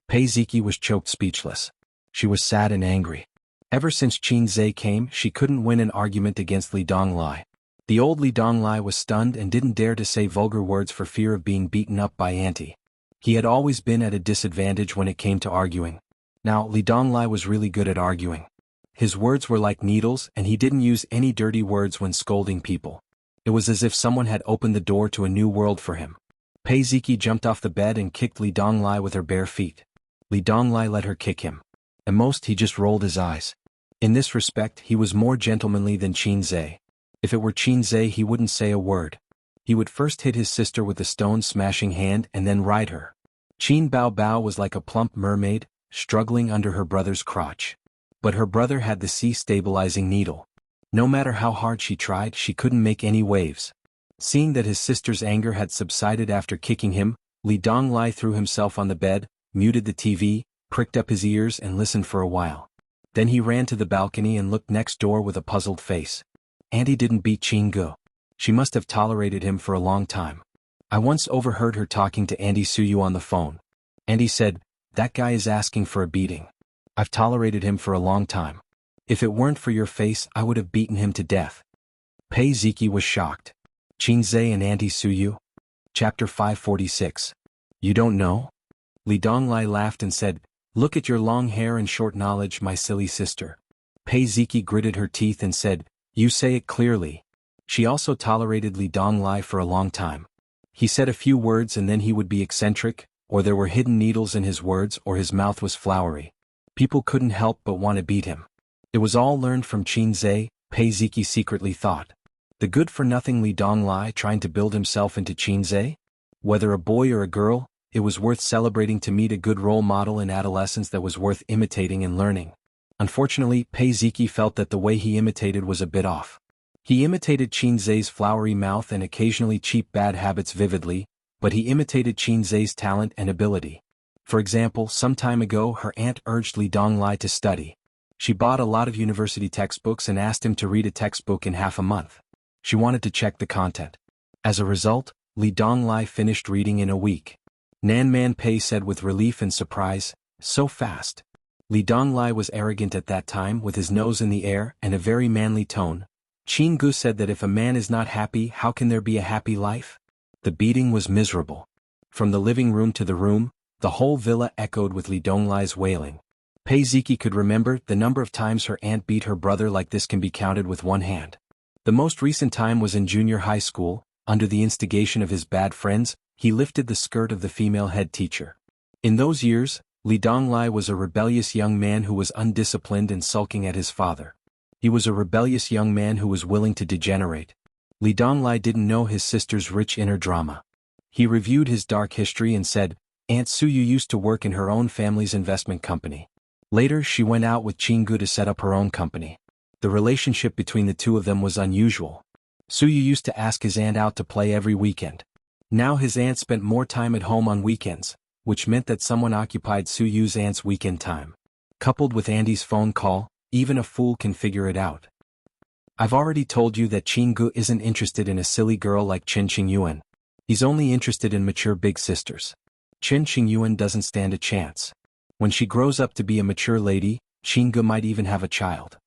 Pei Ziki was choked speechless. She was sad and angry. Ever since Qin Zhe came, she couldn't win an argument against Li Donglai. The old Li Donglai was stunned and didn't dare to say vulgar words for fear of being beaten up by Auntie. He had always been at a disadvantage when it came to arguing. Now, Li Donglai was really good at arguing. His words were like needles and he didn't use any dirty words when scolding people. It was as if someone had opened the door to a new world for him. Pei Ziki jumped off the bed and kicked Li Donglai with her bare feet. Li Donglai let her kick him. At most he just rolled his eyes. In this respect he was more gentlemanly than Qin Zhe. If it were Qin Zhe he wouldn't say a word. He would first hit his sister with a stone-smashing hand and then ride her. Qin Bao Bao was like a plump mermaid, struggling under her brother's crotch. But her brother had the sea-stabilizing needle. No matter how hard she tried, she couldn't make any waves. Seeing that his sister's anger had subsided after kicking him, Li Donglai threw himself on the bed, muted the TV, pricked up his ears and listened for a while. Then he ran to the balcony and looked next door with a puzzled face. Auntie didn't beat Qin Gu. She must have tolerated him for a long time. I once overheard her talking to Auntie Suyu on the phone. Auntie said, that guy is asking for a beating. I've tolerated him for a long time. If it weren't for your face, I would have beaten him to death. Pei Ziki was shocked. Qin Zhe and Auntie Suyu? Chapter 546. You don't know? Li Donglai laughed and said, look at your long hair and short knowledge, my silly sister. Pei Ziki gritted her teeth and said, you say it clearly. She also tolerated Li Donglai for a long time. He said a few words and then he would be eccentric, or there were hidden needles in his words or his mouth was flowery. People couldn't help but want to beat him. It was all learned from Qin Zhe, Pei Ziki secretly thought. The good-for-nothing Li Donglai trying to build himself into Qin Zhe? Whether a boy or a girl, it was worth celebrating to meet a good role model in adolescence that was worth imitating and learning. Unfortunately, Pei Ziki felt that the way he imitated was a bit off. He imitated Qin Zhe's flowery mouth and occasionally cheap bad habits vividly, but he imitated Qin Zhe's talent and ability. For example, some time ago her aunt urged Li Donglai to study. She bought a lot of university textbooks and asked him to read a textbook in half a month. She wanted to check the content. As a result, Li Donglai finished reading in a week. Nan Man Pei said with relief and surprise, so fast. Li Donglai was arrogant at that time with his nose in the air and a very manly tone. Qin Gu said that if a man is not happy, how can there be a happy life? The beating was miserable. From the living room to the room, the whole villa echoed with Li Donglai's wailing. Pei Ziki could remember the number of times her aunt beat her brother like this can be counted with one hand. The most recent time was in junior high school, under the instigation of his bad friends, he lifted the skirt of the female head teacher. In those years, Li Donglai was a rebellious young man who was undisciplined and sulking at his father. He was a rebellious young man who was willing to degenerate. Li Donglai didn't know his sister's rich inner drama. He reviewed his dark history and said, Aunt Suyu used to work in her own family's investment company. Later she went out with Chingu to set up her own company. The relationship between the two of them was unusual. Suyu used to ask his aunt out to play every weekend. Now his aunt spent more time at home on weekends, which meant that someone occupied Suyu's aunt's weekend time. Coupled with Andy's phone call, even a fool can figure it out. I've already told you that Chingu isn't interested in a silly girl like Chen Qingyuan. He's only interested in mature big sisters. Chen Qingyuan doesn't stand a chance. When she grows up to be a mature lady, Chingu might even have a child.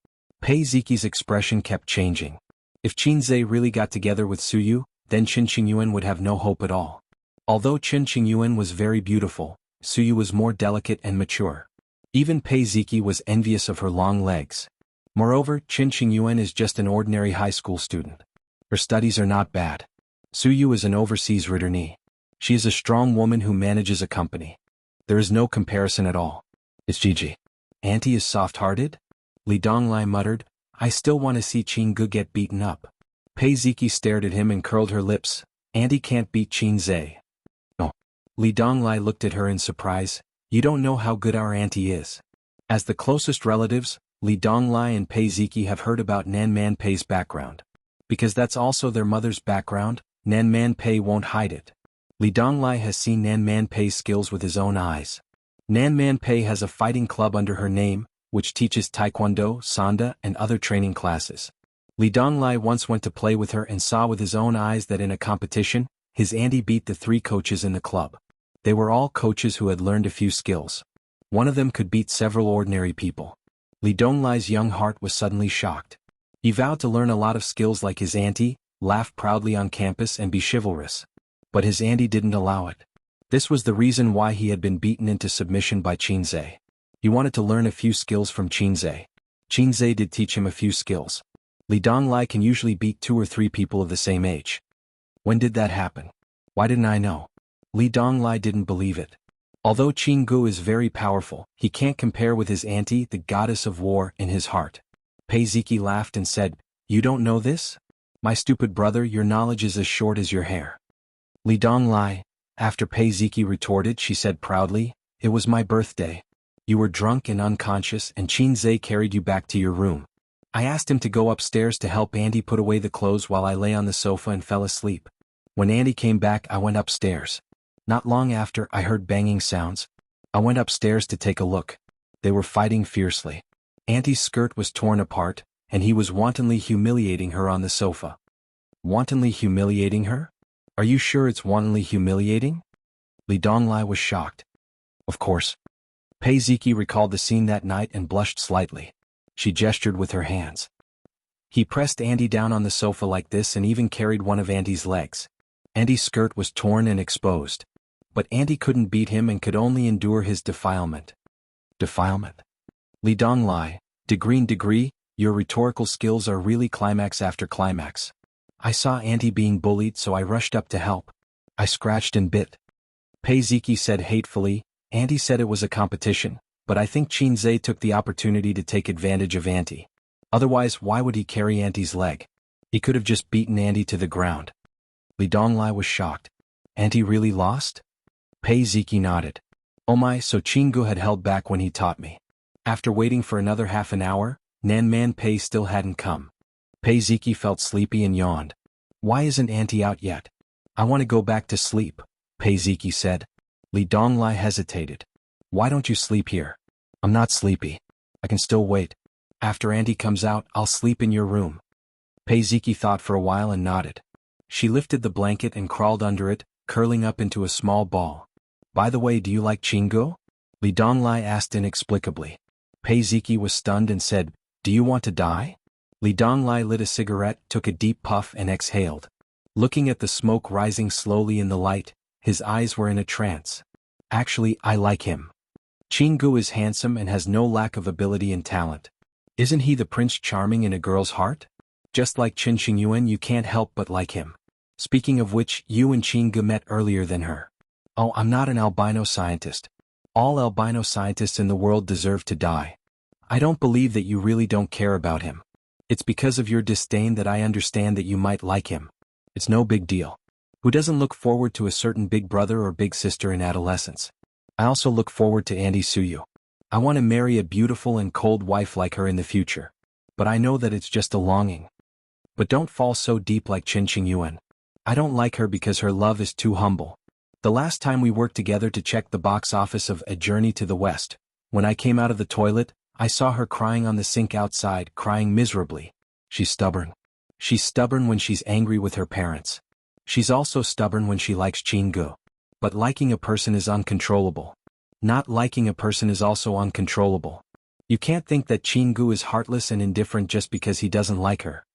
Pei Ziqi's expression kept changing. If Qinzhe really got together with Suyu, then Chen Qingyuan would have no hope at all. Although Chen Qingyuan was very beautiful, Suyu was more delicate and mature. Even Pei Ziqi was envious of her long legs. Moreover, Chen Qingyuan is just an ordinary high school student. Her studies are not bad. Suyu is an overseas returnee. She is a strong woman who manages a company. There is no comparison at all. It's Gigi. Auntie is soft-hearted? Li Donglai muttered, I still want to see Chingu get beaten up. Pei Ziqi stared at him and curled her lips. Auntie can't beat Qinzhe. No. Li Donglai looked at her in surprise. You don't know how good our auntie is. As the closest relatives, Li Donglai and Pei Ziqi have heard about Nan Man Pei's background. Because that's also their mother's background, Nan Man Pei won't hide it. Li Donglai has seen Nan Man Pei's skills with his own eyes. Nan Man Pei has a fighting club under her name, which teaches taekwondo, sanda, and other training classes. Li Donglai once went to play with her and saw with his own eyes that in a competition, his auntie beat the 3 coaches in the club. They were all coaches who had learned a few skills. One of them could beat several ordinary people. Li Donglai's young heart was suddenly shocked. He vowed to learn a lot of skills like his auntie, laugh proudly on campus and be chivalrous. But his auntie didn't allow it. This was the reason why he had been beaten into submission by Qinzhe. He wanted to learn a few skills from Qinzhe. Qinzhe did teach him a few skills. Li Donglai can usually beat 2 or 3 people of the same age. When did that happen? Why didn't I know? Li Donglai didn't believe it. Although Chingu is very powerful, he can't compare with his auntie, the goddess of war, in his heart. Pei Ziqi laughed and said, You don't know this? My stupid brother, your knowledge is as short as your hair. Li Donglai, after Pei Ziqi retorted, she said proudly, It was my birthday. You were drunk and unconscious and Qinzhe carried you back to your room. I asked him to go upstairs to help Andy put away the clothes while I lay on the sofa and fell asleep. When Andy came back, I went upstairs. Not long after, I heard banging sounds. I went upstairs to take a look. They were fighting fiercely. Auntie's skirt was torn apart, and he was wantonly humiliating her on the sofa. Wantonly humiliating her? Are you sure it's wantonly humiliating? Li Donglai was shocked. Of course. Pei Ziqi recalled the scene that night and blushed slightly. She gestured with her hands. He pressed Andy down on the sofa like this and even carried one of Andy's legs. Andy's skirt was torn and exposed. But Andy couldn't beat him and could only endure his defilement. Defilement? Li Donglai, degree, your rhetorical skills are really climax after climax. I saw Andy being bullied, so I rushed up to help. I scratched and bit. Pei Ziqi said hatefully, Andy said it was a competition, but I think Qinzhe took the opportunity to take advantage of Andy. Otherwise, why would he carry Andy's leg? He could have just beaten Andy to the ground. Li Donglai was shocked. Andy really lost? Pei Ziqi nodded. Oh my, so Chingu had held back when he taught me. After waiting for another half an hour, Nan Man Pei still hadn't come. Pei Ziqi felt sleepy and yawned. Why isn't Auntie out yet? I want to go back to sleep, Pei Ziqi said. Li Donglai hesitated. Why don't you sleep here? I'm not sleepy. I can still wait. After Auntie comes out, I'll sleep in your room. Pei Ziqi thought for a while and nodded. She lifted the blanket and crawled under it, curling up into a small ball. By the way, do you like Chingu? Li Donglai asked inexplicably. Pei Ziqi was stunned and said, Do you want to die? Li Donglai lit a cigarette, took a deep puff and exhaled. Looking at the smoke rising slowly in the light, his eyes were in a trance. Actually, I like him. Chingu is handsome and has no lack of ability and talent. Isn't he the Prince Charming in a girl's heart? Just like Chen Qingyuan, you can't help but like him. Speaking of which, you and Chinga met earlier than her. Oh, I'm not an albino scientist. All albino scientists in the world deserve to die. I don't believe that you really don't care about him. It's because of your disdain that I understand that you might like him. It's no big deal. Who doesn't look forward to a certain big brother or big sister in adolescence? I also look forward to Auntie Suyu. I want to marry a beautiful and cold wife like her in the future. But I know that it's just a longing. But don't fall so deep like Qin Qingyuan. I don't like her because her love is too humble. The last time we worked together to check the box office of A Journey to the West, when I came out of the toilet, I saw her crying on the sink outside, crying miserably. She's stubborn. She's stubborn when she's angry with her parents. She's also stubborn when she likes Chingu. But liking a person is uncontrollable. Not liking a person is also uncontrollable. You can't think that Chingu is heartless and indifferent just because he doesn't like her.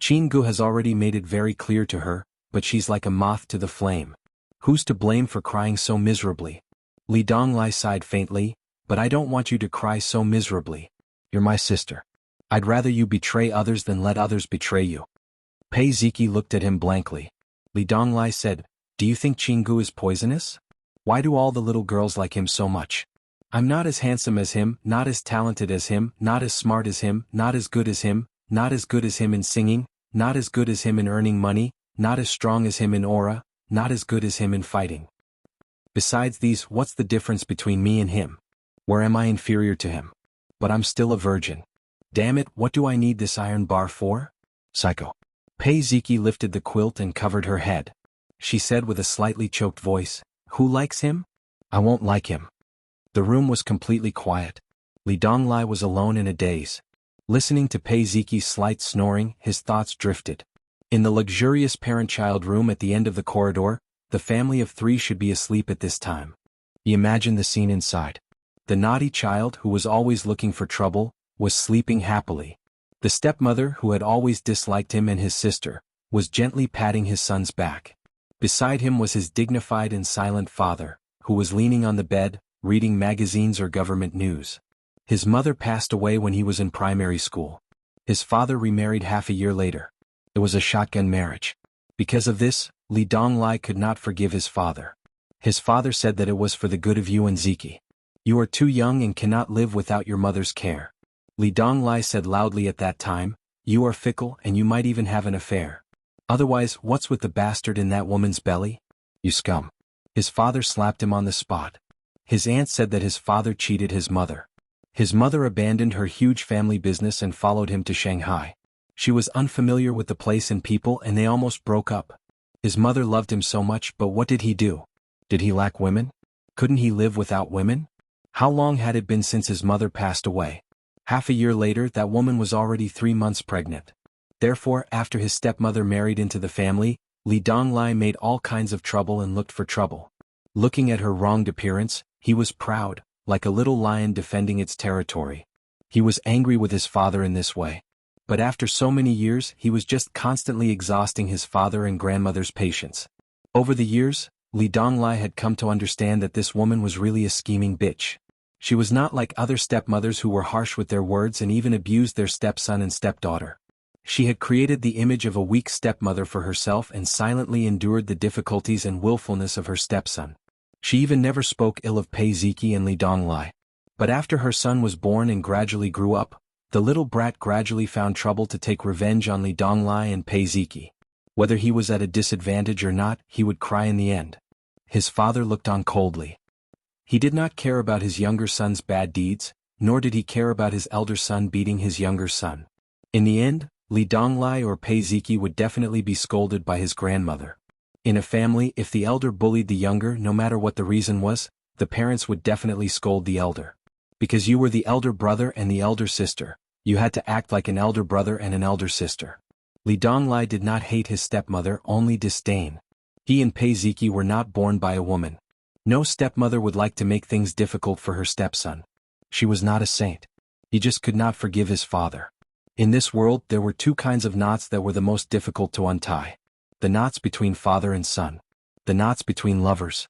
Chingu has already made it very clear to her, but she's like a moth to the flame. Who's to blame for crying so miserably? Li Donglai sighed faintly, but I don't want you to cry so miserably. You're my sister. I'd rather you betray others than let others betray you. Pei Ziki looked at him blankly. Li Donglai said, do you think Chingu is poisonous? Why do all the little girls like him so much? I'm not as handsome as him, not as talented as him, not as smart as him, not as good as him, not as good as him in singing, not as good as him in earning money, not as strong as him in aura, not as good as him in fighting. Besides these, what's the difference between me and him? Where am I inferior to him? But I'm still a virgin. Damn it, what do I need this iron bar for? Psycho. Pei Ziki lifted the quilt and covered her head. She said with a slightly choked voice, who likes him? I won't like him. The room was completely quiet. Li Donglai was alone in a daze. Listening to Pei Ziki's slight snoring, his thoughts drifted. In the luxurious parent-child room at the end of the corridor, the family of 3 should be asleep at this time. He imagined the scene inside. The naughty child, who was always looking for trouble, was sleeping happily. The stepmother, who had always disliked him and his sister, was gently patting his son's back. Beside him was his dignified and silent father, who was leaning on the bed, reading magazines or government news. His mother passed away when he was in primary school. His father remarried half a year later. It was a shotgun marriage. Because of this, Li Donglai could not forgive his father. His father said that it was for the good of you and Ziki. You are too young and cannot live without your mother's care. Li Donglai said loudly at that time, you are fickle and you might even have an affair. Otherwise, what's with the bastard in that woman's belly? You scum. His father slapped him on the spot. His aunt said that his father cheated his mother. His mother abandoned her huge family business and followed him to Shanghai. She was unfamiliar with the place and people and they almost broke up. His mother loved him so much, but what did he do? Did he lack women? Couldn't he live without women? How long had it been since his mother passed away? Half a year later, that woman was already 3 months pregnant. Therefore, after his stepmother married into the family, Li Donglai made all kinds of trouble and looked for trouble. Looking at her wronged appearance, he was proud, like a little lion defending its territory. He was angry with his father in this way. But after so many years, he was just constantly exhausting his father and grandmother's patience. Over the years, Li Donglai had come to understand that this woman was really a scheming bitch. She was not like other stepmothers who were harsh with their words and even abused their stepson and stepdaughter. She had created the image of a weak stepmother for herself and silently endured the difficulties and willfulness of her stepson. She even never spoke ill of Pei Ziki and Li Donglai. But after her son was born and gradually grew up, the little brat gradually found trouble to take revenge on Li Donglai and Pei Ziki. Whether he was at a disadvantage or not, he would cry in the end. His father looked on coldly. He did not care about his younger son's bad deeds, nor did he care about his elder son beating his younger son. In the end, Li Donglai or Pei Ziki would definitely be scolded by his grandmother. In a family, if the elder bullied the younger, no matter what the reason was, the parents would definitely scold the elder. Because you were the elder brother and the elder sister, you had to act like an elder brother and an elder sister. Li Donglai did not hate his stepmother, only disdain. He and Pei Ziki were not born by a woman. No stepmother would like to make things difficult for her stepson. She was not a saint. He just could not forgive his father. In this world, there were 2 kinds of knots that were the most difficult to untie. The knots between father and son. The knots between lovers.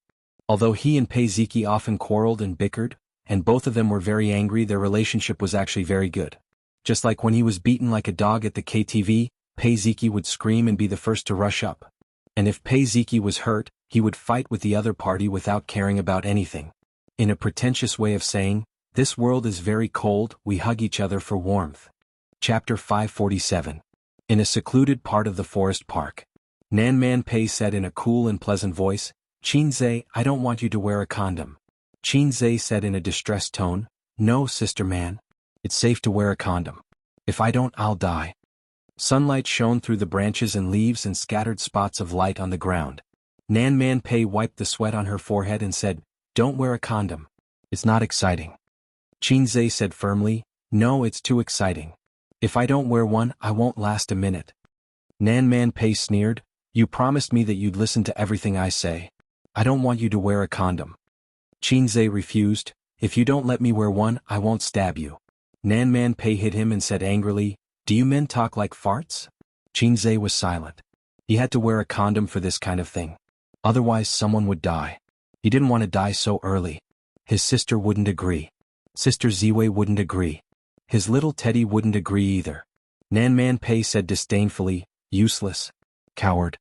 Although he and Pei Ziki often quarreled and bickered, and both of them were very angry, their relationship was actually very good. Just like when he was beaten like a dog at the KTV, Pei Ziki would scream and be the first to rush up. And if Pei Ziki was hurt, he would fight with the other party without caring about anything. In a pretentious way of saying, this world is very cold, we hug each other for warmth. Chapter 547. In a secluded part of the forest park. Nan Man Pei said in a cool and pleasant voice, "Qinze, I don't want you to wear a condom." Qinze said in a distressed tone, "No, Sister Man. It's safe to wear a condom. If I don't, I'll die." Sunlight shone through the branches and leaves and scattered spots of light on the ground. Nan Man Pei wiped the sweat on her forehead and said, "Don't wear a condom. It's not exciting." Qinze said firmly, "No, it's too exciting. If I don't wear one, I won't last a minute." Nan Man Pei sneered, "You promised me that you'd listen to everything I say. I don't want you to wear a condom." Qinze refused, "If you don't let me wear one, I won't stab you." Nan Man Pei hit him and said angrily, "Do you men talk like farts?" Qinze was silent. He had to wear a condom for this kind of thing. Otherwise someone would die. He didn't want to die so early. His sister wouldn't agree. Sister Ziwei wouldn't agree. His little Teddy wouldn't agree either. Nan Man Pei said disdainfully, "Useless. Coward."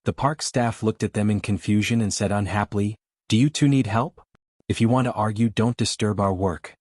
The park staff looked at them in confusion and said unhappily, "Do you two need help? If you want to argue, don't disturb our work."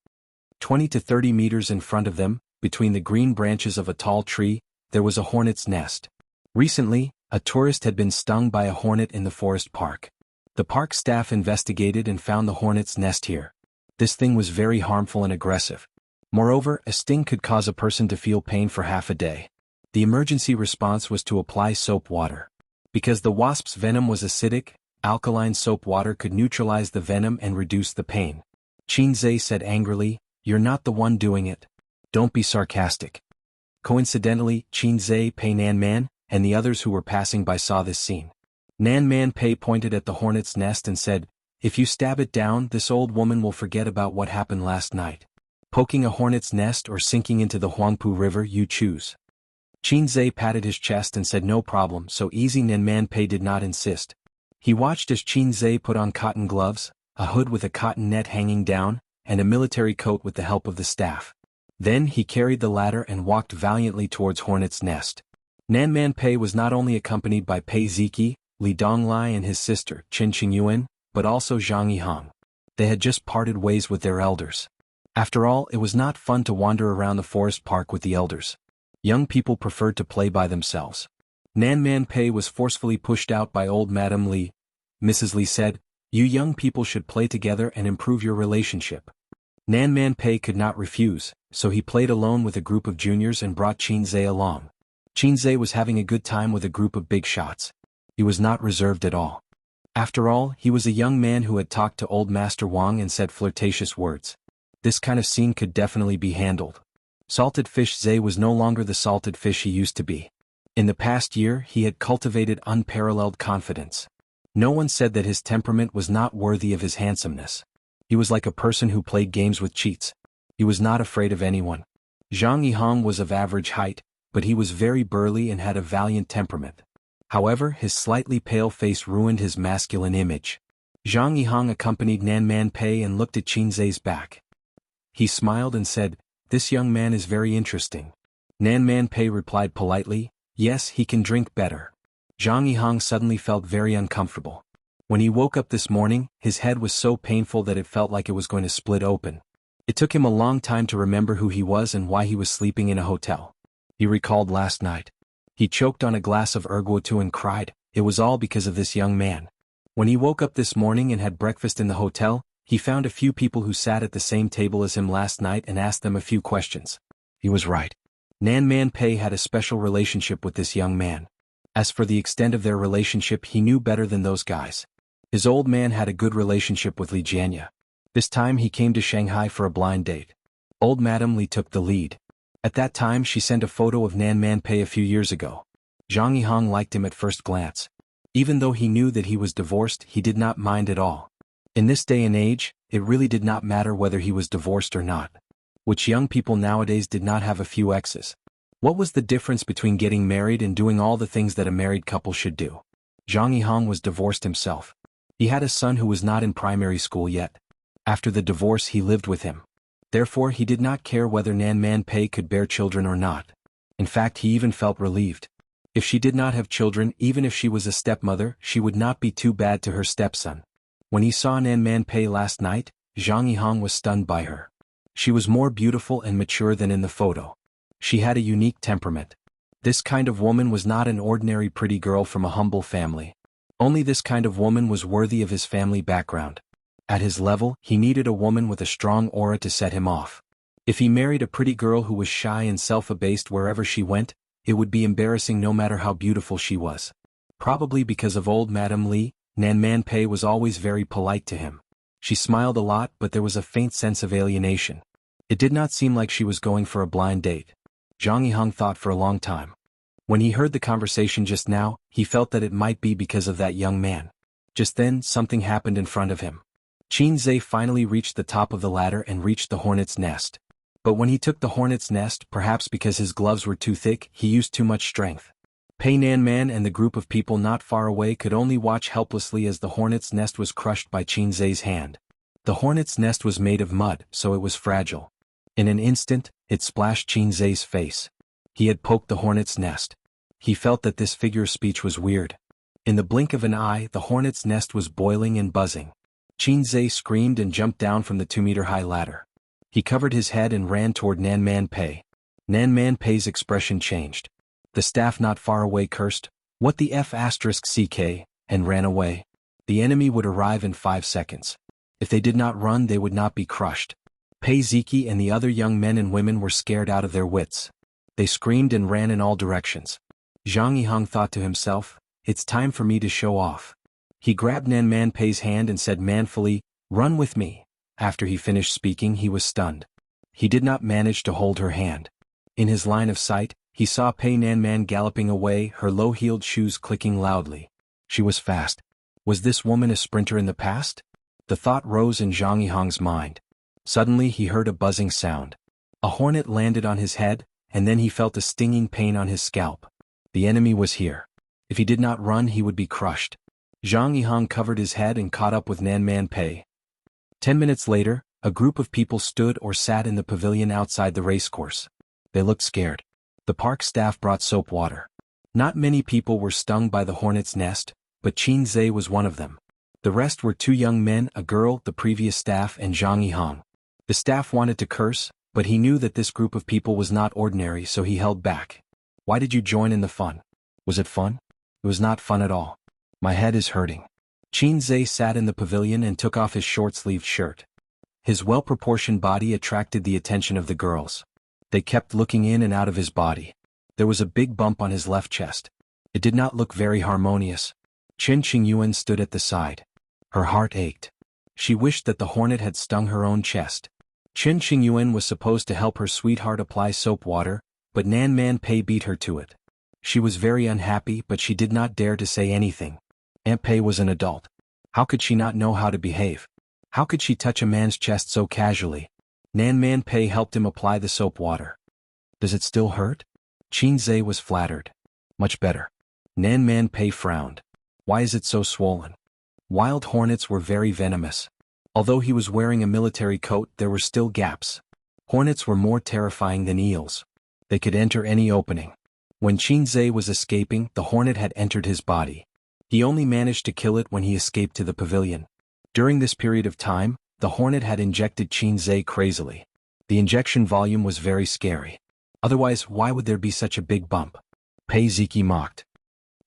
20 to 30 meters in front of them, between the green branches of a tall tree, there was a hornet's nest. Recently, a tourist had been stung by a hornet in the forest park. The park staff investigated and found the hornet's nest here. This thing was very harmful and aggressive. Moreover, a sting could cause a person to feel pain for half a day. The emergency response was to apply soap water. Because the wasp's venom was acidic, alkaline soap water could neutralize the venom and reduce the pain. Qinze said angrily, "You're not the one doing it. Don't be sarcastic." Coincidentally, Qinze, Pei Nan Man, and the others who were passing by saw this scene. Nan Man Pei pointed at the hornet's nest and said, "If you stab it down, this old woman will forget about what happened last night. Poking a hornet's nest or sinking into the Huangpu River, you choose." Qinze patted his chest and said no problem, so easy. Nan Man Pei did not insist. He watched as Qinze put on cotton gloves, a hood with a cotton net hanging down, and a military coat with the help of the staff. Then he carried the ladder and walked valiantly towards Hornet's Nest. Nan Man Pei was not only accompanied by Pei Ziki, Li Donglai and his sister, Qin Qingyuan, but also Zhang Yihang. They had just parted ways with their elders. After all, it was not fun to wander around the forest park with the elders. Young people preferred to play by themselves. Nan Man Pei was forcefully pushed out by old Madame Li. Mrs. Li said, "You young people should play together and improve your relationship." Nan Man Pei could not refuse, so he played alone with a group of juniors and brought Qinze along. Qinze was having a good time with a group of big shots. He was not reserved at all. After all, he was a young man who had talked to old Master Wang and said flirtatious words. This kind of scene could definitely be handled. Salted Fish Zhe was no longer the salted fish he used to be. In the past year, he had cultivated unparalleled confidence. No one said that his temperament was not worthy of his handsomeness. He was like a person who played games with cheats. He was not afraid of anyone. Zhang Yihang was of average height, but he was very burly and had a valiant temperament. However, his slightly pale face ruined his masculine image. Zhang Yihang accompanied Nan Man Pei and looked at Qinze's back. He smiled and said, "This young man is very interesting." Nan Man Pei replied politely, "Yes, he can drink better." Zhang Yihang suddenly felt very uncomfortable. When he woke up this morning, his head was so painful that it felt like it was going to split open. It took him a long time to remember who he was and why he was sleeping in a hotel. He recalled last night. He choked on a glass of erguatu and cried. It was all because of this young man. When he woke up this morning and had breakfast in the hotel, he found a few people who sat at the same table as him last night and asked them a few questions. He was right. Nan Man Pei had a special relationship with this young man. As for the extent of their relationship, he knew better than those guys. His old man had a good relationship with Li Jianya. This time he came to Shanghai for a blind date. Old Madame Li took the lead. At that time she sent a photo of Nan Man Pei a few years ago. Zhang Yihang liked him at first glance. Even though he knew that he was divorced, he did not mind at all. In this day and age, it really did not matter whether he was divorced or not. Which young people nowadays did not have a few exes. What was the difference between getting married and doing all the things that a married couple should do? Zhang Yihang was divorced himself. He had a son who was not in primary school yet. After the divorce he lived with him. Therefore he did not care whether Nan Man Pei could bear children or not. In fact, he even felt relieved. If she did not have children, even if she was a stepmother, she would not be too bad to her stepson. When he saw Nan Man Pei last night, Zhang Yihang was stunned by her. She was more beautiful and mature than in the photo. She had a unique temperament. This kind of woman was not an ordinary pretty girl from a humble family. Only this kind of woman was worthy of his family background. At his level, he needed a woman with a strong aura to set him off. If he married a pretty girl who was shy and self-abased wherever she went, it would be embarrassing no matter how beautiful she was. Probably because of old Madame Li, Nan Man Pei was always very polite to him. She smiled a lot, but there was a faint sense of alienation. It did not seem like she was going for a blind date. Zhang Yihang thought for a long time. When he heard the conversation just now, he felt that it might be because of that young man. Just then, something happened in front of him. Qin Zhe finally reached the top of the ladder and reached the hornet's nest. But when he took the hornet's nest, perhaps because his gloves were too thick, he used too much strength. Pei Nan Man and the group of people not far away could only watch helplessly as the hornet's nest was crushed by Qin Zhe's hand. The hornet's nest was made of mud, so it was fragile. In an instant, it splashed Qin Zhe's face. He had poked the hornet's nest. He felt that this figure of speech was weird. In the blink of an eye, the hornet's nest was boiling and buzzing. Qin Zhe screamed and jumped down from the 2-meter-high ladder. He covered his head and ran toward Nan Man Pei. Nan Man Pei's expression changed. The staff not far away cursed, "What the F***CK," and ran away. The enemy would arrive in 5 seconds. If they did not run, they would not be crushed. Pei Ziki and the other young men and women were scared out of their wits. They screamed and ran in all directions. Zhang Yihang thought to himself, "It's time for me to show off." He grabbed Nan Man Pei's hand and said manfully, "Run with me." After he finished speaking, he was stunned. He did not manage to hold her hand. In his line of sight, he saw Pei Nan Man galloping away, her low-heeled shoes clicking loudly. She was fast. Was this woman a sprinter in the past? The thought rose in Zhang Yihang's mind. Suddenly he heard a buzzing sound. A hornet landed on his head, and then he felt a stinging pain on his scalp. The enemy was here. If he did not run, he would be crushed. Zhang Yihang covered his head and caught up with Nan Man Pei. 10 minutes later, a group of people stood or sat in the pavilion outside the racecourse. They looked scared. The park staff brought soap water. Not many people were stung by the hornet's nest, but Qin Zhe was one of them. The rest were 2 young men, a girl, the previous staff, and Zhang Yihang. The staff wanted to curse, but he knew that this group of people was not ordinary, so he held back. "Why did you join in the fun? Was it fun?" "It was not fun at all. My head is hurting." Qin Zhe sat in the pavilion and took off his short-sleeved shirt. His well-proportioned body attracted the attention of the girls. They kept looking in and out of his body. There was a big bump on his left chest. It did not look very harmonious. Chen Qingyuan stood at the side. Her heart ached. She wished that the hornet had stung her own chest. Chen Qingyuan was supposed to help her sweetheart apply soap water, but Nan Man Pei beat her to it. She was very unhappy, but she did not dare to say anything. Aunt Pei was an adult. How could she not know how to behave? How could she touch a man's chest so casually? Nan Man Pei helped him apply the soap water. "Does it still hurt?" Qin Zhe was flattered. "Much better." Nan Man Pei frowned. "Why is it so swollen?" Wild hornets were very venomous. Although he was wearing a military coat, there were still gaps. Hornets were more terrifying than eels. They could enter any opening. When Qin Zhe was escaping, the hornet had entered his body. He only managed to kill it when he escaped to the pavilion. During this period of time, the hornet had injected Qin Zhe crazily. The injection volume was very scary. Otherwise, why would there be such a big bump? Pei Ziki mocked.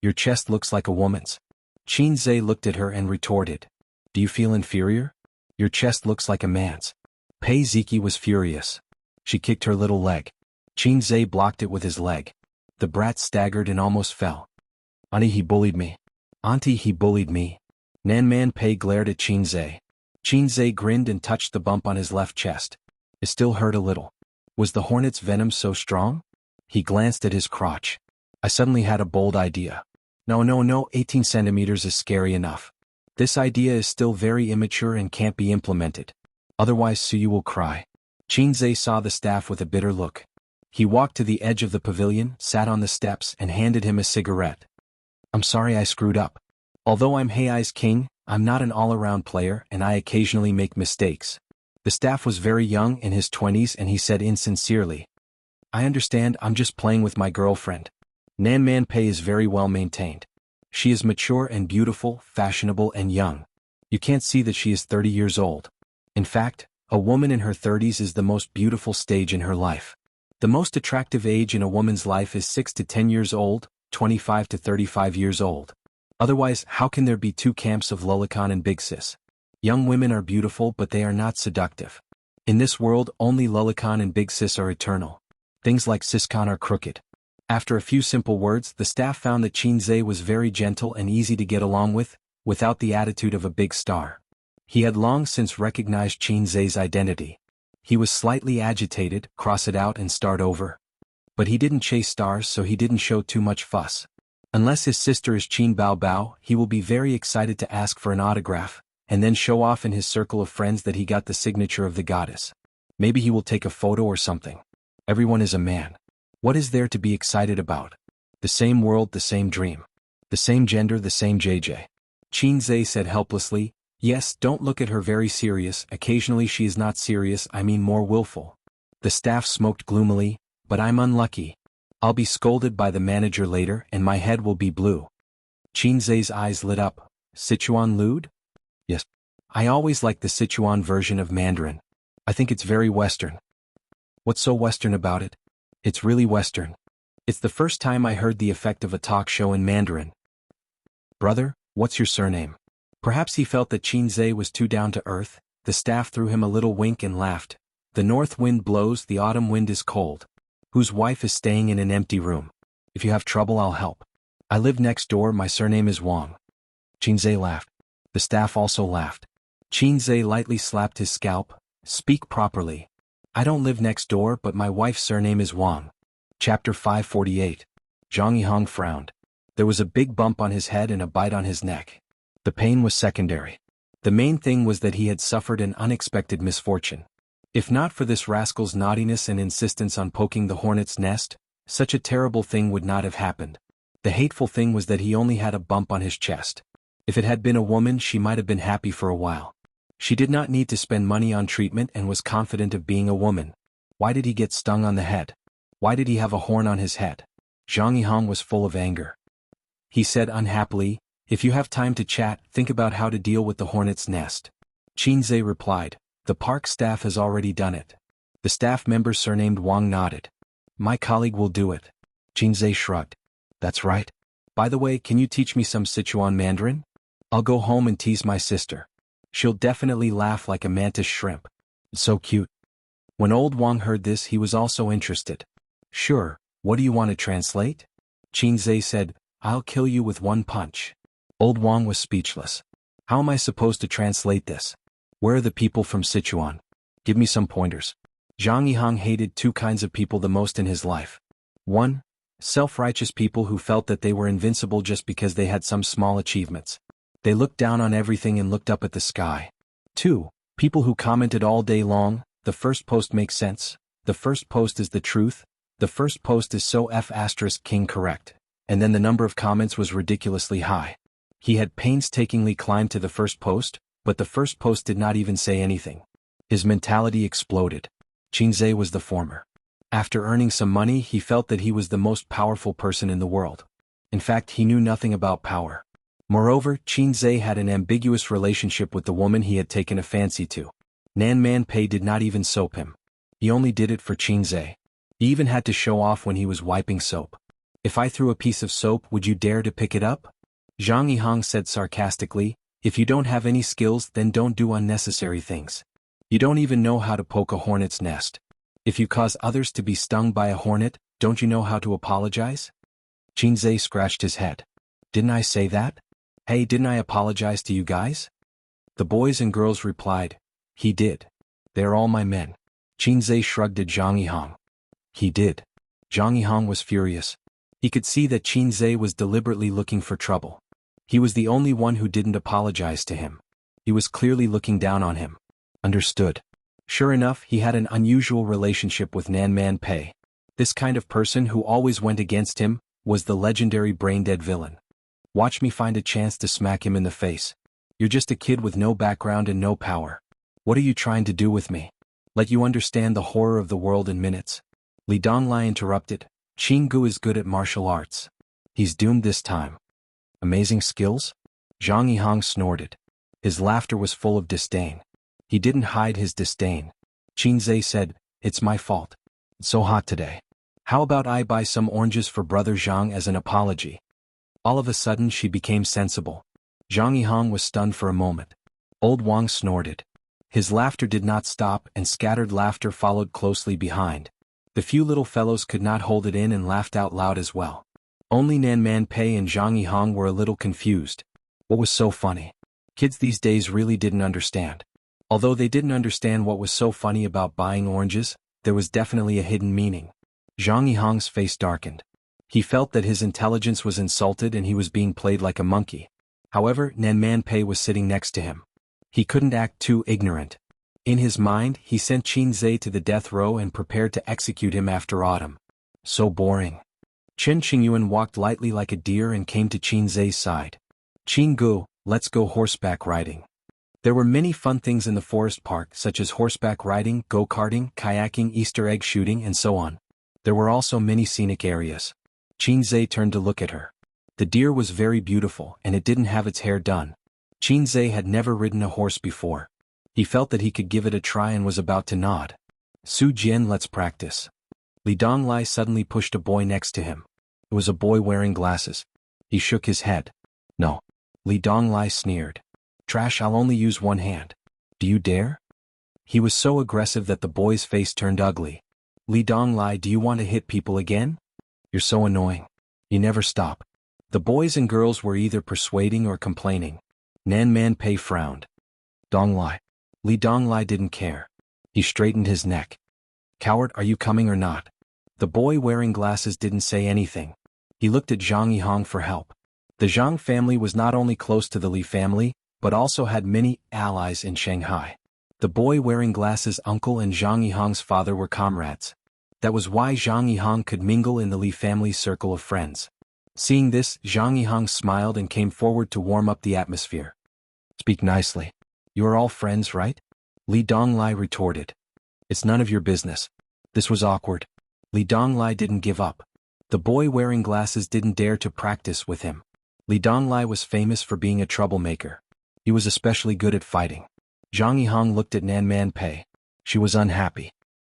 "Your chest looks like a woman's." Qin Zhe looked at her and retorted. "Do you feel inferior? Your chest looks like a man's." Pei Ziki was furious. She kicked her little leg. Qin Zhe blocked it with his leg. The brat staggered and almost fell. "Auntie, he bullied me. Auntie, he bullied me." Nan Man Pei glared at Qin Zhe. Qin Zhe grinned and touched the bump on his left chest. It still hurt a little. Was the hornet's venom so strong? He glanced at his crotch. I suddenly had a bold idea. No, 18 centimeters is scary enough. This idea is still very immature and can't be implemented. Otherwise Suyu will cry. Qin Zhe saw the staff with a bitter look. He walked to the edge of the pavilion, sat on the steps, and handed him a cigarette. "I'm sorry I screwed up. Although I'm Hei's king, I'm not an all-around player and I occasionally make mistakes." The staff was very young, in his 20s, and he said insincerely, "I understand, I'm just playing with my girlfriend." Nan Man Pei is very well maintained. She is mature and beautiful, fashionable and young. You can't see that she is 30 years old. In fact, a woman in her 30s is the most beautiful stage in her life. The most attractive age in a woman's life is 6 to 10 years old, 25 to 35 years old. Otherwise, how can there be two camps of Lolicon and Big Sis? Young women are beautiful but they are not seductive. In this world, only Lolicon and Big Sis are eternal. Things like Siscon are crooked. After a few simple words, the staff found that Qinze was very gentle and easy to get along with, without the attitude of a big star. He had long since recognized Qinze's identity. He was slightly agitated, cross it out and start over. But he didn't chase stars, so he didn't show too much fuss. Unless his sister is Qin Bao Bao, he will be very excited to ask for an autograph, and then show off in his circle of friends that he got the signature of the goddess. Maybe he will take a photo or something. Everyone is a man. What is there to be excited about? The same world, the same dream. The same gender, the same JJ. Qinze said helplessly, yes, don't look at her very serious, occasionally she is not serious, I mean more willful. The staff smoked gloomily, but I'm unlucky. I'll be scolded by the manager later and my head will be blue. Qinze's eyes lit up. Sichuan lewd? Yes. I always like the Sichuan version of Mandarin. I think it's very Western. What's so Western about it? It's really Western. It's the first time I heard the effect of a talk show in Mandarin. Brother, what's your surname? Perhaps he felt that Qinze was too down to earth. The staff threw him a little wink and laughed. The north wind blows, the autumn wind is cold. Whose wife is staying in an empty room? If you have trouble, I'll help. I live next door, my surname is Wang. Qinze laughed. The staff also laughed. Qinze lightly slapped his scalp. Speak properly. I don't live next door, but my wife's surname is Wang. Chapter 548. Zhang Yihong frowned. There was a big bump on his head and a bite on his neck. The pain was secondary. The main thing was that he had suffered an unexpected misfortune. If not for this rascal's naughtiness and insistence on poking the hornet's nest, such a terrible thing would not have happened. The hateful thing was that he only had a bump on his chest. If it had been a woman, she might have been happy for a while. She did not need to spend money on treatment and was confident of being a woman. Why did he get stung on the head? Why did he have a horn on his head? Zhang Yihong was full of anger. He said unhappily, if you have time to chat, think about how to deal with the hornet's nest. Qinze replied, the park staff has already done it. The staff member surnamed Wang nodded. My colleague will do it. Qinze shrugged. That's right. By the way, can you teach me some Sichuan Mandarin? I'll go home and tease my sister. She'll definitely laugh like a mantis shrimp. So cute. When old Wang heard this, he was also interested. Sure, what do you want to translate? Qinze said, I'll kill you with one punch. Old Wang was speechless. How am I supposed to translate this? Where are the people from Sichuan? Give me some pointers. Zhang Yihong hated two kinds of people the most in his life. 1. Self-righteous people who felt that they were invincible just because they had some small achievements. They looked down on everything and looked up at the sky. 2. People who commented all day long, the first post makes sense, the first post is the truth, the first post is so F*** correct, and then the number of comments was ridiculously high. He had painstakingly climbed to the first post, but the first post did not even say anything. His mentality exploded. Qinze was the former. After earning some money, he felt that he was the most powerful person in the world. In fact, he knew nothing about power. Moreover, Qinze had an ambiguous relationship with the woman he had taken a fancy to. Nan Man Pei did not even soap him. He only did it for Qinze. He even had to show off when he was wiping soap. If I threw a piece of soap, would you dare to pick it up? Zhang Yihong said sarcastically, if you don't have any skills, then don't do unnecessary things. You don't even know how to poke a hornet's nest. If you cause others to be stung by a hornet, don't you know how to apologize? Qinze scratched his head. Didn't I say that? Hey, didn't I apologize to you guys? The boys and girls replied, he did. They're all my men. Qinze shrugged at Zhang Yihong. He did. Zhang Yihong was furious. He could see that Qinze was deliberately looking for trouble. He was the only one who didn't apologize to him. He was clearly looking down on him. Understood. Sure enough, he had an unusual relationship with Nan Man Pei. This kind of person who always went against him was the legendary brain-dead villain. Watch me find a chance to smack him in the face. You're just a kid with no background and no power. What are you trying to do with me? Let you understand the horror of the world in minutes? Li Donglai interrupted. Qin Gu is good at martial arts. He's doomed this time. Amazing skills? Zhang Yihang snorted. His laughter was full of disdain. He didn't hide his disdain. Qin Zhe said, "It's my fault. It's so hot today. How about I buy some oranges for brother Zhang as an apology?" All of a sudden she became sensible. Zhang Yihang was stunned for a moment. Old Wang snorted. His laughter did not stop and scattered laughter followed closely behind. The few little fellows could not hold it in and laughed out loud as well. Only Nan Man Pei and Zhang Yihang were a little confused. What was so funny? Kids these days really didn't understand. Although they didn't understand what was so funny about buying oranges, there was definitely a hidden meaning. Zhang Yihang's face darkened. He felt that his intelligence was insulted and he was being played like a monkey. However, Nan Man Pei was sitting next to him. He couldn't act too ignorant. In his mind, he sent Qin Zhe to the death row and prepared to execute him after autumn. So boring. Chen Qingyuan walked lightly like a deer and came to Qin Zhe's side. "Qin Gu, let's go horseback riding." There were many fun things in the forest park such as horseback riding, go-karting, kayaking, Easter egg shooting and so on. There were also many scenic areas. Qin Zhe turned to look at her. The deer was very beautiful and it didn't have its hair done. Qin Zhe had never ridden a horse before. He felt that he could give it a try and was about to nod. "Su Jian, let's practice." Li Donglai suddenly pushed a boy next to him. It was a boy wearing glasses. He shook his head. "No." Li Donglai sneered. "Trash, I'll only use one hand. Do you dare?" He was so aggressive that the boy's face turned ugly. "Li Donglai, do you want to hit people again? You're so annoying. You never stop." The boys and girls were either persuading or complaining. Nan Man Pei frowned. "Donglai." Li Donglai didn't care. He straightened his neck. "Coward, are you coming or not?" The boy wearing glasses didn't say anything. He looked at Zhang Yihang for help. The Zhang family was not only close to the Li family, but also had many allies in Shanghai. The boy wearing glasses' uncle and Zhang Yihang's father were comrades. That was why Zhang Yihang could mingle in the Li family's circle of friends. Seeing this, Zhang Yihang smiled and came forward to warm up the atmosphere. "Speak nicely. You are all friends, right?" Li Donglai retorted. "It's none of your business." This was awkward. Li Donglai didn't give up. The boy wearing glasses didn't dare to practice with him. Li Donglai was famous for being a troublemaker. He was especially good at fighting. Zhang Yihang looked at Nan Man Pei. She was unhappy.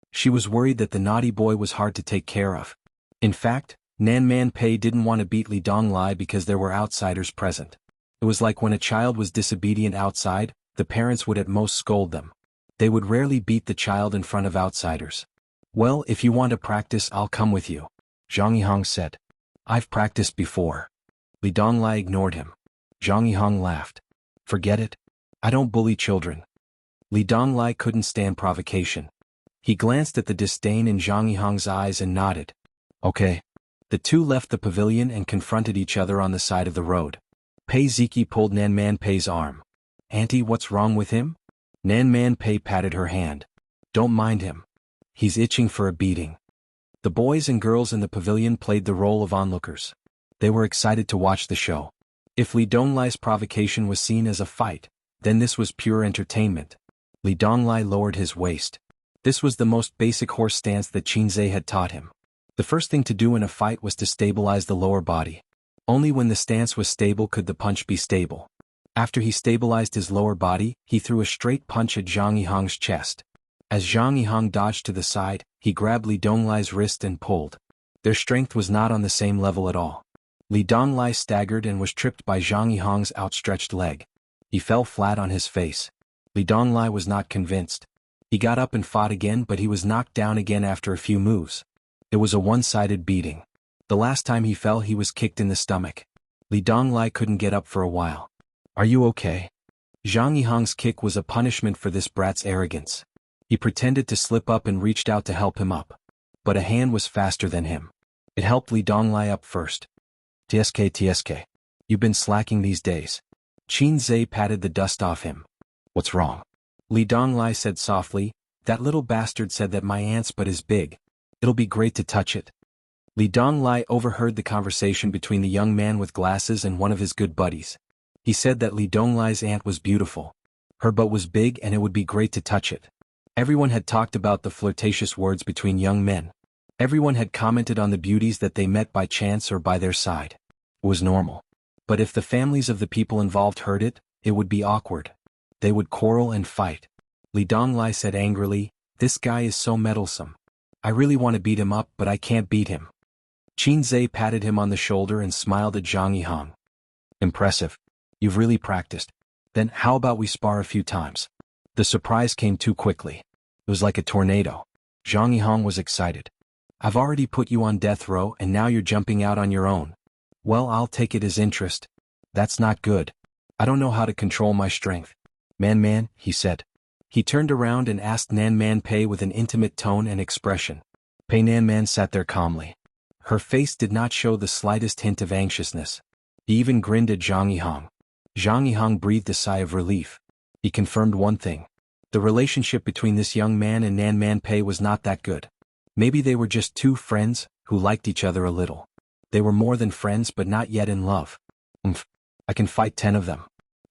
She was worried that the naughty boy was hard to take care of. In fact, Nan Man Pei didn't want to beat Li Donglai because there were outsiders present. It was like when a child was disobedient outside, the parents would at most scold them. They would rarely beat the child in front of outsiders. "Well, if you want to practice, I'll come with you," Zhang Yihang said. "I've practiced before." Li Donglai ignored him. Zhang Yihang laughed. "Forget it. I don't bully children." Li Donglai couldn't stand provocation. He glanced at the disdain in Zhang Yihang's eyes and nodded. "Okay." The two left the pavilion and confronted each other on the side of the road. Pei Ziki pulled Nan Man Pei's arm. "Auntie, what's wrong with him?" Nan Man Pei patted her hand. "Don't mind him. He's itching for a beating." The boys and girls in the pavilion played the role of onlookers. They were excited to watch the show. If Li Donglai's provocation was seen as a fight, then this was pure entertainment. Li Donglai lowered his waist. This was the most basic horse stance that Qin Zhe had taught him. The first thing to do in a fight was to stabilize the lower body. Only when the stance was stable could the punch be stable. After he stabilized his lower body, he threw a straight punch at Zhang Yihang's chest. As Zhang Yihang dodged to the side, he grabbed Li Donglai's wrist and pulled. Their strength was not on the same level at all. Li Donglai staggered and was tripped by Zhang Yihang's outstretched leg. He fell flat on his face. Li Donglai was not convinced. He got up and fought again, but he was knocked down again after a few moves. It was a one-sided beating. The last time he fell, he was kicked in the stomach. Li Donglai couldn't get up for a while. "Are you okay?" Zhang Yihang's kick was a punishment for this brat's arrogance. He pretended to slip up and reached out to help him up. But a hand was faster than him. It helped Li Donglai up first. "TSK. You've been slacking these days." Qin Zhe patted the dust off him. "What's wrong?" Li Donglai said softly, "That little bastard said that my aunt's butt is big. It'll be great to touch it." Li Donglai overheard the conversation between the young man with glasses and one of his good buddies. He said that Li Donglai's aunt was beautiful. Her butt was big and it would be great to touch it. Everyone had talked about the flirtatious words between young men. Everyone had commented on the beauties that they met by chance or by their side. It was normal. But if the families of the people involved heard it, it would be awkward. They would quarrel and fight. Li Donglai said angrily, "This guy is so meddlesome. I really want to beat him up, but I can't beat him." Qin Zhe patted him on the shoulder and smiled at Zhang Yihang. "Impressive. You've really practiced. Then how about we spar a few times?" The surprise came too quickly. It was like a tornado. Zhang Yihang was excited. "I've already put you on death row and now you're jumping out on your own." "Well, I'll take it as interest." "That's not good. I don't know how to control my strength." Man," he said. He turned around and asked Nan Man Pei with an intimate tone and expression. Pei Nan Man sat there calmly. Her face did not show the slightest hint of anxiousness. He even grinned at Zhang Yihang. Zhang Yihang breathed a sigh of relief. He confirmed one thing. The relationship between this young man and Nan Man Pei was not that good. Maybe they were just two friends who liked each other a little. They were more than friends but not yet in love. I can fight 10 of them.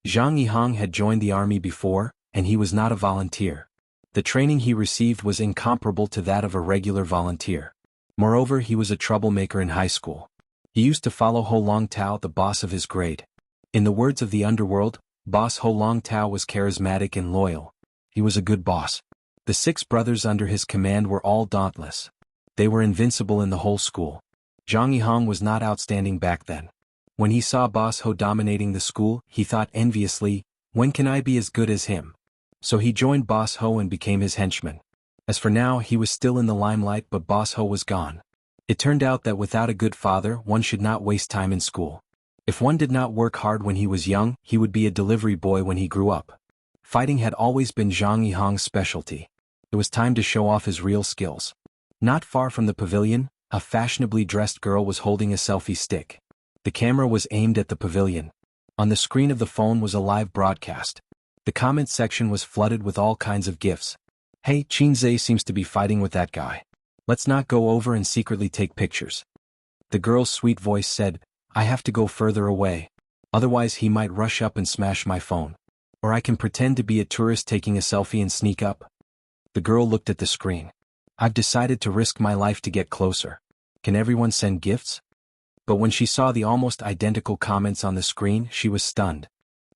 Zhang Yihang had joined the army before, and he was not a volunteer. The training he received was incomparable to that of a regular volunteer. Moreover, he was a troublemaker in high school. He used to follow Ho Long Tao, the boss of his grade. In the words of the underworld, boss Ho Long Tao was charismatic and loyal. He was a good boss. The 6 brothers under his command were all dauntless. They were invincible in the whole school. Zhang Yihang was not outstanding back then. When he saw Boss Ho dominating the school, he thought enviously, "When can I be as good as him?" So he joined Boss Ho and became his henchman. As for now, he was still in the limelight, but Boss Ho was gone. It turned out that without a good father, one should not waste time in school. If one did not work hard when he was young, he would be a delivery boy when he grew up. Fighting had always been Zhang Yihang's specialty. It was time to show off his real skills. Not far from the pavilion, a fashionably dressed girl was holding a selfie stick. The camera was aimed at the pavilion. On the screen of the phone was a live broadcast. The comment section was flooded with all kinds of gifs. "Hey, Qin Zhe seems to be fighting with that guy. Let's not go over and secretly take pictures." The girl's sweet voice said, "I have to go further away. Otherwise he might rush up and smash my phone. Or I can pretend to be a tourist taking a selfie and sneak up." The girl looked at the screen. "I've decided to risk my life to get closer. Can everyone send gifts?" But when she saw the almost identical comments on the screen, she was stunned.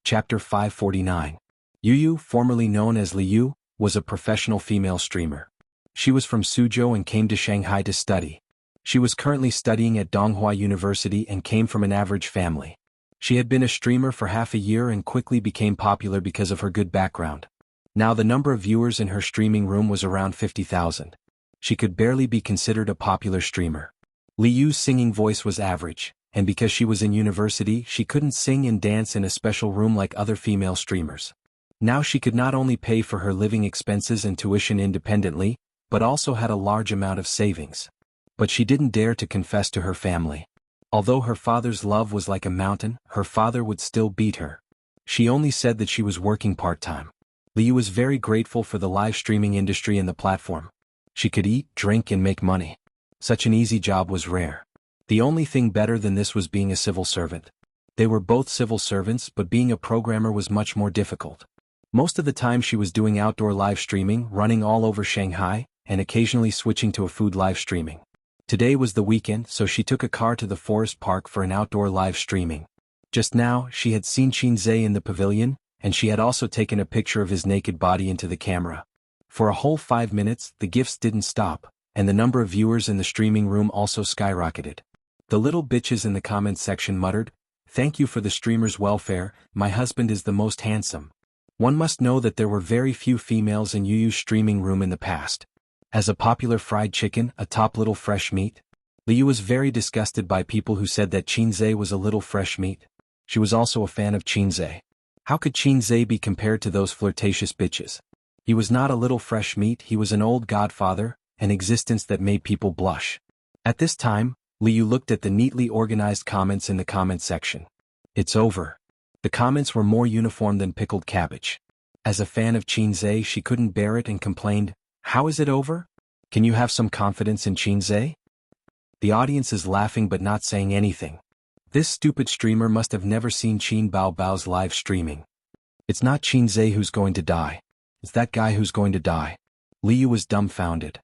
Chapter 549. Yu, formerly known as Liu, was a professional female streamer. She was from Suzhou and came to Shanghai to study. She was currently studying at Donghua University and came from an average family. She had been a streamer for half a year and quickly became popular because of her good background. Now the number of viewers in her streaming room was around 50,000. She could barely be considered a popular streamer. Liu's singing voice was average, and because she was in university, she couldn't sing and dance in a special room like other female streamers. Now she could not only pay for her living expenses and tuition independently, but also had a large amount of savings. But she didn't dare to confess to her family. Although her father's love was like a mountain, her father would still beat her. She only said that she was working part-time. Liu was very grateful for the live streaming industry and the platform. She could eat, drink and make money. Such an easy job was rare. The only thing better than this was being a civil servant. They were both civil servants, but being a programmer was much more difficult. Most of the time she was doing outdoor live streaming, running all over Shanghai, and occasionally switching to a food live streaming. Today was the weekend, so she took a car to the forest park for an outdoor live streaming. Just now, she had seen Qin Zhe in the pavilion, and she had also taken a picture of his naked body into the camera. For a whole 5 minutes, the gifts didn't stop, and the number of viewers in the streaming room also skyrocketed. The little bitches in the comments section muttered, "Thank you for the streamer's welfare, my husband is the most handsome." One must know that there were very few females in Yu's streaming room in the past. As a popular fried chicken, a top little fresh meat, Liu was very disgusted by people who said that Qin Zhe was a little fresh meat. She was also a fan of Qin Zhe. How could Qin Zhe be compared to those flirtatious bitches? He was not a little fresh meat, he was an old godfather, an existence that made people blush. At this time, Liu looked at the neatly organized comments in the comment section. It's over. The comments were more uniform than pickled cabbage. As a fan of Qin Zhe, she couldn't bear it and complained, "How is it over? Can you have some confidence in Qin Zhe?" The audience is laughing but not saying anything. This stupid streamer must have never seen Qin Baobao's live streaming. It's not Qin Zhe who's going to die. It's that guy who's going to die. Liu was dumbfounded.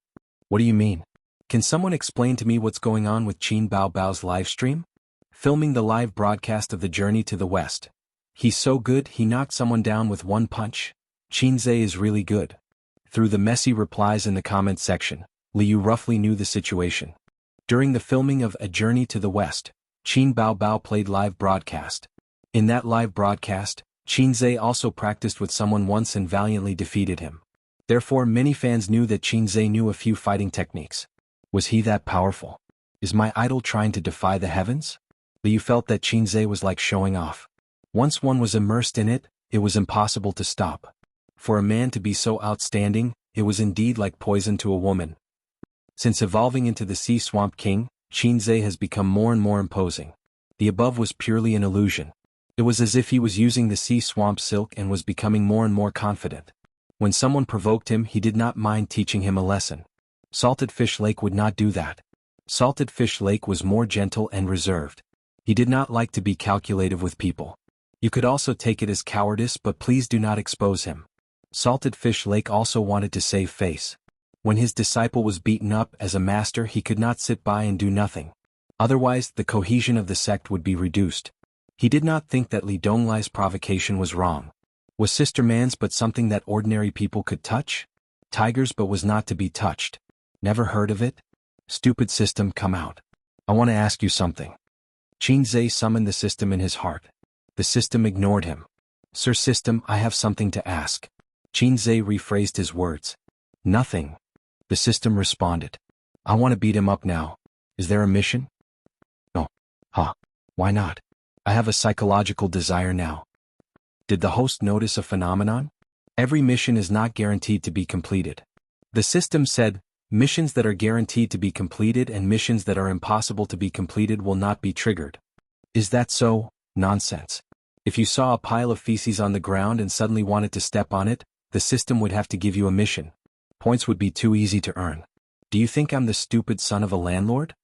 What do you mean? Can someone explain to me what's going on with Qin Baobao's live stream? Filming the live broadcast of the journey to the west. He's so good he knocked someone down with one punch. Qin Zhe is really good. Through the messy replies in the comment section, Liu roughly knew the situation. During the filming of A Journey to the West, Qin Baobao played live broadcast. In that live broadcast, Qin Zhe also practiced with someone once and valiantly defeated him. Therefore many fans knew that Qin Zhe knew a few fighting techniques. Was he that powerful? Is my idol trying to defy the heavens? Liu felt that Qin Zhe was like showing off. Once one was immersed in it, it was impossible to stop. For a man to be so outstanding, it was indeed like poison to a woman. Since evolving into the Sea Swamp King, Qin Zhe has become more and more imposing. The above was purely an illusion. It was as if he was using the Sea Swamp Silk and was becoming more and more confident. When someone provoked him, he did not mind teaching him a lesson. Salted Fish Lake would not do that. Salted Fish Lake was more gentle and reserved. He did not like to be calculative with people. You could also take it as cowardice, but please do not expose him. Salted Fish Lake also wanted to save face. When his disciple was beaten up as a master, he could not sit by and do nothing. Otherwise, the cohesion of the sect would be reduced. He did not think that Li Donglai's provocation was wrong. Was Sister Man's but something that ordinary people could touch? Tigers but was not to be touched. Never heard of it? Stupid system, come out. I want to ask you something. Qin Zhe summoned the system in his heart. The system ignored him. Sir System, I have something to ask. Qin Zhe rephrased his words. Nothing. The system responded. I want to beat him up now. Is there a mission? No. Huh. Why not? I have a psychological desire now. Did the host notice a phenomenon? Every mission is not guaranteed to be completed. The system said, missions that are guaranteed to be completed and missions that are impossible to be completed will not be triggered. Is that so? Nonsense. If you saw a pile of feces on the ground and suddenly wanted to step on it, the system would have to give you a mission. Points would be too easy to earn. Do you think I'm the stupid son of a landlord?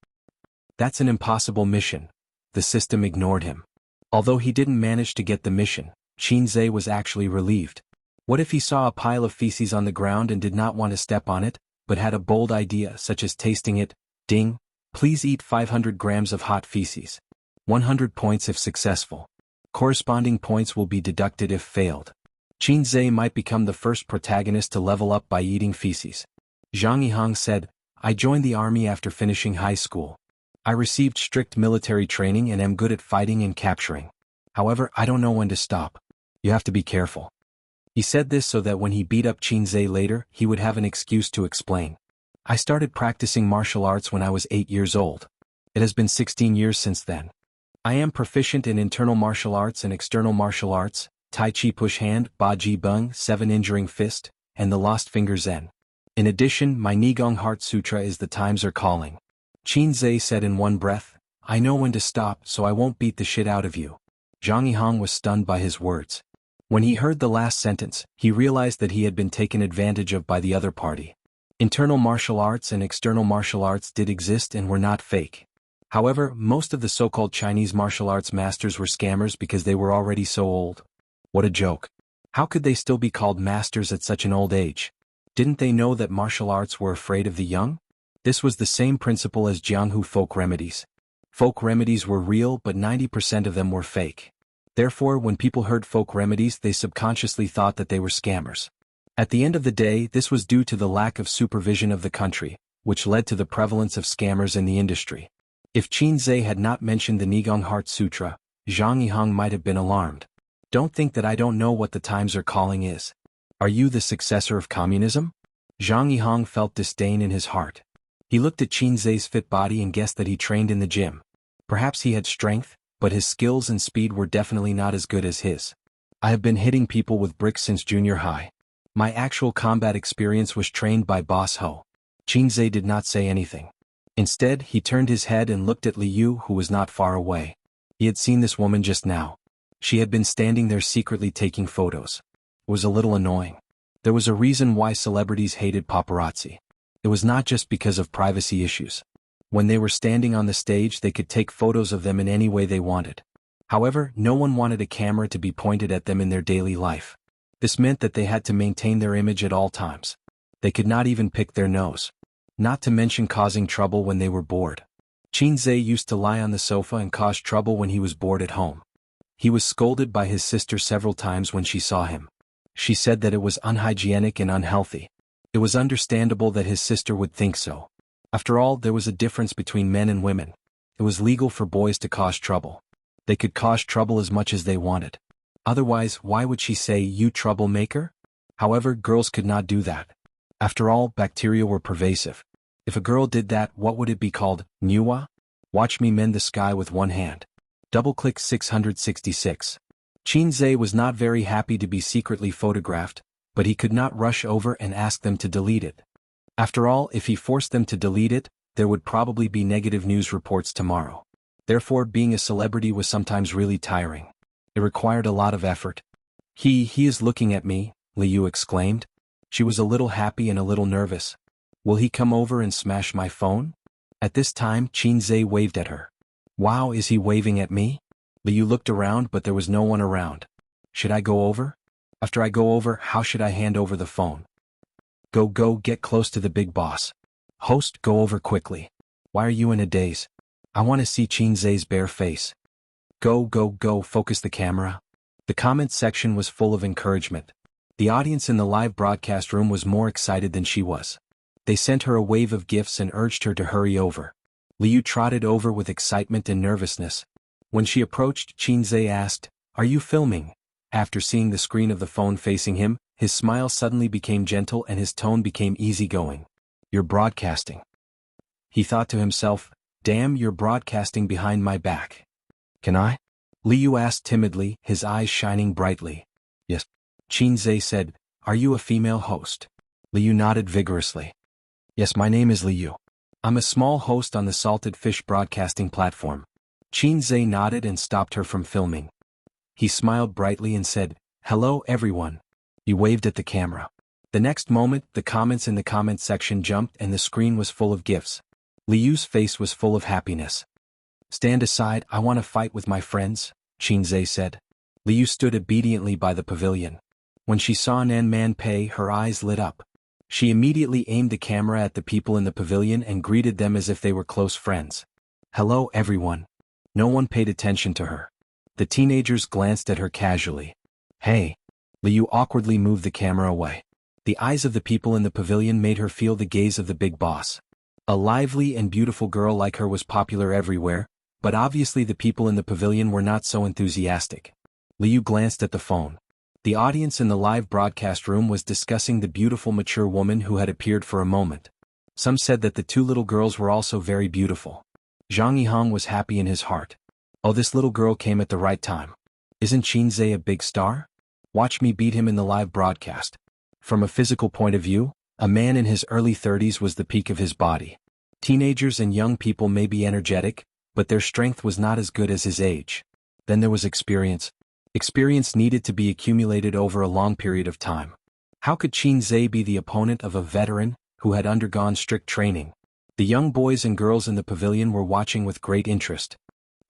That's an impossible mission. The system ignored him. Although he didn't manage to get the mission, Qin Zhe was actually relieved. What if he saw a pile of feces on the ground and did not want to step on it, but had a bold idea such as tasting it? Ding! Please eat 500 grams of hot feces. 100 points if successful. Corresponding points will be deducted if failed. Qin Zhe might become the first protagonist to level up by eating feces. Zhang Yihang said, I joined the army after finishing high school. I received strict military training and am good at fighting and capturing. However, I don't know when to stop. You have to be careful. He said this so that when he beat up Qin Zhe later, he would have an excuse to explain. I started practicing martial arts when I was 8 years old. It has been 16 years since then. I am proficient in internal martial arts and external martial arts, Tai Chi push hand, Ba Ji Bung, 7 injuring fist, and the lost finger Zen. In addition, my Nigong Heart Sutra is the times are calling. Qin Zhe said in one breath, I know when to stop, so I won't beat the shit out of you. Zhang Yihang was stunned by his words. When he heard the last sentence, he realized that he had been taken advantage of by the other party. Internal martial arts and external martial arts did exist and were not fake. However, most of the so-called Chinese martial arts masters were scammers because they were already so old. What a joke. How could they still be called masters at such an old age? Didn't they know that martial arts were afraid of the young? This was the same principle as Jianghu folk remedies. Folk remedies were real, but 90% of them were fake. Therefore, when people heard folk remedies, they subconsciously thought that they were scammers. At the end of the day, this was due to the lack of supervision of the country, which led to the prevalence of scammers in the industry. If Qin Zhe had not mentioned the Nigong Heart Sutra, Zhang Yihang might have been alarmed. Don't think that I don't know what the times are calling is. Are you the successor of communism? Zhang Yihang felt disdain in his heart. He looked at Qin Zhe's fit body and guessed that he trained in the gym. Perhaps he had strength, but his skills and speed were definitely not as good as his. I have been hitting people with bricks since junior high. My actual combat experience was trained by Boss Ho. Qin Zhe did not say anything. Instead, he turned his head and looked at Liu, who was not far away. He had seen this woman just now. She had been standing there secretly taking photos. It was a little annoying. There was a reason why celebrities hated paparazzi. It was not just because of privacy issues. When they were standing on the stage, they could take photos of them in any way they wanted. However, no one wanted a camera to be pointed at them in their daily life. This meant that they had to maintain their image at all times. They could not even pick their nose. not to mention causing trouble when they were bored. Qinzhe used to lie on the sofa and cause trouble when he was bored at home. He was scolded by his sister several times when she saw him. She said that it was unhygienic and unhealthy. It was understandable that his sister would think so. After all, there was a difference between men and women. It was legal for boys to cause trouble. They could cause trouble as much as they wanted. Otherwise, why would she say, "You troublemaker"? However, girls could not do that. After all, bacteria were pervasive. If a girl did that, what would it be called? Nuwa? Watch me mend the sky with one hand. Double-click 666. Qinzhe was not very happy to be secretly photographed, but he could not rush over and ask them to delete it. After all, if he forced them to delete it, there would probably be negative news reports tomorrow. Therefore, being a celebrity was sometimes really tiring. It required a lot of effort. He is looking at me," Liu exclaimed. She was a little happy and a little nervous. Will he come over and smash my phone? At this time, Qinzhe waved at her. Wow, is he waving at me? Liu looked around, but there was no one around. Should I go over? After I go over, how should I hand over the phone? Go, get close to the big boss. Host, go over quickly. Why are you in a daze? I want to see Qinzhe's bare face. Go, focus the camera. The comment section was full of encouragement. The audience in the live broadcast room was more excited than she was. They sent her a wave of gifts and urged her to hurry over. Liu trotted over with excitement and nervousness. When she approached, Qinzhe asked, "Are you filming?" After seeing the screen of the phone facing him, his smile suddenly became gentle and his tone became easygoing. "You're broadcasting." He thought to himself, "Damn, you're broadcasting behind my back. Can I?" Liu asked timidly, his eyes shining brightly. "Yes." Qinzhe said, "Are you a female host?" Liu nodded vigorously. "Yes, my name is Liu. I'm a small host on the Salted Fish broadcasting platform." Qinzhe nodded and stopped her from filming. He smiled brightly and said, "Hello everyone." He waved at the camera. The next moment, the comments in the comment section jumped and the screen was full of gifs. Liu's face was full of happiness. "Stand aside, I want to fight with my friends," Qinzhe said. Liu stood obediently by the pavilion. When she saw Nan Man Pei, her eyes lit up. She immediately aimed the camera at the people in the pavilion and greeted them as if they were close friends. "Hello everyone." No one paid attention to her. The teenagers glanced at her casually. "Hey." Liu awkwardly moved the camera away. The eyes of the people in the pavilion made her feel the gaze of the big boss. A lively and beautiful girl like her was popular everywhere, but obviously the people in the pavilion were not so enthusiastic. Liu glanced at the phone. The audience in the live broadcast room was discussing the beautiful mature woman who had appeared for a moment. Some said that the two little girls were also very beautiful. Zhang Yihang was happy in his heart. Oh, this little girl came at the right time. Isn't Qinzhe a big star? Watch me beat him in the live broadcast. From a physical point of view, a man in his early 30s was the peak of his body. Teenagers and young people may be energetic, but their strength was not as good as his age. Then there was experience. Experience needed to be accumulated over a long period of time. How could Qinzhe be the opponent of a veteran who had undergone strict training? The young boys and girls in the pavilion were watching with great interest.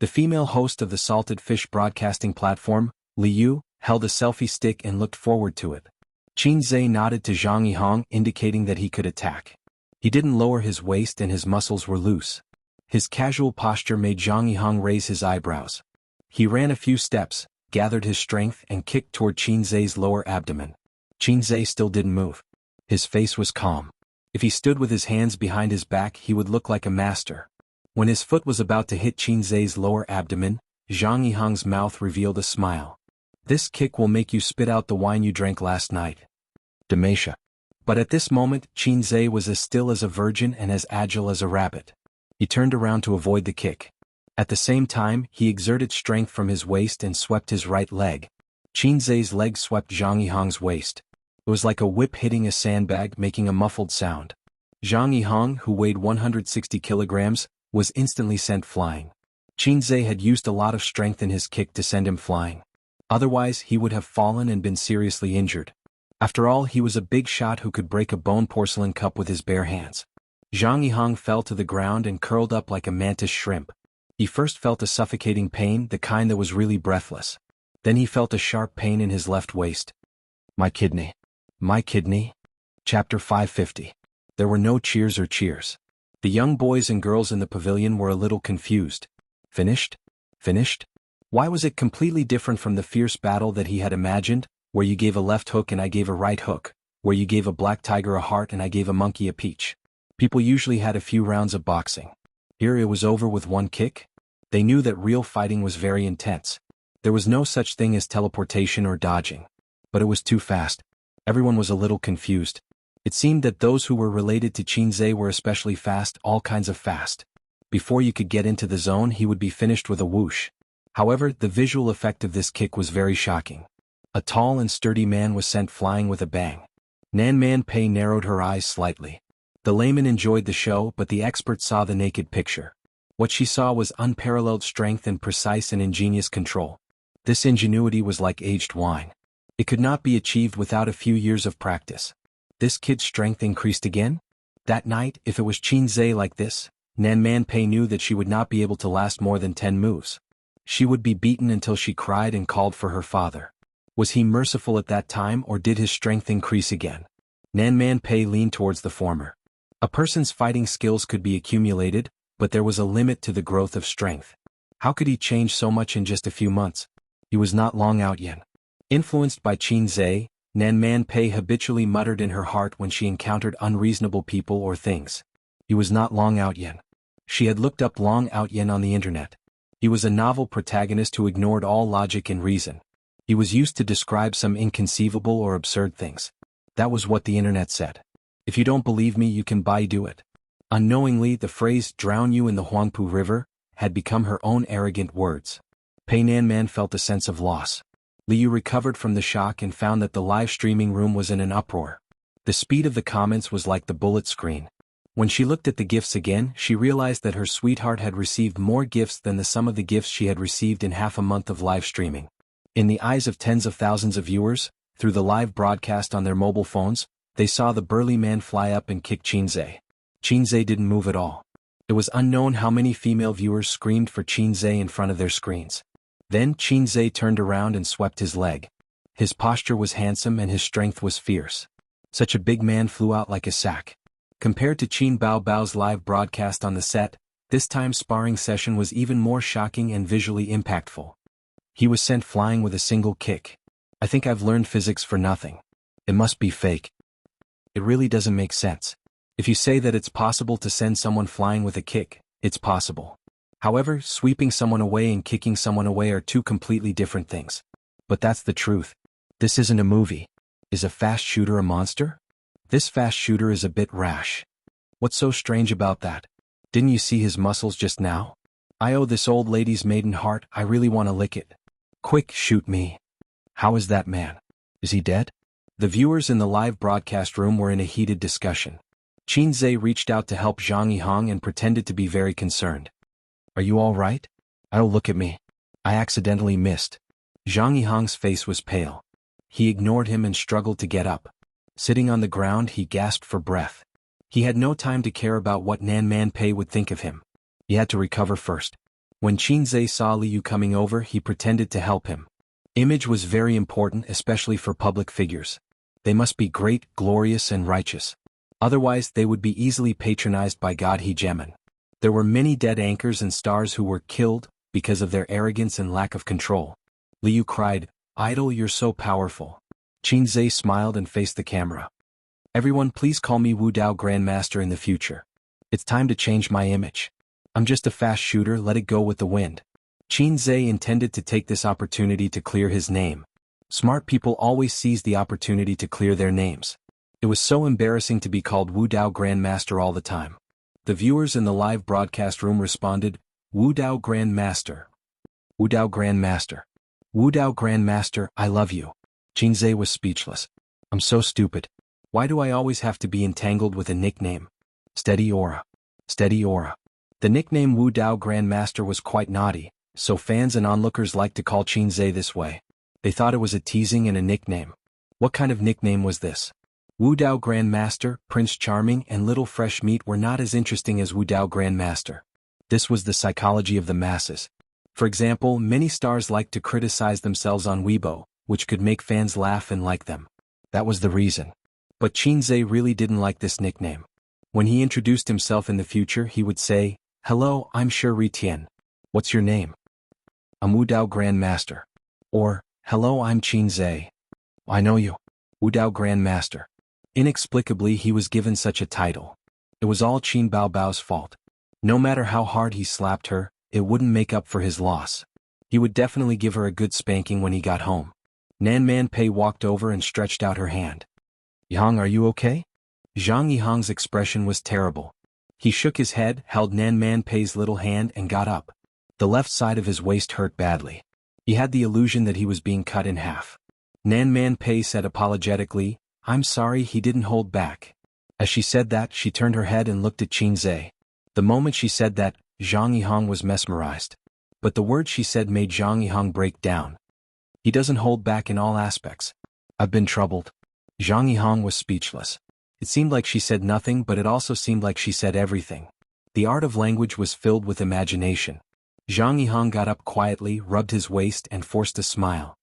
The female host of the Salted Fish broadcasting platform, Liu, held a selfie stick and looked forward to it. Qinzhe nodded to Zhang Yihang, indicating that he could attack. He didn't lower his waist and his muscles were loose. His casual posture made Zhang Yihang raise his eyebrows. He ran a few steps, gathered his strength and kicked toward Qinzhe's lower abdomen. Qinzhe still didn't move. His face was calm. If he stood with his hands behind his back, he would look like a master. When his foot was about to hit Qinzhe's lower abdomen, Zhang Yihang's mouth revealed a smile. "This kick will make you spit out the wine you drank last night. Demasha." But at this moment, Qinzhe was as still as a virgin and as agile as a rabbit. He turned around to avoid the kick. At the same time, he exerted strength from his waist and swept his right leg. Qinzhe's leg swept Zhang Yihang's waist. It was like a whip hitting a sandbag, making a muffled sound. Zhang Yihang, who weighed 160 kilograms, was instantly sent flying. Qinzhe had used a lot of strength in his kick to send him flying. Otherwise, he would have fallen and been seriously injured. After all, he was a big shot who could break a bone porcelain cup with his bare hands. Zhang Yihang fell to the ground and curled up like a mantis shrimp. He first felt a suffocating pain, the kind that was really breathless. Then he felt a sharp pain in his left waist. My kidney. My kidney? Chapter 550. There were no cheers or cheers. The young boys and girls in the pavilion were a little confused. Finished? Finished? Why was it completely different from the fierce battle that he had imagined, where you gave a left hook and I gave a right hook, where you gave a black tiger a heart and I gave a monkey a peach? People usually had a few rounds of boxing. Here it was over with one kick? They knew that real fighting was very intense. There was no such thing as teleportation or dodging. But it was too fast. Everyone was a little confused. It seemed that those who were related to Qinze were especially fast, all kinds of fast. Before you could get into the zone, he would be finished with a whoosh. However, the visual effect of this kick was very shocking. A tall and sturdy man was sent flying with a bang. Nan Man Pei narrowed her eyes slightly. The layman enjoyed the show, but the expert saw the naked picture. What she saw was unparalleled strength and precise and ingenious control. This ingenuity was like aged wine. It could not be achieved without a few years of practice. This kid's strength increased again? That night, if it was Qinze like this, Nan Man Pei knew that she would not be able to last more than 10 moves. She would be beaten until she cried and called for her father. Was he merciful at that time, or did his strength increase again? Nan Man Pei leaned towards the former. A person's fighting skills could be accumulated, but there was a limit to the growth of strength. How could he change so much in just a few months? He was not long out yet. Influenced by Qinze, Nan Man Pei habitually muttered in her heart when she encountered unreasonable people or things. He was not long out yet. She had looked up Long Out Yen on the internet. He was a novel protagonist who ignored all logic and reason. He was used to describe some inconceivable or absurd things. That was what the internet said. If you don't believe me, you can do it. Unknowingly, the phrase, drown you in the Huangpu River, had become her own arrogant words. Pei Nan Man felt a sense of loss. Liu recovered from the shock and found that the live streaming room was in an uproar. The speed of the comments was like the bullet screen. When she looked at the gifts again, she realized that her sweetheart had received more gifts than the sum of the gifts she had received in half a month of live streaming. In the eyes of tens of thousands of viewers, through the live broadcast on their mobile phones, they saw the burly man fly up and kick Qinze. Qinze didn't move at all. It was unknown how many female viewers screamed for Qinze in front of their screens. Then Qinze turned around and swept his leg. His posture was handsome and his strength was fierce. Such a big man flew out like a sack. Compared to Qin Bao Bao's live broadcast on the set, this time's sparring session was even more shocking and visually impactful. He was sent flying with a single kick. I think I've learned physics for nothing. It must be fake. It really doesn't make sense. If you say that it's possible to send someone flying with a kick, it's possible. However, sweeping someone away and kicking someone away are two completely different things. But that's the truth. This isn't a movie. Is a fast shooter a monster? This fast shooter is a bit rash. What's so strange about that? Didn't you see his muscles just now? I owe this old lady's maiden heart, I really want to lick it. Quick, shoot me. How is that man? Is he dead? The viewers in the live broadcast room were in a heated discussion. Qinze reached out to help Zhang Yihang and pretended to be very concerned. Are you all right? Oh, look at me. I accidentally missed. Zhang Yihang's face was pale. He ignored him and struggled to get up. Sitting on the ground, he gasped for breath. He had no time to care about what Nan Man Pei would think of him. He had to recover first. When Qinze saw Liu coming over, he pretended to help him. Image was very important, especially for public figures. They must be great, glorious and righteous. Otherwise, they would be easily patronized by God Hegemon. There were many dead anchors and stars who were killed because of their arrogance and lack of control. Liu cried, "Idol, you're so powerful." Qinze smiled and faced the camera. Everyone, please call me Wu Dao Grandmaster in the future. It's time to change my image. I'm just a fast shooter, let it go with the wind. Qinze intended to take this opportunity to clear his name. Smart people always seize the opportunity to clear their names. It was so embarrassing to be called Wu Dao Grandmaster all the time. The viewers in the live broadcast room responded, Wu Dao Grandmaster. Wu Dao Grandmaster. Wu Dao Grandmaster, I love you. Qinze was speechless. I'm so stupid. Why do I always have to be entangled with a nickname? Steady aura. Steady aura. The nickname Wu Dao Grandmaster was quite naughty, so fans and onlookers liked to call Qinze this way. They thought it was a teasing and a nickname. What kind of nickname was this? Wu Dao Grandmaster, Prince Charming and Little Fresh Meat were not as interesting as Wu Dao Grandmaster. This was the psychology of the masses. For example, many stars liked to criticize themselves on Weibo, which could make fans laugh and like them. That was the reason. But Qinze really didn't like this nickname. When he introduced himself in the future he would say, "Hello, I'm Shi Tian. What's your name?" "I'm Wu Dao Grand Master." Or, "Hello, I'm Qin Zhe. I know you." Wu Dao Grand Master. Inexplicably he was given such a title. It was all Qin Baobao's fault. No matter how hard he slapped her, it wouldn't make up for his loss. He would definitely give her a good spanking when he got home. Nan Man Pei walked over and stretched out her hand. "Yang, are you okay?" Zhang Yihang's expression was terrible. He shook his head, held Nan Man Pei's little hand and got up. The left side of his waist hurt badly. He had the illusion that he was being cut in half. Nan Man Pei said apologetically, "I'm sorry." He didn't hold back. As she said that, she turned her head and looked at Qin Zhe. The moment she said that, Zhang Yihang was mesmerized. But the words she said made Zhang Yihang break down. He doesn't hold back in all aspects. "I've been troubled." Zhang Yihang was speechless. It seemed like she said nothing, but it also seemed like she said everything. The art of language was filled with imagination. Zhang Yihang got up quietly, rubbed his waist and forced a smile.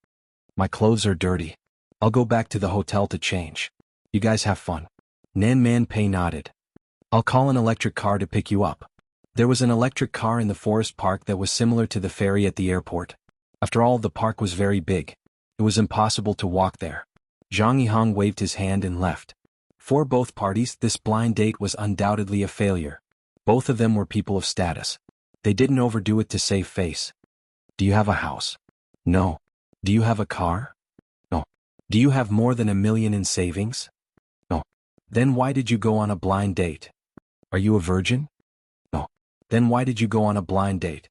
"My clothes are dirty. I'll go back to the hotel to change. You guys have fun." Nan Man Pei nodded. "I'll call an electric car to pick you up." There was an electric car in the forest park that was similar to the ferry at the airport. After all, the park was very big. It was impossible to walk there. Zhang Yihang waved his hand and left. For both parties, this blind date was undoubtedly a failure. Both of them were people of status. They didn't overdo it to save face. "Do you have a house?" "No." "Do you have a car?" "No." "Do you have more than $1 million in savings?" "No." "Then why did you go on a blind date?" "Are you a virgin?" "No." "Then why did you go on a blind date?"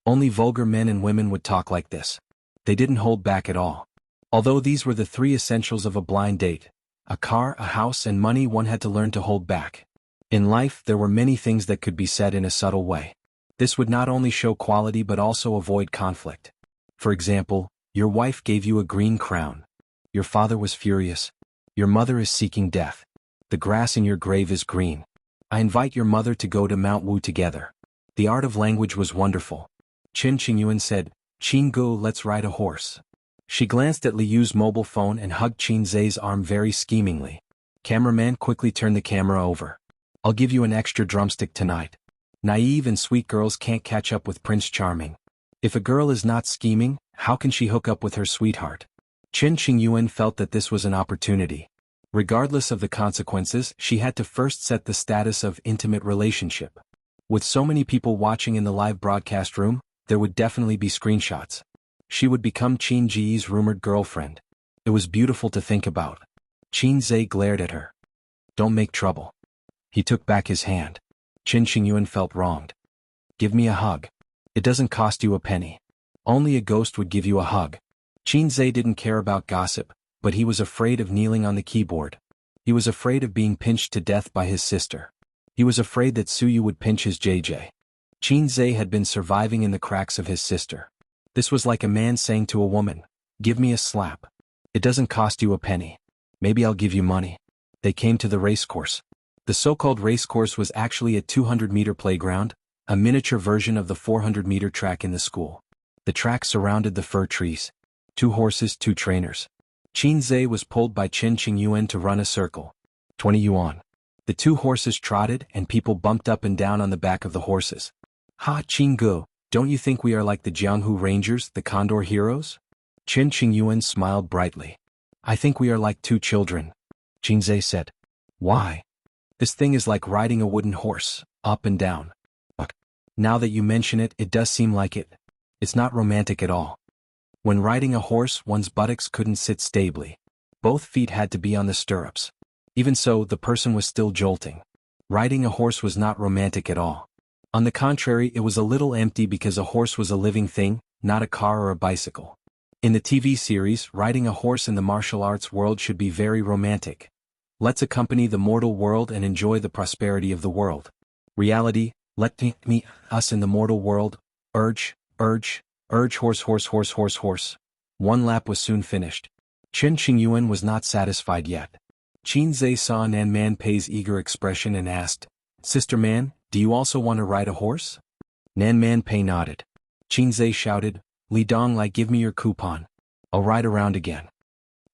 Only vulgar men and women would talk like this. They didn't hold back at all. Although these were the three essentials of a blind date: a car, a house, and money, one had to learn to hold back. In life, there were many things that could be said in a subtle way. This would not only show quality but also avoid conflict. For example, your wife gave you a green crown. Your father was furious. Your mother is seeking death. The grass in your grave is green. I invite your mother to go to Mount Wu together. The art of language was wonderful. Qin Qingyuan said, "Qin Gu, let's ride a horse." She glanced at Liu's mobile phone and hugged Qin Zhe's arm very schemingly. Cameraman quickly turned the camera over. "I'll give you an extra drumstick tonight." Naive and sweet girls can't catch up with Prince Charming. If a girl is not scheming, how can she hook up with her sweetheart? Qin Qingyuan felt that this was an opportunity. Regardless of the consequences, she had to first set the status of intimate relationship. With so many people watching in the live broadcast room, there would definitely be screenshots. She would become Qin Ji's rumored girlfriend. It was beautiful to think about. Qin Zhe glared at her. "Don't make trouble." He took back his hand. Qin Qingyuan felt wronged. "Give me a hug. It doesn't cost you a penny. Only a ghost would give you a hug." Qin Zhe didn't care about gossip, but he was afraid of kneeling on the keyboard. He was afraid of being pinched to death by his sister. He was afraid that Suyu would pinch his JJ. Qin Zhe had been surviving in the cracks of his sister. This was like a man saying to a woman, "Give me a slap. It doesn't cost you a penny. Maybe I'll give you money." They came to the racecourse. The so-called racecourse was actually a 200-meter playground, a miniature version of the 400-meter track in the school. The track surrounded the fir trees. 2 horses, 2 trainers. Qin Zhe was pulled by Qin Qingyuan to run a circle. 20 yuan. The 2 horses trotted and people bumped up and down on the back of the horses. "Ha, Qin Gu, don't you think we are like the Jianghu Rangers, the Condor Heroes?" Qin Qingyuan smiled brightly. "I think we are like 2 children." Qin Zhe said. "Why?" "This thing is like riding a wooden horse, up and down." "Now that you mention it, it does seem like it. It's not romantic at all." When riding a horse, one's buttocks couldn't sit stably. Both feet had to be on the stirrups. Even so, the person was still jolting. Riding a horse was not romantic at all. On the contrary, it was a little empty because a horse was a living thing, not a car or a bicycle. In the TV series, riding a horse in the martial arts world should be very romantic. Let's accompany the mortal world and enjoy the prosperity of the world. Reality, let me, us in the mortal world, urge, horse. 1 lap was soon finished. Qin Qingyuan was not satisfied yet. Qin Zhe saw Nan Man Pei's eager expression and asked, "Sister Man, do you also want to ride a horse?" Nan Man Pei nodded. Qin Zhe shouted, "Li Donglai, give me your coupon. I'll ride around again."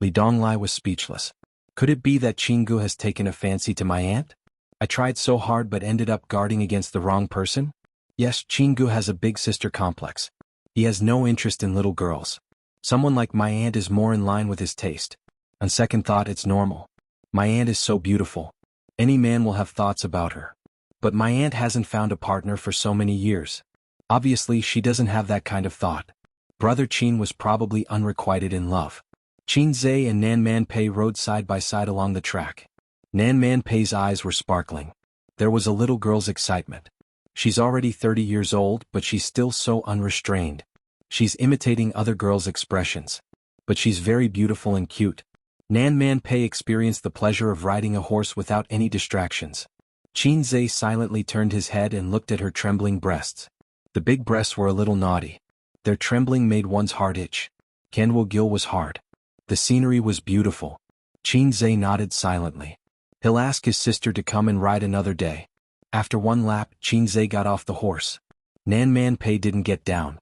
Li Donglai was speechless. Could it be that Qin Gu has taken a fancy to my aunt? I tried so hard but ended up guarding against the wrong person? Yes, Chingu has a big sister complex. He has no interest in little girls. Someone like my aunt is more in line with his taste. On second thought, it's normal. My aunt is so beautiful. Any man will have thoughts about her. But my aunt hasn't found a partner for so many years. Obviously, she doesn't have that kind of thought. Brother Qin was probably unrequited in love. Qin Zhe and Nan Man Pei rode side by side along the track. Nan Man Pei's eyes were sparkling. There was a little girl's excitement. She's already 30 years old, but she's still so unrestrained. She's imitating other girls' expressions. But she's very beautiful and cute. Nan Man Pei experienced the pleasure of riding a horse without any distractions. Qin Zhe silently turned his head and looked at her trembling breasts. The big breasts were a little naughty. Their trembling made one's heart itch. Kanwo Gil was hard. The scenery was beautiful. Qin Zhe nodded silently. He'll ask his sister to come and ride another day. After one lap, Qin Zhe got off the horse. Nan Man Pei didn't get down.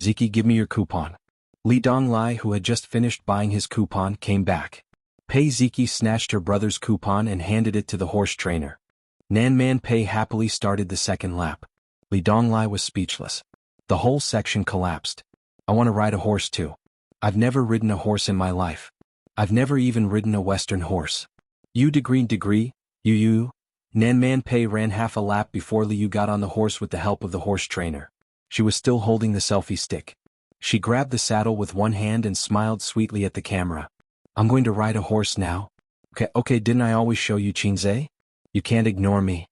Ziki, give me your coupon. Li Donglai, who had just finished buying his coupon, came back. Pei Ziki snatched her brother's coupon and handed it to the horse trainer. Nan Man Pei happily started the second lap. Li Donglai was speechless. The whole section collapsed. I want to ride a horse too. I've never ridden a horse in my life. I've never even ridden a Western horse. Degree, you. Nan Man Pei ran half a lap before Liu got on the horse with the help of the horse trainer. She was still holding the selfie stick. She grabbed the saddle with one hand and smiled sweetly at the camera. I'm going to ride a horse now. Okay, didn't I always show you, Qin Zhe? You can't ignore me.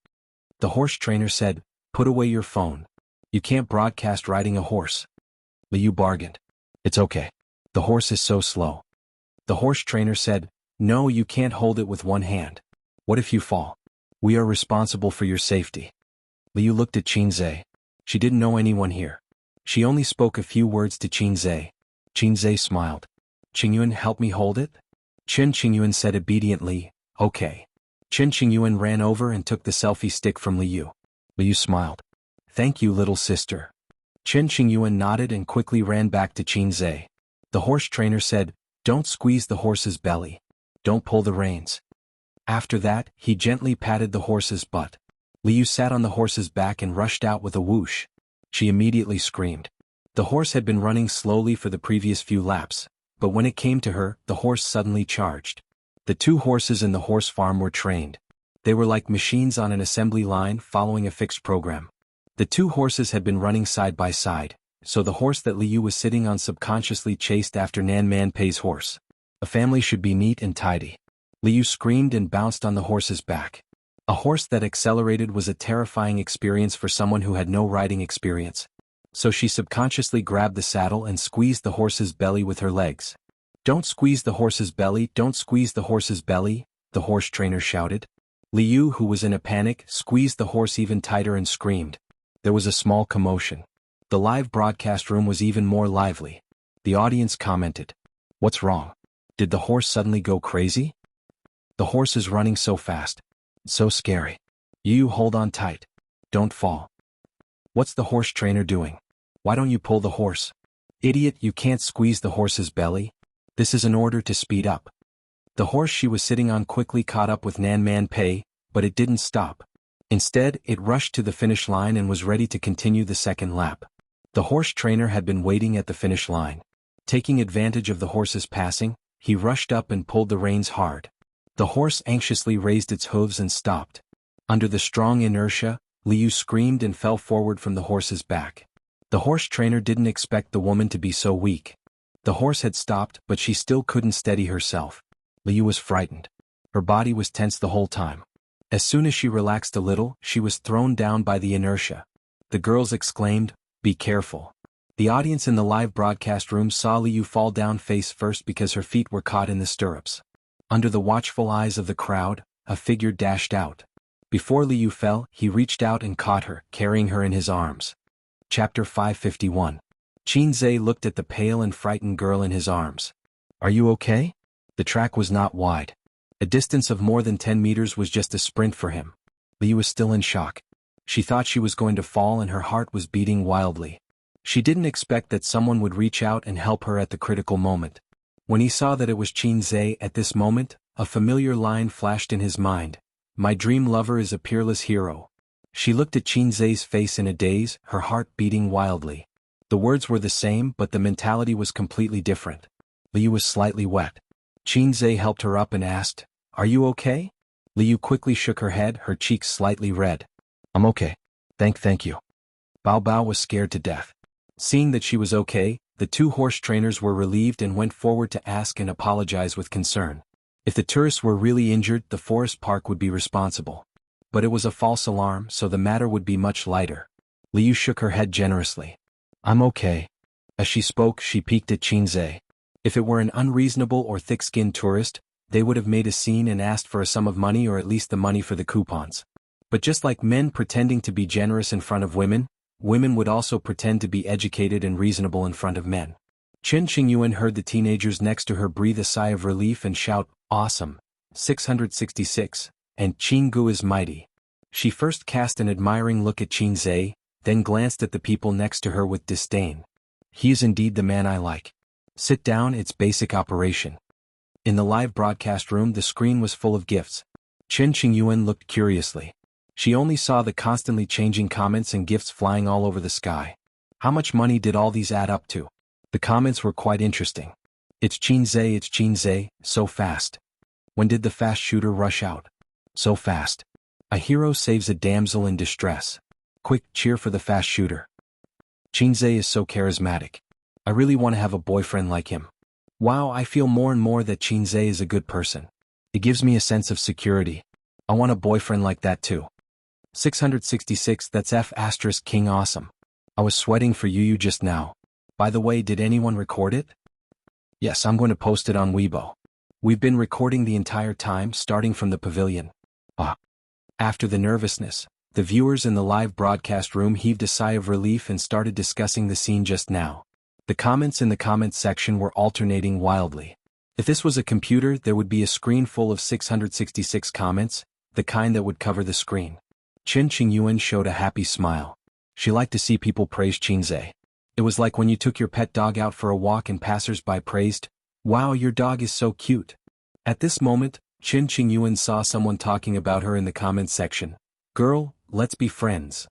The horse trainer said, put away your phone. You can't broadcast riding a horse. Liu bargained. It's okay. The horse is so slow. The horse trainer said, no, you can't hold it with one hand. What if you fall? We are responsible for your safety. Liu looked at Qin Zhe. She didn't know anyone here. She only spoke a few words to Qin Zhe. Qin Zhe smiled. Qingyuan, help me hold it? Qingyuan said obediently, okay. Qingyuan ran over and took the selfie stick from Liu. Liu smiled. Thank you, little sister. Qingyuan nodded and quickly ran back to Qin Zhe. The horse trainer said, don't squeeze the horse's belly. Don't pull the reins. After that, he gently patted the horse's butt. Liu sat on the horse's back and rushed out with a whoosh. She immediately screamed. The horse had been running slowly for the previous few laps, but when it came to her, the horse suddenly charged. The two horses in the horse farm were trained. They were like machines on an assembly line following a fixed program. The two horses had been running side by side, so the horse that Liu was sitting on subconsciously chased after Nan Man Pei's horse. A family should be neat and tidy. Liu screamed and bounced on the horse's back. A horse that accelerated was a terrifying experience for someone who had no riding experience. So she subconsciously grabbed the saddle and squeezed the horse's belly with her legs. Don't squeeze the horse's belly, don't squeeze the horse's belly, the horse trainer shouted. Liu, who was in a panic, squeezed the horse even tighter and screamed. There was a small commotion. The live broadcast room was even more lively. The audience commented. What's wrong? Did the horse suddenly go crazy? The horse is running so fast. So scary. You hold on tight. Don't fall. What's the horse trainer doing? Why don't you pull the horse? Idiot, you can't squeeze the horse's belly. This is an order to speed up. The horse she was sitting on quickly caught up with Nan Man Pei, but it didn't stop. Instead, it rushed to the finish line and was ready to continue the second lap. The horse trainer had been waiting at the finish line. Taking advantage of the horse's passing, he rushed up and pulled the reins hard. The horse anxiously raised its hooves and stopped. Under the strong inertia, Liu screamed and fell forward from the horse's back. The horse trainer didn't expect the woman to be so weak. The horse had stopped, but she still couldn't steady herself. Liu was frightened. Her body was tense the whole time. As soon as she relaxed a little, she was thrown down by the inertia. The girls exclaimed, "Be careful." The audience in the live broadcast room saw Liu fall down face first because her feet were caught in the stirrups. Under the watchful eyes of the crowd, a figure dashed out. Before Liu fell, he reached out and caught her, carrying her in his arms. Chapter 551. Qin Zhe looked at the pale and frightened girl in his arms. Are you okay? The track was not wide. A distance of more than 10 meters was just a sprint for him. Liu was still in shock. She thought she was going to fall and her heart was beating wildly. She didn't expect that someone would reach out and help her at the critical moment. When he saw that it was Qin Zhe at this moment, a familiar line flashed in his mind. My dream lover is a peerless hero. She looked at Qinzhe's face in a daze, her heart beating wildly. The words were the same, but the mentality was completely different. Liu was slightly wet. Qinzhe helped her up and asked, "Are you okay?" Liu quickly shook her head, her cheeks slightly red. "I'm okay. Thank you." Bao Bao was scared to death. Seeing that she was okay, the two horse trainers were relieved and went forward to ask and apologize with concern. If the tourists were really injured, the forest park would be responsible. But it was a false alarm, so the matter would be much lighter. Liu shook her head generously. "I'm okay." As she spoke, she peeked at Qinzhe. If it were an unreasonable or thick-skinned tourist, they would have made a scene and asked for a sum of money or at least the money for the coupons. But just like men pretending to be generous in front of women, women would also pretend to be educated and reasonable in front of men. Chen Qingyuan heard the teenagers next to her breathe a sigh of relief and shout, "Awesome! 666, and Qinggu is mighty." She first cast an admiring look at Qinzhe, then glanced at the people next to her with disdain. "He is indeed the man I like. Sit down, it's basic operation." In the live broadcast room, the screen was full of gifts. Chen Qingyuan looked curiously. She only saw the constantly changing comments and gifts flying all over the sky. How much money did all these add up to? The comments were quite interesting. It's Qinzhe, so fast. When did the fast shooter rush out? So fast. A hero saves a damsel in distress. Quick cheer for the fast shooter. Qinzhe is so charismatic. I really want to have a boyfriend like him. Wow, I feel more and more that Qinzhe is a good person. It gives me a sense of security. I want a boyfriend like that too. 666, that's F*King awesome. I was sweating for you just now. By the way, did anyone record it? Yes, I'm going to post it on Weibo. We've been recording the entire time, starting from the pavilion. After the nervousness, the viewers in the live broadcast room heaved a sigh of relief and started discussing the scene just now. The comments in the comments section were alternating wildly. If this was a computer, there would be a screen full of 666 comments, the kind that would cover the screen. Chen Qingyuan showed a happy smile. She liked to see people praise Qinzhe. It was like when you took your pet dog out for a walk and passers-by praised, "Wow, your dog is so cute." At this moment, Chen Qingyuan saw someone talking about her in the comments section. "Girl, let's be friends."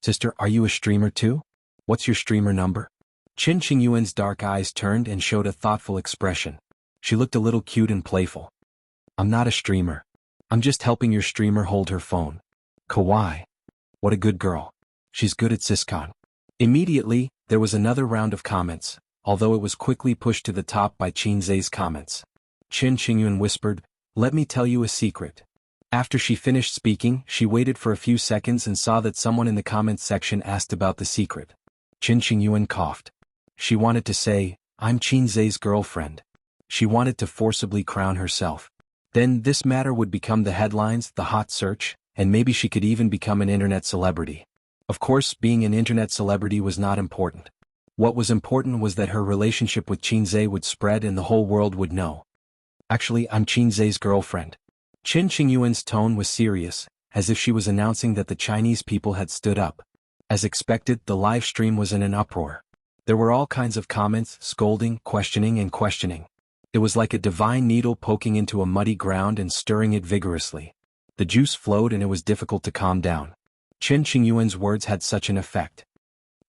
"Sister, are you a streamer too? What's your streamer number?" Chen Qingyuan's dark eyes turned and showed a thoughtful expression. She looked a little cute and playful. "I'm not a streamer. I'm just helping your streamer hold her phone." "Kawaii. What a good girl. She's good at Siscon." Immediately, there was another round of comments, although it was quickly pushed to the top by Qinzhe's comments. Chen Qingyuan whispered, "Let me tell you a secret." After she finished speaking, she waited for a few seconds and saw that someone in the comments section asked about the secret. Chen Qingyuan coughed. She wanted to say, "I'm Qinzhe's girlfriend." She wanted to forcibly crown herself. Then this matter would become the headlines, the hot search, and maybe she could even become an internet celebrity. Of course, being an internet celebrity was not important. What was important was that her relationship with Qinzhe would spread and the whole world would know. "Actually, I'm Qinzhe's girlfriend." Chen Qingyuan's tone was serious, as if she was announcing that the Chinese people had stood up. As expected, the live stream was in an uproar. There were all kinds of comments, scolding, questioning and questioning. It was like a divine needle poking into a muddy ground and stirring it vigorously. The juice flowed and it was difficult to calm down. Chen Qingyuan's words had such an effect.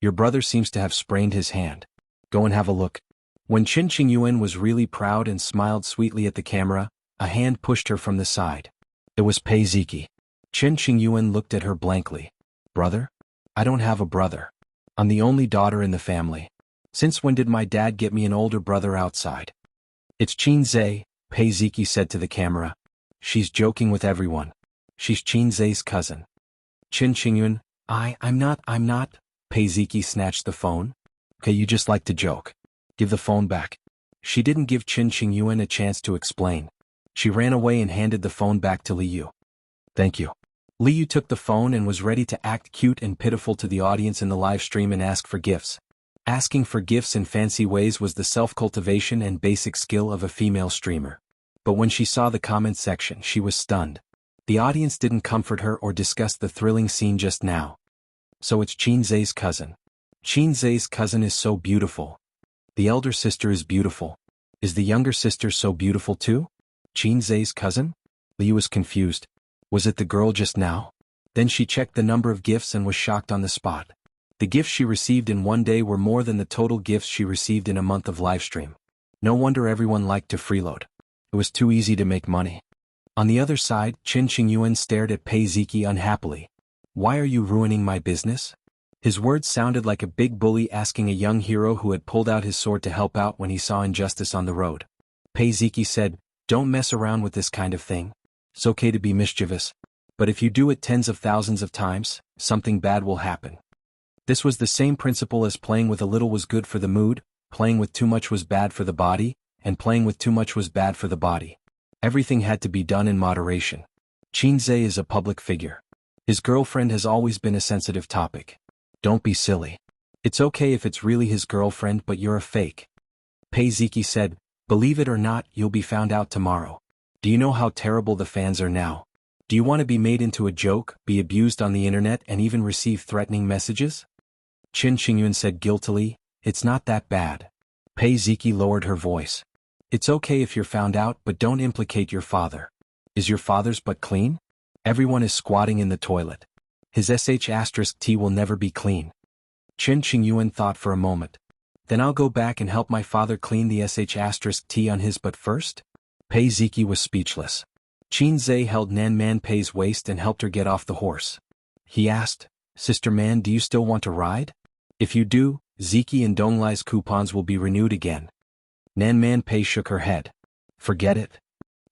"Your brother seems to have sprained his hand. Go and have a look." When Chen Qingyuan was really proud and smiled sweetly at the camera, a hand pushed her from the side. It was Pei Ziki. Chen Qingyuan looked at her blankly. "Brother? I don't have a brother. I'm the only daughter in the family. Since when did my dad get me an older brother outside?" "It's Qinzhe," Pei Ziki said to the camera. "She's joking with everyone. She's Qinzhe's cousin." Chen Qingyuan, I'm not. Pei Ziki snatched the phone. "Okay, you just like to joke. Give the phone back." She didn't give Chen Qingyuan a chance to explain. She ran away and handed the phone back to Liu. "Thank you." Liu took the phone and was ready to act cute and pitiful to the audience in the live stream and ask for gifts. Asking for gifts in fancy ways was the self-cultivation and basic skill of a female streamer. But when she saw the comments section, she was stunned. The audience didn't comfort her or discuss the thrilling scene just now. "So it's Qinzhe's cousin. Qinzhe's cousin is so beautiful. The elder sister is beautiful. Is the younger sister so beautiful too? Qinzhe's cousin?" Liu was confused. Was it the girl just now? Then she checked the number of gifts and was shocked on the spot. The gifts she received in one day were more than the total gifts she received in a month of livestream. No wonder everyone liked to freeload. It was too easy to make money. On the other side, Qin Qingyuan stared at Pei Ziki unhappily. Why are you ruining my business? His words sounded like a big bully asking a young hero who had pulled out his sword to help out when he saw injustice on the road. Pei Ziki said, don't mess around with this kind of thing. It's okay to be mischievous. But if you do it tens of thousands of times, something bad will happen. This was the same principle as playing with a little was good for the mood, playing with too much was bad for the body, and playing with too much was bad for the body. Everything had to be done in moderation. Qin Zhe is a public figure. His girlfriend has always been a sensitive topic. Don't be silly. It's okay if it's really his girlfriend, but you're a fake. Pei Ziki said, believe it or not, you'll be found out tomorrow. Do you know how terrible the fans are now? Do you want to be made into a joke, be abused on the internet and even receive threatening messages? Qin Qingyuan said guiltily, it's not that bad. Pei Ziki lowered her voice. It's okay if you're found out, but don't implicate your father. Is your father's butt clean? Everyone is squatting in the toilet. His sh*t will never be clean. Qin Qingyuan thought for a moment. Then I'll go back and help my father clean the sh*t on his butt first? Pei Ziki was speechless. Qin Zhe held Nan Man Pei's waist and helped her get off the horse. He asked, Sister Man, do you still want to ride? If you do, Ziki and Donglai's coupons will be renewed again. Nan Man Pei shook her head. Forget it.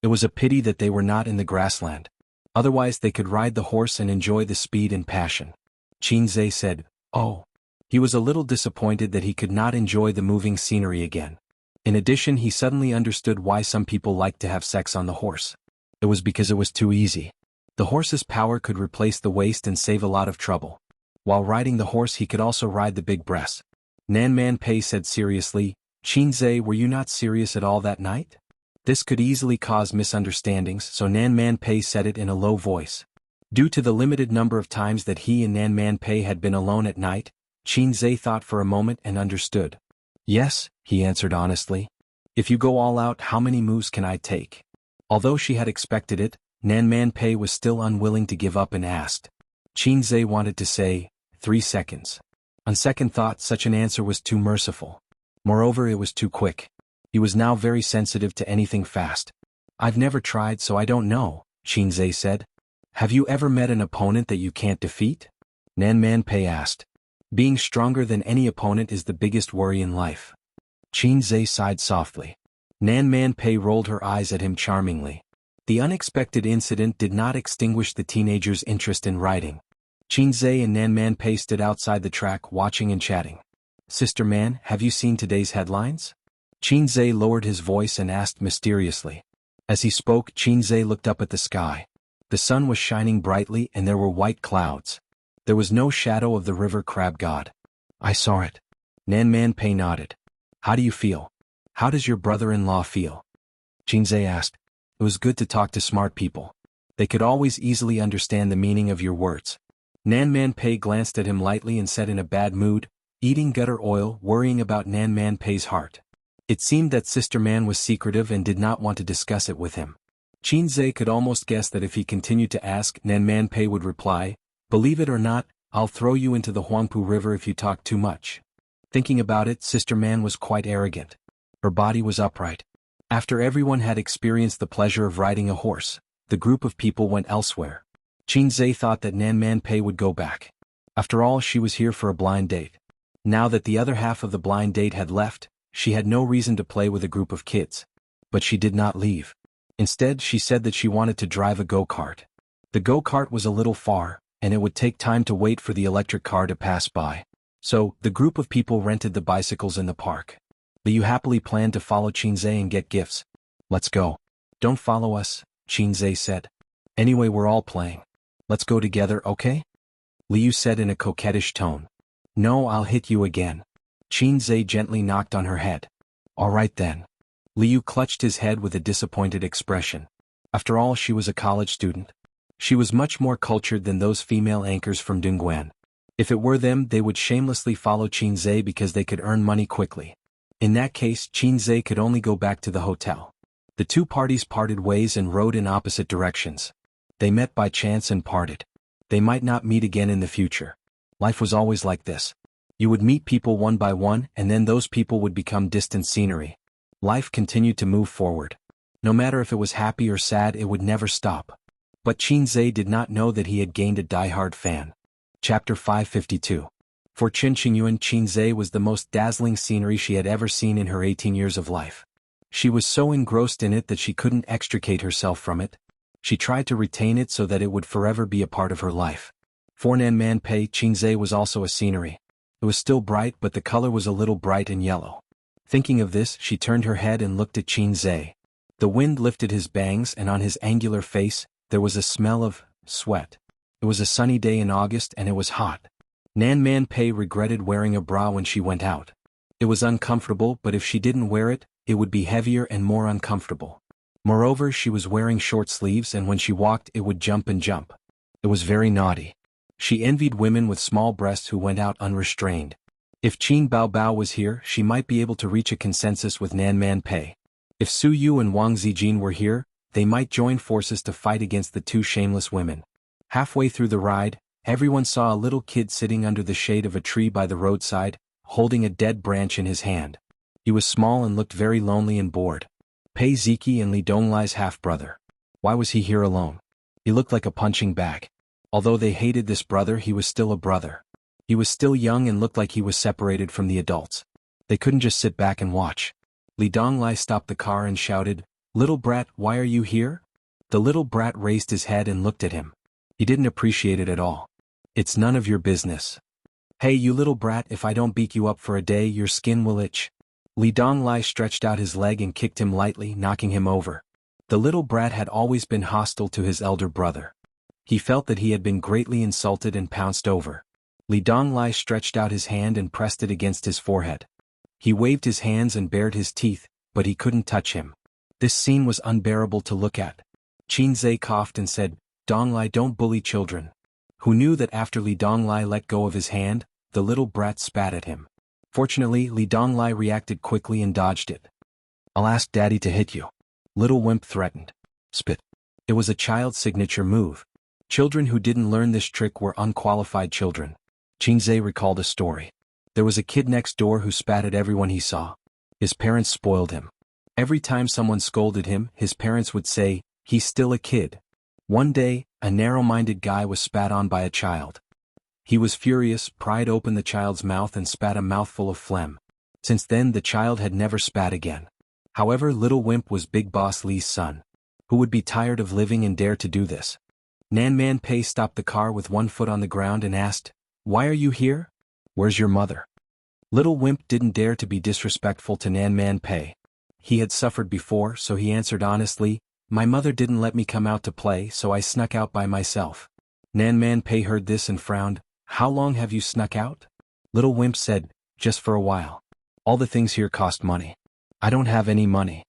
It was a pity that they were not in the grassland. Otherwise they could ride the horse and enjoy the speed and passion. Qin Zhe said, oh. He was a little disappointed that he could not enjoy the moving scenery again. In addition, he suddenly understood why some people liked to have sex on the horse. It was because it was too easy. The horse's power could replace the waist and save a lot of trouble. While riding the horse he could also ride the big breasts. Nan Man Pei said seriously, Qin Zhe, were you not serious at all that night? This could easily cause misunderstandings, so Nan Man Pei said it in a low voice. Due to the limited number of times that he and Nan Man Pei had been alone at night, Qin Zhe thought for a moment and understood. Yes, he answered honestly. If you go all out, how many moves can I take? Although she had expected it, Nan Man Pei was still unwilling to give up and asked. Qin Zhe wanted to say, 3 seconds. On second thought, such an answer was too merciful. Moreover, it was too quick. He was now very sensitive to anything fast. I've never tried, so I don't know, Qin Zhe said. Have you ever met an opponent that you can't defeat? Nan Man Pei asked. Being stronger than any opponent is the biggest worry in life. Qin Zhe sighed softly. Nan Man Pei rolled her eyes at him charmingly. The unexpected incident did not extinguish the teenager's interest in riding. Qin Zhe and Nan Man Pei stood outside the track watching and chatting. Sister Man, have you seen today's headlines? Qin Zhe lowered his voice and asked mysteriously. As he spoke, Qin Zhe looked up at the sky. The sun was shining brightly and there were white clouds. There was no shadow of the river crab god. I saw it. Nan Man Pei nodded. How do you feel? How does your brother-in-law feel? Qin Zhe asked. It was good to talk to smart people. They could always easily understand the meaning of your words. Nan Man Pei glanced at him lightly and said in a bad mood, eating gutter oil, worrying about Nan Man Pei's heart. It seemed that Sister Man was secretive and did not want to discuss it with him. Qin Zhe could almost guess that if he continued to ask, Nan Man Pei would reply, believe it or not, I'll throw you into the Huangpu River if you talk too much. Thinking about it, Sister Man was quite arrogant. Her body was upright. After everyone had experienced the pleasure of riding a horse, the group of people went elsewhere. Qin Zhe thought that Nan Man Pei would go back. After all, she was here for a blind date. Now that the other half of the blind date had left, she had no reason to play with a group of kids. But she did not leave. Instead, she said that she wanted to drive a go-kart. The go-kart was a little far, and it would take time to wait for the electric car to pass by. So, the group of people rented the bicycles in the park. Liu happily planned to follow Qin Zhe and get gifts. Let's go. Don't follow us, Qin Zhe said. Anyway, we're all playing. Let's go together, okay? Liu said in a coquettish tone. No, I'll hit you again. Qin Zhe gently knocked on her head. All right then. Liu clutched his head with a disappointed expression. After all, she was a college student. She was much more cultured than those female anchors from Dongguan. If it were them, they would shamelessly follow Qin Zhe because they could earn money quickly. In that case, Qin Zhe could only go back to the hotel. The two parties parted ways and rode in opposite directions. They met by chance and parted. They might not meet again in the future. Life was always like this. You would meet people one by one and then those people would become distant scenery. Life continued to move forward. No matter if it was happy or sad, it would never stop. But Qinzhe did not know that he had gained a die-hard fan. Chapter 552. For Qin Qingyuan, Qinzhe was the most dazzling scenery she had ever seen in her 18 years of life. She was so engrossed in it that she couldn't extricate herself from it. She tried to retain it so that it would forever be a part of her life. For Nanman Pei, Qinzhe was also a scenery. It was still bright, but the color was a little bright and yellow. Thinking of this, she turned her head and looked at Qinzhe. The wind lifted his bangs and on his angular face, there was a smell of sweat. It was a sunny day in August and it was hot. Nanman Pei regretted wearing a bra when she went out. It was uncomfortable, but if she didn't wear it, it would be heavier and more uncomfortable. Moreover, she was wearing short sleeves and when she walked it would jump and jump. It was very naughty. She envied women with small breasts who went out unrestrained. If Qin Baobao was here, she might be able to reach a consensus with Nanman Pei. If Su Yu and Wang Zijin were here, they might join forces to fight against the two shameless women. Halfway through the ride, everyone saw a little kid sitting under the shade of a tree by the roadside, holding a dead branch in his hand. He was small and looked very lonely and bored. Pei Ziki and Li Donglai's half-brother. Why was he here alone? He looked like a punching bag. Although they hated this brother, he was still a brother. He was still young and looked like he was separated from the adults. They couldn't just sit back and watch. Li Donglai stopped the car and shouted, "Little brat, why are you here?" The little brat raised his head and looked at him. He didn't appreciate it at all. "It's none of your business." "Hey you little brat, if I don't beat you up for a day your skin will itch." Li Donglai stretched out his leg and kicked him lightly, knocking him over. The little brat had always been hostile to his elder brother. He felt that he had been greatly insulted and pounced over. Li Donglai stretched out his hand and pressed it against his forehead. He waved his hands and bared his teeth, but he couldn't touch him. This scene was unbearable to look at. Qinzhe coughed and said, "Donglai, don't bully children." Who knew that after Li Donglai let go of his hand, the little brat spat at him. Fortunately, Li Donglai reacted quickly and dodged it. "I'll ask Daddy to hit you," Little Wimp threatened. Spit. It was a child's signature move. Children who didn't learn this trick were unqualified children. Qinzhe recalled a story. There was a kid next door who spat at everyone he saw. His parents spoiled him. Every time someone scolded him, his parents would say, "He's still a kid." One day, a narrow-minded guy was spat on by a child. He was furious, pried open the child's mouth and spat a mouthful of phlegm. Since then the child had never spat again. However, Little Wimp was Big Boss Li's son. Who would be tired of living and dare to do this? Nanman Pei stopped the car with one foot on the ground and asked, "Why are you here? Where's your mother?" Little Wimp didn't dare to be disrespectful to Nanman Pei. He had suffered before, so he answered honestly, "My mother didn't let me come out to play, so I snuck out by myself." Nanman Pei heard this and frowned. "How long have you snuck out?" Little Wimp said, "Just for a while. All the things here cost money. I don't have any money."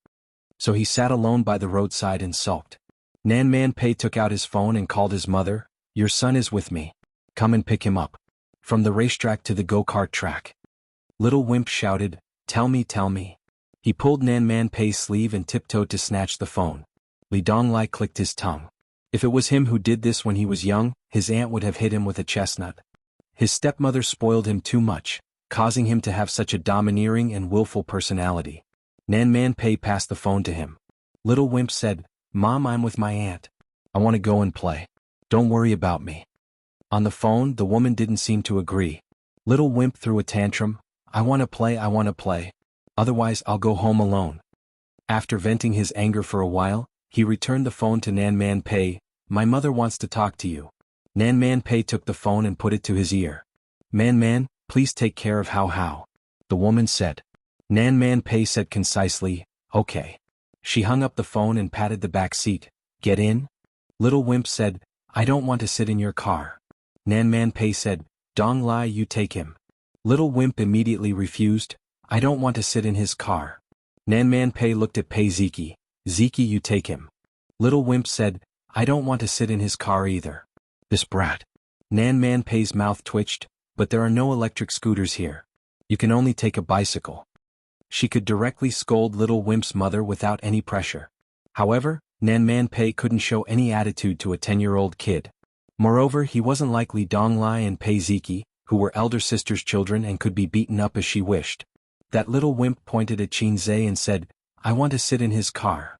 So he sat alone by the roadside and sulked. Nanman Pei took out his phone and called his mother, "Your son is with me. Come and pick him up. From the racetrack to the go-kart track." Little Wimp shouted, "Tell me, tell me." He pulled Nanman Pei's sleeve and tiptoed to snatch the phone. Li Donglai clicked his tongue. If it was him who did this when he was young, his aunt would have hit him with a chestnut. His stepmother spoiled him too much, causing him to have such a domineering and willful personality. Nanman Pei passed the phone to him. Little Wimp said, "Mom, I'm with my aunt. I want to go and play. Don't worry about me." On the phone, the woman didn't seem to agree. Little Wimp threw a tantrum, I want to play. Otherwise I'll go home alone." After venting his anger for a while, he returned the phone to Nanman Pei. "My mother wants to talk to you." Nanman Pei took the phone and put it to his ear. Man, please take care of How," the woman said. Nanman Pei said concisely, "Okay." She hung up the phone and patted the back seat. "Get in?" Little Wimp said, "I don't want to sit in your car." Nanman Pei said, "Dong Lai, you take him." Little Wimp immediately refused, "I don't want to sit in his car." Nanman Pei looked at Pei Ziki. "Ziki, you take him." Little Wimp said, "I don't want to sit in his car either." This brat. Nanman Pei's mouth twitched, "But there are no electric scooters here. You can only take a bicycle." She could directly scold Little Wimp's mother without any pressure. However, Nan Man Pei couldn't show any attitude to a 10-year-old kid. Moreover, he wasn't like Li Donglai and Pei Ziki, who were elder sister's children and could be beaten up as she wished. That little wimp pointed at Qin Zhe and said, "I want to sit in his car."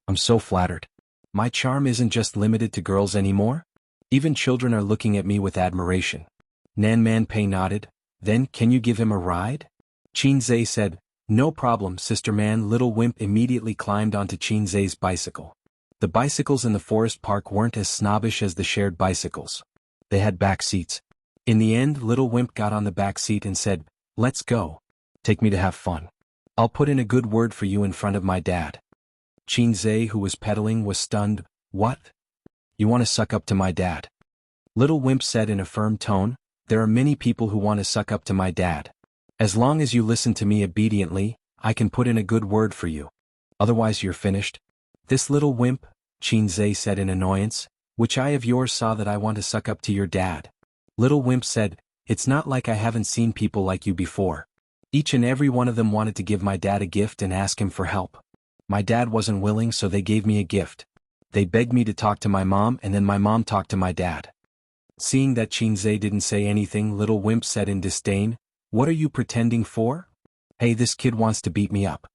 "I'm so flattered. My charm isn't just limited to girls anymore? Even children are looking at me with admiration." Nan Man Pei nodded. "Then can you give him a ride?" Qin Zhe said, "No problem, Sister Man." Little wimp immediately climbed onto Qin Zhe's bicycle. The bicycles in the forest park weren't as snobbish as the shared bicycles. They had back seats. In the end, little wimp got on the back seat and said, "Let's go. Take me to have fun. I'll put in a good word for you in front of my dad." Qin Zhe, who was pedaling, was stunned. "What? You want to suck up to my dad?" Little wimp said in a firm tone, "There are many people who want to suck up to my dad. As long as you listen to me obediently, I can put in a good word for you. Otherwise you're finished." "This little wimp," Qin Zhe said in annoyance, "which eye of yours saw that I want to suck up to your dad?" Little wimp said, "It's not like I haven't seen people like you before. Each and every one of them wanted to give my dad a gift and ask him for help. My dad wasn't willing, so they gave me a gift. They begged me to talk to my mom, and then my mom talked to my dad." Seeing that Qin Zhe didn't say anything, little wimp said in disdain, "What are you pretending for? Hey, this kid wants to beat me up."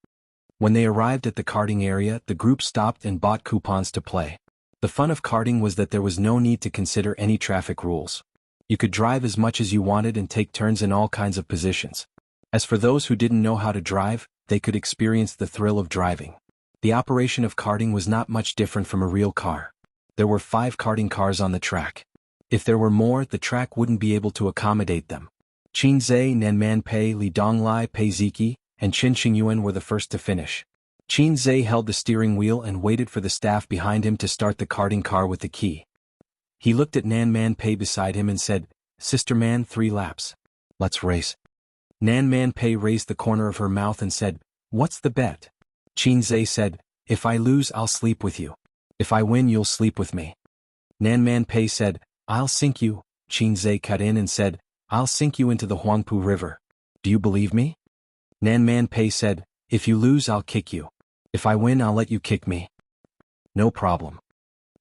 When they arrived at the karting area, the group stopped and bought coupons to play. The fun of karting was that there was no need to consider any traffic rules. You could drive as much as you wanted and take turns in all kinds of positions. As for those who didn't know how to drive, they could experience the thrill of driving. The operation of karting was not much different from a real car. There were 5 karting cars on the track. If there were more, the track wouldn't be able to accommodate them. Qin Zhe, Nan Man Pei, Li Donglai, Pei Ziki, and Qin Xingyuan were the first to finish. Qin Zhe held the steering wheel and waited for the staff behind him to start the karting car with the key. He looked at Nan Man Pei beside him and said, "Sister Man, 3 laps. Let's race." Nan Man Pei raised the corner of her mouth and said, "What's the bet?" Qin Zhe said, "If I lose, I'll sleep with you. If I win, you'll sleep with me." Nan Man Pei said, "I'll sink you." Qin Zhe cut in and said, "I'll sink you into the Huangpu River. Do you believe me?" Nan Man Pei said, "If you lose, I'll kick you. If I win, I'll let you kick me." "No problem."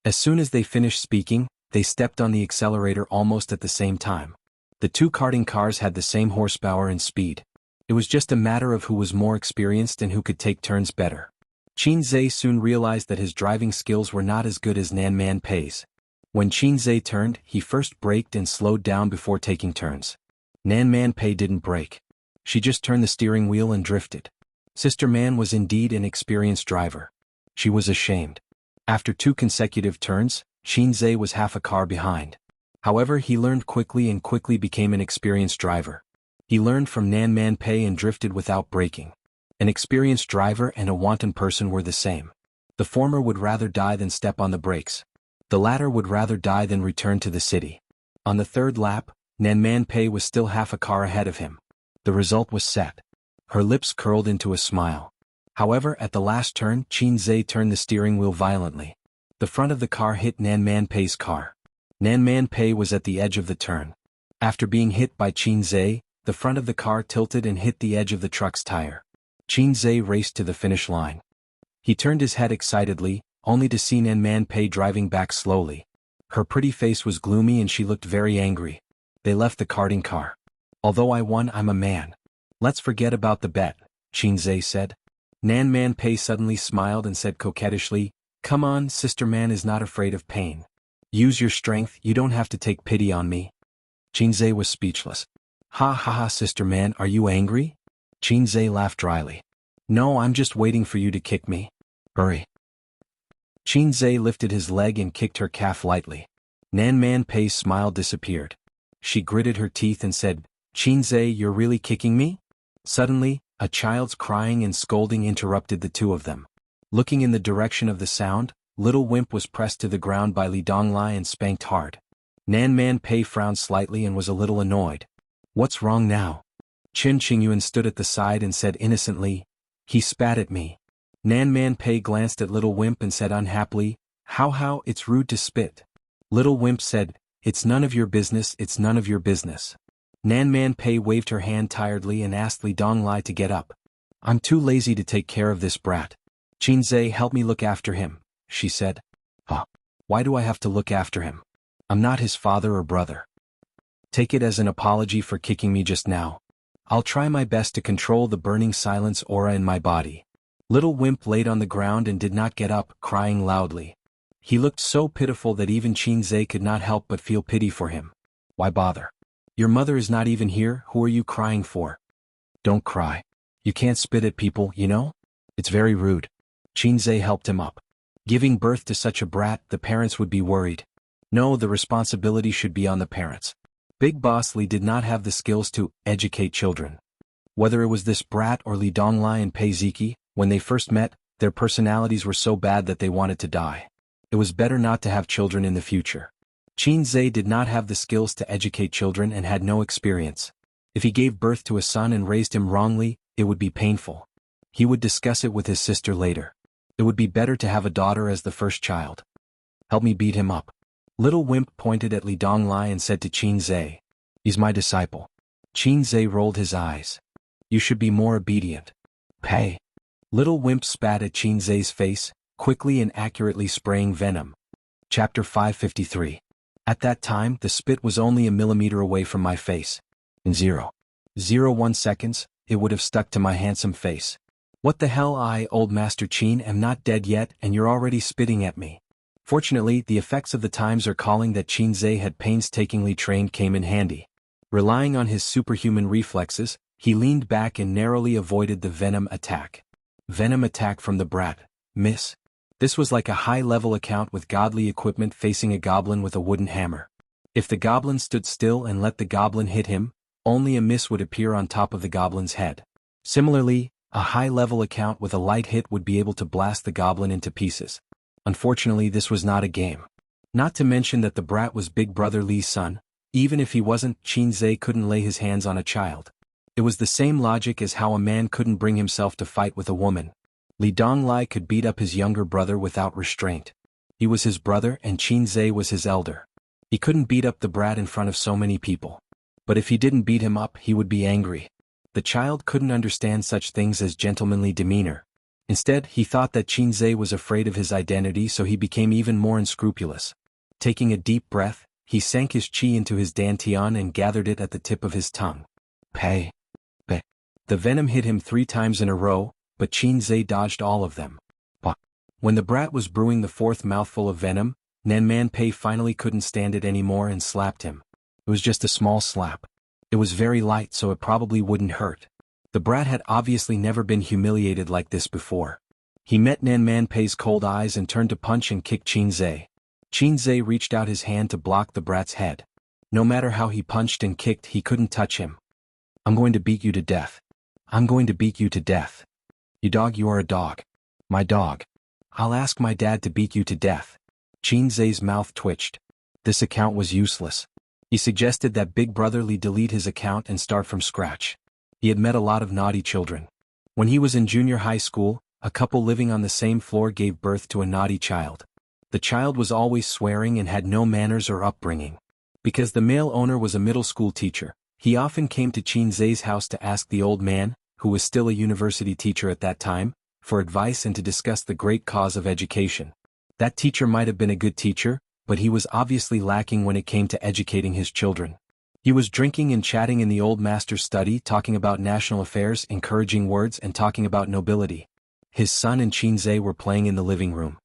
As soon as they finished speaking, they stepped on the accelerator almost at the same time. The 2 karting cars had the same horsepower and speed. It was just a matter of who was more experienced and who could take turns better. Qin Zhe soon realized that his driving skills were not as good as Nan Man Pei's. When Qin Zhe turned, he first braked and slowed down before taking turns. Nan Man Pei didn't brake. She just turned the steering wheel and drifted. Sister Man was indeed an experienced driver. She was ashamed. After 2 consecutive turns, Qin Zhe was half a car behind. However, he learned quickly and quickly became an experienced driver. He learned from Nan Man Pei and drifted without braking. An experienced driver and a wanton person were the same. The former would rather die than step on the brakes. The latter would rather die than return to the city. On the 3rd lap, Nan Man Pei was still half a car ahead of him. The result was set. Her lips curled into a smile. However, at the last turn, Qin Zhe turned the steering wheel violently. The front of the car hit Nan Man Pei's car. Nan Man Pei was at the edge of the turn. After being hit by Qin Zhe, the front of the car tilted and hit the edge of the truck's tire. Qin Zhe raced to the finish line. He turned his head excitedly, only to see Nan Man Pei driving back slowly. Her pretty face was gloomy and she looked very angry. They left the karting car. "Although I won, I'm a man. Let's forget about the bet," Qin Zhe said. Nan Man Pei suddenly smiled and said coquettishly, "Come on, Sister Man is not afraid of pain. Use your strength, you don't have to take pity on me." Qin Zhe was speechless. "Ha ha ha, Sister Man, are you angry?" Qin Zhe laughed dryly. "No, I'm just waiting for you to kick me. Hurry." Qin Zhe lifted his leg and kicked her calf lightly. Nan Man Pei's smile disappeared. She gritted her teeth and said, "Qin Zhe, you're really kicking me?" Suddenly, a child's crying and scolding interrupted the 2 of them. Looking in the direction of the sound, little wimp was pressed to the ground by Li Donglai and spanked hard. Nan Man Pei frowned slightly and was a little annoyed. "What's wrong now?" Qin Xingyuan stood at the side and said innocently, "He spat at me." Nan Man Pei glanced at little wimp and said unhappily, How, it's rude to spit." Little wimp said, "It's none of your business, it's none of your business." Nan Man Pei waved her hand tiredly and asked Li Donglai to get up. "I'm too lazy to take care of this brat. Qin Zhe, help me look after him. she said. Huh. Why do I have to look after him? I'm not his father or brother. Take it as an apology for kicking me just now. I'll try my best to control the burning silence aura in my body. Little Wimp laid on the ground and did not get up, crying loudly. He looked so pitiful that even Qinzhe could not help but feel pity for him. Why bother? Your mother is not even here, who are you crying for? Don't cry. You can't spit at people, you know? It's very rude. Qinzhe helped him up. Giving birth to such a brat, the parents would be worried. No, the responsibility should be on the parents. Big Boss Li did not have the skills to educate children. Whether it was this brat or Li Donglai and Pei Ziki, when they first met, their personalities were so bad that they wanted to die. It was better not to have children in the future. Qinzhe did not have the skills to educate children and had no experience. If he gave birth to a son and raised him wrongly, it would be painful. He would discuss it with his sister later. It would be better to have a daughter as the first child. Help me beat him up. Little Wimp pointed at Li Donglai and said to Qinzhe, he's my disciple. Qinzhe rolled his eyes. You should be more obedient. Pei. Little Wimp spat at Qinzhe's face, quickly and accurately spraying venom. Chapter 553. At that time, the spit was only a millimeter away from my face. In 0.01 seconds, it would have stuck to my handsome face. What the hell, old Master Qin, am not dead yet and you're already spitting at me. Fortunately, the effects of the times or calling that Qinzhe had painstakingly trained came in handy. Relying on his superhuman reflexes, he leaned back and narrowly avoided the venom attack. Venom attack from the brat. Miss. This was like a high-level account with godly equipment facing a goblin with a wooden hammer. If the goblin stood still and let the goblin hit him, only a miss would appear on top of the goblin's head. Similarly, a high-level account with a light hit would be able to blast the goblin into pieces. Unfortunately, this was not a game. Not to mention that the brat was Big Brother Li's son. Even if he wasn't, Qinzhe couldn't lay his hands on a child. It was the same logic as how a man couldn't bring himself to fight with a woman. Li Donglai could beat up his younger brother without restraint. He was his brother and Qinzhe was his elder. He couldn't beat up the brat in front of so many people. But if he didn't beat him up, he would be angry. The child couldn't understand such things as gentlemanly demeanor. Instead, he thought that Qinzhe was afraid of his identity, so he became even more unscrupulous. Taking a deep breath, he sank his qi into his dantian and gathered it at the tip of his tongue. Pei. Pei. The venom hit him 3 times in a row, but Qinzhe dodged all of them. When the brat was brewing the 4th mouthful of venom, Nanman Pei finally couldn't stand it anymore and slapped him. It was just a small slap. It was very light, so it probably wouldn't hurt. The brat had obviously never been humiliated like this before. He met Nanman Pei's cold eyes and turned to punch and kick Qinzhe. Qinzhe reached out his hand to block the brat's head. No matter how he punched and kicked, he couldn't touch him. I'm going to beat you to death. I'm going to beat you to death. You are a dog. My dog. I'll ask my dad to beat you to death. Qinzhe's mouth twitched. This account was useless. He suggested that Big Brother Li delete his account and start from scratch. He had met a lot of naughty children. When he was in junior high school, a couple living on the same floor gave birth to a naughty child. The child was always swearing and had no manners or upbringing. Because the male owner was a middle school teacher, he often came to Qinzhe's house to ask the old man, who was still a university teacher at that time, for advice and to discuss the great cause of education. That teacher might have been a good teacher, but he was obviously lacking when it came to educating his children. He was drinking and chatting in the old master's study, talking about national affairs, encouraging words, and talking about nobility. His son and Qinzhe were playing in the living room.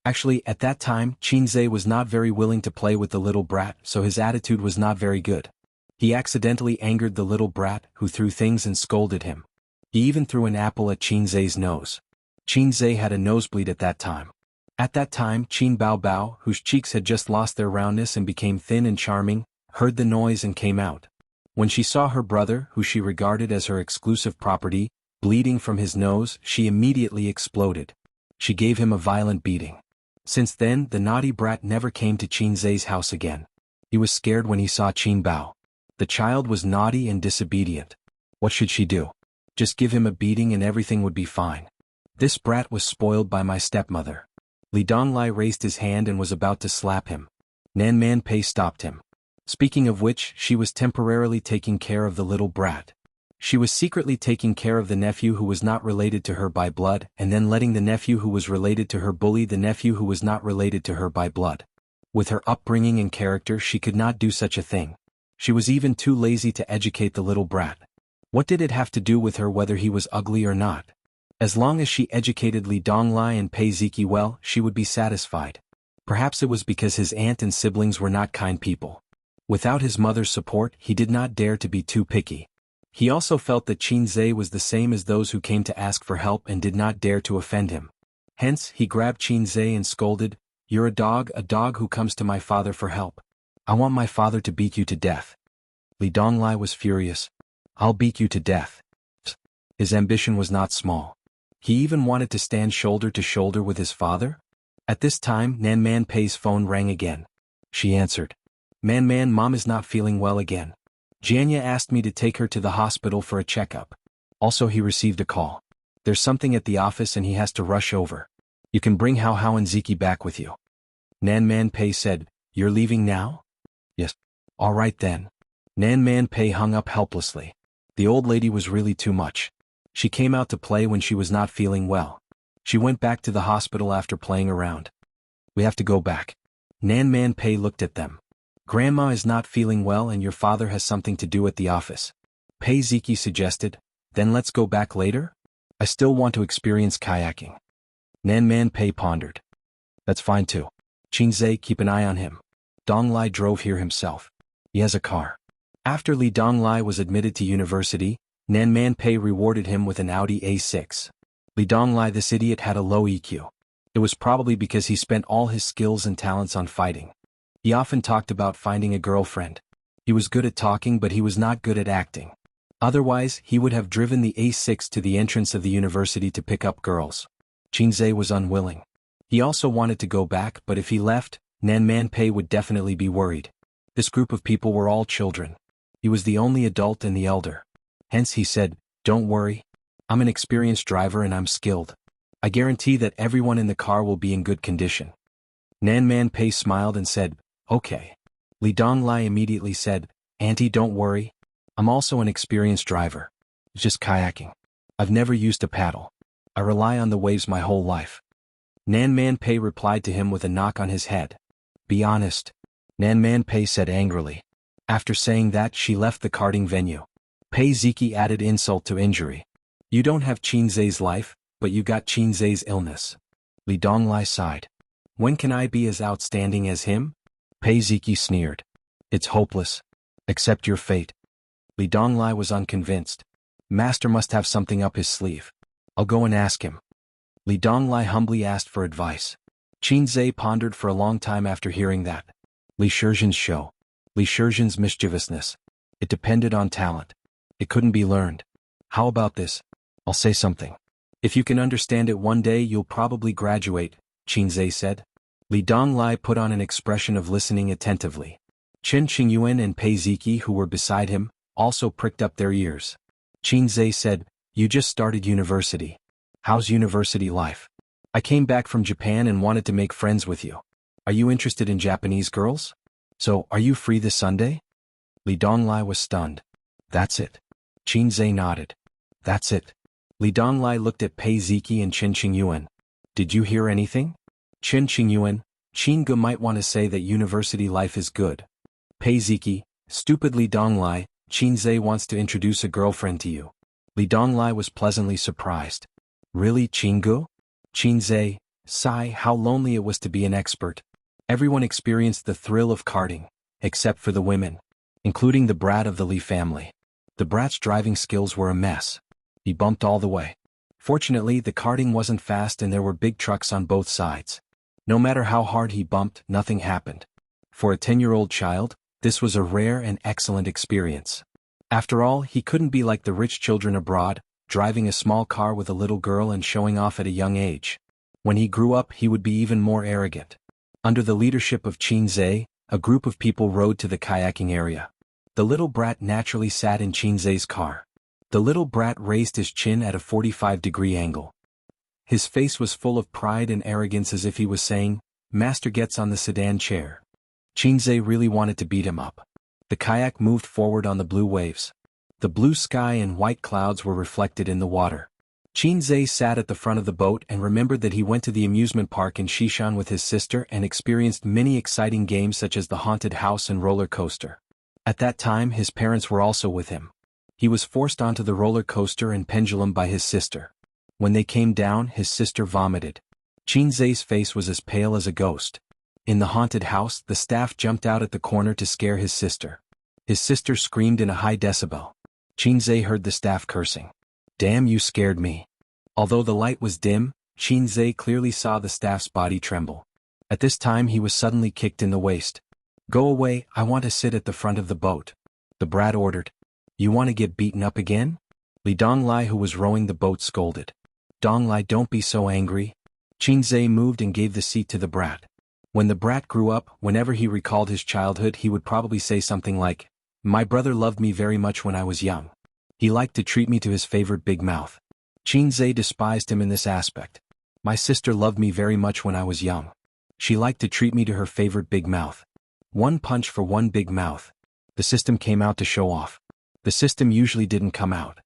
Actually, at that time, Qinzhe was not very willing to play with the little brat, so his attitude was not very good. He accidentally angered the little brat, who threw things and scolded him. He even threw an apple at Qinzhe's nose. Qinzhe had a nosebleed at that time. At that time, Qin Bao Bao, whose cheeks had just lost their roundness and became thin and charming, heard the noise and came out. When she saw her brother, who she regarded as her exclusive property, bleeding from his nose, she immediately exploded. She gave him a violent beating. Since then, the naughty brat never came to Qinzhe's house again. He was scared when he saw Qin Bao. The child was naughty and disobedient. What should she do? Just give him a beating and everything would be fine. This brat was spoiled by my stepmother. Li Donglai raised his hand and was about to slap him. Nanman Pei stopped him. Speaking of which, she was temporarily taking care of the little brat. She was secretly taking care of the nephew who was not related to her by blood and then letting the nephew who was related to her bully the nephew who was not related to her by blood. With her upbringing and character she could not do such a thing. She was even too lazy to educate the little brat. What did it have to do with her whether he was ugly or not? As long as she educated Li Donglai and Pei Ziki well, she would be satisfied. Perhaps it was because his aunt and siblings were not kind people. Without his mother's support, he did not dare to be too picky. He also felt that Qin Zhe was the same as those who came to ask for help and did not dare to offend him. Hence, he grabbed Qin Zhe and scolded, "You're a dog who comes to my father for help. I want my father to beat you to death." Li Donglai was furious. "I'll beat you to death." His ambition was not small. He even wanted to stand shoulder to shoulder with his father. At this time, Nan Man Pei's phone rang again. She answered. Man, Mom is not feeling well again. Janya asked me to take her to the hospital for a checkup. Also he received a call. There's something at the office and he has to rush over. You can bring Hao and Ziki back with you. Nan Man Pei said, "You're leaving now?" "Yes." "All right then." Nan Man Pei hung up helplessly. The old lady was really too much. She came out to play when she was not feeling well. She went back to the hospital after playing around. "We have to go back." Nan Man Pei looked at them. "Grandma is not feeling well and your father has something to do at the office." Pei Ziki suggested, "Then let's go back later? I still want to experience kayaking." Nan Man Pei pondered. "That's fine too. Qin Zhe, keep an eye on him. Donglai drove here himself. He has a car." After Li Donglai was admitted to university, Nan Man Pei rewarded him with an Audi A6. Li Donglai, this idiot, had a low EQ. It was probably because he spent all his skills and talents on fighting. He often talked about finding a girlfriend. He was good at talking but he was not good at acting. Otherwise, he would have driven the A6 to the entrance of the university to pick up girls. Qin Zhe was unwilling. He also wanted to go back, but if he left, Nan Man Pei would definitely be worried. This group of people were all children. He was the only adult and the elder. Hence he said, "Don't worry. I'm an experienced driver and I'm skilled. I guarantee that everyone in the car will be in good condition." Nan Man Pei smiled and said, "Okay." Li Donglai immediately said, "Auntie, don't worry. I'm also an experienced driver. It's just kayaking. I've never used a paddle. I rely on the waves my whole life." Nan Man Pei replied to him with a knock on his head. "Be honest." Nan Man Pei said angrily. After saying that, she left the karting venue. Pei Ziki added insult to injury. "You don't have Qin Zhe's life, but you got Qin Zhe's illness." Li Donglai sighed. "When can I be as outstanding as him?" Pei Ziki sneered. "It's hopeless. Accept your fate." Li Donglai was unconvinced. Master must have something up his sleeve. I'll go and ask him. Li Donglai humbly asked for advice. Qin Zhe pondered for a long time after hearing that. Li Shizhen's show. Li Shizhen's mischievousness. It depended on talent. It couldn't be learned. "How about this? I'll say something. If you can understand it one day you'll probably graduate," Qin Zhe said. Li Donglai put on an expression of listening attentively. Chen Qingyuan and Pei Ziki, who were beside him, also pricked up their ears. Qin Zhe said, "You just started university. How's university life?" "I came back from Japan and wanted to make friends with you. Are you interested in Japanese girls? So, are you free this Sunday?" Li Donglai was stunned. "That's it." Qin Zhe nodded. "That's it." Li Donglai looked at Pei Ziki and Chen Qingyuan. "Did you hear anything?" Chen Qingyuan, "Qin Ge might want to say that university life is good." Pei Ziki, "Stupid Li Donglai, Qin Zhe wants to introduce a girlfriend to you." Li Donglai was pleasantly surprised. "Really, Qin Ge?" Qin Zhe, sigh, how lonely it was to be an expert. Everyone experienced the thrill of karting, except for the women, including the brat of the Li family. The brat's driving skills were a mess. He bumped all the way. Fortunately, the karting wasn't fast and there were big trucks on both sides. No matter how hard he bumped, nothing happened. For a 10-year-old child, this was a rare and excellent experience. After all, he couldn't be like the rich children abroad, driving a small car with a little girl and showing off at a young age. When he grew up, he would be even more arrogant. Under the leadership of Qin Zhe, a group of people rode to the kayaking area. The little brat naturally sat in Qin Zhe's car. The little brat raised his chin at a 45-degree angle. His face was full of pride and arrogance as if he was saying, "Master gets on the sedan chair." Qin Zhe really wanted to beat him up. The kayak moved forward on the blue waves. The blue sky and white clouds were reflected in the water. Qinzhe sat at the front of the boat and remembered that he went to the amusement park in Xishan with his sister and experienced many exciting games such as the haunted house and roller coaster. At that time his parents were also with him. He was forced onto the roller coaster and pendulum by his sister. When they came down, his sister vomited. Qinzhe's face was as pale as a ghost. In the haunted house, the staff jumped out at the corner to scare his sister. His sister screamed in a high decibel. Qinzhe heard the staff cursing. "Damn, you scared me." Although the light was dim, Qinzhe clearly saw the staff's body tremble. At this time he was suddenly kicked in the waist. "Go away, I want to sit at the front of the boat," the brat ordered. "You want to get beaten up again?" Li Donglai, who was rowing the boat, scolded. "Donglai, don't be so angry." Qinzhe moved and gave the seat to the brat. When the brat grew up, whenever he recalled his childhood he would probably say something like, "My brother loved me very much when I was young. He liked to treat me to his favorite big mouth." Qinzhe despised him in this aspect. "My sister loved me very much when I was young. She liked to treat me to her favorite big mouth. One punch for one big mouth." The system came out to show off. The system usually didn't come out.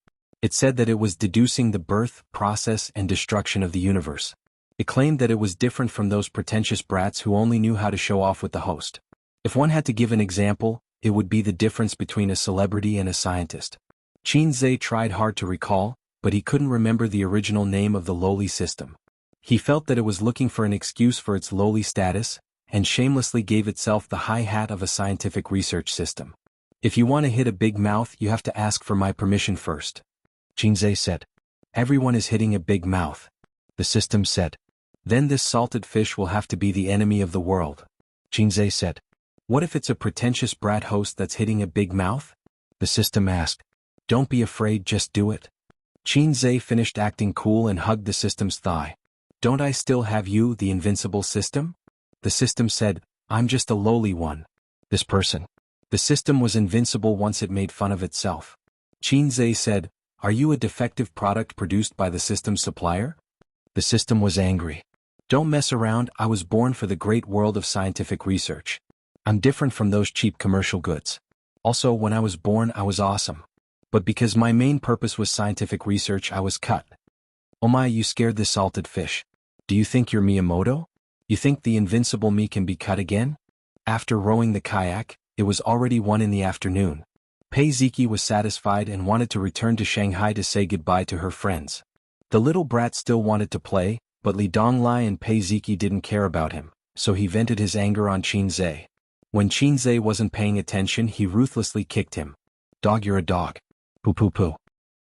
It said that it was deducing the birth, process, and destruction of the universe. It claimed that it was different from those pretentious brats who only knew how to show off with the host. If one had to give an example, it would be the difference between a celebrity and a scientist. Qinzhe tried hard to recall, but he couldn't remember the original name of the lowly system. He felt that it was looking for an excuse for its lowly status, and shamelessly gave itself the high hat of a scientific research system. "If you want to hit a big mouth, you have to ask for my permission first," Qinzhe said. "Everyone is hitting a big mouth," the system said. "Then this salted fish will have to be the enemy of the world," Qinzhe said. "What if it's a pretentious brat host that's hitting a big mouth?" the system asked. "Don't be afraid, just do it." Qinzhe finished acting cool and hugged the system's thigh. "Don't I still have you, the invincible system?" The system said, "I'm just a lowly one. This person." The system was invincible once it made fun of itself. Qinzhe said, "Are you a defective product produced by the system's supplier?" The system was angry. "Don't mess around, I was born for the great world of scientific research. I'm different from those cheap commercial goods. Also, when I was born I was awesome. But because my main purpose was scientific research I was cut." "Oh my, you scared this salted fish. Do you think you're Miyamoto? You think the invincible me can be cut again?" After rowing the kayak, it was already 1 in the afternoon. Pei Ziki was satisfied and wanted to return to Shanghai to say goodbye to her friends. The little brat still wanted to play, but Li Donglai and Pei Ziki didn't care about him, so he vented his anger on Qinzhe. When Qinzhe wasn't paying attention he ruthlessly kicked him. "Dog, you're a dog. Poo poo poo."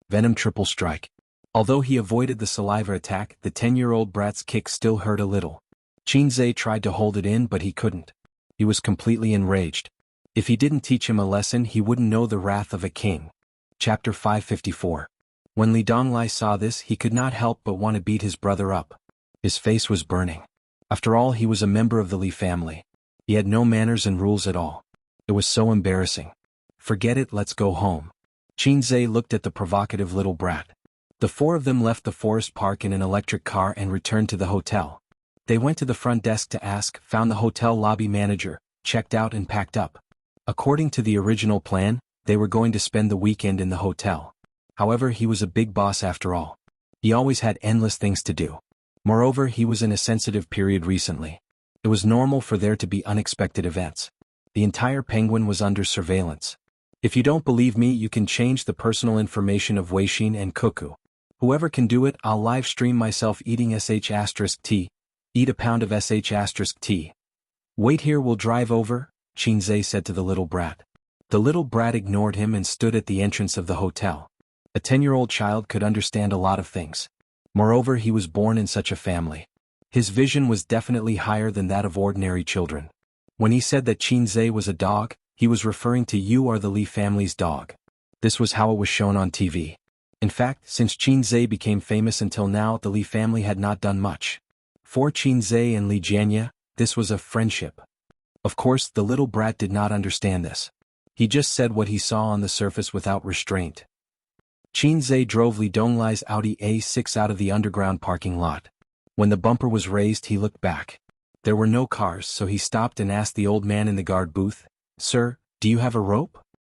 Venom triple strike. Although he avoided the saliva attack, the 10-year-old brat's kick still hurt a little. Qinzhe tried to hold it in but he couldn't. He was completely enraged. If he didn't teach him a lesson he wouldn't know the wrath of a king. Chapter 554. When Li Donglai saw this he could not help but want to beat his brother up. His face was burning. After all, he was a member of the Li family. He had no manners and rules at all. It was so embarrassing. "Forget it, let's go home." Qinzhe looked at the provocative little brat. The 4 of them left the forest park in an electric car and returned to the hotel. They went to the front desk to ask, found the hotel lobby manager, checked out and packed up. According to the original plan, they were going to spend the weekend in the hotel. However, he was a big boss after all. He always had endless things to do. Moreover, he was in a sensitive period recently. It was normal for there to be unexpected events. The entire Penguin was under surveillance. If you don't believe me, you can change the personal information of Weishin and Cuckoo. Whoever can do it, I'll live stream myself eating sh*t. Eat a pound of sh*t. "Wait here, we'll drive over," Qinzhe said to the little brat. The little brat ignored him and stood at the entrance of the hotel. A 10-year-old child could understand a lot of things. Moreover, he was born in such a family. His vision was definitely higher than that of ordinary children. When he said that Qinzhe was a dog, he was referring to "You are the Li family's dog." This was how it was shown on TV. In fact, since Qinzhe became famous until now, the Li family had not done much. For Qinzhe and Li Jianya, this was a friendship. Of course, the little brat did not understand this. He just said what he saw on the surface without restraint. Qinzhe drove Li Donglai's Audi A6 out of the underground parking lot. When the bumper was raised, he looked back. There were no cars, so he stopped and asked the old man in the guard booth, "Sir, do you have a rope?"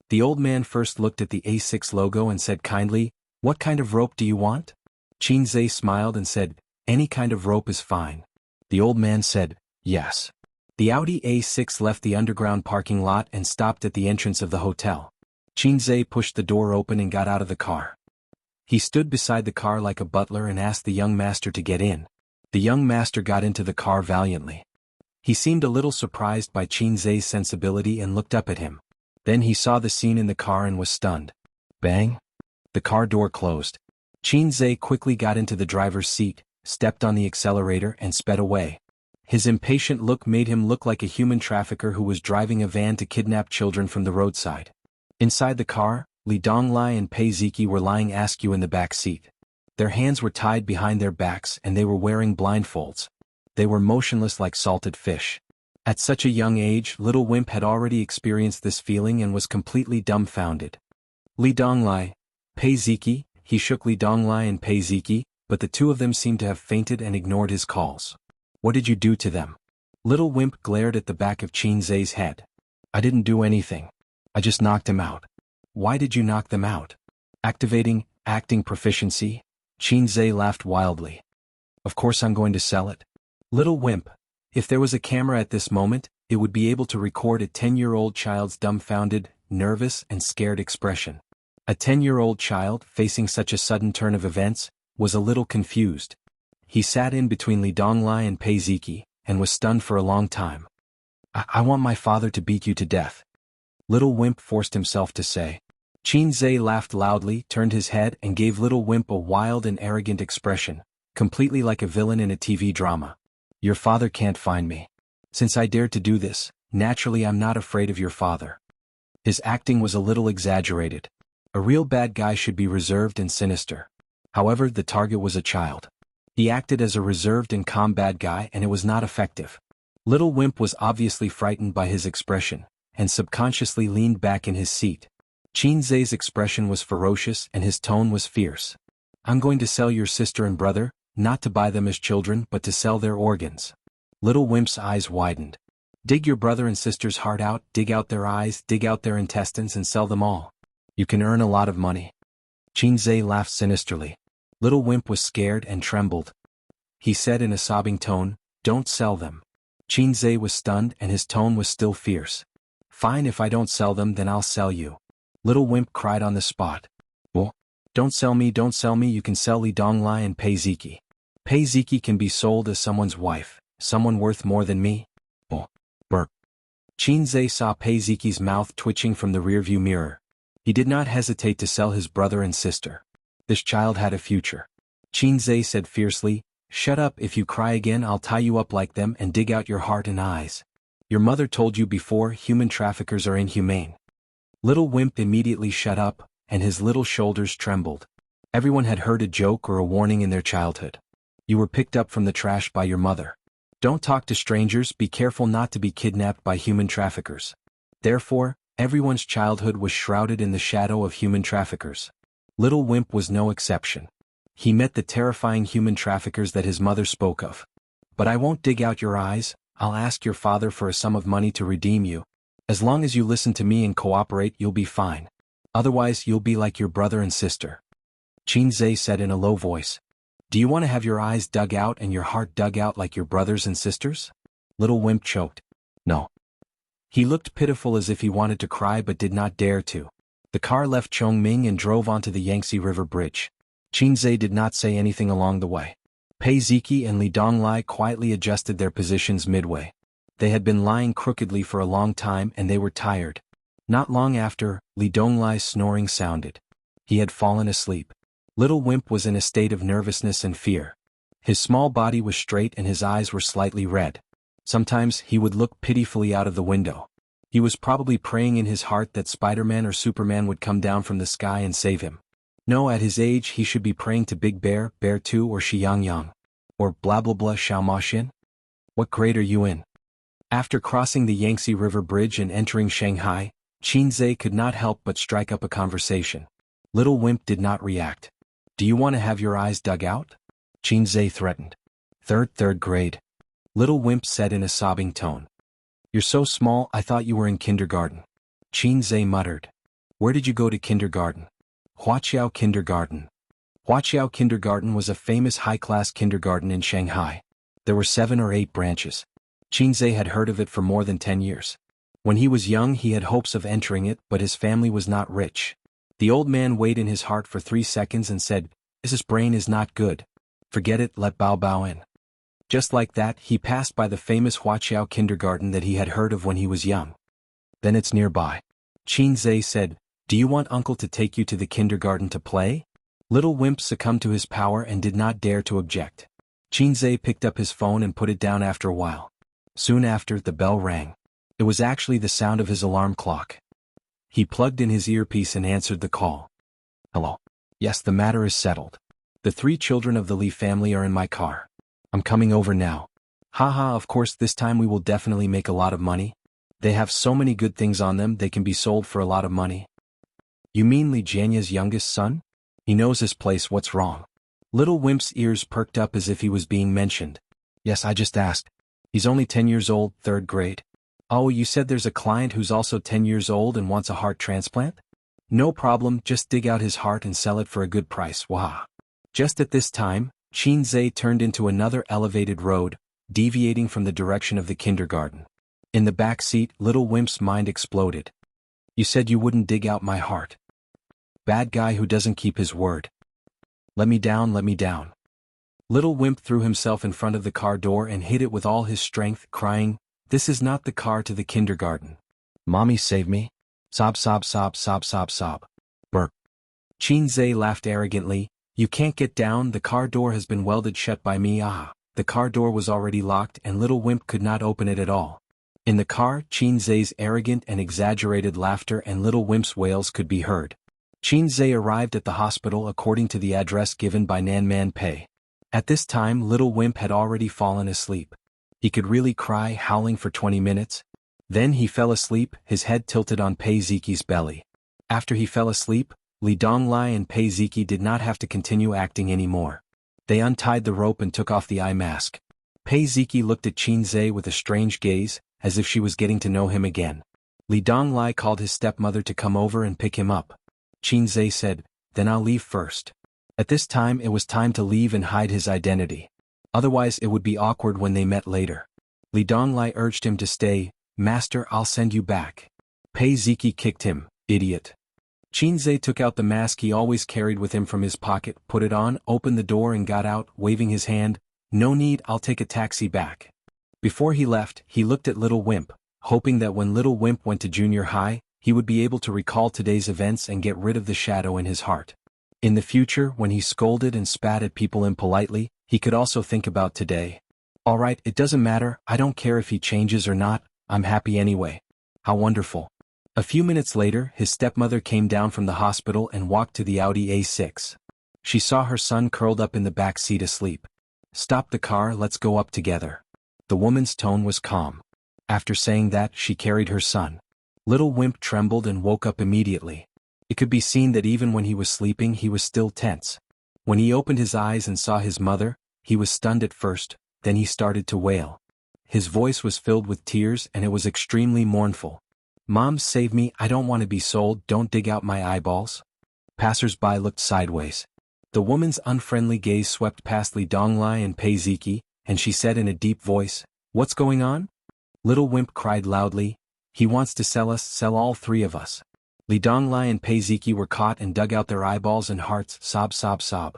The old man first looked at the A6 logo and said kindly, "What kind of rope do you want?" Qinzhe smiled and said, "Any kind of rope is fine." The old man said, "Yes." The Audi A6 left the underground parking lot and stopped at the entrance of the hotel. Qinzhe pushed the door open and got out of the car. He stood beside the car like a butler and asked the young master to get in. The young master got into the car valiantly. He seemed a little surprised by Qinzhe's sensibility and looked up at him. Then he saw the scene in the car and was stunned. Bang! The car door closed. Qinzhe quickly got into the driver's seat, stepped on the accelerator and sped away. His impatient look made him look like a human trafficker who was driving a van to kidnap children from the roadside. Inside the car, Li Donglai and Pei Ziki were lying askew in the back seat. Their hands were tied behind their backs and they were wearing blindfolds. They were motionless like salted fish. At such a young age, little Wimp had already experienced this feeling and was completely dumbfounded. Li Donglai, Pei Ziki, he shook Li Donglai and Pei Ziki, but the two of them seemed to have fainted and ignored his calls. "What did you do to them?" Little Wimp glared at the back of Qinzhe's head. "I didn't do anything. I just knocked him out." "Why did you knock them out?" Acting proficiency? Qinzhe laughed wildly. "Of course I'm going to sell it." Little Wimp, if there was a camera at this moment, it would be able to record a 10-year-old child's dumbfounded, nervous and scared expression. A 10-year-old child, facing such a sudden turn of events, was a little confused. He sat in between Li Donglai and Pei Ziki, and was stunned for a long time. I want my father to beat you to death," Little Wimp forced himself to say. Qinzhe laughed loudly, turned his head and gave Little Wimp a wild and arrogant expression, completely like a villain in a TV drama. "Your father can't find me. Since I dared to do this, naturally I'm not afraid of your father." His acting was a little exaggerated. A real bad guy should be reserved and sinister. However, the target was a child. He acted as a reserved and calm bad guy and it was not effective. Little Wimp was obviously frightened by his expression, and subconsciously leaned back in his seat. Qinzhe's expression was ferocious and his tone was fierce. "I'm going to sell your sister and brother, not to buy them as children but to sell their organs." Little Wimp's eyes widened. "Dig your brother and sister's heart out, dig out their eyes, dig out their intestines and sell them all. You can earn a lot of money." Qinzhe laughed sinisterly. Little Wimp was scared and trembled. He said in a sobbing tone, "Don't sell them." Qinzhe was stunned and his tone was still fierce. "Fine, if I don't sell them then I'll sell you." Little Wimp cried on the spot. "Oh, don't sell me, you can sell Li Donglai and Pei Ziki. Pei Ziki can be sold as someone's wife, someone worth more than me." "Oh, burp." Qinzhe saw Pei Ziki's mouth twitching from the rearview mirror. He did not hesitate to sell his brother and sister. This child had a future. Qinzhe said fiercely, "Shut up, if you cry again I'll tie you up like them and dig out your heart and eyes. Your mother told you before, human traffickers are inhumane." Little Wimp immediately shut up, and his little shoulders trembled. Everyone had heard a joke or a warning in their childhood. You were picked up from the trash by your mother. Don't talk to strangers, be careful not to be kidnapped by human traffickers. Therefore, everyone's childhood was shrouded in the shadow of human traffickers. Little Wimp was no exception. He met the terrifying human traffickers that his mother spoke of. "But I won't dig out your eyes, I'll ask your father for a sum of money to redeem you. As long as you listen to me and cooperate you'll be fine. Otherwise you'll be like your brother and sister." Qinzhe said in a low voice. "Do you want to have your eyes dug out and your heart dug out like your brothers and sisters?" Little Wimp choked. "No." He looked pitiful as if he wanted to cry but did not dare to. The car left Chongming and drove onto the Yangtze River Bridge. Qinzhe did not say anything along the way. Pei Ziki and Li Donglai quietly adjusted their positions midway. They had been lying crookedly for a long time and they were tired. Not long after, Li Donglai's snoring sounded. He had fallen asleep. Little Wimp was in a state of nervousness and fear. His small body was straight and his eyes were slightly red. Sometimes he would look pitifully out of the window. He was probably praying in his heart that Spider-Man or Superman would come down from the sky and save him. No, at his age he should be praying to Big Bear, Bear 2 or Xiangyang. Or blah blah blah Xiaomao. What grade are you in? After crossing the Yangtze River Bridge and entering Shanghai, Qinzhe could not help but strike up a conversation. Little Wimp did not react. "Do you want to have your eyes dug out?" Qinzhe threatened. Third grade. Little Wimp said in a sobbing tone. "You're so small I thought you were in kindergarten." Qinzhe muttered. Where did you go to kindergarten? Huaqiao Kindergarten. Huaqiao Kindergarten was a famous high-class kindergarten in Shanghai. There were 7 or 8 branches. Qinzhe had heard of it for more than 10 years. When he was young he had hopes of entering it, but his family was not rich. The old man weighed in his heart for 3 seconds and said, "This brain is not good. Forget it, let Bao Bao in." Just like that, he passed by the famous Huaqiao Kindergarten that he had heard of when he was young. "Then it's nearby." Qinzhe said, "Do you want uncle to take you to the kindergarten to play?" Little Wimp succumbed to his power and did not dare to object. Qinzhe picked up his phone and put it down after a while. Soon after, the bell rang. It was actually the sound of his alarm clock. He plugged in his earpiece and answered the call. "Hello. Yes, the matter is settled. The 3 children of the Li family are in my car. I'm coming over now. Haha, of course this time we will definitely make a lot of money. They have so many good things on them they can be sold for a lot of money." "You mean Li Jianya's youngest son? He knows his place, what's wrong?" Little Wimp's ears perked up as if he was being mentioned. "Yes, I just asked. He's only 10 years old, 3rd grade. Oh, you said there's a client who's also 10 years old and wants a heart transplant? No problem, just dig out his heart and sell it for a good price, wah." Just at this time, Qinzhe turned into another elevated road, deviating from the direction of the kindergarten. In the back seat, Little Wimp's mind exploded. "You said you wouldn't dig out my heart. Bad guy who doesn't keep his word. Let me down, let me down." Little Wimp threw himself in front of the car door and hit it with all his strength, crying, "This is not the car to the kindergarten. Mommy, save me. Sob, sob, sob, sob, sob, sob." Burp. Qinzhe laughed arrogantly. "You can't get down, the car door has been welded shut by me." The car door was already locked and Little Wimp could not open it at all. In the car, Qinzhe's arrogant and exaggerated laughter and Little Wimp's wails could be heard. Qinzhe arrived at the hospital according to the address given by Nanman Pei. At this time Little Wimp had already fallen asleep. He could really cry, howling for 20 minutes. Then he fell asleep, his head tilted on Pei Ziqi's belly. After he fell asleep, Li Donglai and Pei Ziqi did not have to continue acting anymore. They untied the rope and took off the eye mask. Pei Ziqi looked at Qinzhe with a strange gaze, as if she was getting to know him again. Li Donglai called his stepmother to come over and pick him up. Qinzhe said, "Then I'll leave first." At this time it was time to leave and hide his identity. Otherwise it would be awkward when they met later. Li Donglai urged him to stay. "Master, I'll send you back." Pei Ziqi kicked him, "Idiot." Qinzhe took out the mask he always carried with him from his pocket, put it on, opened the door and got out, waving his hand. "No need, I'll take a taxi back." Before he left, he looked at Little Wimp, hoping that when Little Wimp went to junior high, he would be able to recall today's events and get rid of the shadow in his heart. In the future, when he scolded and spat at people impolitely, he could also think about today. "Alright, it doesn't matter, I don't care if he changes or not, I'm happy anyway. How wonderful." A few minutes later, his stepmother came down from the hospital and walked to the Audi A6. She saw her son curled up in the back seat asleep. "Stop the car, let's go up together." The woman's tone was calm. After saying that, she carried her son. Little Wimp trembled and woke up immediately. It could be seen that even when he was sleeping he was still tense. When he opened his eyes and saw his mother, he was stunned at first, then he started to wail. His voice was filled with tears and it was extremely mournful. "Mom, save me, I don't want to be sold, don't dig out my eyeballs." Passers-by looked sideways. The woman's unfriendly gaze swept past Li Donglai and Pei Ziqi, and she said in a deep voice, "What's going on?" Little Wimp cried loudly, "He wants to sell us, sell all 3 of us." Li Donglai and Pei Ziqi were caught and dug out their eyeballs and hearts, sob, sob, sob.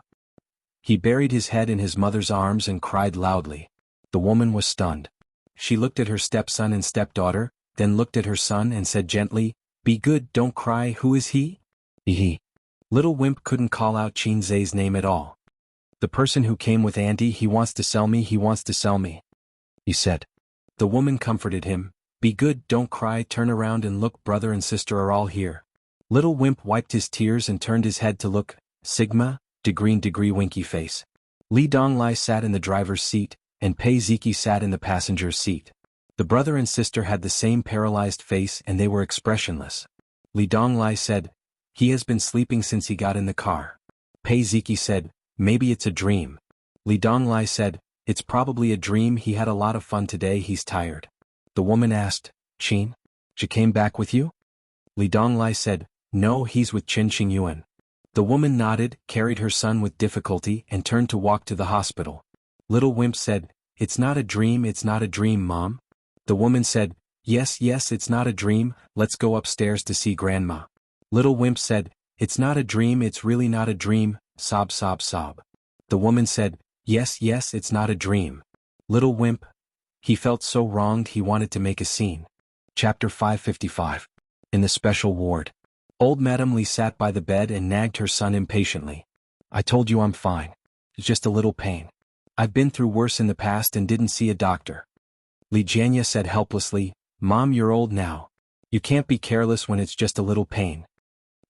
He buried his head in his mother's arms and cried loudly. The woman was stunned. She looked at her stepson and stepdaughter, then looked at her son and said gently, "Be good, don't cry, who is he?" He. Little Wimp couldn't call out Qinzhe's name at all. "The person who came with Auntie, he wants to sell me, he wants to sell me," he said. The woman comforted him, "Be good, don't cry, turn around and look, brother and sister are all here." Little Wimp wiped his tears and turned his head to look, Sigma, degree winky face. Li Donglai sat in the driver's seat, and Pei Ziqi sat in the passenger's seat. The brother and sister had the same paralyzed face and they were expressionless. Li Donglai said, "He has been sleeping since he got in the car." Pei Ziqi said, "Maybe it's a dream." Li Donglai said, "It's probably a dream, he had a lot of fun today, he's tired." The woman asked, "Qin? She came back with you?" Li Donglai said, No, he's with Qin Qingyuan. The woman nodded, carried her son with difficulty and turned to walk to the hospital. Little Wimp said, "It's not a dream, it's not a dream, Mom." The woman said, "Yes, yes, it's not a dream, let's go upstairs to see Grandma." Little Wimp said, "It's not a dream, it's really not a dream," sob sob sob. The woman said, "Yes, yes, it's not a dream." Little Wimp. He felt so wronged he wanted to make a scene. Chapter 555. In the special ward. Old Madame Li sat by the bed and nagged her son impatiently. "I told you I'm fine. It's just a little pain. I've been through worse in the past and didn't see a doctor." Li Jianya said helplessly, "Mom, you're old now. You can't be careless when it's just a little pain."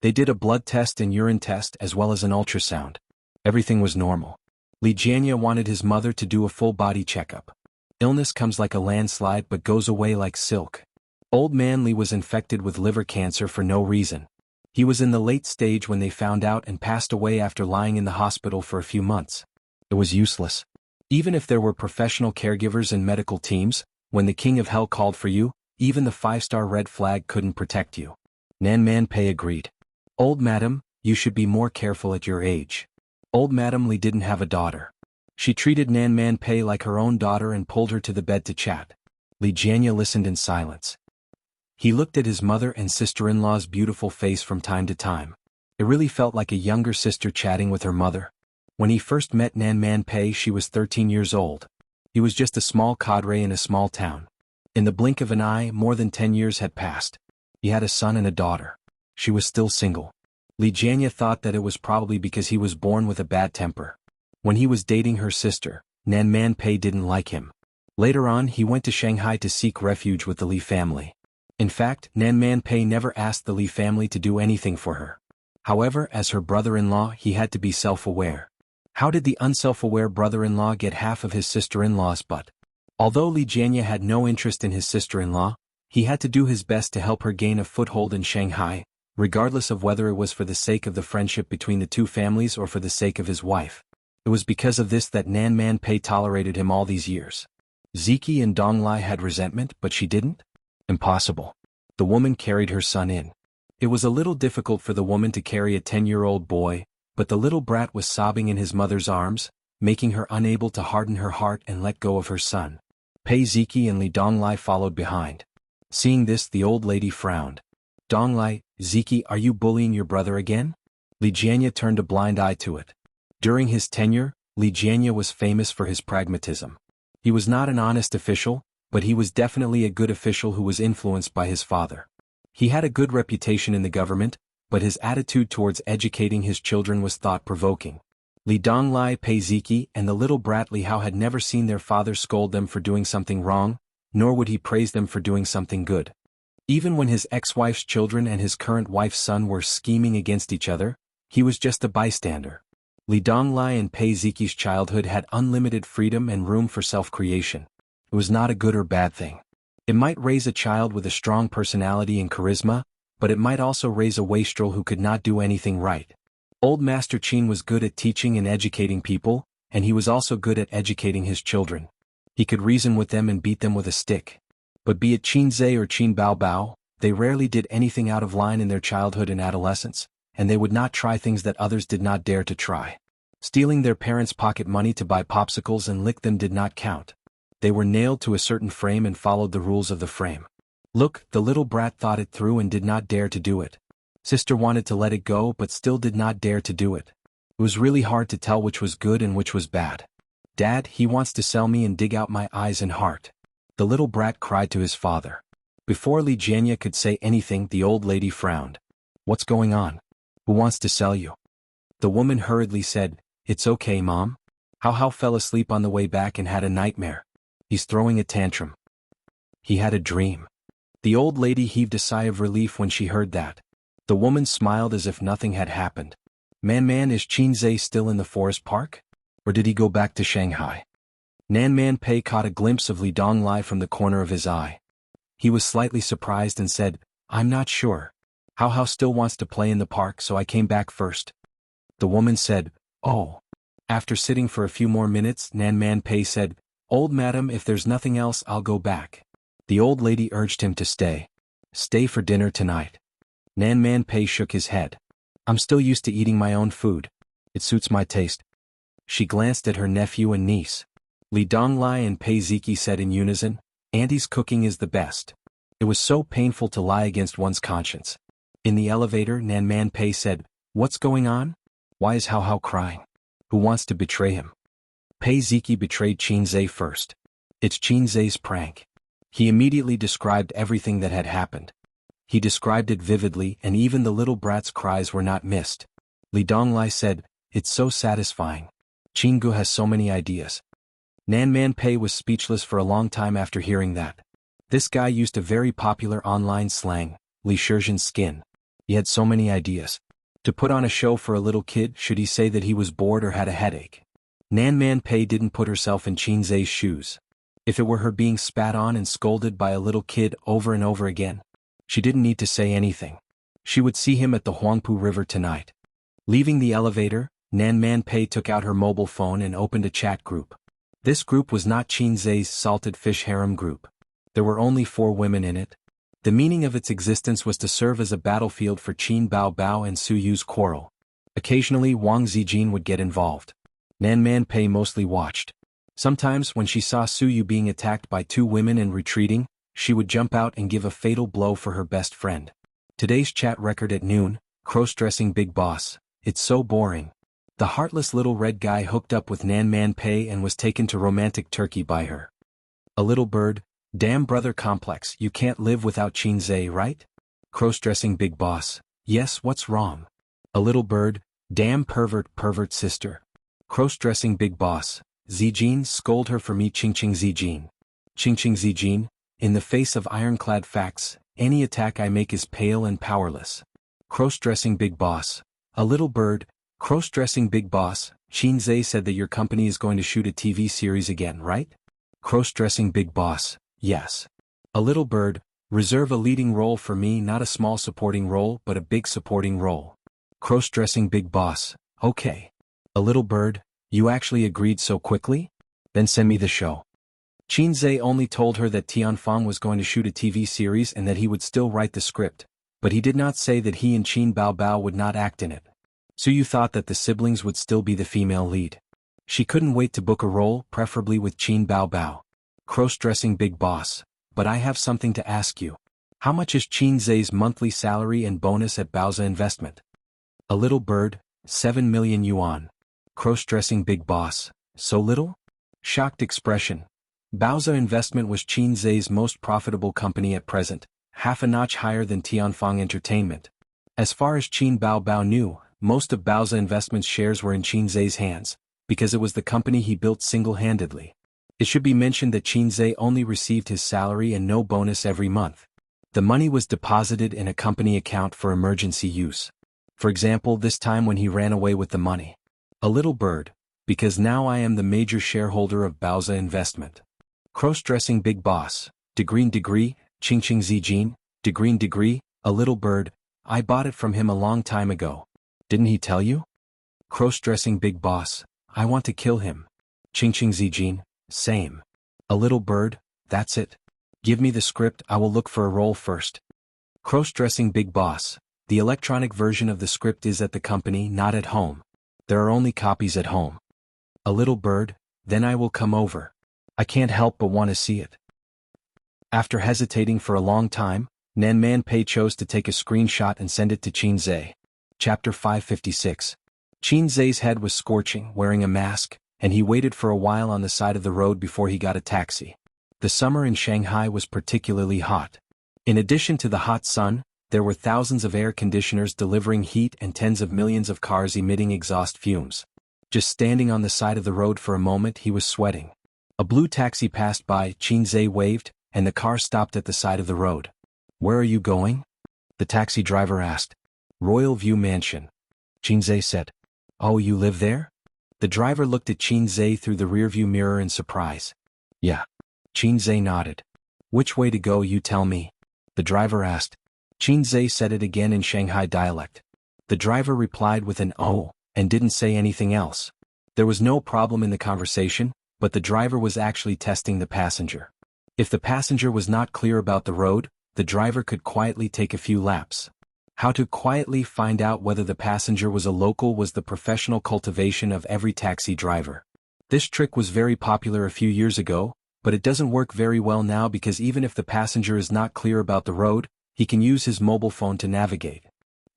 They did a blood test and urine test as well as an ultrasound. Everything was normal. Li Jianya wanted his mother to do a full body checkup. Illness comes like a landslide but goes away like silk. Old man Li was infected with liver cancer for no reason. He was in the late stage when they found out and passed away after lying in the hospital for a few months. It was useless. Even if there were professional caregivers and medical teams, when the King of Hell called for you, even the 5-star red flag couldn't protect you. Nan Man Pei agreed. "Old Madam, you should be more careful at your age." Old Madam Li didn't have a daughter. She treated Nan Man Pei like her own daughter and pulled her to the bed to chat. Li Jianya listened in silence. He looked at his mother and sister-in-law's beautiful face from time to time. It really felt like a younger sister chatting with her mother. When he first met Nan Man Pei, she was 13 years old. He was just a small cadre in a small town. In the blink of an eye, more than 10 years had passed. He had a son and a daughter. She was still single. Li Jianya thought that it was probably because he was born with a bad temper. When he was dating her sister, Nan Man Pei didn't like him. Later on, he went to Shanghai to seek refuge with the Li family. In fact, Nan Man Pei never asked the Li family to do anything for her. However, as her brother-in-law, he had to be self-aware. How did the unself-aware brother-in-law get half of his sister-in-law's butt? Although Li Jianya had no interest in his sister-in-law, he had to do his best to help her gain a foothold in Shanghai, regardless of whether it was for the sake of the friendship between the two families or for the sake of his wife. It was because of this that Nan Man Pei tolerated him all these years. Ziki and Dong Lai had resentment, but she didn't? Impossible. The woman carried her son in. It was a little difficult for the woman to carry a 10-year-old boy, but the little brat was sobbing in his mother's arms, making her unable to harden her heart and let go of her son. Pei Ziki and Li Donglai followed behind. Seeing this, the old lady frowned. "Donglai, Ziki, are you bullying your brother again?" Li Jianya turned a blind eye to it. During his tenure, Li Jianya was famous for his pragmatism. He was not an honest official, but he was definitely a good official who was influenced by his father. He had a good reputation in the government, but his attitude towards educating his children was thought-provoking. Li Donglai, Pei Ziki, and the little brat Li Hao had never seen their father scold them for doing something wrong, nor would he praise them for doing something good. Even when his ex-wife's children and his current wife's son were scheming against each other, he was just a bystander. Li Donglai and Pei Ziki's childhood had unlimited freedom and room for self-creation. It was not a good or bad thing. It might raise a child with a strong personality and charisma, but it might also raise a wastrel who could not do anything right. Old Master Qin was good at teaching and educating people, and he was also good at educating his children. He could reason with them and beat them with a stick. But be it Qin Zhe or Qin Bao Bao, they rarely did anything out of line in their childhood and adolescence, and they would not try things that others did not dare to try. Stealing their parents' pocket money to buy popsicles and lick them did not count. They were nailed to a certain frame and followed the rules of the frame. Look, the little brat thought it through and did not dare to do it. Sister wanted to let it go but still did not dare to do it. It was really hard to tell which was good and which was bad. "Dad, he wants to sell me and dig out my eyes and heart," the little brat cried to his father. Before Li Jianya could say anything, the old lady frowned. "What's going on? Who wants to sell you?" The woman hurriedly said, "It's okay, Mom. How fell asleep on the way back and had a nightmare. He's throwing a tantrum. He had a dream." The old lady heaved a sigh of relief when she heard that. The woman smiled as if nothing had happened. Man, is Qin Zhe still in the forest park? Or did he go back to Shanghai?" Nan Man Pei caught a glimpse of Li Donglai from the corner of his eye. He was slightly surprised and said, "I'm not sure. How still wants to play in the park, so I came back first." The woman said, "Oh." After sitting for a few more minutes, Nan Man Pei said, "Old madam, if there's nothing else, I'll go back." The old lady urged him to stay. "Stay for dinner tonight." Nan Man Pei shook his head. I'm still used to eating my own food. It suits my taste. She glanced at her nephew and niece. Li Donglai and Pei Ziki said in unison, Auntie's cooking is the best. It was so painful to lie against one's conscience. In the elevator, Nan Man Pei said, What's going on? Why is Hao Hao crying? Who wants to betray him? Pei Ziki betrayed Qin Zhe first. It's Qin Zhe's prank. He immediately described everything that had happened. He described it vividly, and even the little brat's cries were not missed. Li Donglai said, It's so satisfying. Qin Gu has so many ideas. Nan Man Pei was speechless for a long time after hearing that. This guy used a very popular online slang, Li Shizhen's skin. He had so many ideas. To put on a show for a little kid, should he say that he was bored or had a headache? Nan Man Pei didn't put herself in Qin Zhe's shoes. If it were her being spat on and scolded by a little kid over and over again, she didn't need to say anything. She would see him at the Huangpu River tonight. Leaving the elevator, Nan Man Pei took out her mobile phone and opened a chat group. This group was not Qin Zhe's salted fish harem group. There were only 4 women in it. The meaning of its existence was to serve as a battlefield for Qin Bao Bao and Su Yu's quarrel. Occasionally Wang Zijin would get involved. Nan Man Pei mostly watched. Sometimes when she saw Su Yu being attacked by 2 women and retreating, she would jump out and give a fatal blow for her best friend. Today's chat record at noon, cross-dressing big boss, it's so boring. The heartless little red guy hooked up with Nan Man Pei and was taken to romantic Turkey by her. A little bird, damn brother complex, you can't live without Qin Zhe, right? Cross-dressing big boss, yes, what's wrong? A little bird, damn pervert sister. Cross-dressing big boss, Zijin, scold her for me Ching Zijin. Ching Zijin, in the face of ironclad facts, any attack I make is pale and powerless. Cross-dressing big boss, a little bird, cross-dressing big boss, Qin Zhe said that your company is going to shoot a TV series again, right? Cross-dressing big boss, yes. A little bird, reserve a leading role for me, not a small supporting role but a big supporting role. Cross-dressing big boss, okay. A little bird, you actually agreed so quickly? Then send me the show. Qin Zhe only told her that Tianfang was going to shoot a TV series and that he would still write the script, but he did not say that he and Qin Bao Bao would not act in it. So you thought that the siblings would still be the female lead. She couldn't wait to book a role, preferably with Qin Bao Bao. Cross-dressing big boss, but I have something to ask you. How much is Qin Zhe's monthly salary and bonus at Baoza Investment? A little bird, 7 million yuan. Cross-dressing big boss, so little? Shocked expression. Baoza Investment was Qin Zhe's most profitable company at present, half a notch higher than Tianfang Entertainment. As far as Qin Bao Bao knew, most of Baoza Investment's shares were in Qin Zhe's hands, because it was the company he built single-handedly. It should be mentioned that Qin Zhe only received his salary and no bonus every month. The money was deposited in a company account for emergency use. For example, this time when he ran away with the money. A little bird, because now I am the major shareholder of Baoza Investment. Cross-dressing big boss, degree, Ching Zijin, degree, a little bird, I bought it from him a long time ago. Didn't he tell you? Cross-dressing big boss, I want to kill him. Ching Zijin, same. A little bird, that's it. Give me the script, I will look for a role first. Cross-dressing big boss, the electronic version of the script is at the company, not at home. There are only copies at home. A little bird, then I will come over. I can't help but want to see it. After hesitating for a long time, Nan Man Pei chose to take a screenshot and send it to Qin Zhe. Chapter 556. Qin Zhe's head was scorching, wearing a mask, and he waited for a while on the side of the road before he got a taxi. The summer in Shanghai was particularly hot. In addition to the hot sun, there were thousands of air conditioners delivering heat and tens of millions of cars emitting exhaust fumes. Just standing on the side of the road for a moment, he was sweating. A blue taxi passed by, Qin Zhe waved, and the car stopped at the side of the road. Where are you going? The taxi driver asked. Royal View Mansion. Qin Zhe said. Oh, you live there? The driver looked at Qin Zhe through the rearview mirror in surprise. Yeah. Qin Zhe nodded. Which way to go, you tell me? The driver asked. Qin Zhe said it again in Shanghai dialect. The driver replied with an oh, and didn't say anything else. There was no problem in the conversation, but the driver was actually testing the passenger. If the passenger was not clear about the road, the driver could quietly take a few laps. How to quietly find out whether the passenger was a local was the professional cultivation of every taxi driver. This trick was very popular a few years ago, but it doesn't work very well now because even if the passenger is not clear about the road, he can use his mobile phone to navigate.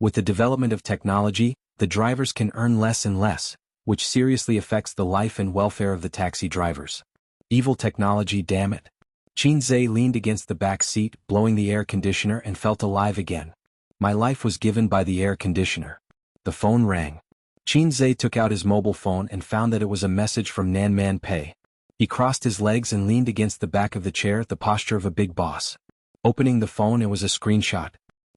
With the development of technology, the drivers can earn less and less, which seriously affects the life and welfare of the taxi drivers. Evil technology, damn it. Qinzhe leaned against the back seat, blowing the air conditioner, and felt alive again. My life was given by the air conditioner. The phone rang. Qinzhe took out his mobile phone and found that it was a message from Nanman Pei. He crossed his legs and leaned against the back of the chair, the posture of a big boss. Opening the phone, it was a screenshot.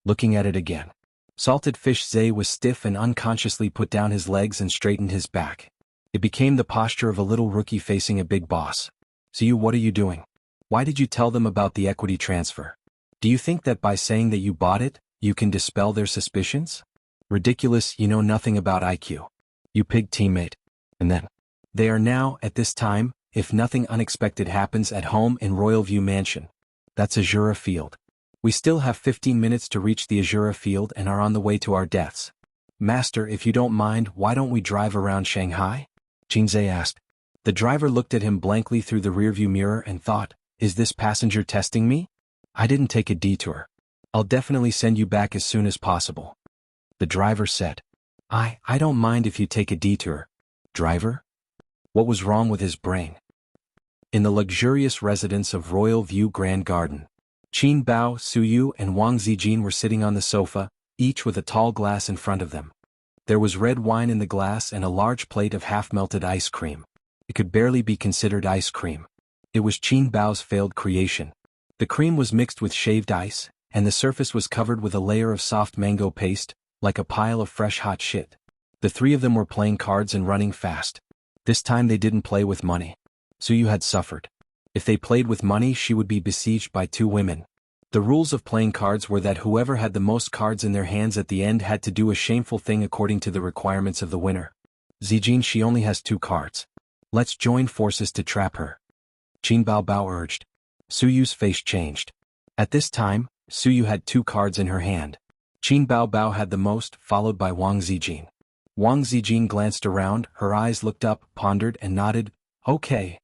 Looking at it again. Salted Fish Zhe was stiff and unconsciously put down his legs and straightened his back. It became the posture of a little rookie facing a big boss. So what are you doing? Why did you tell them about the equity transfer? Do you think that by saying that you bought it, you can dispel their suspicions? Ridiculous, you know nothing about IQ. You pig teammate. And then. They are now, at this time, if nothing unexpected happens, at home in Royal View Mansion. That's Azura Field. We still have 15 minutes to reach the Azura Field and are on the way to our deaths. Master, if you don't mind, why don't we drive around Shanghai? Qinzhe asked. The driver looked at him blankly through the rearview mirror and thought, is this passenger testing me? I didn't take a detour. I'll definitely send you back as soon as possible. The driver said. I don't mind if you take a detour. Driver? What was wrong with his brain? In the luxurious residence of Royal View Grand Garden, Qin Bao, Su Yu, and Wang Zijin were sitting on the sofa, each with a tall glass in front of them. There was red wine in the glass and a large plate of half-melted ice cream. It could barely be considered ice cream. It was Qin Bao's failed creation. The cream was mixed with shaved ice, and the surface was covered with a layer of soft mango paste, like a pile of fresh hot shit. The three of them were playing cards and running fast. This time they didn't play with money. Su Yu had suffered. If they played with money, she would be besieged by two women. The rules of playing cards were that whoever had the most cards in their hands at the end had to do a shameful thing according to the requirements of the winner. Zijin, she only has 2 cards. Let's join forces to trap her. Qin Bao urged. Su Yu's face changed. At this time, Su Yu had 2 cards in her hand. Qin Bao had the most, followed by Wang Zijin. Wang Zijin glanced around, her eyes looked up, pondered, and nodded. Okay.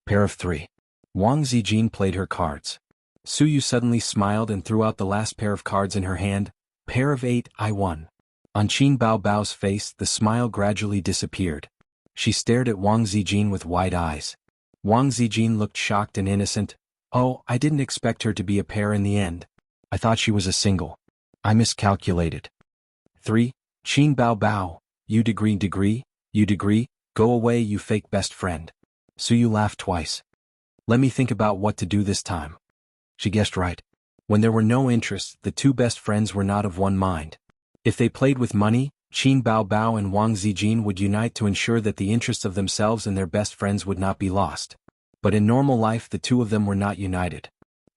Pair of 3. Wang Zijin played her cards. Su Yu suddenly smiled and threw out the last pair of cards in her hand. Pair of 8, I won. On Qin Bao's face, the smile gradually disappeared. She stared at Wang Zijin with wide eyes. Wang Zijin looked shocked and innocent. Oh, I didn't expect her to be a pair in the end. I thought she was a single. I miscalculated. 3. Qin Bao. You degree, go away, you fake best friend. Su Yu laughed twice. Let me think about what to do this time. She guessed right. When there were no interests, the 2 best friends were not of one mind. If they played with money, Qin Bao and Wang Zijin would unite to ensure that the interests of themselves and their best friends would not be lost. But in normal life, the 2 of them were not united.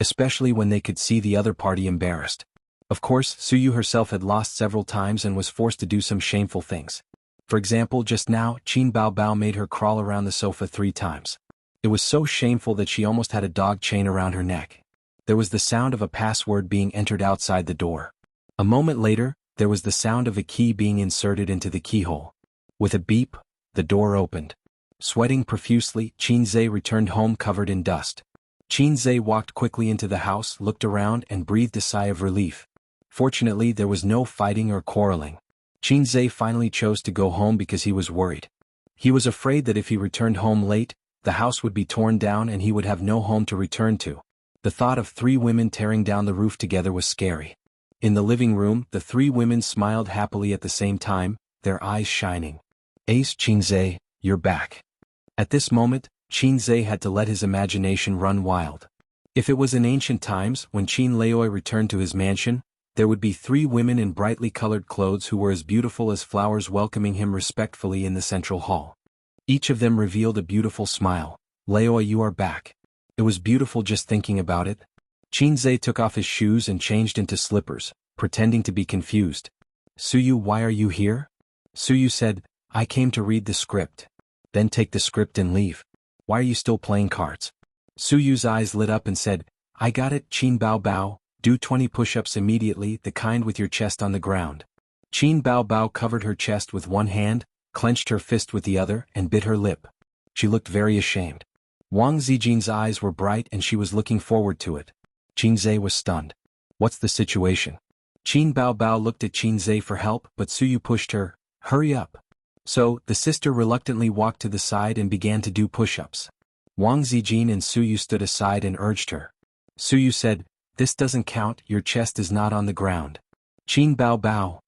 Especially when they could see the other party embarrassed. Of course, Su Yu herself had lost several times and was forced to do some shameful things. For example, just now, Qin Bao made her crawl around the sofa 3 times. It was so shameful that she almost had a dog chain around her neck. There was the sound of a password being entered outside the door. A moment later, there was the sound of a key being inserted into the keyhole. With a beep, the door opened. Sweating profusely, Qinzhe returned home covered in dust. Qinzhe walked quickly into the house, looked around, and breathed a sigh of relief. Fortunately, there was no fighting or quarreling. Qinzhe finally chose to go home because he was worried. He was afraid that if he returned home late, the house would be torn down and he would have no home to return to. The thought of 3 women tearing down the roof together was scary. In the living room, the 3 women smiled happily at the same time, their eyes shining. Ace, Qinzhe, you're back. At this moment, Qinzhe had to let his imagination run wild. If it was in ancient times, when Qin Leoi returned to his mansion, there would be 3 women in brightly colored clothes who were as beautiful as flowers welcoming him respectfully in the central hall. Each of them revealed a beautiful smile. Leoi, you are back. It was beautiful just thinking about it. Qinzhe took off his shoes and changed into slippers, pretending to be confused. Su Yu, why are you here? Su Yu said, I came to read the script. Then take the script and leave. Why are you still playing cards? Su Yu's eyes lit up and said, I got it, Qin Bao. Do 20 push-ups immediately, the kind with your chest on the ground. Qin Bao Bao covered her chest with one hand, clenched her fist with the other, and bit her lip. She looked very ashamed. Wang Zijin's eyes were bright and she was looking forward to it. Qin Zhe was stunned. What's the situation? Qin Bao Bao looked at Qin Zhe for help, but Suyu pushed her. Hurry up. So, the sister reluctantly walked to the side and began to do push-ups. Wang Zijin and Suyu stood aside and urged her. Suyu said, "This doesn't count, your chest is not on the ground." Qin Bao Bao.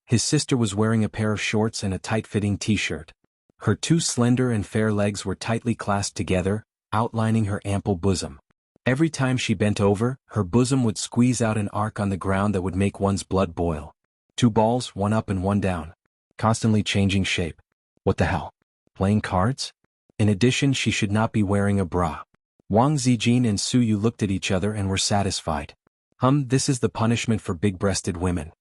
His sister was wearing a pair of shorts and a tight-fitting t-shirt. Her two slender and fair legs were tightly clasped together, outlining her ample bosom. Every time she bent over, her bosom would squeeze out an arc on the ground that would make one's blood boil. Two balls, one up and one down. Constantly changing shape. What the hell? Playing cards? In addition, she should not be wearing a bra. Wang Zijin and Suyu looked at each other and were satisfied. This is the punishment for big-breasted women.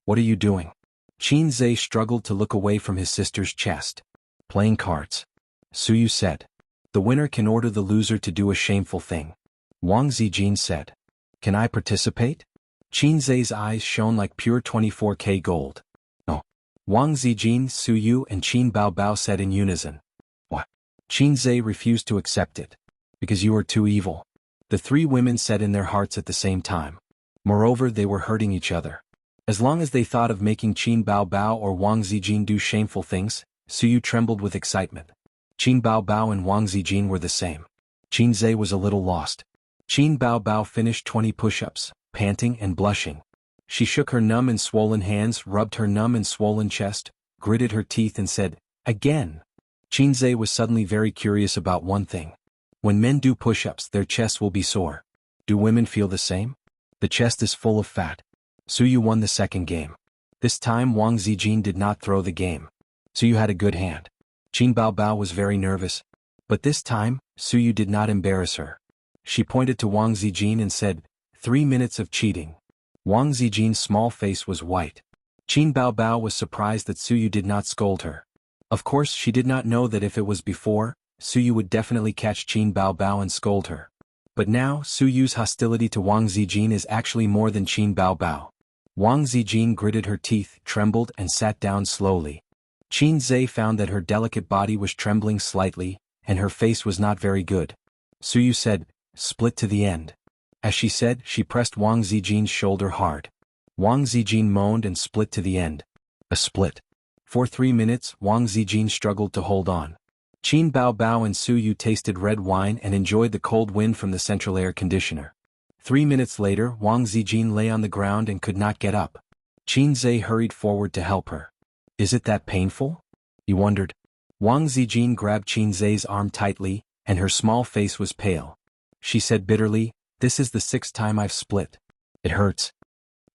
What are you doing? Qin Zhe struggled to look away from his sister's chest. Playing cards. Suyu said. The winner can order the loser to do a shameful thing. Wang Zijin said. Can I participate? Qin Zhe's eyes shone like pure 24K gold. Oh. Wang Zijin, Suyu and Qin Bao Bao said in unison. What? Qin Zhe refused to accept it. Because you are too evil. The three women said in their hearts at the same time. Moreover, they were hurting each other. As long as they thought of making Qin Bao Bao or Wang Zijin do shameful things, Suyu trembled with excitement. Qin Bao Bao and Wang Zijin were the same. Qin Zhe was a little lost. Qin Bao Bao finished 20 push-ups, panting and blushing. She shook her numb and swollen hands, rubbed her numb and swollen chest, gritted her teeth and said, "Again." Qin Zhe was suddenly very curious about one thing. When men do push-ups, their chests will be sore. Do women feel the same? The chest is full of fat. Suyu won the second game. This time Wang Zijin did not throw the game. Suyu had a good hand. Qin Bao Bao was very nervous. But this time, Suyu did not embarrass her. She pointed to Wang Zijin and said, 3 minutes of cheating. Wang Zijin's small face was white. Qin Bao Bao was surprised that Suyu did not scold her. Of course, she did not know that if it was before, Suyu would definitely catch Qin Bao Bao and scold her. But now, Suyu's hostility to Wang Zijin is actually more than Qin Bao Bao. Wang Zijin gritted her teeth, trembled and sat down slowly. Qin Zhe found that her delicate body was trembling slightly, and her face was not very good. Suyu said, "Split to the end." As she said, she pressed Wang Zijin's shoulder hard. Wang Zijin moaned and split to the end. A split. For 3 minutes, Wang Zijin struggled to hold on. Qin Bao Bao and Suyu tasted red wine and enjoyed the cold wind from the central air conditioner. 3 minutes later, Wang Zijin lay on the ground and could not get up. Qin Zhe hurried forward to help her. Is it that painful? He wondered. Wang Zijin grabbed Qin Zhe's arm tightly, and her small face was pale. She said bitterly, "This is the 6th time I've split. It hurts."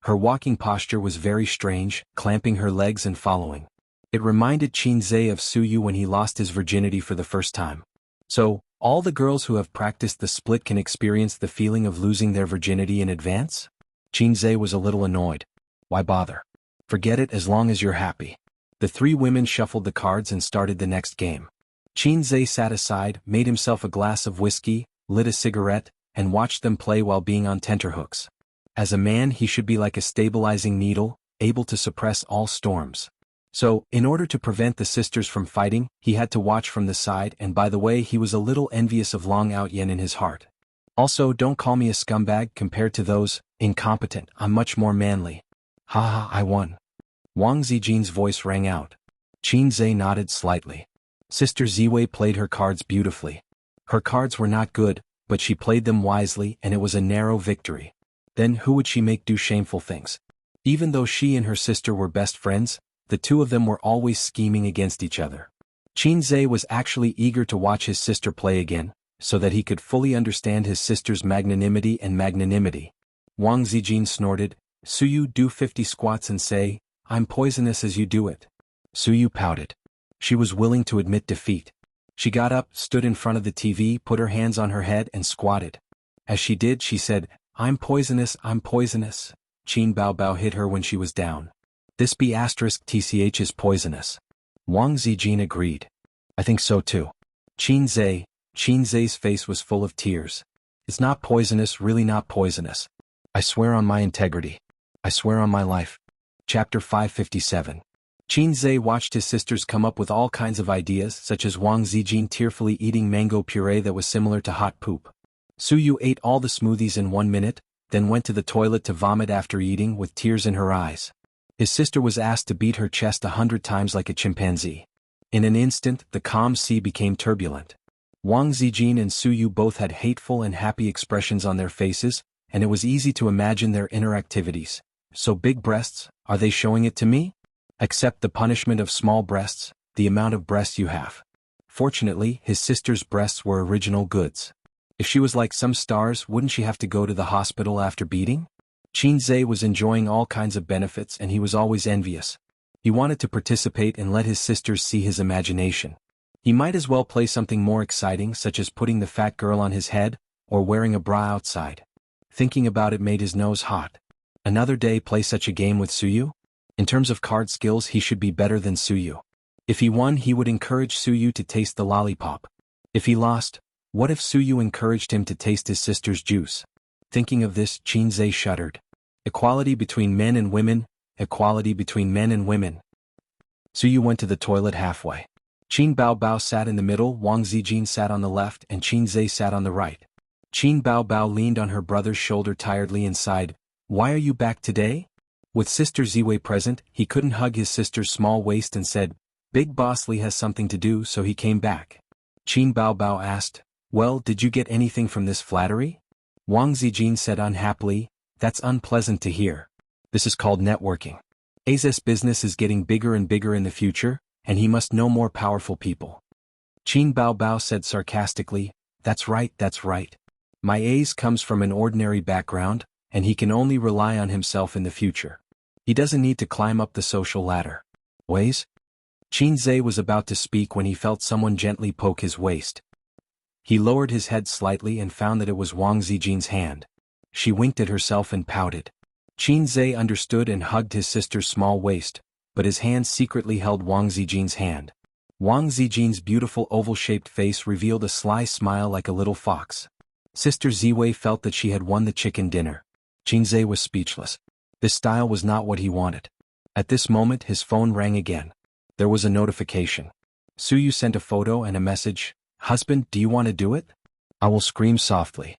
Her walking posture was very strange, clamping her legs and following. It reminded Qin Zhe of Suyu when he lost his virginity for the first time. So, all the girls who have practiced the split can experience the feeling of losing their virginity in advance? Qin Zhe was a little annoyed. Why bother? Forget it as long as you're happy. The three women shuffled the cards and started the next game. Qin Zhe sat aside, made himself a glass of whiskey, lit a cigarette, and watched them play while being on tenterhooks. As a man, he should be like a stabilizing needle, able to suppress all storms. So, in order to prevent the sisters from fighting, he had to watch from the side, and by the way, he was a little envious of Long Out Yen in his heart. Also, don't call me a scumbag compared to those, incompetent, I'm much more manly. Ha, I won. Wang Zijin's voice rang out. Qin Zhe nodded slightly. Sister Ziwei played her cards beautifully. Her cards were not good, but she played them wisely and it was a narrow victory. Then who would she make do shameful things? Even though she and her sister were best friends, the two of them were always scheming against each other. Qin Zhe was actually eager to watch his sister play again, so that he could fully understand his sister's magnanimity and magnanimity. Wang Zijin snorted, Suyu, do 50 squats and say, I'm poisonous as you do it. Suyu pouted. She was willing to admit defeat. She got up, stood in front of the TV, put her hands on her head and squatted. As she did, she said, I'm poisonous, I'm poisonous. Qin Bao Bao hit her when she was down. This B***TCH is poisonous. Wang Zijin agreed. I think so too. Qin Zhe's face was full of tears. It's not poisonous, really not poisonous. I swear on my integrity. I swear on my life. Chapter 557. Qin Zhe watched his sisters come up with all kinds of ideas, such as Wang Zijin tearfully eating mango puree that was similar to hot poop. Suyu ate all the smoothies in 1 minute, then went to the toilet to vomit after eating with tears in her eyes. His sister was asked to beat her chest 100 times like a chimpanzee. In an instant, the calm sea became turbulent. Wang Zijin and Suyu both had hateful and happy expressions on their faces, and it was easy to imagine their inner activities. So big breasts, are they showing it to me? Accept the punishment of small breasts, the amount of breasts you have. Fortunately, his sister's breasts were original goods. If she was like some stars, wouldn't she have to go to the hospital after beating? Qin Zhe was enjoying all kinds of benefits and he was always envious. He wanted to participate and let his sisters see his imagination. He might as well play something more exciting, such as putting the fat girl on his head, or wearing a bra outside. Thinking about it made his nose hot. Another day play such a game with Suyu? In terms of card skills he should be better than Suyu. If he won he would encourage Suyu to taste the lollipop. If he lost, what if Suyu encouraged him to taste his sister's juice? Thinking of this, Qin Zhe shuddered. Equality between men and women, equality between men and women. Suyu went to the toilet halfway. Qin Baobao sat in the middle, Wang Zijin sat on the left and Qin Zhe sat on the right. Qin Baobao leaned on her brother's shoulder tiredly and sighed, "Why are you back today?" With Sister Ziwei present, he couldn't hug his sister's small waist and said, "Big Boss Li has something to do, so he came back." Qin Baobao asked, "Well, did you get anything from this flattery?" Wang Zijin said unhappily, "That's unpleasant to hear. This is called networking. A's business is getting bigger and bigger in the future, and he must know more powerful people." Qin Baobao said sarcastically, that's right. My A's comes from an ordinary background, and he can only rely on himself in the future. He doesn't need to climb up the social ladder." "Ways?" Qin Zhe was about to speak when he felt someone gently poke his waist. He lowered his head slightly and found that it was Wang Zijin's hand. She winked at herself and pouted. Qin Zhe understood and hugged his sister's small waist, but his hand secretly held Wang Zijin's hand. Wang Zijin's beautiful oval-shaped face revealed a sly smile like a little fox. Sister Ziwei felt that she had won the chicken dinner. Qin Zhe was speechless. This style was not what he wanted. At this moment his phone rang again. There was a notification. Suyu sent a photo and a message, "Husband, do you want to do it?" "I will scream softly."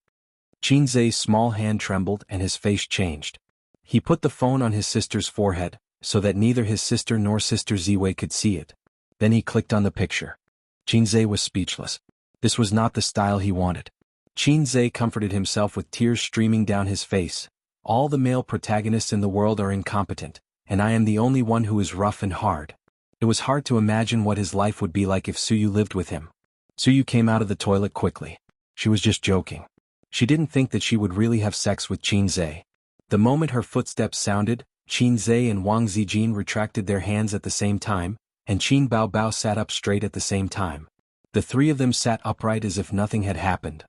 Qin Zhe's small hand trembled and his face changed. He put the phone on his sister's forehead, so that neither his sister nor Sister Ziwei could see it. Then he clicked on the picture. Qin Zhe was speechless. This was not the style he wanted. Qin Zhe comforted himself with tears streaming down his face. All the male protagonists in the world are incompetent, and I am the only one who is rough and hard. It was hard to imagine what his life would be like if Suyu lived with him. Suyu came out of the toilet quickly. She was just joking. She didn't think that she would really have sex with Qin Zhe. The moment her footsteps sounded, Qin Zhe and Wang Zijin retracted their hands at the same time, and Qin Baobao sat up straight at the same time. The three of them sat upright as if nothing had happened.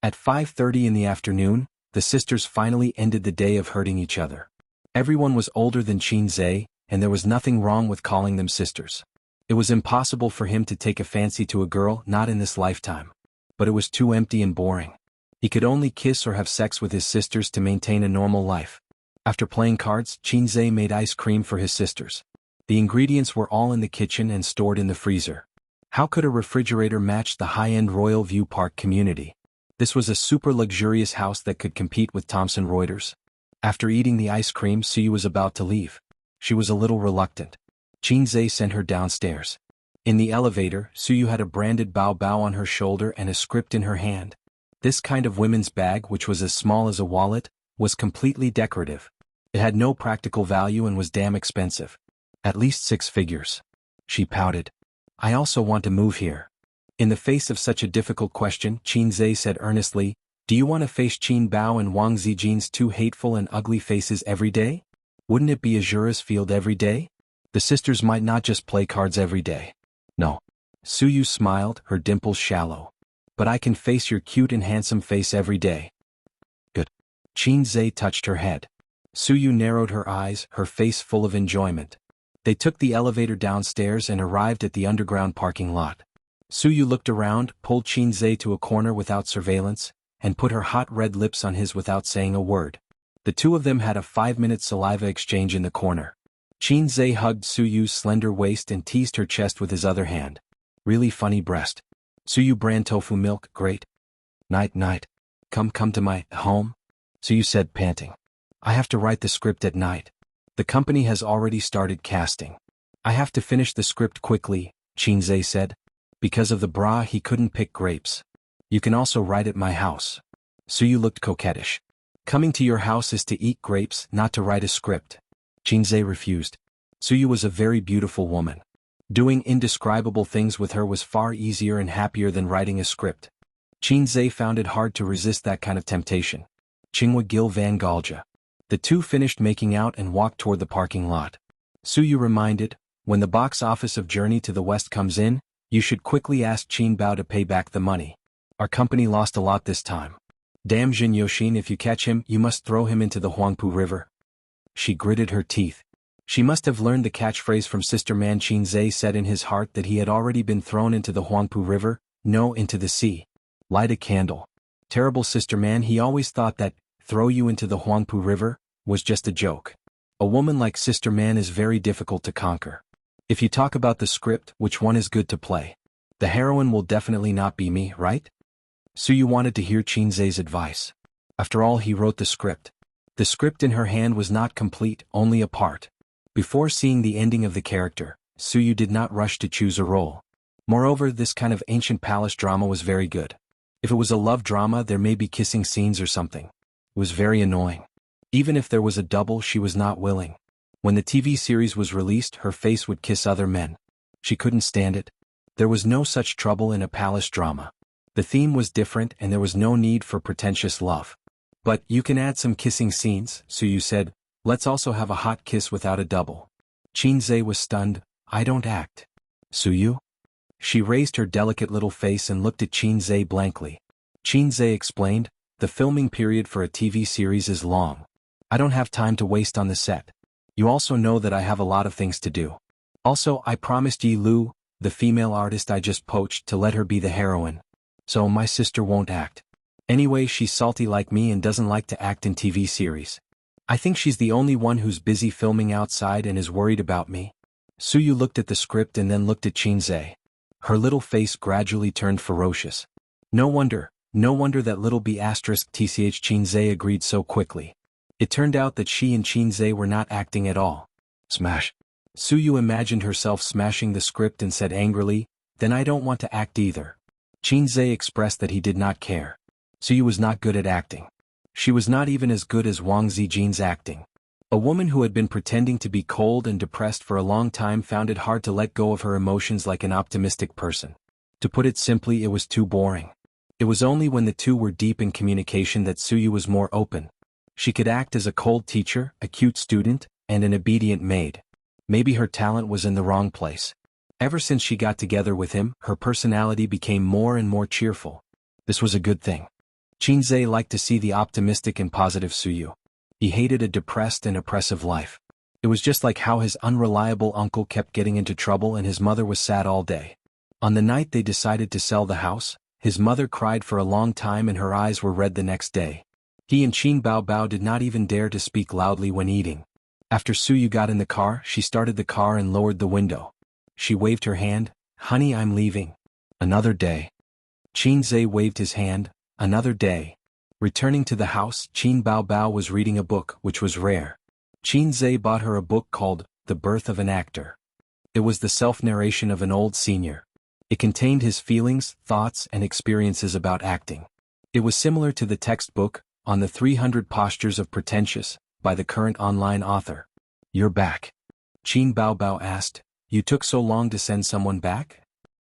At 5:30 in the afternoon, the sisters finally ended the day of hurting each other. Everyone was older than Qin Zhe, and there was nothing wrong with calling them sisters. It was impossible for him to take a fancy to a girl, not in this lifetime. But it was too empty and boring. He could only kiss or have sex with his sisters to maintain a normal life. After playing cards, Qin Zhe made ice cream for his sisters. The ingredients were all in the kitchen and stored in the freezer. How could a refrigerator match the high-end Royal View Park community? This was a super luxurious house that could compete with Thomson Reuters. After eating the ice cream, Suyu was about to leave. She was a little reluctant. Qin Zhe sent her downstairs. In the elevator, Suyu had a branded Baobao on her shoulder and a script in her hand. This kind of women's bag, which was as small as a wallet, was completely decorative. It had no practical value and was damn expensive. At least 6 figures. She pouted. "I also want to move here." In the face of such a difficult question, Qin Zhe said earnestly, "Do you want to face Qin Bao and Wang Zijin's 2 hateful and ugly faces every day? Wouldn't it be a juror's field every day? The sisters might not just play cards every day." "No." Suyu smiled, her dimples shallow. "But I can face your cute and handsome face every day." "Good." Qin Zhe touched her head. Suyu narrowed her eyes, her face full of enjoyment. They took the elevator downstairs and arrived at the underground parking lot. Suyu looked around, pulled Qin Zhe to a corner without surveillance, and put her hot red lips on his without saying a word. The two of them had a 5-minute saliva exchange in the corner. Qin Zhe hugged Suyu's slender waist and teased her chest with his other hand. Really funny breast. Suyu brand tofu milk, great. Night. Come to my home? Suyu said, panting. I have to write the script at night. The company has already started casting. I have to finish the script quickly, Qin Zhe said. Because of the bra he couldn't pick grapes. You can also write at my house. Suyu looked coquettish. Coming to your house is to eat grapes, not to write a script. Qin Zhe refused. Suyu was a very beautiful woman. Doing indescribable things with her was far easier and happier than writing a script. Qin Zhe found it hard to resist that kind of temptation. Qinghua Gil Van Galja. The two finished making out and walked toward the parking lot. Suyu reminded, when the box office of Journey to the West comes in, you should quickly ask Qin Bao to pay back the money. Our company lost a lot this time. Damn Jin Yoshin, if you catch him, you must throw him into the Huangpu River. She gritted her teeth. She must have learned the catchphrase from Sister Man. Qin Zhe said in his heart that he had already been thrown into the Huangpu River, no, into the sea. Light a candle. Terrible Sister Man, he always thought that, throw you into the Huangpu River, was just a joke. A woman like Sister Man is very difficult to conquer. If you talk about the script, which one is good to play? The heroine will definitely not be me, right? Suyu wanted to hear Qin Zhe's advice. After all, he wrote the script. The script in her hand was not complete, only a part. Before seeing the ending of the character, Suyu did not rush to choose a role. Moreover, this kind of ancient palace drama was very good. If it was a love drama, there may be kissing scenes or something. It was very annoying. Even if there was a double, she was not willing. When the TV series was released, her face would kiss other men. She couldn't stand it. There was no such trouble in a palace drama. The theme was different and there was no need for pretentious love. But you can add some kissing scenes, Suyu said. Let's also have a hot kiss without a double. Qin Zhe was stunned. I don't act. Suyu? She raised her delicate little face and looked at Qin Zhe blankly. Qin Zhe explained, the filming period for a TV series is long. I don't have time to waste on the set. You also know that I have a lot of things to do. Also, I promised Yi Lu, the female artist I just poached, to let her be the heroine. So my sister won't act. Anyway, she's salty like me and doesn't like to act in TV series. I think she's the only one who's busy filming outside and is worried about me. Suyu looked at the script and then looked at Qin Zhe. Her little face gradually turned ferocious. No wonder that little b***** Qin Zhe agreed so quickly. It turned out that she and Qin Zhe were not acting at all. Smash. Suyu imagined herself smashing the script and said angrily, then I don't want to act either. Qin Zhe expressed that he did not care. Suyu was not good at acting. She was not even as good as Wang Zijin's acting. A woman who had been pretending to be cold and depressed for a long time found it hard to let go of her emotions like an optimistic person. To put it simply, it was too boring. It was only when the two were deep in communication that Suyu was more open. She could act as a cold teacher, a cute student, and an obedient maid. Maybe her talent was in the wrong place. Ever since she got together with him, her personality became more and more cheerful. This was a good thing. Qin Zhe liked to see the optimistic and positive Suyu. He hated a depressed and oppressive life. It was just like how his unreliable uncle kept getting into trouble and his mother was sad all day. On the night they decided to sell the house, his mother cried for a long time and her eyes were red the next day. He and Qin Bao did not even dare to speak loudly when eating. After Suyu got in the car, she started the car and lowered the window. She waved her hand, honey, I'm leaving. Another day. Qin Zhe waved his hand, another day. Returning to the house, Qin Bao was reading a book, which was rare. Qin Zhe bought her a book called The Birth of an Actor. It was the self-narration of an old senior. It contained his feelings, thoughts, and experiences about acting. It was similar to the textbook, On the 300 Postures of Pretentious, by the current online author. You're back. Qin Bao asked, you took so long to send someone back?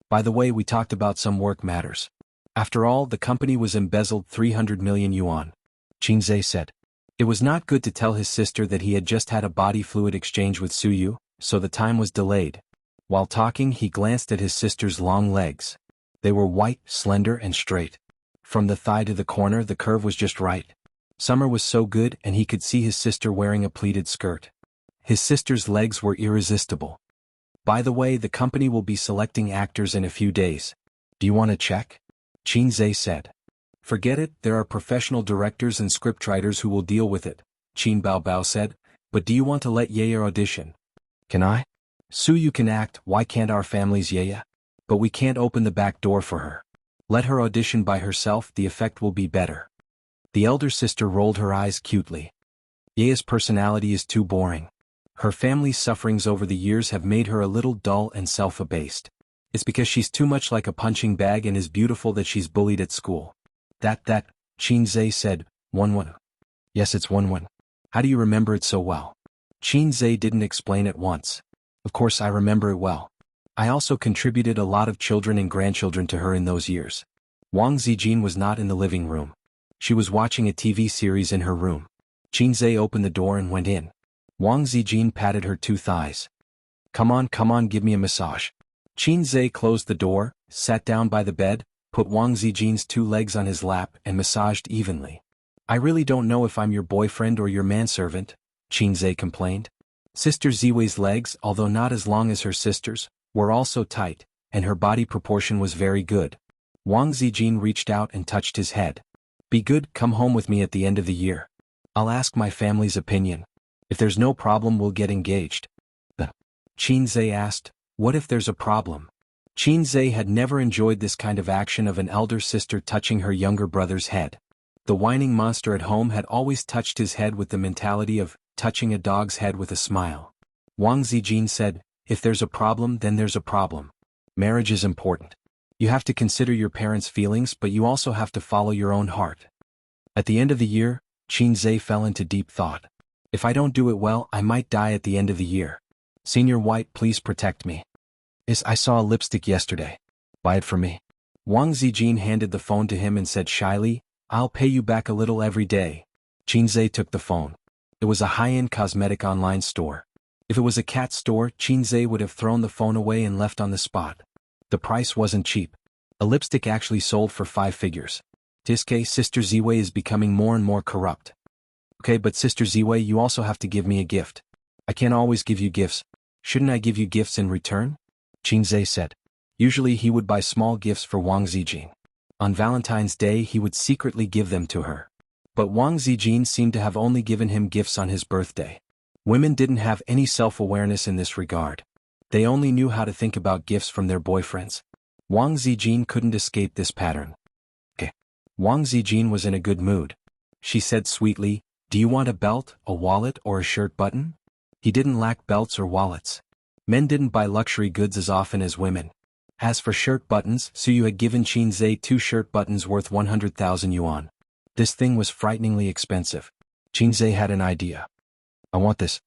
By the way, we talked about some work matters. After all, the company was embezzled 300 million yuan. Qin Zhe said. It was not good to tell his sister that he had just had a body fluid exchange with Suyu, so the time was delayed. While talking, he glanced at his sister's long legs. They were white, slender, and straight. From the thigh to the corner, the curve was just right. Summer was so good and he could see his sister wearing a pleated skirt. His sister's legs were irresistible. By the way, the company will be selecting actors in a few days. Do you want to check? Qin Zhe said. Forget it, there are professional directors and scriptwriters who will deal with it. Qin Baobao said, but do you want to let Yaya audition? Can I? Su Yu can act, why can't our family's Yaya? But we can't open the back door for her. Let her audition by herself, the effect will be better. The elder sister rolled her eyes cutely. Yaya's personality is too boring. Her family's sufferings over the years have made her a little dull and self-abased. It's because she's too much like a punching bag and is beautiful that she's bullied at school. That, Qin Zhe said, 1-1. Yes, it's 1-1. How do you remember it so well? Qin Zhe didn't explain at once. Of course I remember it well. I also contributed a lot of children and grandchildren to her in those years. Wang Zijin was not in the living room. She was watching a TV series in her room. Qin Zhe opened the door and went in. Wang Zijin patted her 2 thighs. Come on, give me a massage. Qin Zhe closed the door, sat down by the bed, put Wang Zijin's 2 legs on his lap and massaged evenly. I really don't know if I'm your boyfriend or your manservant, Qin Zhe complained. Sister Ziwei's legs, although not as long as her sister's, were also tight, and her body proportion was very good. Wang Zijin reached out and touched his head. Be good, come home with me at the end of the year. I'll ask my family's opinion. If there's no problem, we'll get engaged. Qin Zhe asked, what if there's a problem? Qin Zhe had never enjoyed this kind of action of an elder sister touching her younger brother's head. The whining monster at home had always touched his head with the mentality of touching a dog's head with a smile. Wang Zijin said, if there's a problem, then there's a problem. Marriage is important. You have to consider your parents' feelings, but you also have to follow your own heart. At the end of the year, Qin Zhe fell into deep thought. If I don't do it well, I might die at the end of the year. Senior White, please protect me. Yes, I saw a lipstick yesterday. Buy it for me. Wang Zijin handed the phone to him and said shyly, I'll pay you back a little every day. Qin Zhe took the phone. It was a high-end cosmetic online store. If it was a cat store, Qin Zhe would have thrown the phone away and left on the spot. The price wasn't cheap. A lipstick actually sold for 5 figures. Tiske, Sister Ziwei is becoming more and more corrupt. Okay, but Sister Ziwei, you also have to give me a gift. I can't always give you gifts. Shouldn't I give you gifts in return? Qin Zhe said. Usually he would buy small gifts for Wang Zijin. On Valentine's Day he would secretly give them to her. But Wang Zijin seemed to have only given him gifts on his birthday. Women didn't have any self-awareness in this regard. They only knew how to think about gifts from their boyfriends. Wang Zijin couldn't escape this pattern. Okay. Wang Zijin was in a good mood. She said sweetly, do you want a belt, a wallet, or a shirt button? He didn't lack belts or wallets. Men didn't buy luxury goods as often as women. As for shirt buttons, Su Yu had given Qin Zhe 2 shirt buttons worth 100,000 yuan. This thing was frighteningly expensive. Qin Zhe had an idea. I want this.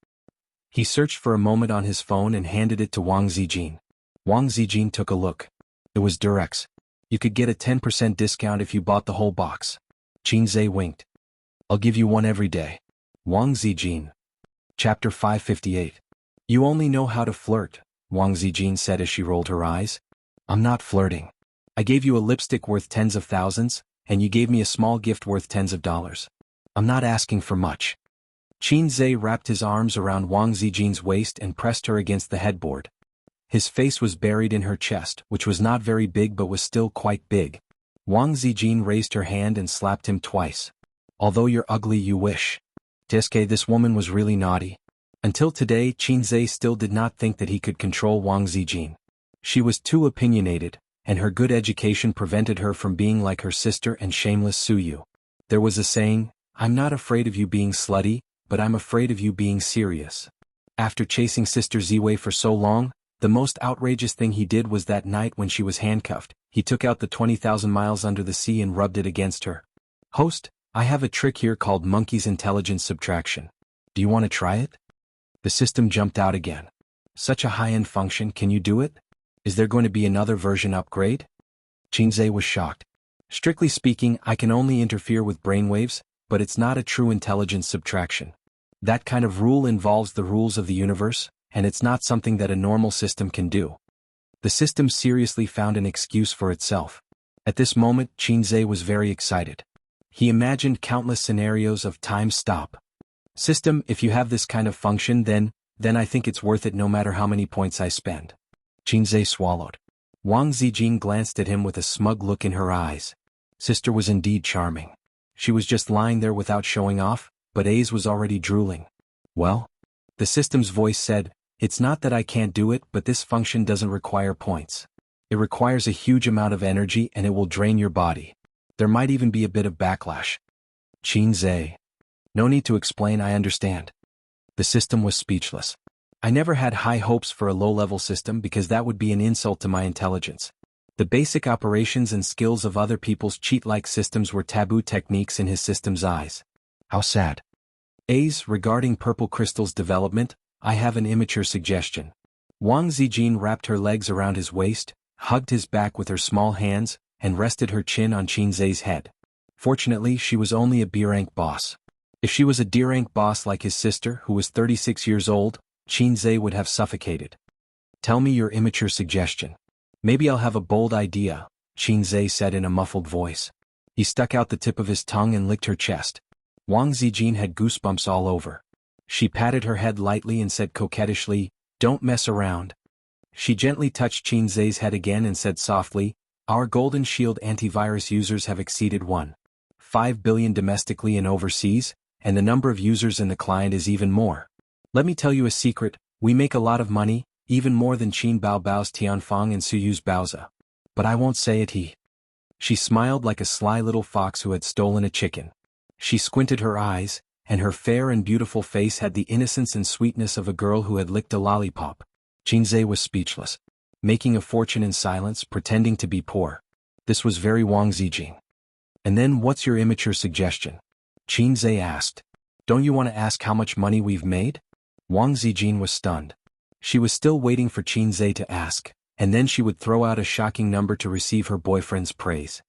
He searched for a moment on his phone and handed it to Wang Zijin. Wang Zijin took a look. It was Durex. You could get a 10% discount if you bought the whole box. Qin Zhe winked. I'll give you one every day. Wang Zijin. Chapter 558. You only know how to flirt, Wang Zijin said as she rolled her eyes. I'm not flirting. I gave you a lipstick worth tens of thousands, and you gave me a small gift worth tens of dollars. I'm not asking for much. Qin Zhe wrapped his arms around Wang Zijin's waist and pressed her against the headboard. His face was buried in her chest, which was not very big but was still quite big. Wang Zijin raised her hand and slapped him twice. Although you're ugly, you wish. Tiske, this woman was really naughty. Until today, Qin Zhe still did not think that he could control Wang Zijin. She was too opinionated, and her good education prevented her from being like her sister and shameless Su Yu. There was a saying, I'm not afraid of you being slutty, but I'm afraid of you being serious. After chasing Sister Ziwei for so long, the most outrageous thing he did was that night when she was handcuffed, he took out the 20,000 miles under the sea and rubbed it against her. Host, I have a trick here called monkey's intelligence subtraction. Do you want to try it? The system jumped out again. Such a high-end function, can you do it? Is there going to be another version upgrade? Qin Zhe was shocked. Strictly speaking, I can only interfere with brainwaves, but it's not a true intelligence subtraction. That kind of rule involves the rules of the universe, and it's not something that a normal system can do. The system seriously found an excuse for itself. At this moment, Qin Zhe was very excited. He imagined countless scenarios of time stop. System, if you have this kind of function, then I think it's worth it no matter how many points I spend. Qin Zhe swallowed. Wang Zijin glanced at him with a smug look in her eyes. Sister was indeed charming. She was just lying there without showing off, but A's was already drooling. Well? The system's voice said, it's not that I can't do it, but this function doesn't require points. It requires a huge amount of energy and it will drain your body. There might even be a bit of backlash. Qin Zhe. No need to explain, I understand. The system was speechless. I never had high hopes for a low-level system because that would be an insult to my intelligence. The basic operations and skills of other people's cheat-like systems were taboo techniques in his system's eyes. How sad. A's, regarding purple crystal's development, I have an immature suggestion. Wang Zijin wrapped her legs around his waist, hugged his back with her small hands, and rested her chin on Qin Zhe's head. Fortunately, she was only a B-rank boss. If she was a D-rank boss like his sister, who was 36 years old, Qin Zhe would have suffocated. Tell me your immature suggestion. Maybe I'll have a bold idea, Qin Zhe said in a muffled voice. He stuck out the tip of his tongue and licked her chest. Wang Zijin had goosebumps all over. She patted her head lightly and said coquettishly, don't mess around. She gently touched Qin Zhe's head again and said softly, our Golden Shield antivirus users have exceeded 1.5 billion domestically and overseas, and the number of users in the client is even more. Let me tell you a secret, we make a lot of money, even more than Qin Baobao's Tianfang and Suyu's Baoza. But I won't say it. She smiled like a sly little fox who had stolen a chicken. She squinted her eyes, and her fair and beautiful face had the innocence and sweetness of a girl who had licked a lollipop. Qin Zhe was speechless. Making a fortune in silence, pretending to be poor. This was very Wang Zijin. And then what's your immature suggestion? Qin Zhe asked. Don't you want to ask how much money we've made? Wang Zijin was stunned. She was still waiting for Qin Zhe to ask, and then she would throw out a shocking number to receive her boyfriend's praise.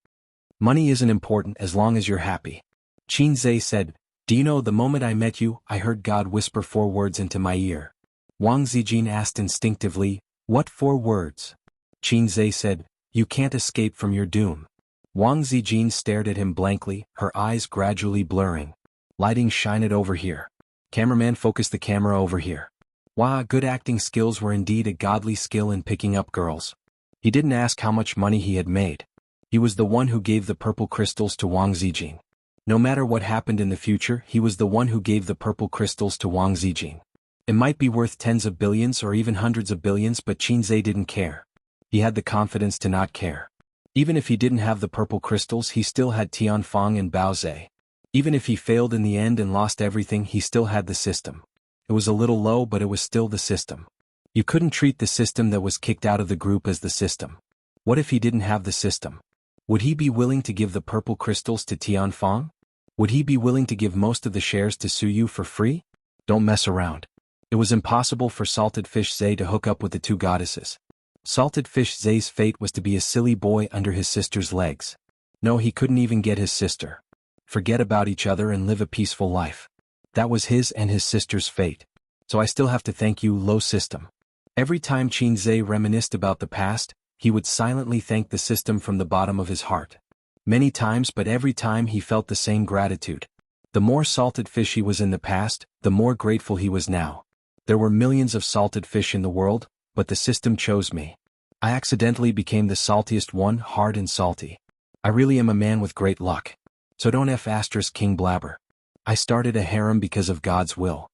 Money isn't important as long as you're happy. Qin Zhe said, do you know the moment I met you, I heard God whisper 4 words into my ear. Wang Zijin asked instinctively, what 4 words? Qin Zhe said, you can't escape from your doom. Wang Zijin stared at him blankly, her eyes gradually blurring. Lighting, shine it over here. Cameraman, focus the camera over here. Wow, good acting skills were indeed a godly skill in picking up girls. He didn't ask how much money he had made. He was the one who gave the purple crystals to Wang Zijin. No matter what happened in the future, he was the one who gave the purple crystals to Wang Zijin. It might be worth tens of billions or even hundreds of billions, but Qin Zhe didn't care. He had the confidence to not care. Even if he didn't have the purple crystals, he still had Tianfang and Baoze. Even if he failed in the end and lost everything, he still had the system. It was a little low, but it was still the system. You couldn't treat the system that was kicked out of the group as the system. What if he didn't have the system? Would he be willing to give the purple crystals to Tianfang? Would he be willing to give most of the shares to Suyu for free? Don't mess around. It was impossible for Salted Fish Zhe to hook up with the 2 goddesses. Salted Fish Zhe's fate was to be a silly boy under his sister's legs. No, he couldn't even get his sister. Forget about each other and live a peaceful life. That was his and his sister's fate. So I still have to thank you, low system. Every time Qin Zhe reminisced about the past, he would silently thank the system from the bottom of his heart. Many times, but every time he felt the same gratitude. The more salted fish he was in the past, the more grateful he was now. There were millions of salted fish in the world, but the system chose me. I accidentally became the saltiest one, hard and salty. I really am a man with great luck. So don't F** King Blabber. I started a harem because of God's will.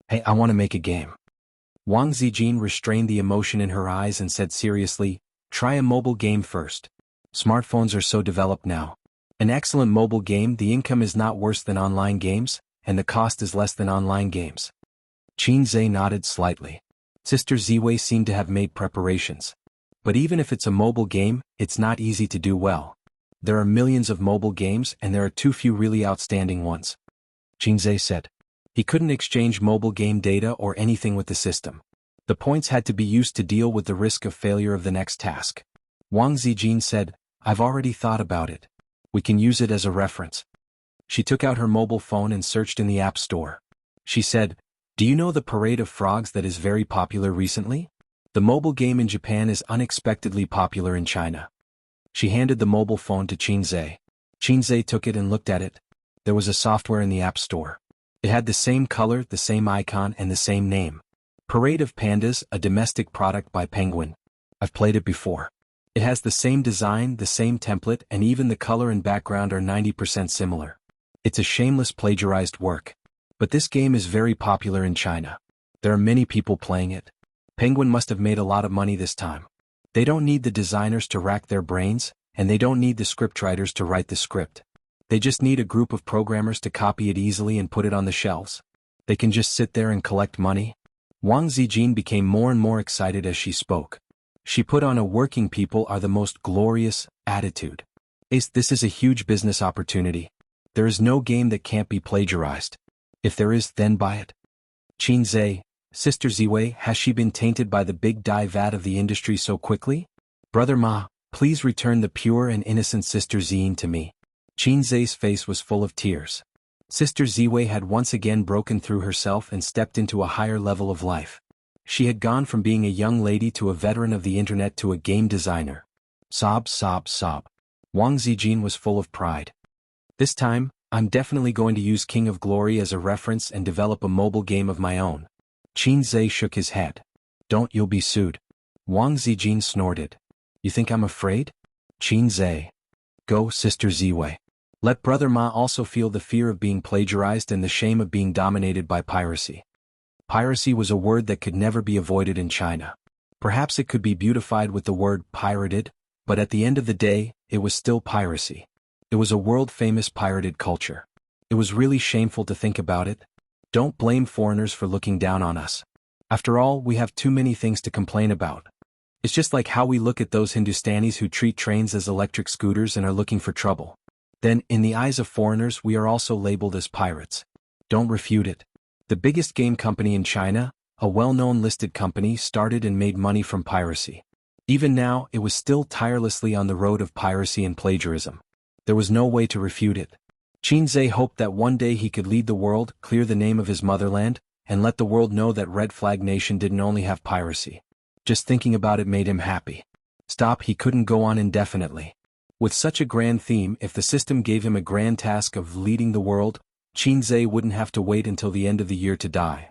Hey, I want to make a game. Wang Zijin restrained the emotion in her eyes and said seriously, try a mobile game first. Smartphones are so developed now. An excellent mobile game, the income is not worse than online games, and the cost is less than online games. Qin Zhe nodded slightly. Sister Ziwei seemed to have made preparations. But even if it's a mobile game, it's not easy to do well. There are millions of mobile games and there are too few really outstanding ones. Qin Zhe said. He couldn't exchange mobile game data or anything with the system. The points had to be used to deal with the risk of failure of the next task. Wang Zijin said, I've already thought about it. We can use it as a reference. She took out her mobile phone and searched in the App Store. She said, do you know the Parade of Frogs that is very popular recently? The mobile game in Japan is unexpectedly popular in China. She handed the mobile phone to Qin Zhe. Qin Zhe took it and looked at it. There was a software in the App Store. It had the same color, the same icon, and the same name. Parade of Pandas, a domestic product by Penguin. I've played it before. It has the same design, the same template, and even the color and background are 90% similar. It's a shameless plagiarized work. But this game is very popular in China. There are many people playing it. Penguin must have made a lot of money this time. They don't need the designers to rack their brains, and they don't need the scriptwriters to write the script. They just need a group of programmers to copy it easily and put it on the shelves. They can just sit there and collect money. Wang Zijin became more and more excited as she spoke. She put on a working people are the most glorious attitude. This is a huge business opportunity. There is no game that can't be plagiarized. If there is, then buy it. Qin Zhe, Sister Ziwei, has she been tainted by the big dye vat of the industry so quickly? Brother Ma, please return the pure and innocent Sister Zine to me. Qin Zhe's face was full of tears. Sister Ziwei had once again broken through herself and stepped into a higher level of life. She had gone from being a young lady to a veteran of the internet to a game designer. Sob, sob, sob. Wang Zijin was full of pride. This time, I'm definitely going to use King of Glory as a reference and develop a mobile game of my own. Qin Zhe shook his head. Don't, you'll be sued. Wang Zijin snorted. You think I'm afraid? Qin Zhe. Go, Sister Ziwei. Let Brother Ma also feel the fear of being plagiarized and the shame of being dominated by piracy. Piracy was a word that could never be avoided in China. Perhaps it could be beautified with the word pirated, but at the end of the day, it was still piracy. It was a world-famous pirated culture. It was really shameful to think about it. Don't blame foreigners for looking down on us. After all, we have too many things to complain about. It's just like how we look at those Hindustanis who treat trains as electric scooters and are looking for trouble. Then, in the eyes of foreigners, we are also labeled as pirates. Don't refute it. The biggest game company in China, a well-known listed company, started and made money from piracy. Even now, it was still tirelessly on the road of piracy and plagiarism. There was no way to refute it. Qin Zhe hoped that one day he could lead the world, clear the name of his motherland, and let the world know that Red Flag Nation didn't only have piracy. Just thinking about it made him happy. Stop, he couldn't go on indefinitely. With such a grand theme, if the system gave him a grand task of leading the world, Qin Zhe wouldn't have to wait until the end of the year to die.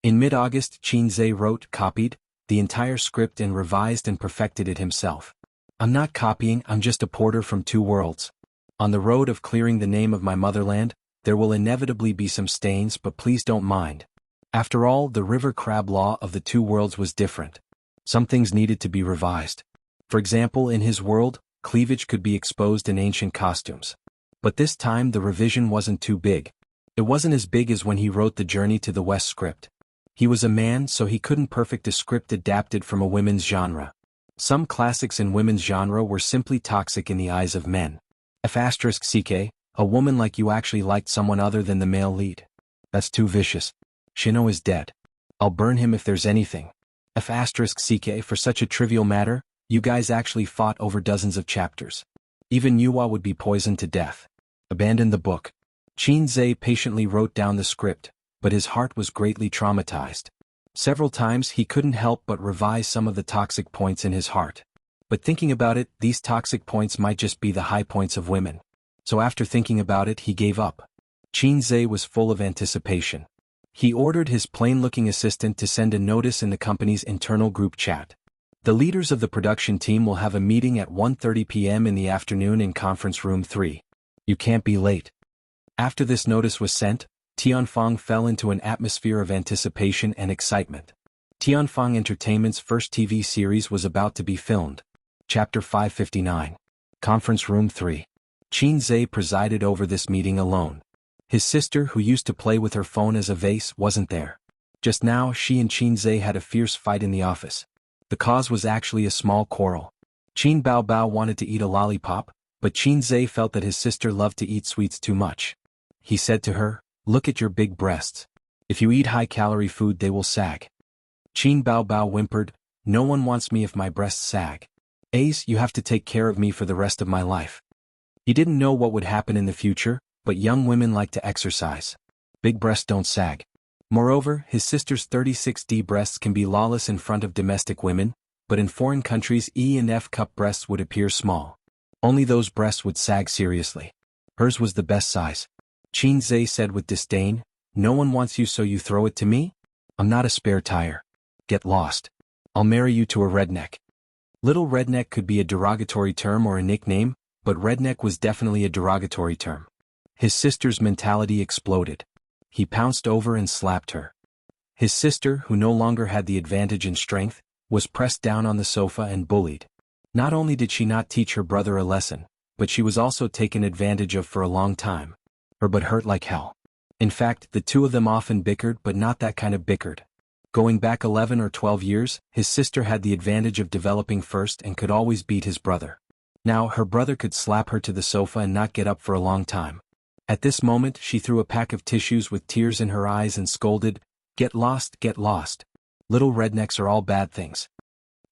In mid-August, Qin Zhe wrote, copied, the entire script and revised and perfected it himself. I'm not copying, I'm just a porter from two worlds. On the road of clearing the name of my motherland, there will inevitably be some stains, but please don't mind. After all, the river crab law of the two worlds was different. Some things needed to be revised. For example, in his world, cleavage could be exposed in ancient costumes. But this time the revision wasn't too big. It wasn't as big as when he wrote the Journey to the West script. He was a man, so he couldn't perfect a script adapted from a women's genre. Some classics in women's genre were simply toxic in the eyes of men. F***ck, a woman like you actually liked someone other than the male lead. That's too vicious. Shino is dead. I'll burn him if there's anything. F***ck, for such a trivial matter, you guys actually fought over dozens of chapters. Even Yuhua would be poisoned to death. Abandon the book. Qin Zhe patiently wrote down the script, but his heart was greatly traumatized. Several times he couldn't help but revise some of the toxic points in his heart. But thinking about it, these toxic points might just be the high points of women. So after thinking about it, he gave up. Qin Zhe was full of anticipation. He ordered his plain-looking assistant to send a notice in the company's internal group chat. The leaders of the production team will have a meeting at 1:30 p.m. in the afternoon in conference room 3. You can't be late. After this notice was sent, Tianfeng fell into an atmosphere of anticipation and excitement. Tianfeng Entertainment's first TV series was about to be filmed. Chapter 559. Conference Room 3. Qin Zhe presided over this meeting alone. His sister, who used to play with her phone as a vase, wasn't there. Just now, she and Qin Zhe had a fierce fight in the office. The cause was actually a small quarrel. Qin Baobao wanted to eat a lollipop, but Qin Zhe felt that his sister loved to eat sweets too much. He said to her, "Look at your big breasts. If you eat high-calorie food, they will sag." Qin Baobao whimpered, "No one wants me if my breasts sag. Ace, you have to take care of me for the rest of my life." He didn't know what would happen in the future, but young women like to exercise. Big breasts don't sag. Moreover, his sister's 36D breasts can be lawless in front of domestic women, but in foreign countries E and F cup breasts would appear small. Only those breasts would sag seriously. Hers was the best size. Qin Zhe said with disdain, "No one wants you, so you throw it to me? I'm not a spare tire. Get lost. I'll marry you to a redneck." Little redneck could be a derogatory term or a nickname, but redneck was definitely a derogatory term. His sister's mentality exploded. he pounced over and slapped her. His sister, who no longer had the advantage in strength, was pressed down on the sofa and bullied. Not only did she not teach her brother a lesson, but she was also taken advantage of for a long time. Her butt hurt like hell. In fact, the two of them often bickered, but not that kind of bickered. Going back 11 or 12 years, his sister had the advantage of developing first and could always beat his brother. Now, her brother could slap her to the sofa and not get up for a long time. At this moment, she threw a pack of tissues with tears in her eyes and scolded, "Get lost, get lost. Little rednecks are all bad things."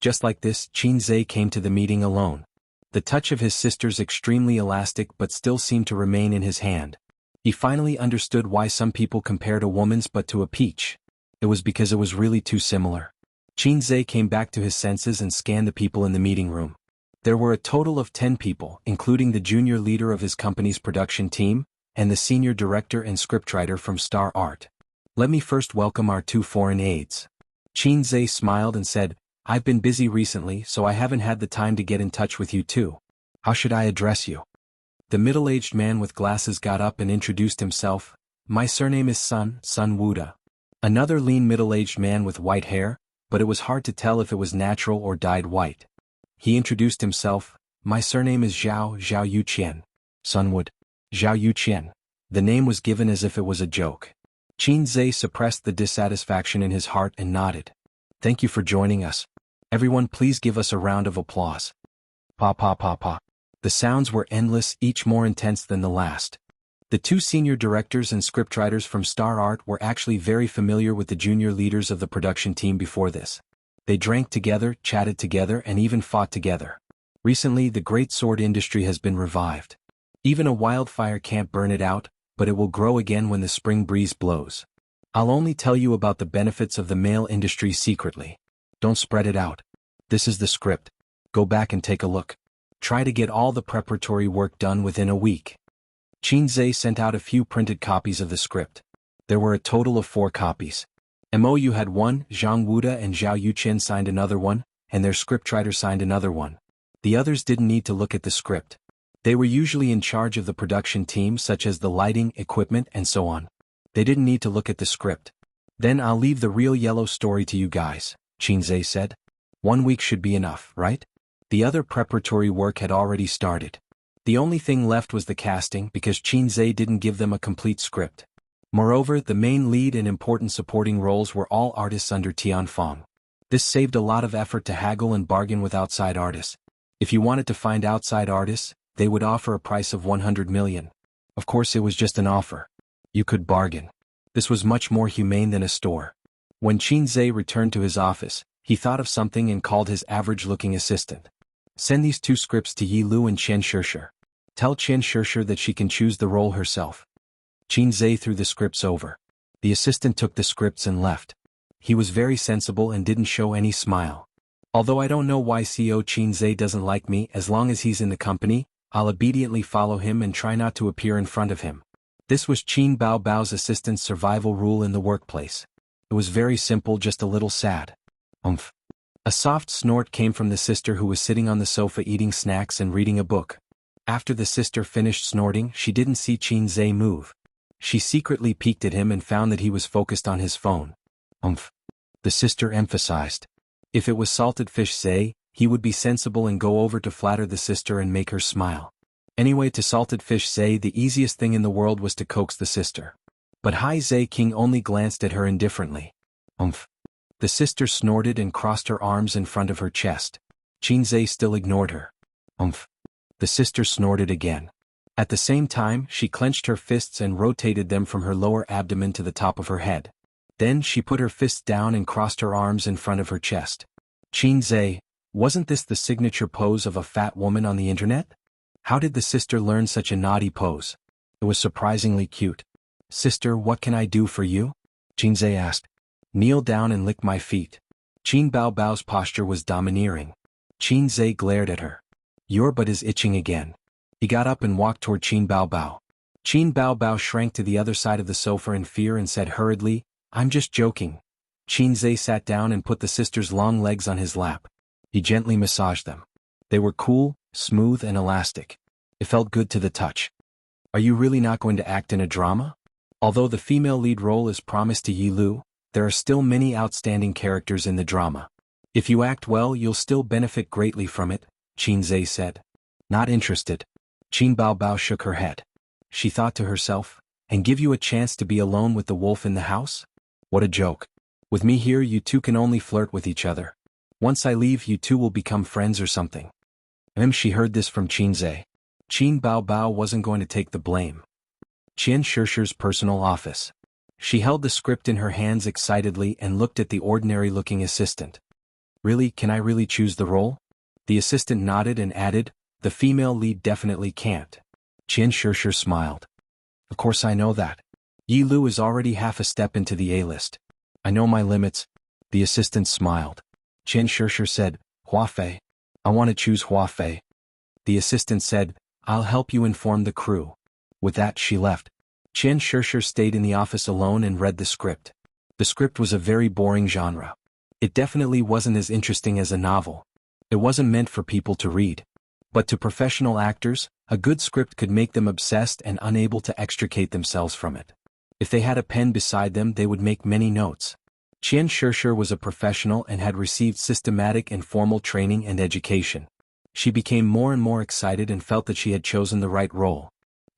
Just like this, Qin came to the meeting alone. The touch of his sister's extremely elastic but still seemed to remain in his hand. He finally understood why some people compared a woman's butt to a peach. It was because it was really too similar. Qin came back to his senses and scanned the people in the meeting room. There were a total of 10 people, including the junior leader of his company's production team, and the senior director and scriptwriter from Star Art. "Let me first welcome our 2 foreign aides." Qin smiled and said, "I've been busy recently, so I haven't had the time to get in touch with you too. How should I address you?" The middle-aged man with glasses got up and introduced himself. "My surname is Sun Wuda." Another lean middle-aged man with white hair, but it was hard to tell if it was natural or dyed white. He introduced himself. "My surname is Zhao Yuqian." Sunwood. Zhao Yuqian. The name was given as if it was a joke. Qin suppressed the dissatisfaction in his heart and nodded. "Thank you for joining us. Everyone please give us a round of applause." Pa pa pa pa. The sounds were endless, each more intense than the last. The 2 senior directors and scriptwriters from Star Art were actually very familiar with the junior leaders of the production team before this. They drank together, chatted together, and even fought together. Recently, the great sword industry has been revived. Even a wildfire can't burn it out, but it will grow again when the spring breeze blows. I'll only tell you about the benefits of the mail industry secretly. Don't spread it out. This is the script. Go back and take a look. Try to get all the preparatory work done within a week. Qin sent out a few printed copies of the script. There were a total of 4 copies. MOU had one, Zhang Wuda and Zhao Yuqian signed another one, and their scriptwriter signed another one. The others didn't need to look at the script. They were usually in charge of the production team, such as the lighting, equipment, and so on. They didn't need to look at the script. "Then I'll leave the real yellow story to you guys," Qin said. "1 week should be enough, right?" The other preparatory work had already started. The only thing left was the casting, because Qin didn't give them a complete script. Moreover, the main lead and important supporting roles were all artists under Tianfeng. This saved a lot of effort to haggle and bargain with outside artists. If you wanted to find outside artists, they would offer a price of 100 million. Of course, it was just an offer. You could bargain. This was much more humane than a store. When Qin returned to his office, he thought of something and called his average-looking assistant. "Send these 2 scripts to Yi Lu and Chen Shishir. Tell Chen Shishir that she can choose the role herself." Qin threw the scripts over. The assistant took the scripts and left. He was very sensible and didn't show any smile. "Although I don't know why CEO Qin doesn't like me, as long as he's in the company, I'll obediently follow him and try not to appear in front of him." This was Qin Bao's assistant's survival rule in the workplace. It was very simple, just a little sad. Umph. A soft snort came from the sister, who was sitting on the sofa eating snacks and reading a book. After the sister finished snorting, she didn't see Qin move. She secretly peeked at him and found that he was focused on his phone. Umph. The sister emphasized. If it was Salted Fish he would be sensible and go over to flatter the sister and make her smile. Anyway, to Salted Fish the easiest thing in the world was to coax the sister. But Hai King only glanced at her indifferently. Umph. The sister snorted and crossed her arms in front of her chest. Qin still ignored her. Umph. The sister snorted again. At the same time, she clenched her fists and rotated them from her lower abdomen to the top of her head. Then she put her fists down and crossed her arms in front of her chest. Qin, wasn't this the signature pose of a fat woman on the internet? How did the sister learn such a naughty pose? It was surprisingly cute. "Sister, what can I do for you?" Qin asked. "Kneel down and lick my feet." Qin Bao's posture was domineering. Qin glared at her. "Your butt is itching again." He got up and walked toward Qin Bao. Qin Bao shrank to the other side of the sofa in fear and said hurriedly, "I'm just joking." Qin sat down and put the sister's long legs on his lap. He gently massaged them. They were cool, smooth, and elastic. It felt good to the touch. "Are you really not going to act in a drama?" Although the female lead role is promised to Yi Lu, there are still many outstanding characters in the drama. If you act well, you'll still benefit greatly from it, Qin Zhe said. Not interested. Qin Baobao shook her head. She thought to herself, and give you a chance to be alone with the wolf in the house? What a joke. With me here you two can only flirt with each other. Once I leave you two will become friends or something. She heard this from Qin Zhe. Qin Baobao wasn't going to take the blame. Qian Shishir's personal office. She held the script in her hands excitedly and looked at the ordinary-looking assistant. Really, can I really choose the role? The assistant nodded and added, the female lead definitely can't. Qian Shishir smiled. Of course I know that. Yi Lu is already half a step into the A-list. I know my limits. The assistant smiled. Qian Shishir said, Hua Fei. I want to choose Hua Fei. The assistant said, I'll help you inform the crew. With that she left. Qian Shishir stayed in the office alone and read the script. The script was a very boring genre. It definitely wasn't as interesting as a novel. It wasn't meant for people to read. But to professional actors, a good script could make them obsessed and unable to extricate themselves from it. If they had a pen beside them they would make many notes. Qian Shishir was a professional and had received systematic and formal training and education. She became more and more excited and felt that she had chosen the right role.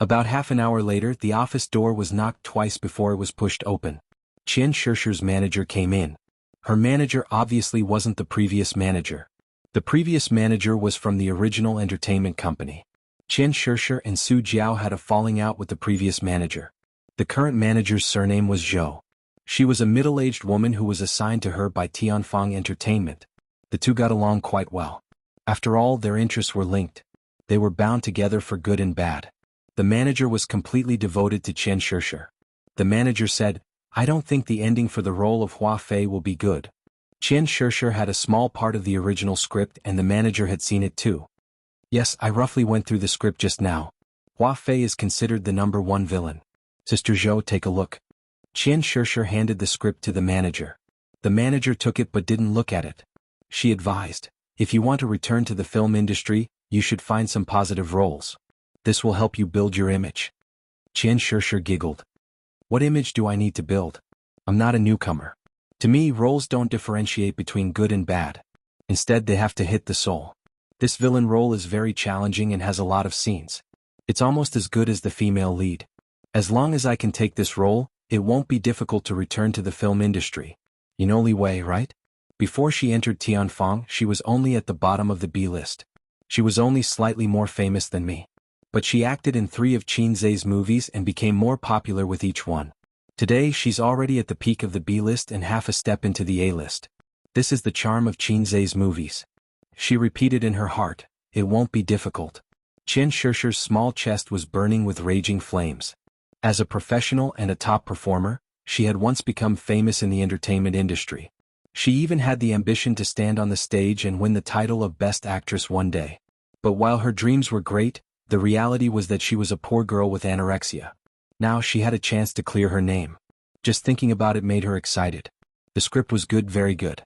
About half an hour later the office door was knocked twice before it was pushed open. Qian Shishir's manager came in. Her manager obviously wasn't the previous manager. The previous manager was from the original entertainment company. Qian Shishir and Su Jiao had a falling out with the previous manager. The current manager's surname was Zhou. She was a middle-aged woman who was assigned to her by Tianfang Entertainment. The two got along quite well. After all, their interests were linked. They were bound together for good and bad. The manager was completely devoted to Qian Shishir. The manager said, I don't think the ending for the role of Hua Fei will be good. Qian Shishir had a small part of the original script and the manager had seen it too. Yes, I roughly went through the script just now. Hua Fei is considered the #1 villain. Sister Zhou, take a look. Qian Shishir handed the script to the manager. The manager took it but didn't look at it. She advised, if you want to return to the film industry, you should find some positive roles. This will help you build your image. Qian Shishir giggled. What image do I need to build? I'm not a newcomer. To me, roles don't differentiate between good and bad. Instead, they have to hit the soul. This villain role is very challenging and has a lot of scenes. It's almost as good as the female lead. As long as I can take this role, it won't be difficult to return to the film industry. Li Wei, right? Before she entered Tianfang, she was only at the bottom of the B list. She was only slightly more famous than me. But she acted in 3 of Qin Zhe's movies and became more popular with each one. Today she's already at the peak of the B list and half a step into the A list. This is the charm of Qin Zhe's movies. She repeated in her heart, it won't be difficult. Qian Shishir's small chest was burning with raging flames. As a professional and a top performer, she had once become famous in the entertainment industry. She even had the ambition to stand on the stage and win the title of Best Actress one day. But while her dreams were great, the reality was that she was a poor girl with anorexia. Now she had a chance to clear her name. Just thinking about it made her excited. The script was good, very good.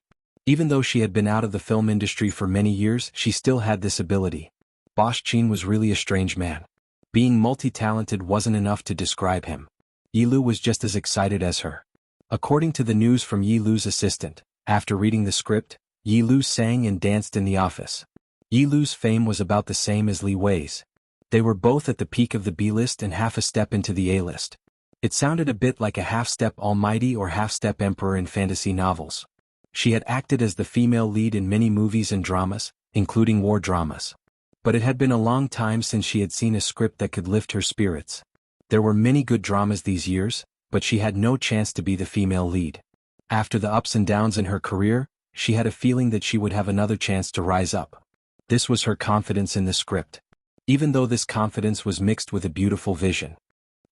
Even though she had been out of the film industry for many years, she still had this ability. Boss Qin was really a strange man. Being multi-talented wasn't enough to describe him. Yi Lu was just as excited as her. According to the news from Yi Lu's assistant, after reading the script, Yi Lu sang and danced in the office. Yi Lu's fame was about the same as Li Wei's. They were both at the peak of the B list and half a step into the A list. It sounded a bit like a half-step Almighty or half-step Emperor in fantasy novels. She had acted as the female lead in many movies and dramas, including war dramas. But it had been a long time since she had seen a script that could lift her spirits. There were many good dramas these years, but she had no chance to be the female lead. After the ups and downs in her career, she had a feeling that she would have another chance to rise up. This was her confidence in the script. Even though this confidence was mixed with a beautiful vision.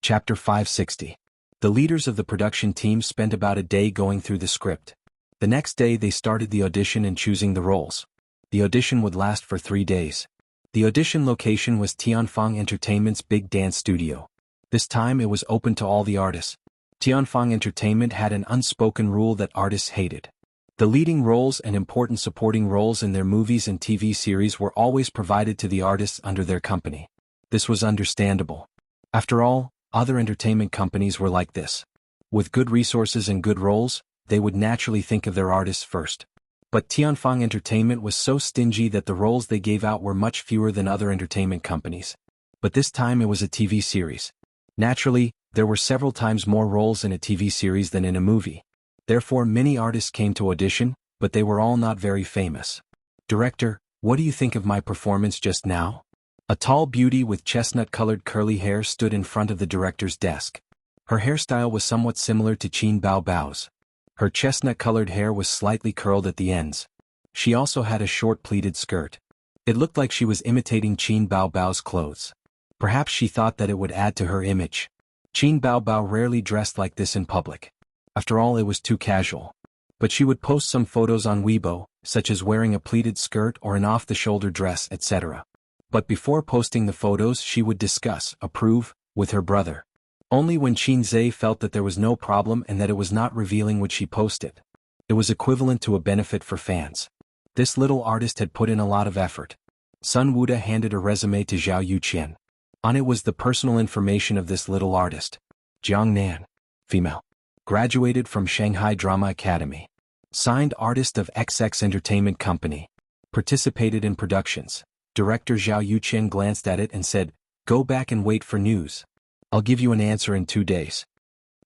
Chapter 560. The leaders of the production team spent about a day going through the script. The next day they started the audition and choosing the roles. The audition would last for 3 days. The audition location was Tianfang Entertainment's big dance studio. This time it was open to all the artists. Tianfang Entertainment had an unspoken rule that artists hated. The leading roles and important supporting roles in their movies and TV series were always provided to the artists under their company. This was understandable. After all, Other entertainment companies were like this. With good resources and good roles, they would naturally think of their artists first. But Tianfang Entertainment was so stingy that the roles they gave out were much fewer than other entertainment companies. But this time it was a TV series. Naturally, there were several times more roles in a TV series than in a movie. Therefore many artists came to audition, but they were all not very famous. Director, what do you think of my performance just now? A tall beauty with chestnut-colored curly hair stood in front of the director's desk. Her hairstyle was somewhat similar to Qin Baobao's. Her chestnut-colored hair was slightly curled at the ends. She also had a short pleated skirt. It looked like she was imitating Qin Baobao's clothes. Perhaps she thought that it would add to her image. Qin Baobao rarely dressed like this in public. After all, it was too casual. But she would post some photos on Weibo, such as wearing a pleated skirt or an off-the-shoulder dress, etc. But before posting the photos she would discuss, approve, with her brother. Only when Qin Zhe felt that there was no problem and that it was not revealing would she post it. It was equivalent to a benefit for fans. This little artist had put in a lot of effort. Sun Wuda handed a resume to Zhao Yuqian. On it was the personal information of this little artist. Jiang Nan, female. Graduated from Shanghai Drama Academy. Signed artist of XX Entertainment Company. Participated in productions. Director Zhao Yuqian glanced at it and said, "Go back and wait for news. I'll give you an answer in 2 days."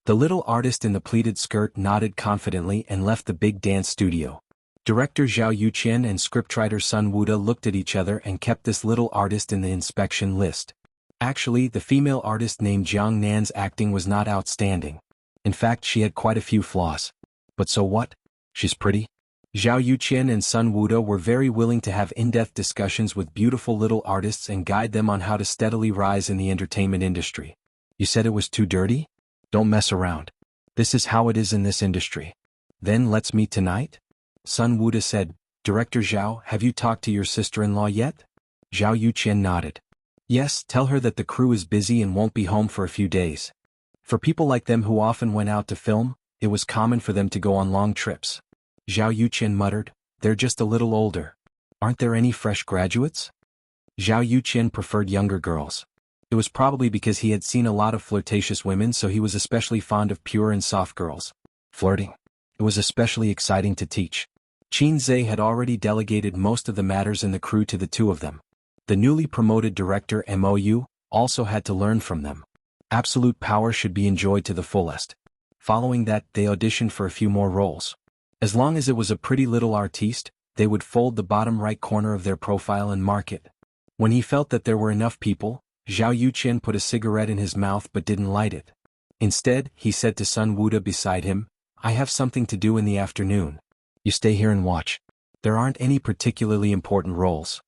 The little artist in the pleated skirt nodded confidently and left the big dance studio. Director Zhao Yuqian and scriptwriter Sun Wuda looked at each other and kept this little artist in the inspection list. Actually, the female artist named Jiang Nan's acting was not outstanding. In fact, she had quite a few flaws. But so what? She's pretty. Zhao Yuqian and Sun Wuda were very willing to have in-depth discussions with beautiful little artists and guide them on how to steadily rise in the entertainment industry. You said it was too dirty? Don't mess around. This is how it is in this industry. Then let's meet tonight? Sun Wuda said, "Director Zhao, have you talked to your sister-in-law yet?" Zhao Yuqian nodded. "Yes, tell her that the crew is busy and won't be home for a few days." For people like them who often went out to film, it was common for them to go on long trips. Zhao Yuqian muttered, "They're just a little older. Aren't there any fresh graduates?" Zhao Yuqian preferred younger girls. It was probably because he had seen a lot of flirtatious women, so he was especially fond of pure and soft girls. Flirting. It was especially exciting to teach. Qin Zhe had already delegated most of the matters in the crew to the two of them. The newly promoted director Mou also had to learn from them. Absolute power should be enjoyed to the fullest. Following that, they auditioned for a few more roles. As long as it was a pretty little artiste, they would fold the bottom right corner of their profile and mark it. When he felt that there were enough people, Zhao Yuqian put a cigarette in his mouth but didn't light it. Instead, he said to Sun Wuda beside him, "I have something to do in the afternoon. You stay here and watch. There aren't any particularly important roles."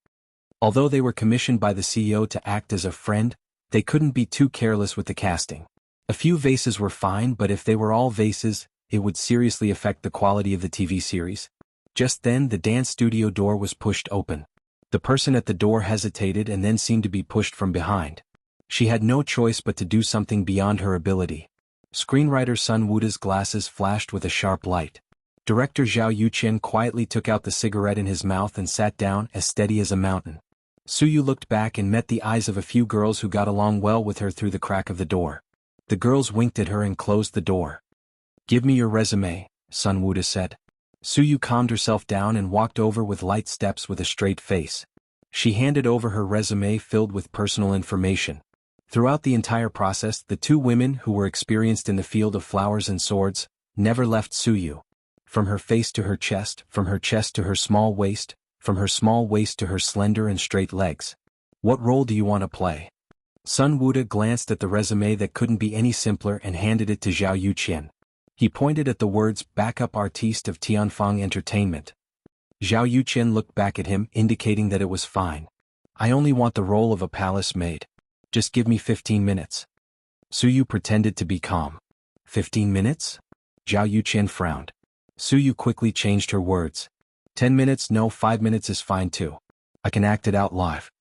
Although they were commissioned by the CEO to act as a friend, they couldn't be too careless with the casting. A few vases were fine, but if they were all vases, it would seriously affect the quality of the TV series. Just then the dance studio door was pushed open. The person at the door hesitated and then seemed to be pushed from behind. She had no choice but to do something beyond her ability. Screenwriter Sun Wuda's glasses flashed with a sharp light. Director Zhao Yuqian quietly took out the cigarette in his mouth and sat down as steady as a mountain. Suyu looked back and met the eyes of a few girls who got along well with her through the crack of the door. The girls winked at her and closed the door. "Give me your resume," Sun Wuda said. Suyu calmed herself down and walked over with light steps with a straight face. She handed over her resume filled with personal information. Throughout the entire process, the two women who were experienced in the field of flowers and swords never left Suyu. From her face to her chest, from her chest to her small waist, from her small waist to her slender and straight legs. "What role do you want to play?" Sun Wuda glanced at the resume that couldn't be any simpler and handed it to Zhao Yuqian. He pointed at the words "Backup Artiste of Tianfang Entertainment." Zhao Yuqian looked back at him, indicating that it was fine. "I only want the role of a palace maid. Just give me 15 minutes. Suyu pretended to be calm. 15 minutes? Zhao Yuqian frowned. Suyu quickly changed her words. 10 minutes, no, 5 minutes is fine too. I can act it out live.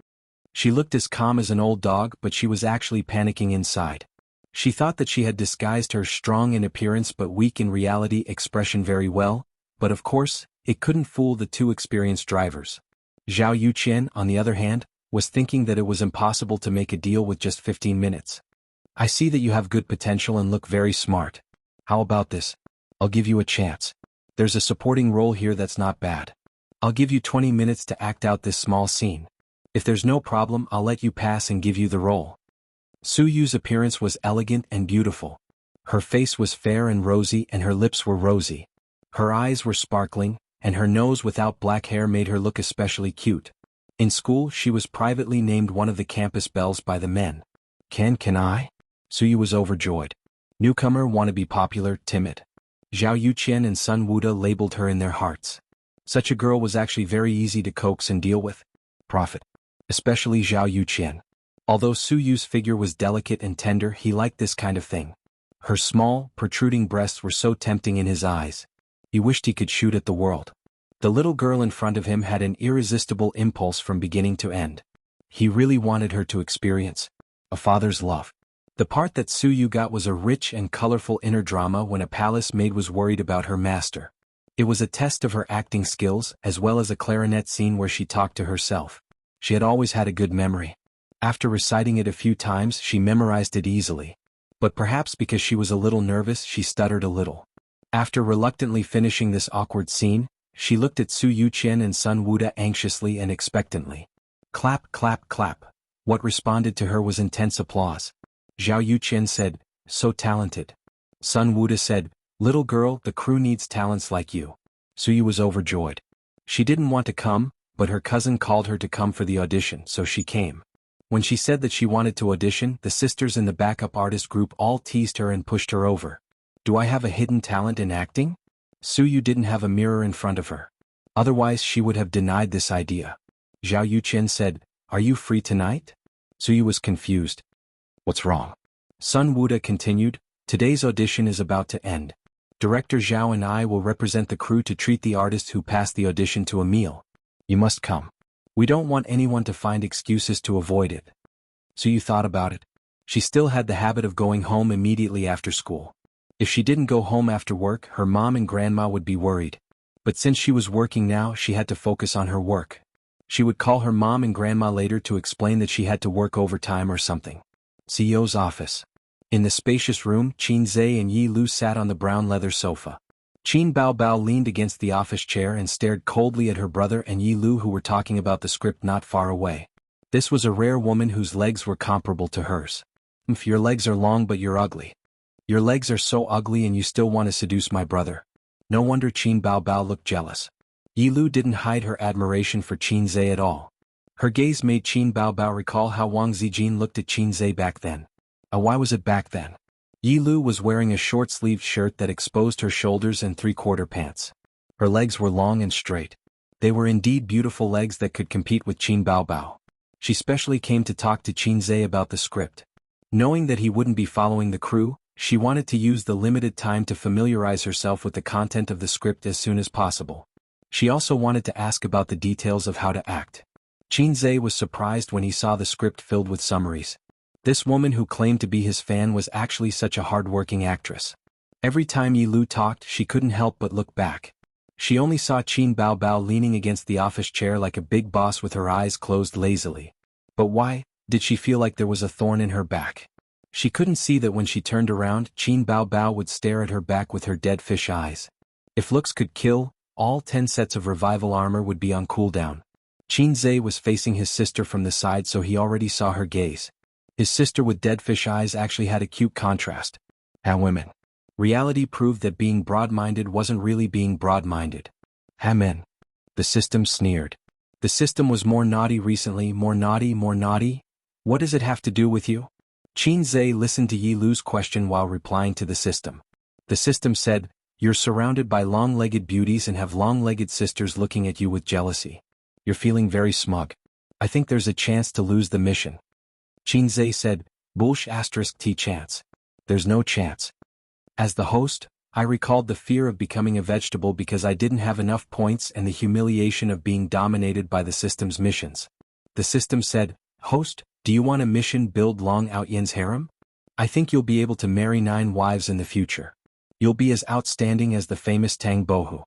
She looked as calm as an old dog, but she was actually panicking inside. She thought that she had disguised her strong in appearance but weak in reality expression very well, but of course, it couldn't fool the two experienced drivers. Zhao Yuqian, on the other hand, was thinking that it was impossible to make a deal with just 15 minutes. I see that you have good potential and look very smart. How about this? I'll give you a chance. There's a supporting role here that's not bad. I'll give you 20 minutes to act out this small scene. If there's no problem, I'll let you pass and give you the role. Su Yu's appearance was elegant and beautiful. Her face was fair and rosy and her lips were rosy. Her eyes were sparkling, and her nose without black hair made her look especially cute. In school, she was privately named one of the campus belles by the men. Can I? Su Yu was overjoyed. Newcomer want to be popular, timid. Zhao Yuqian and Sun Wuda labeled her in their hearts. Such a girl was actually very easy to coax and deal with. Profit. Especially Zhao Yuqian. Although Su Yu's figure was delicate and tender, he liked this kind of thing. Her small, protruding breasts were so tempting in his eyes. He wished he could shoot at the world. The little girl in front of him had an irresistible impulse from beginning to end. He really wanted her to experience a father's love. The part that Su Yu got was a rich and colorful inner drama when a palace maid was worried about her master. It was a test of her acting skills as well as a clarinet scene where she talked to herself. She had always had a good memory. After reciting it a few times, she memorized it easily. But perhaps because she was a little nervous, she stuttered a little. After reluctantly finishing this awkward scene, she looked at Su Yuqian and Sun Wuda anxiously and expectantly. Clap, clap, clap. What responded to her was intense applause. Zhao Yuqian said, "So talented." Sun Wuda said, "Little girl, the crew needs talents like you." Su Yu was overjoyed. She didn't want to come, but her cousin called her to come for the audition, so she came. When she said that she wanted to audition, the sisters in the backup artist group all teased her and pushed her over. Do I have a hidden talent in acting? Su Yu didn't have a mirror in front of her. Otherwise she would have denied this idea. Zhao Yuqian said, "Are you free tonight?" Su Yu was confused. What's wrong? Sun Wuda continued, "Today's audition is about to end. Director Zhao and I will represent the crew to treat the artists who passed the audition to a meal. You must come. We don't want anyone to find excuses to avoid it." Su Yu thought about it. She still had the habit of going home immediately after school. If she didn't go home after work, her mom and grandma would be worried. But since she was working now, she had to focus on her work. She would call her mom and grandma later to explain that she had to work overtime or something. CEO's office. In the spacious room, Qin Zhe and Yi Lu sat on the brown leather sofa. Qin Baobao leaned against the office chair and stared coldly at her brother and Yi Lu, who were talking about the script not far away. This was a rare woman whose legs were comparable to hers. Your legs are long but you're ugly. Your legs are so ugly and you still want to seduce my brother. No wonder Qin Baobao looked jealous. Yi Lu didn't hide her admiration for Qin Zhe at all. Her gaze made Qin Baobao recall how Wang Zijin looked at Qin Zhe back then. Why was it back then? Yi Lu was wearing a short-sleeved shirt that exposed her shoulders and three-quarter pants. Her legs were long and straight. They were indeed beautiful legs that could compete with Qin Baobao. She specially came to talk to Qin Zhe about the script. Knowing that he wouldn't be following the crew, she wanted to use the limited time to familiarize herself with the content of the script as soon as possible. She also wanted to ask about the details of how to act. Qin Zhe was surprised when he saw the script filled with summaries. This woman who claimed to be his fan was actually such a hard-working actress. Every time Yi Lu talked, she couldn't help but look back. She only saw Qin Baobao leaning against the office chair like a big boss with her eyes closed lazily. But why did she feel like there was a thorn in her back? She couldn't see that when she turned around, Qin Baobao would stare at her back with her dead fish eyes. If looks could kill, all 10 sets of revival armor would be on cooldown. Qin Zhe was facing his sister from the side, so he already saw her gaze. His sister with dead fish eyes actually had a cute contrast. Women. Reality proved that being broad-minded wasn't really being broad-minded. Men. The system sneered. The system was more naughty recently, more naughty, more naughty? What does it have to do with you? Qin Zhe listened to Yi Lu's question while replying to the system. The system said, "You're surrounded by long-legged beauties and have long-legged sisters looking at you with jealousy. You're feeling very smug. I think there's a chance to lose the mission." Qin Zhe said, "T chance. There's no chance." As the host, I recalled the fear of becoming a vegetable because I didn't have enough points and the humiliation of being dominated by the system's missions. The system said, "Host, do you want a mission build Long Outyen's harem? I think you'll be able to marry 9 wives in the future. You'll be as outstanding as the famous Tang Bohu."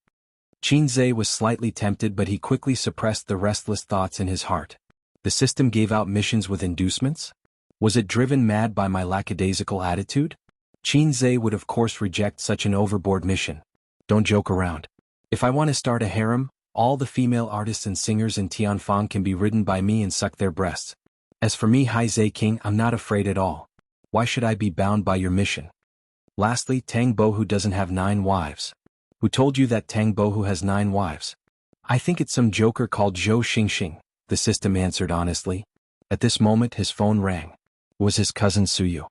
Qin Zhe was slightly tempted, but he quickly suppressed the restless thoughts in his heart. The system gave out missions with inducements? Was it driven mad by my lackadaisical attitude? Qin Zhe would of course reject such an overboard mission. Don't joke around. If I want to start a harem, all the female artists and singers in Tianfang can be ridden by me and suck their breasts. As for me, Hai Zhe King, I'm not afraid at all. Why should I be bound by your mission? Lastly, Tang Bohu doesn't have 9 wives. Who told you that Tang Bohu has 9 wives? I think it's some joker called Zhou Xingxing, the system answered honestly. At this moment his phone rang. It was his cousin Suyu.